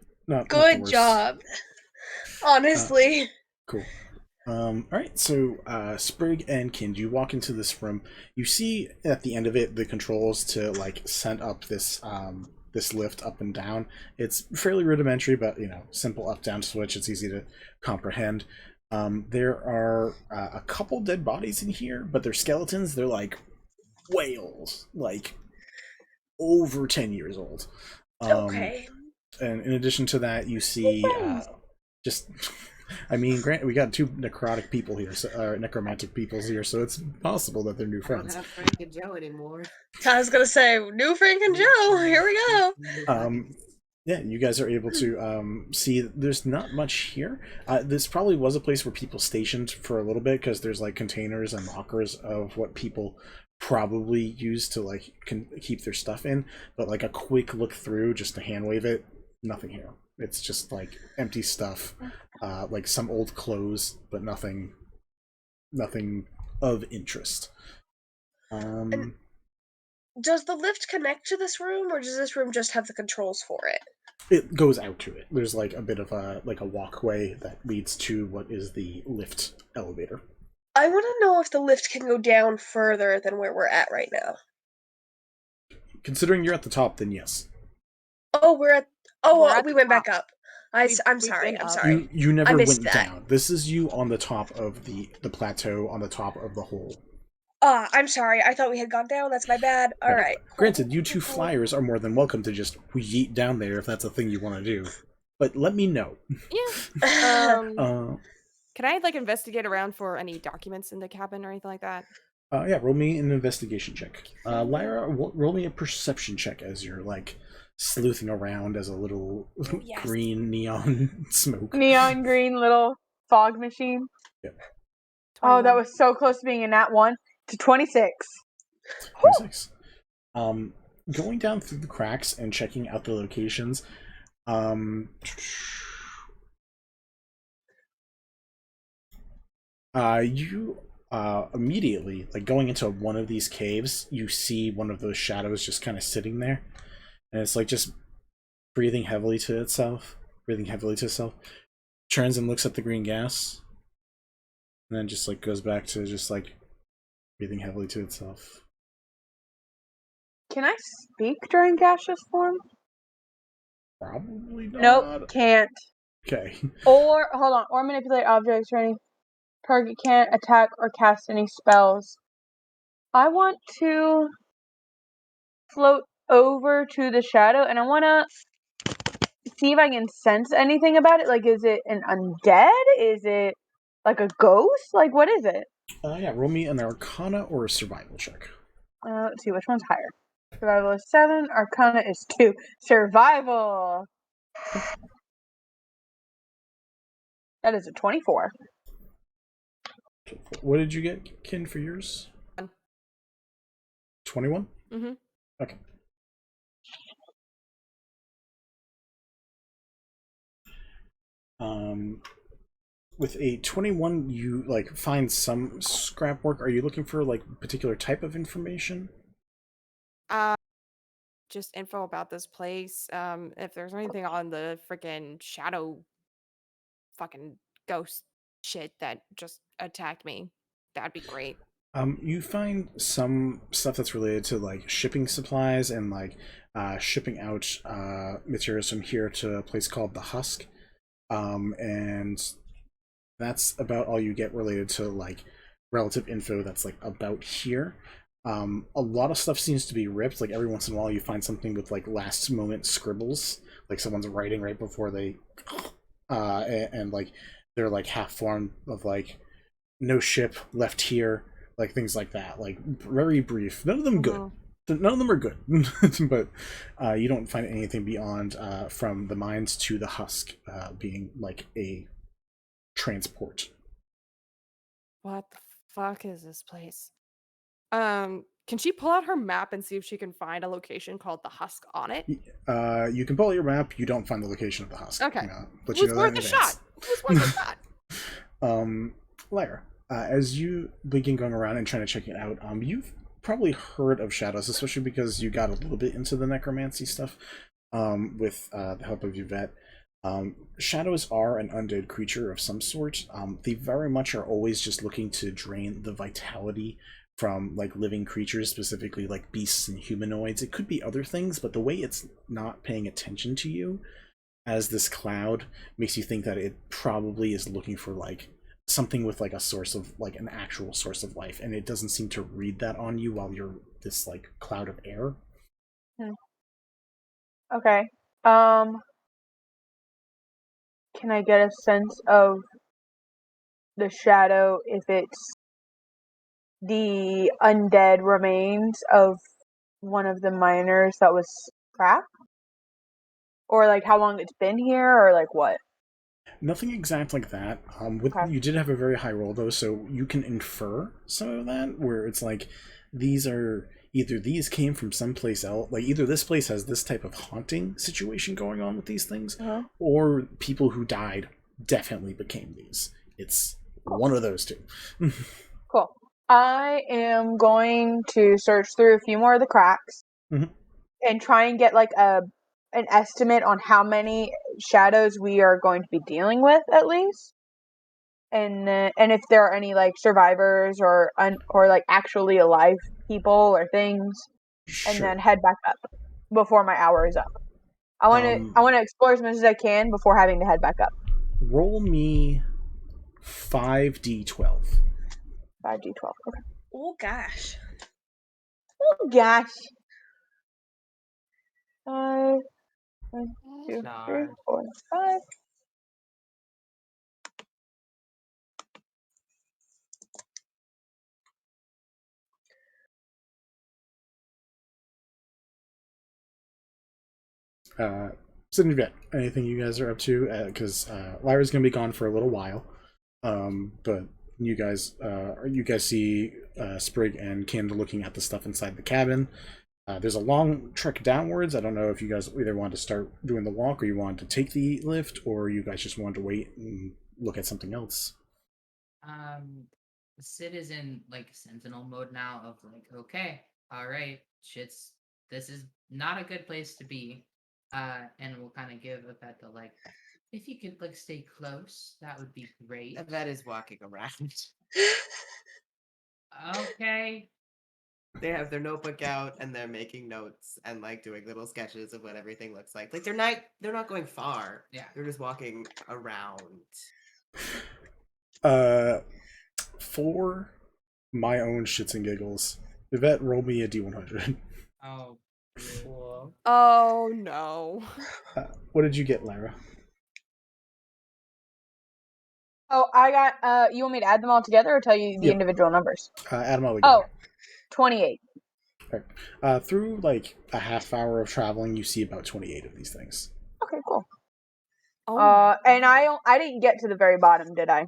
Good job. Honestly. Cool. Alright, so Sprig and Kind, you walk into this room. You see at the end of it the controls to send up this this lift up and down. It's fairly rudimentary, but simple up down switch. It's easy to comprehend. There are a couple dead bodies in here, but they're skeletons. They're like whales, over 10 years old. Okay. And in addition to that, you see granted, we got 2 necrotic people here, necromantic peoples here, so it's possible that they're new friends. I don't have Frank and Joe anymore. I was gonna say, new Frank and Joe. Here we go. Yeah, you guys are able to see there's not much here. This probably was a place where people stationed for a little bit, because there's containers and lockers of what people probably use to keep their stuff in. But a quick look through, just to hand wave it, nothing here. It's just empty stuff, some old clothes, but nothing of interest. And does the lift connect to this room, or does this room just have the controls for it? It goes out to it. There's a bit of a walkway that leads to what is the lift elevator. I want to know if the lift can go down further than where we're at right now. Considering you're at the top, then yes. Oh, we went back up. I'm sorry. You never went that. down. This is you on the top of the plateau, on the top of the hole. I'm sorry. I thought we had gone down. That's my bad. All right. Granted, you 2 flyers are more than welcome to just yeet down there if that's a thing you want to do. But let me know. Yeah. Can I investigate around for any documents in the cabin or anything like that? Yeah, roll me an investigation check. Lyra, roll me a perception check as you're sleuthing around as a little green neon smoke. Neon green little fog machine. Yep. Oh, that was so close to being a nat 1 to 26. 26. Going down through the cracks and checking out the locations. You immediately, going into one of these caves, you see one of those shadows just kind of sitting there, and it's just breathing heavily to itself. Turns and looks at the green gas, and then just goes back to just breathing heavily to itself. Can I speak during gaseous form? Probably not. Nope, can't. Okay. Or hold on, or manipulate objects or any target can't attack or cast any spells. I want to float over to the shadow, and I want to see if I can sense anything about it. Like, is it an undead? Is it like a ghost? Like, what is it? Yeah, roll me an Arcana or a Survival check. Let's see, which one's higher? Survival is 7, Arcana is 2. Survival! That is a 24. What did you get, Kin, for yours? 21? Mm-hmm. Okay. With a 21, you like find some scrap work. Are you looking for like particular type of information? Just info about this place. If there's anything on the freaking shadow fucking ghost shit that just attacked me, that'd be great. You find some stuff that's related to like shipping supplies and like shipping out materials from here to a place called the Husk. And that's about all you get related to like relative info that's like about here. A lot of stuff seems to be ripped. Like every once in a while you find something with like last moment scribbles, like someone's writing right before they and like they're like half formed of like no ship left here, like things like that, like very brief. None of them good. None of them are good. But you don't find anything beyond from the mines to the Husk being like a transport. What the fuck is this place? Can she pull out her map and see if she can find a location called the Husk on it? You can pull out your map. You don't find the location of the Husk. Okay. But It was worth a shot. It was worth a shot. Lyra, as you begin going around and trying to check it out, you've probably heard of shadows, especially because you got a little bit into the necromancy stuff with the help of Yvette. Shadows are an undead creature of some sort. They very much are always just looking to drain the vitality from like living creatures, specifically like beasts and humanoids. It could be other things, but the way it's not paying attention to you as this cloud makes you think that it probably is looking for like something with like a source of like an actual source of life, and it doesn't seem to read that on you while you're this like cloud of air. Okay. Can I get a sense of the shadow if it's the undead remains of one of the miners that was scrapped? Or like how long it's been here, or like what? Nothing exact like that. You did have a very high roll though, so you can infer some of that, where it's like these came from someplace else. Like either this place has this type of haunting situation going on with these things, or people who died definitely became these. It's one of those two. Cool. I am going to search through a few more of the cracks and try and get like an estimate on how many shadows we are going to be dealing with at least, and if there are any like survivors or like actually alive people or things, and then head back up before my hour is up. I want to explore as much as I can before having to head back up. Roll me 5d12. 5d12. Okay. Oh gosh. Oh gosh. 5, 1, 2, 3, 4, 5. Sid and Yvette, anything you guys are up to? Because Lyra's gonna be gone for a little while, but you guys see Sprig and Kin looking at the stuff inside the cabin. There's a long trek downwards. I don't know if you guys either wanted to start doing the walk, or you wanted to take the lift, or you guys just wanted to wait and look at something else. Sid is in like sentinel mode now of like, okay, all right, this is not a good place to be. And we'll kind of give Yvette the like, if you could like stay close, that would be great. Yvette is walking around. Okay. They have their notebook out and they're making notes and like doing little sketches of what everything looks like. Like they're not going far. Yeah. They're just walking around. For my own shits and giggles, Yvette, roll me a D100. Oh, cool. Oh no. What did you get, Lyra? Oh, I got. You want me to add them all together or tell you the Yep. individual numbers? Add them all together. 28. Right. Through like a half hour of traveling, you see about 28 of these things. Okay, cool. Oh. And I didn't get to the very bottom, did I?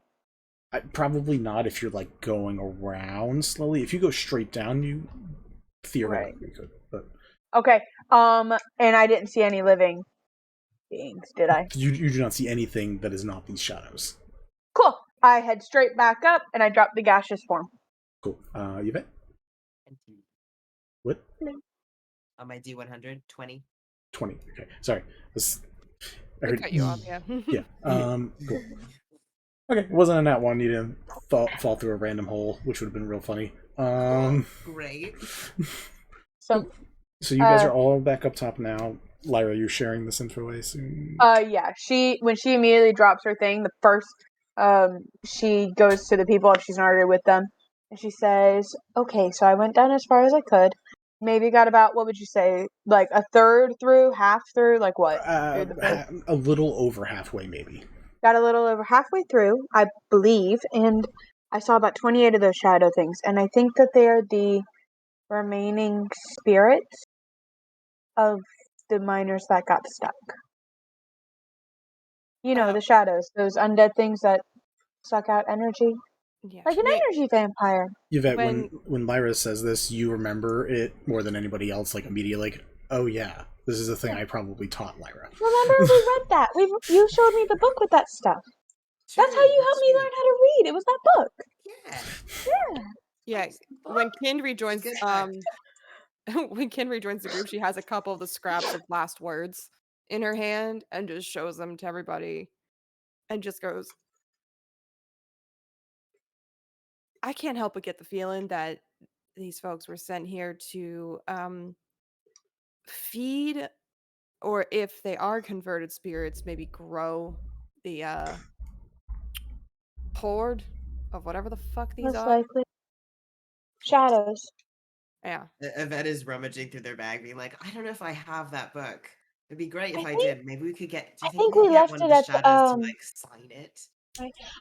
Probably not if you're like going around slowly. If you go straight down, you theoretically could. But Okay. And I didn't see any living beings, did I? you do not see anything that is not these shadows. Cool. I head straight back up and I drop the gaseous form. Cool. Yvette? What? On my D100, 20. 20. Okay. Sorry. I I cut you off, yeah. Yeah. Cool. Okay. It wasn't in that one. You didn't fall through a random hole, which would have been real funny. Great. So you guys are all back up top now. Lyra, you're sharing this info, I assume? Yeah. When she immediately drops her thing, the first, she goes to the people if she's not already with them. And she says, okay, so I went down as far as I could. Maybe got about, what would you say, like a third through, half through, like what? A little over halfway, maybe. Got a little over halfway through, I believe, and I saw about 28 of those shadow things, and I think that they are the remaining spirits of the miners that got stuck. You know, the shadows, those undead things that suck out energy. Yeah. Like an energy vampire. Yvette, when Lyra says this, you remember it more than anybody else, like immediately, like, oh yeah, this is a thing I probably taught Lyra. Remember, we read that. You showed me the book with that stuff. That's how you helped me learn how to read. It was that book. Yeah. When Kind rejoins when Kind rejoins the group, she has a couple of the scraps of last words in her hand and just shows them to everybody and just goes, I can't help but get the feeling that these folks were sent here to feed, or if they are converted spirits, maybe grow the horde of whatever the fuck these Most are. likely. Shadows. Yeah. Yvette is rummaging through their bag, being like, I don't know if I have that book. It'd be great if I did. Maybe we could get. I think we left it at shadows to like sign it?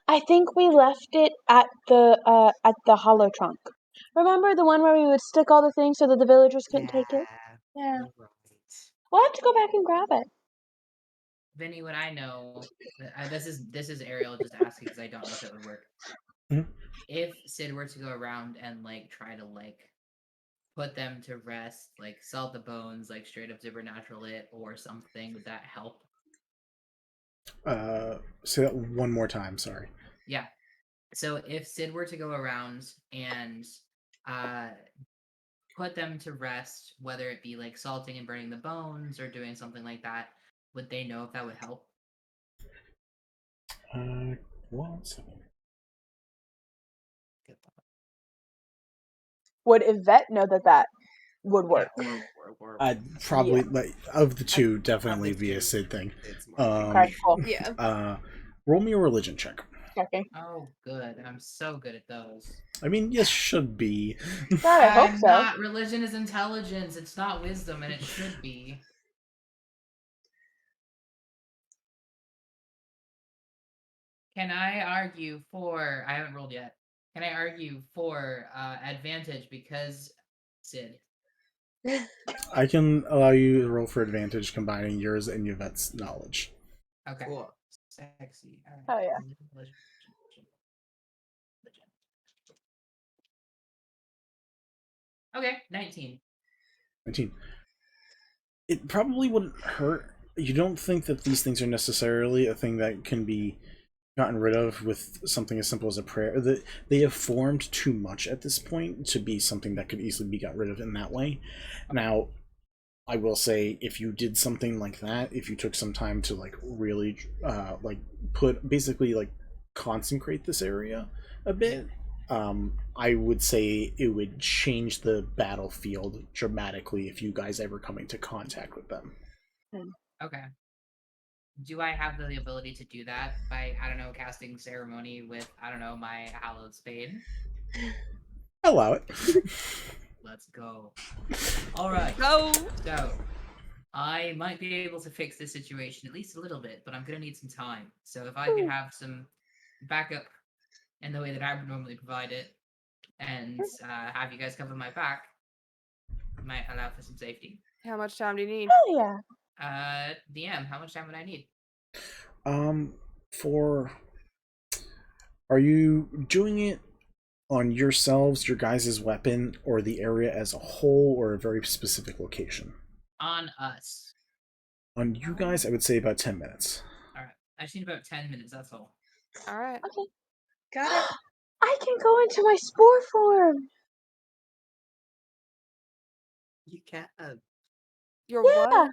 I think we left it at the hollow trunk. Remember the one where we would stick all the things so that the villagers couldn't take it? Yeah. We'll have to go back and grab it. Vinny, what I know, this is Ariel just asking because I don't know if it would work. Mm-hmm. If Sid were to go around and like try to like put them to rest, like salt the bones, like straight up supernatural it or something, would that help? Say that one more time, sorry. Yeah. So if Sid were to go around and put them to rest, whether it be like salting and burning the bones or doing something like that, would they know if that would help? One second. Would Yvette know that would work? I'd probably, like, of the two, definitely be a Sid thing. Okay, cool. Yeah. Roll me a religion check. Okay. Oh, good. I'm so good at those. I mean, yes, should be. God, I hope so. Not, religion is intelligence. It's not wisdom, and it should be. Can I argue for... I haven't rolled yet. Can I argue for advantage because Sid? I can allow you to roll for advantage combining yours and Yvette's knowledge. Okay. Cool. Sexy. Oh, yeah. Okay, 19. 19. It probably wouldn't hurt. You don't think that these things are necessarily a thing that can be gotten rid of with something as simple as a prayer. They have formed too much at this point to be something that could easily be got rid of in that way. Now, I will say, if you did something like that, if you took some time to like really like put basically like consecrate this area a bit, I would say it would change the battlefield dramatically if you guys ever come into contact with them. Okay. Do I have the ability to do that by, I don't know, casting ceremony with, I don't know, my hallowed spade? Allow it. Let's go. All right. Go. So, I might be able to fix this situation at least a little bit, but I'm gonna need some time. So if I could have some backup in the way that I would normally provide it, and have you guys cover my back, might allow for some safety. How much time do you need? Oh yeah. DM, how much time would I need? Are you doing it on yourselves, your guys' weapon, or the area as a whole, or a very specific location? On us. On you guys, I would say about 10 minutes. Alright. I just need about 10 minutes, that's all. Alright. Okay. Got it. I can go into my spore form. You can't. You're Yeah. what?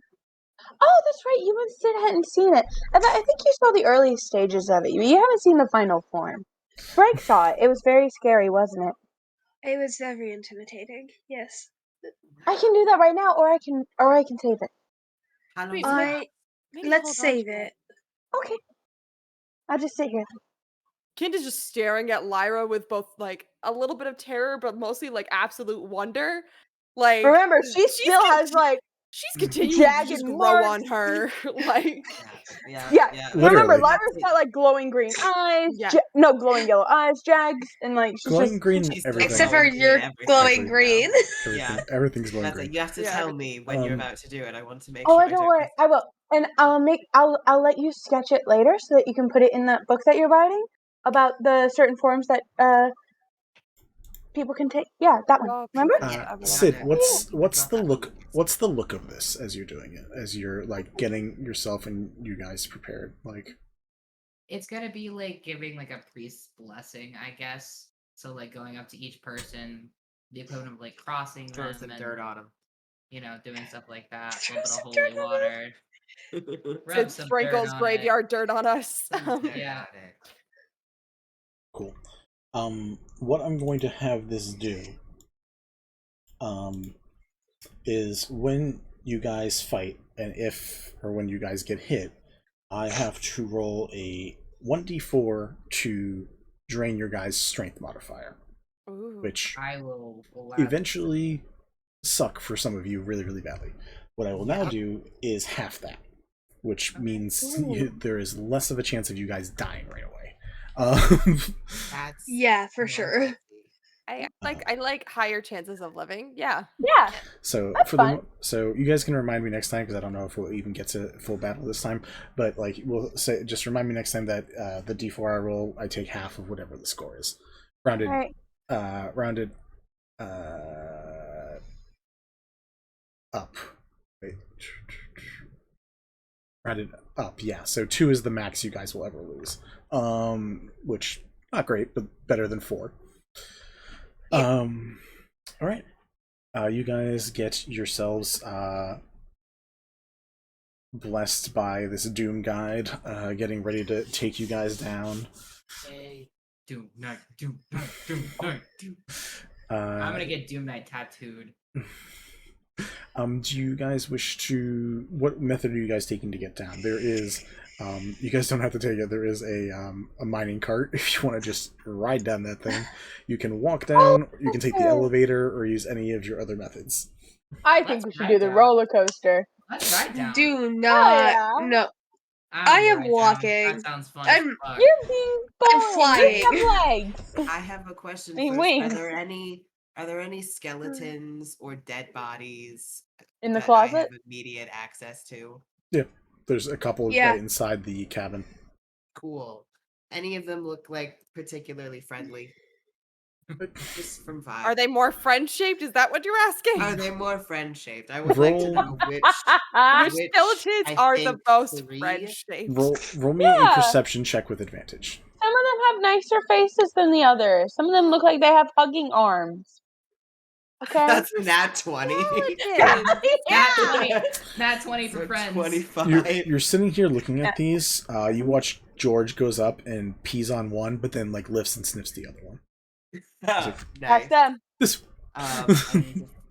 Oh, that's right. You and Sid hadn't seen it. I think you saw the early stages of it. You haven't seen the final form. Sprig saw it. It was very scary, wasn't it? It was very intimidating. Yes. I can do that right now, or I can save it. How long Wait, does it last? let's save it. Okay. I'll just sit here. Kind is just staring at Lyra with both like a little bit of terror, but mostly like absolute wonder. Like Remember, she still has like she's continuing jagged to just grow marks. on her. Like Yeah. Remember, Lyra's got like glowing green eyes. No, glowing yellow eyes, jags, and like she's Glowing just green, everything. Except for your glowing green. Everything's glowing That's green. it. You have to tell me when you're about to do it. I want to make Oh, sure. don't worry. I will, and I'll let you sketch it later so that you can put it in that book that you're writing about the certain forms that people can take. Yeah, that one. Remember? Sid, what's the look of this as you're doing it? As you're like getting yourself and you guys prepared, like. It's gonna be like giving like a priest's blessing, I guess. So like going up to each person, the equivalent of like crossing Throw them some and dirt on them. You know, doing stuff like that. A little bit of holy water. Rub Sid some sprinkles dirt on graveyard dirt on us. Yeah. Cool. What I'm going to have this do, is when you guys fight, and when you guys get hit, I have to roll a 1d4 to drain your guys' strength modifier. Ooh. Which I will eventually suck for some of you really, really badly. What I will now do is half that, which means there is less of a chance of you guys dying right away. Yeah, for sure. I like higher chances of living. Yeah. Yeah. So so you guys can remind me next time, because I don't know if we'll even get to full battle this time. But like we'll say, just remind me next time that the D4 I roll, I take half of whatever the score is, rounded, rounded up. Wait. Rounded up. Yeah. So 2 is the max you guys will ever lose. Which not great, but better than 4. All right. You guys get yourselves blessed by this Doom guide, getting ready to take you guys down. Hey, Doom Knight, Doom Knight, Doom Knight, Doom. I'm gonna get Doom Knight tattooed. Do you guys wish to? What method are you guys taking to get down? There is. You guys don't have to take it. There is a mining cart if you want to just ride down that thing. You can walk down, you can take the elevator, or use any of your other methods. I think we should do the roller coaster. Let's ride down. Do not. No. I am walking. That sounds fun. You're being I'm flying. You have legs. I have a question Hey, first. wings. Are there any skeletons or dead bodies in the that closet? I have immediate access to? Yeah, there's a couple right inside the cabin. Cool. Any of them look like particularly friendly? Just from vibe. Are they more friend-shaped? Is that what you're asking? Are they more friend-shaped? I would like to know which skeletons are the most friend-shaped. Roll me a perception check with advantage. Some of them have nicer faces than the others. Some of them look like they have hugging arms. Okay. That's a nat 20. Nat 20 for friends. 25. You're sitting here looking at these. You watch George goes up and pees on one, but then like lifts and sniffs the other one. Nice. Ask them. This.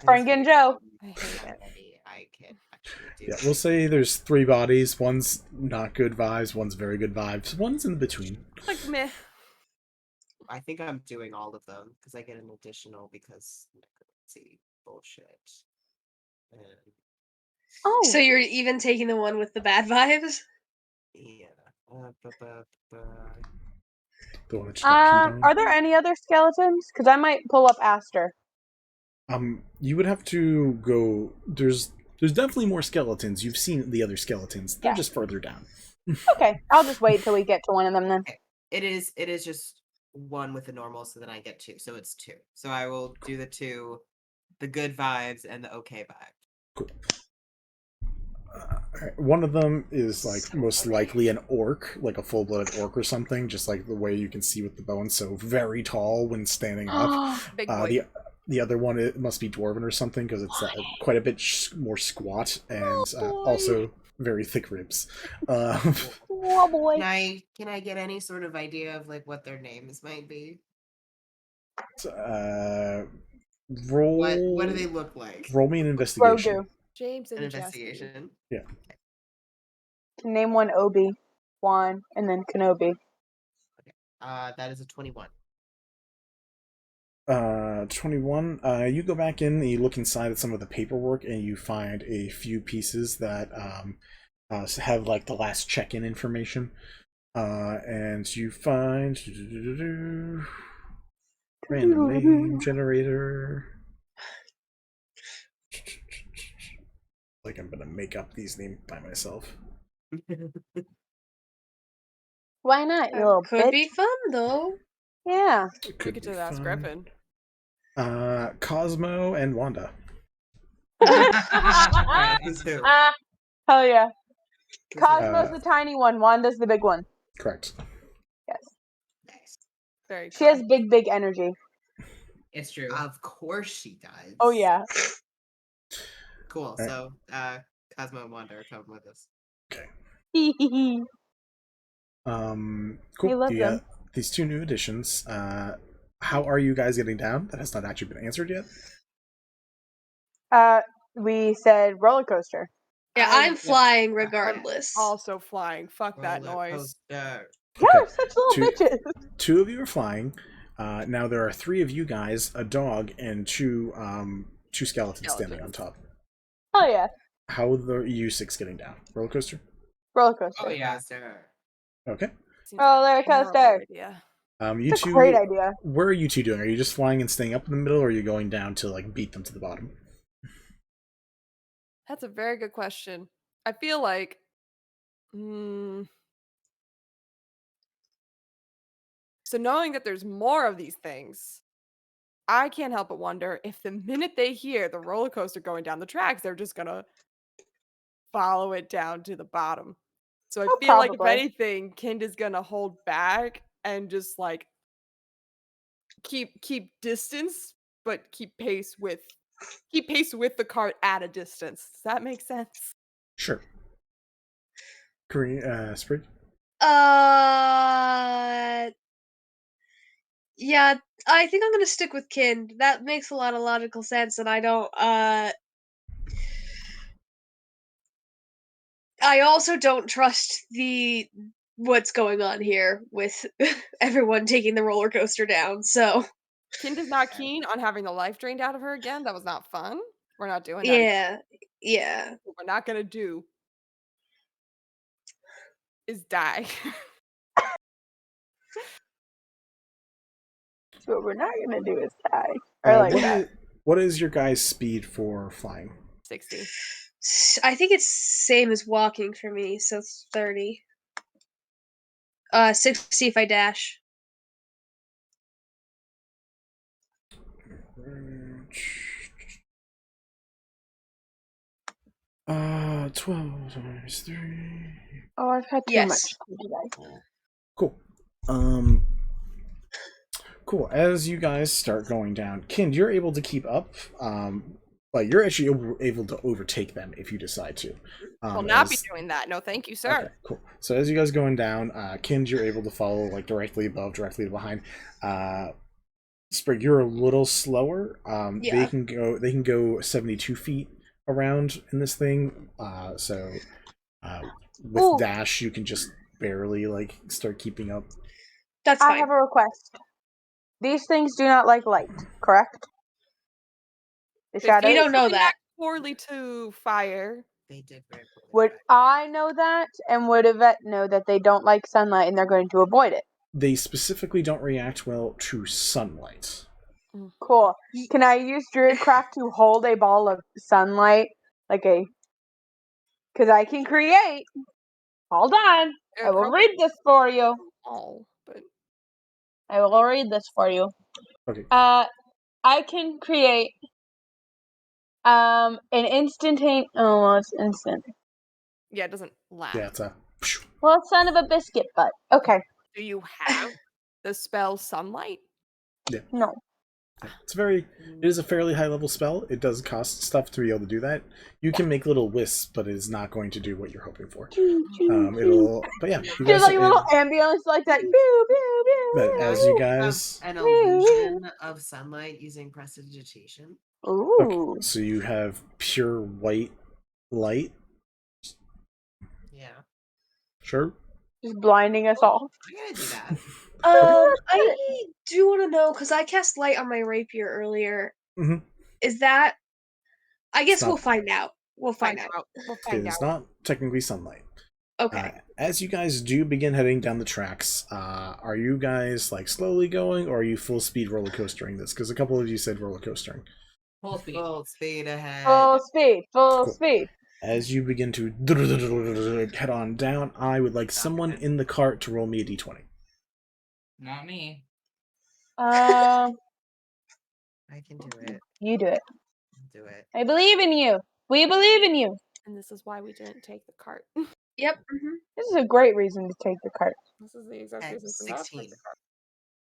Frank and Joe. I hate it. I can't actually do Yeah, we'll say there's 3 bodies. One's not good vibes, one's very good vibes, one's in between. Like meh. I think I'm doing all of them because I get an additional because necromancy bullshit. And Oh. So you're even taking the one with the bad vibes? yeah. The one that just got peed on. Are there any other skeletons? Because I might pull up Aster. You would have to go. There's definitely more skeletons. You've seen the other skeletons. They're just further down. Okay, I'll just wait till we get to one of them then. It is just one with the normal, so then I get 2. So it's 2. So I will do the 2, the good vibes and the okay vibe. Cool. Alright, one of them is like most likely an orc, like a full-blooded orc or something, just like the way you can see with the bones. So very tall when standing up. Big boy. The other one, it must be dwarven or something because it's quite a bit more squat and also very thick ribs. Oh boy! Can I get any sort of idea of like what their names might be? Roll. What do they look like? Roll me an investigation. Grogu. James and An investigation. Yeah. Can name one Obi-Wan and then Kenobi. That is a 21. 21. You go back in and you look inside at some of the paperwork and you find a few pieces that have like the last check-in information. And you find random name generator. Like I'm gonna make up these names by myself. Why not, you little Could bitch? be fun though. Yeah. Could get to that Griffin. Cosmo and Wanda. Hell yeah. Cosmo's the tiny one. Wanda's the big one. Correct. Yes. Nice. Very She has big energy. It's true. Of course she does. Oh yeah. Cool. Right. So Cosmo and Wanda are coming with us. Okay. We Cool. love You them. got these 2 new additions. How are you guys getting down? That has not actually been answered yet. We said roller coaster. Yeah, I'm flying regardless. Also flying. Fuck that noise. Yeah, we're such little bitches. 2 of you are flying. Now there are 3 of you guys, a dog, and 2 skeletons standing on top. Oh yeah. How are you 6 getting down? Roller coaster? Roller coaster. Oh yeah, sir. Okay. Roller coaster. You It's a 2. great idea. Where are you 2 doing? Are you just flying and staying up in the middle, or are you going down to like beat them to the bottom? That's a very good question. I feel like so knowing that there's more of these things, I can't help but wonder if the minute they hear the roller coaster going down the tracks, they're just gonna follow it down to the bottom. So I feel like if probably. anything, Kind is gonna hold back and just like keep distance, but keep pace with the cart at a distance. Does that make sense? Sure. Sprig? Yeah, I think I'm gonna stick with Kind. That makes a lot of logical sense, and I don't, I also don't trust what's going on here with everyone taking the roller coaster down, so... Kind is not keen on having the life drained out of her again. That was not fun. We're not doing that. Yeah. What we're not gonna do is die. So what we're not gonna do is die. I like that. What is your guys' speed for flying? 60. I think it's same as walking for me, so 30. 60 if I dash. 12 times 3. Oh, I've had too much today. Cool. Cool. As you guys start going down, Kind, you're able to keep up. Like you're actually able to overtake them if you decide to. Will not be doing that. No, thank you, sir. Okay, cool. So as you guys going down, Kind, you're able to follow like directly above, directly behind. Sprig, you're a little slower. Yeah. They can go 72 feet around in this thing. With Ooh. dash, you can just barely like start keeping up. That's I fine. have a request. These things do not like light, correct? The shadows. You don't know that. Poorly to fire. They did very poorly. Would I know that, and would Yvette know that they don't like sunlight and they're going to avoid it? They specifically don't react well to sunlight. Cool. Can I use Druidcraft to hold a ball of sunlight, because I can create. Hold on, I will read this for you. I will read this for you. Okay. I can create an instantaneous. Oh, well, it's instant. Yeah, it doesn't last. Yeah, it's a. Well, son of a biscuit butt. Okay. Do you have the spell Sunlight? Yeah. No. It is a fairly high level spell. It does cost stuff to be able to do that. You can make little wisps, but it is not going to do what you're hoping for. But yeah, you There's guys. like a little ambulance like that. Pew, pew, pew, But as you guys. An illusion of sunlight using prestidigitation. Ooh. Okay, so you have pure white light. Yeah. Sure. Just blinding us all. I'm gonna do that. I do want to know, because I cast light on my rapier earlier. Mm-hmm. Is that... I guess It's we'll not- find out. We'll find out. It is not technically sunlight. Okay. As you guys do begin heading down the tracks, are you guys like slowly going, or are you full speed roller coastering this? Because a couple of you said roller coastering. Full speed. Full speed ahead. Full speed. Full Cool. speed. As you begin to head on down, I would like someone in the cart to roll me a d20. Not me. I can do it. You do it. Do it. I believe in you. We believe in you. And this is why we didn't take the cart. Yep. This is a great reason to take the cart. This is the exact reason for not to take the cart.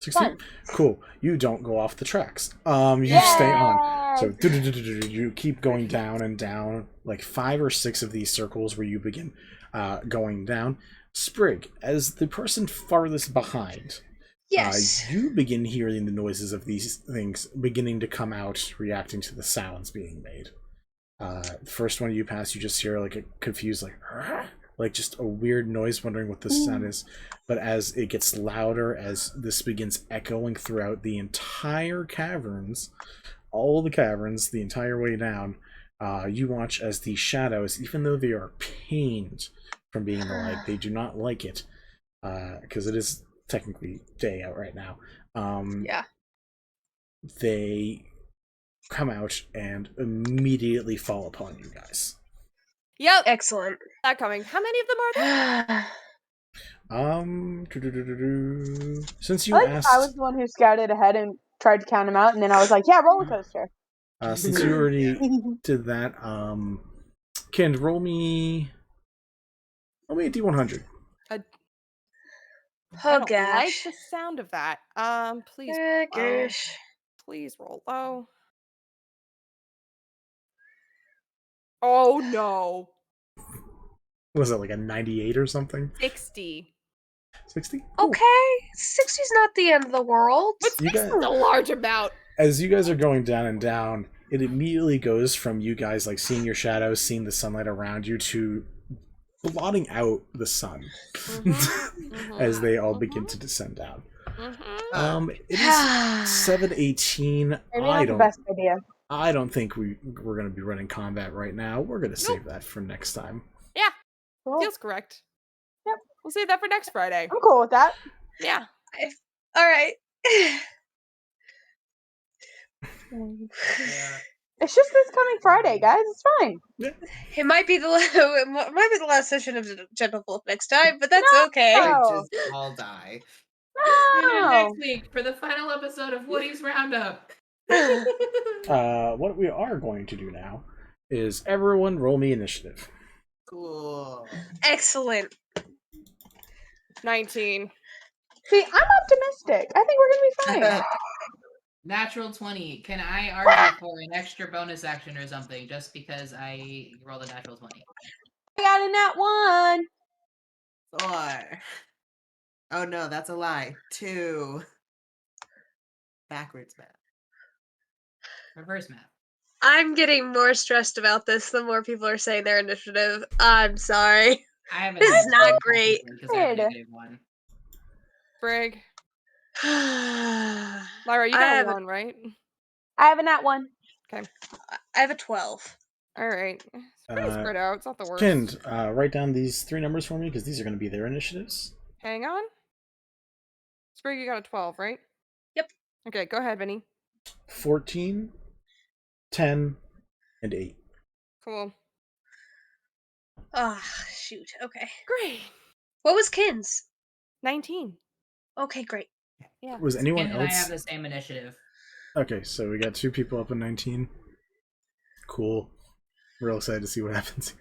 16? Cool. You don't go off the tracks. You stay on. So you keep going down and down, like 5 or 6 of these circles where you begin going down. Sprig, as the person farthest behind, yes, you begin hearing the noises of these things beginning to come out, reacting to the sounds being made. The first one you pass, you just hear like a confused like just a weird noise, wondering what this sound is. But as it gets louder, as this begins echoing throughout the entire caverns, all the caverns, the entire way down, you watch as the shadows, even though they are pained from being in the light, they do not like it, because it is technically day out right now. They come out and immediately fall upon you guys. Yep. Excellent. That coming. How many of them are there? Since you asked, I was the one who scouted ahead and tried to count them out, and then I was like, "Yeah, roller coaster." Since you already did that, Ken, roll me a D100. I Oh don't gosh. like the sound of that. Please. Gosh. Please roll low. Oh no. Was it like a 98 or something? 60. 60? Okay. 60's not the end of the world. But 60 is a large amount. As you guys are going down and down, it immediately goes from you guys like seeing your shadows, seeing the sunlight around you, to blotting out the sun as they all begin to descend down. It is 7:18. Maybe not the best idea. I don't think we're going to be running combat right now. We're going to save that for next time. Yeah. Feels correct. Yep. We'll save that for next Friday. I'm cool with that. Yeah. All right. It's just this coming Friday, guys. It's fine. It might be the last session of Gentlefolk next time, but that's okay. Just all die. Tune in next week for the final episode of Woody's Roundup. What we are going to do now is everyone roll me initiative. Cool. Excellent. 19. See, I'm optimistic. I think we're gonna be fine. Natural 20. Can I argue for an extra bonus action or something just because I rolled a natural 20? I got a nat 1. 4. Oh no, that's a lie. 2. Backwards math. Reverse math. I'm getting more stressed about this the more people are saying their initiative. I'm sorry. I have This is not great. because I have a -1. Sprig. Lyra, Lyra, you got one, right? I have a nat 1. Okay. I have a 12. All right. It's pretty spread out. It's not the worst. Kind, write down these 3 numbers for me because these are going to be their initiatives. Hang on. Sprig, you got a 12, right? Yep. Okay, go ahead, Vinny. 14, 10, and 8. Cool. Ah, shoot. Okay. Great. What was Kin's? 19. Okay, great. Yeah. Was anyone Ken and I else? have the same initiative. Okay, so we got 2 people up in 19. Cool. Real excited to see what happens.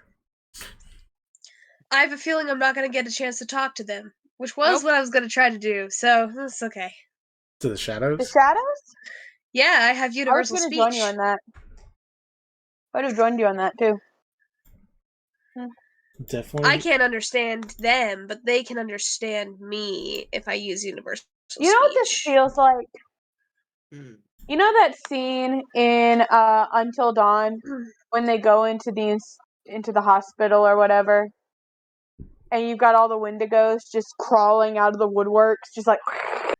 I have a feeling I'm not going to get a chance to talk to them, which was what I was going to try to do, so that's okay. To the shadows? The shadows? Yeah, I have universal I was speech. going to join you on that. I would have joined you on that, too. Definitely. I can't understand them, but they can understand me if I use universal speech. You know what this feels like? You know that scene in Until Dawn when they go into the hospital or whatever, and you've got all the Wendigos just crawling out of the woodworks, just like it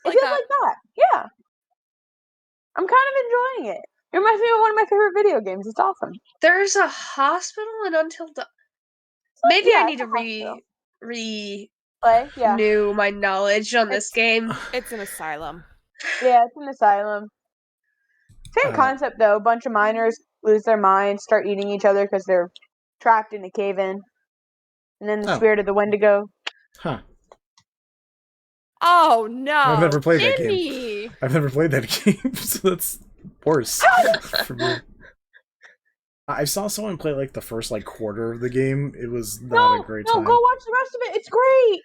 feels like that. Yeah, I'm kind of enjoying it. It reminds me of one of my favorite video games. It's awesome. There's a hospital in Until Dawn. Maybe I need to renew my knowledge on this game. It's an asylum. Yeah, it's an asylum. Same concept though. A bunch of miners lose their minds, start eating each other because they're trapped in a cave-in, and then the spirit of the Wendigo. Huh. Oh no! I've never played that Vinny! game. I've never played that game, so that's worse for me. I saw someone play like the first quarter of the game. It was not a great time. No, go watch the rest of it. It's great.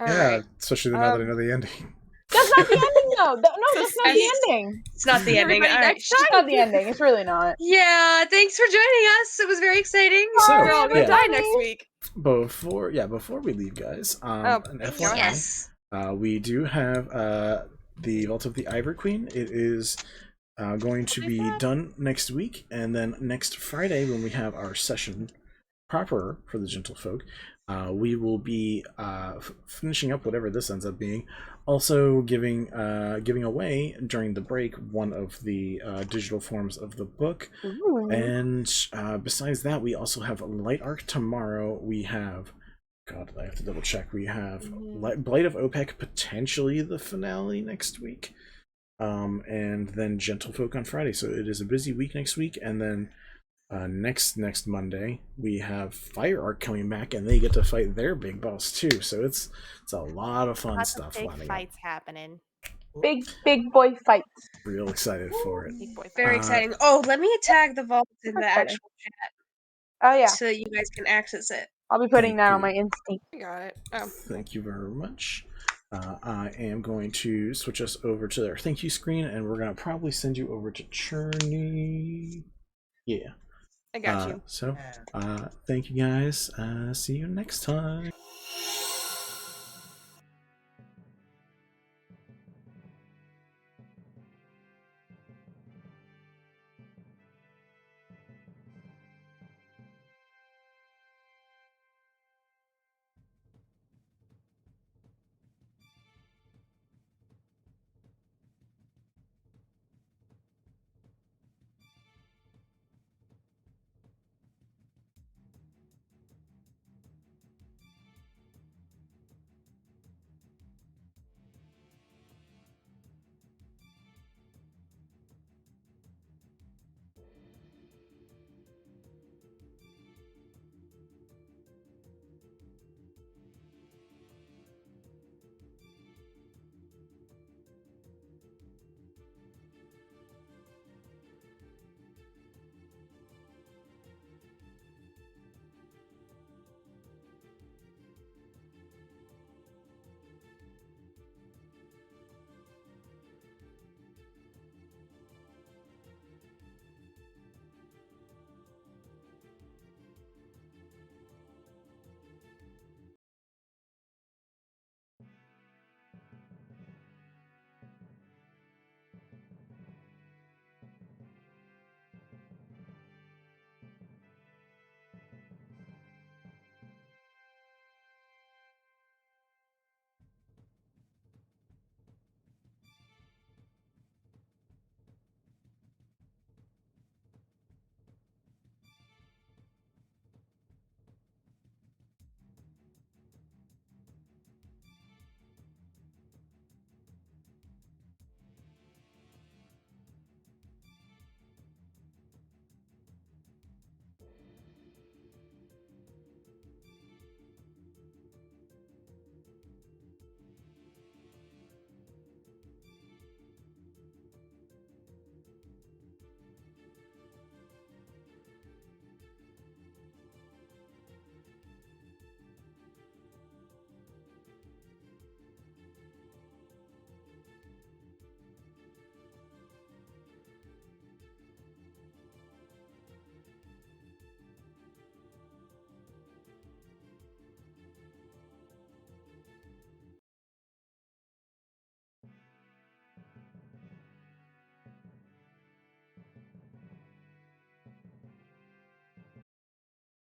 Yeah, especially now that I know the ending. That's not the ending though. No, that's not the ending. It's not the ending. All right. It's not the ending. It's really not. Yeah, thanks for joining us. It was very exciting. So, We're all gonna yeah. die next week. Before we leave, guys, an FYI, yes. We do have the Vault of the Ivory Queen. It is going to be done next week, and then next Friday when we have our session proper for the Gentlefolk, we will be finishing up whatever this ends up being. Also giving away during the break one of the digital forms of the book. Ooh. And besides that, we also have Light Arc tomorrow. We have, God, I have to double check. We have Blight of OPEC, potentially the finale next week. And then Gentlefolk on Friday. So it is a busy week next week. And then next Monday we have Fire Arc coming back, and they get to fight their big boss too. So it's a lot of fun stuff. Big fights happening. Big boy fights. Real excited for it. Very exciting. Oh, let me tag the vault in the actual chat. Oh yeah. So that you guys can access it. I'll be putting that on my instinct. I got it. Oh. Thank you very much. I am going to switch us over to their thank you screen, and we're going to probably send you over to Churney. Yeah. I got you. So, thank you guys. See you next time.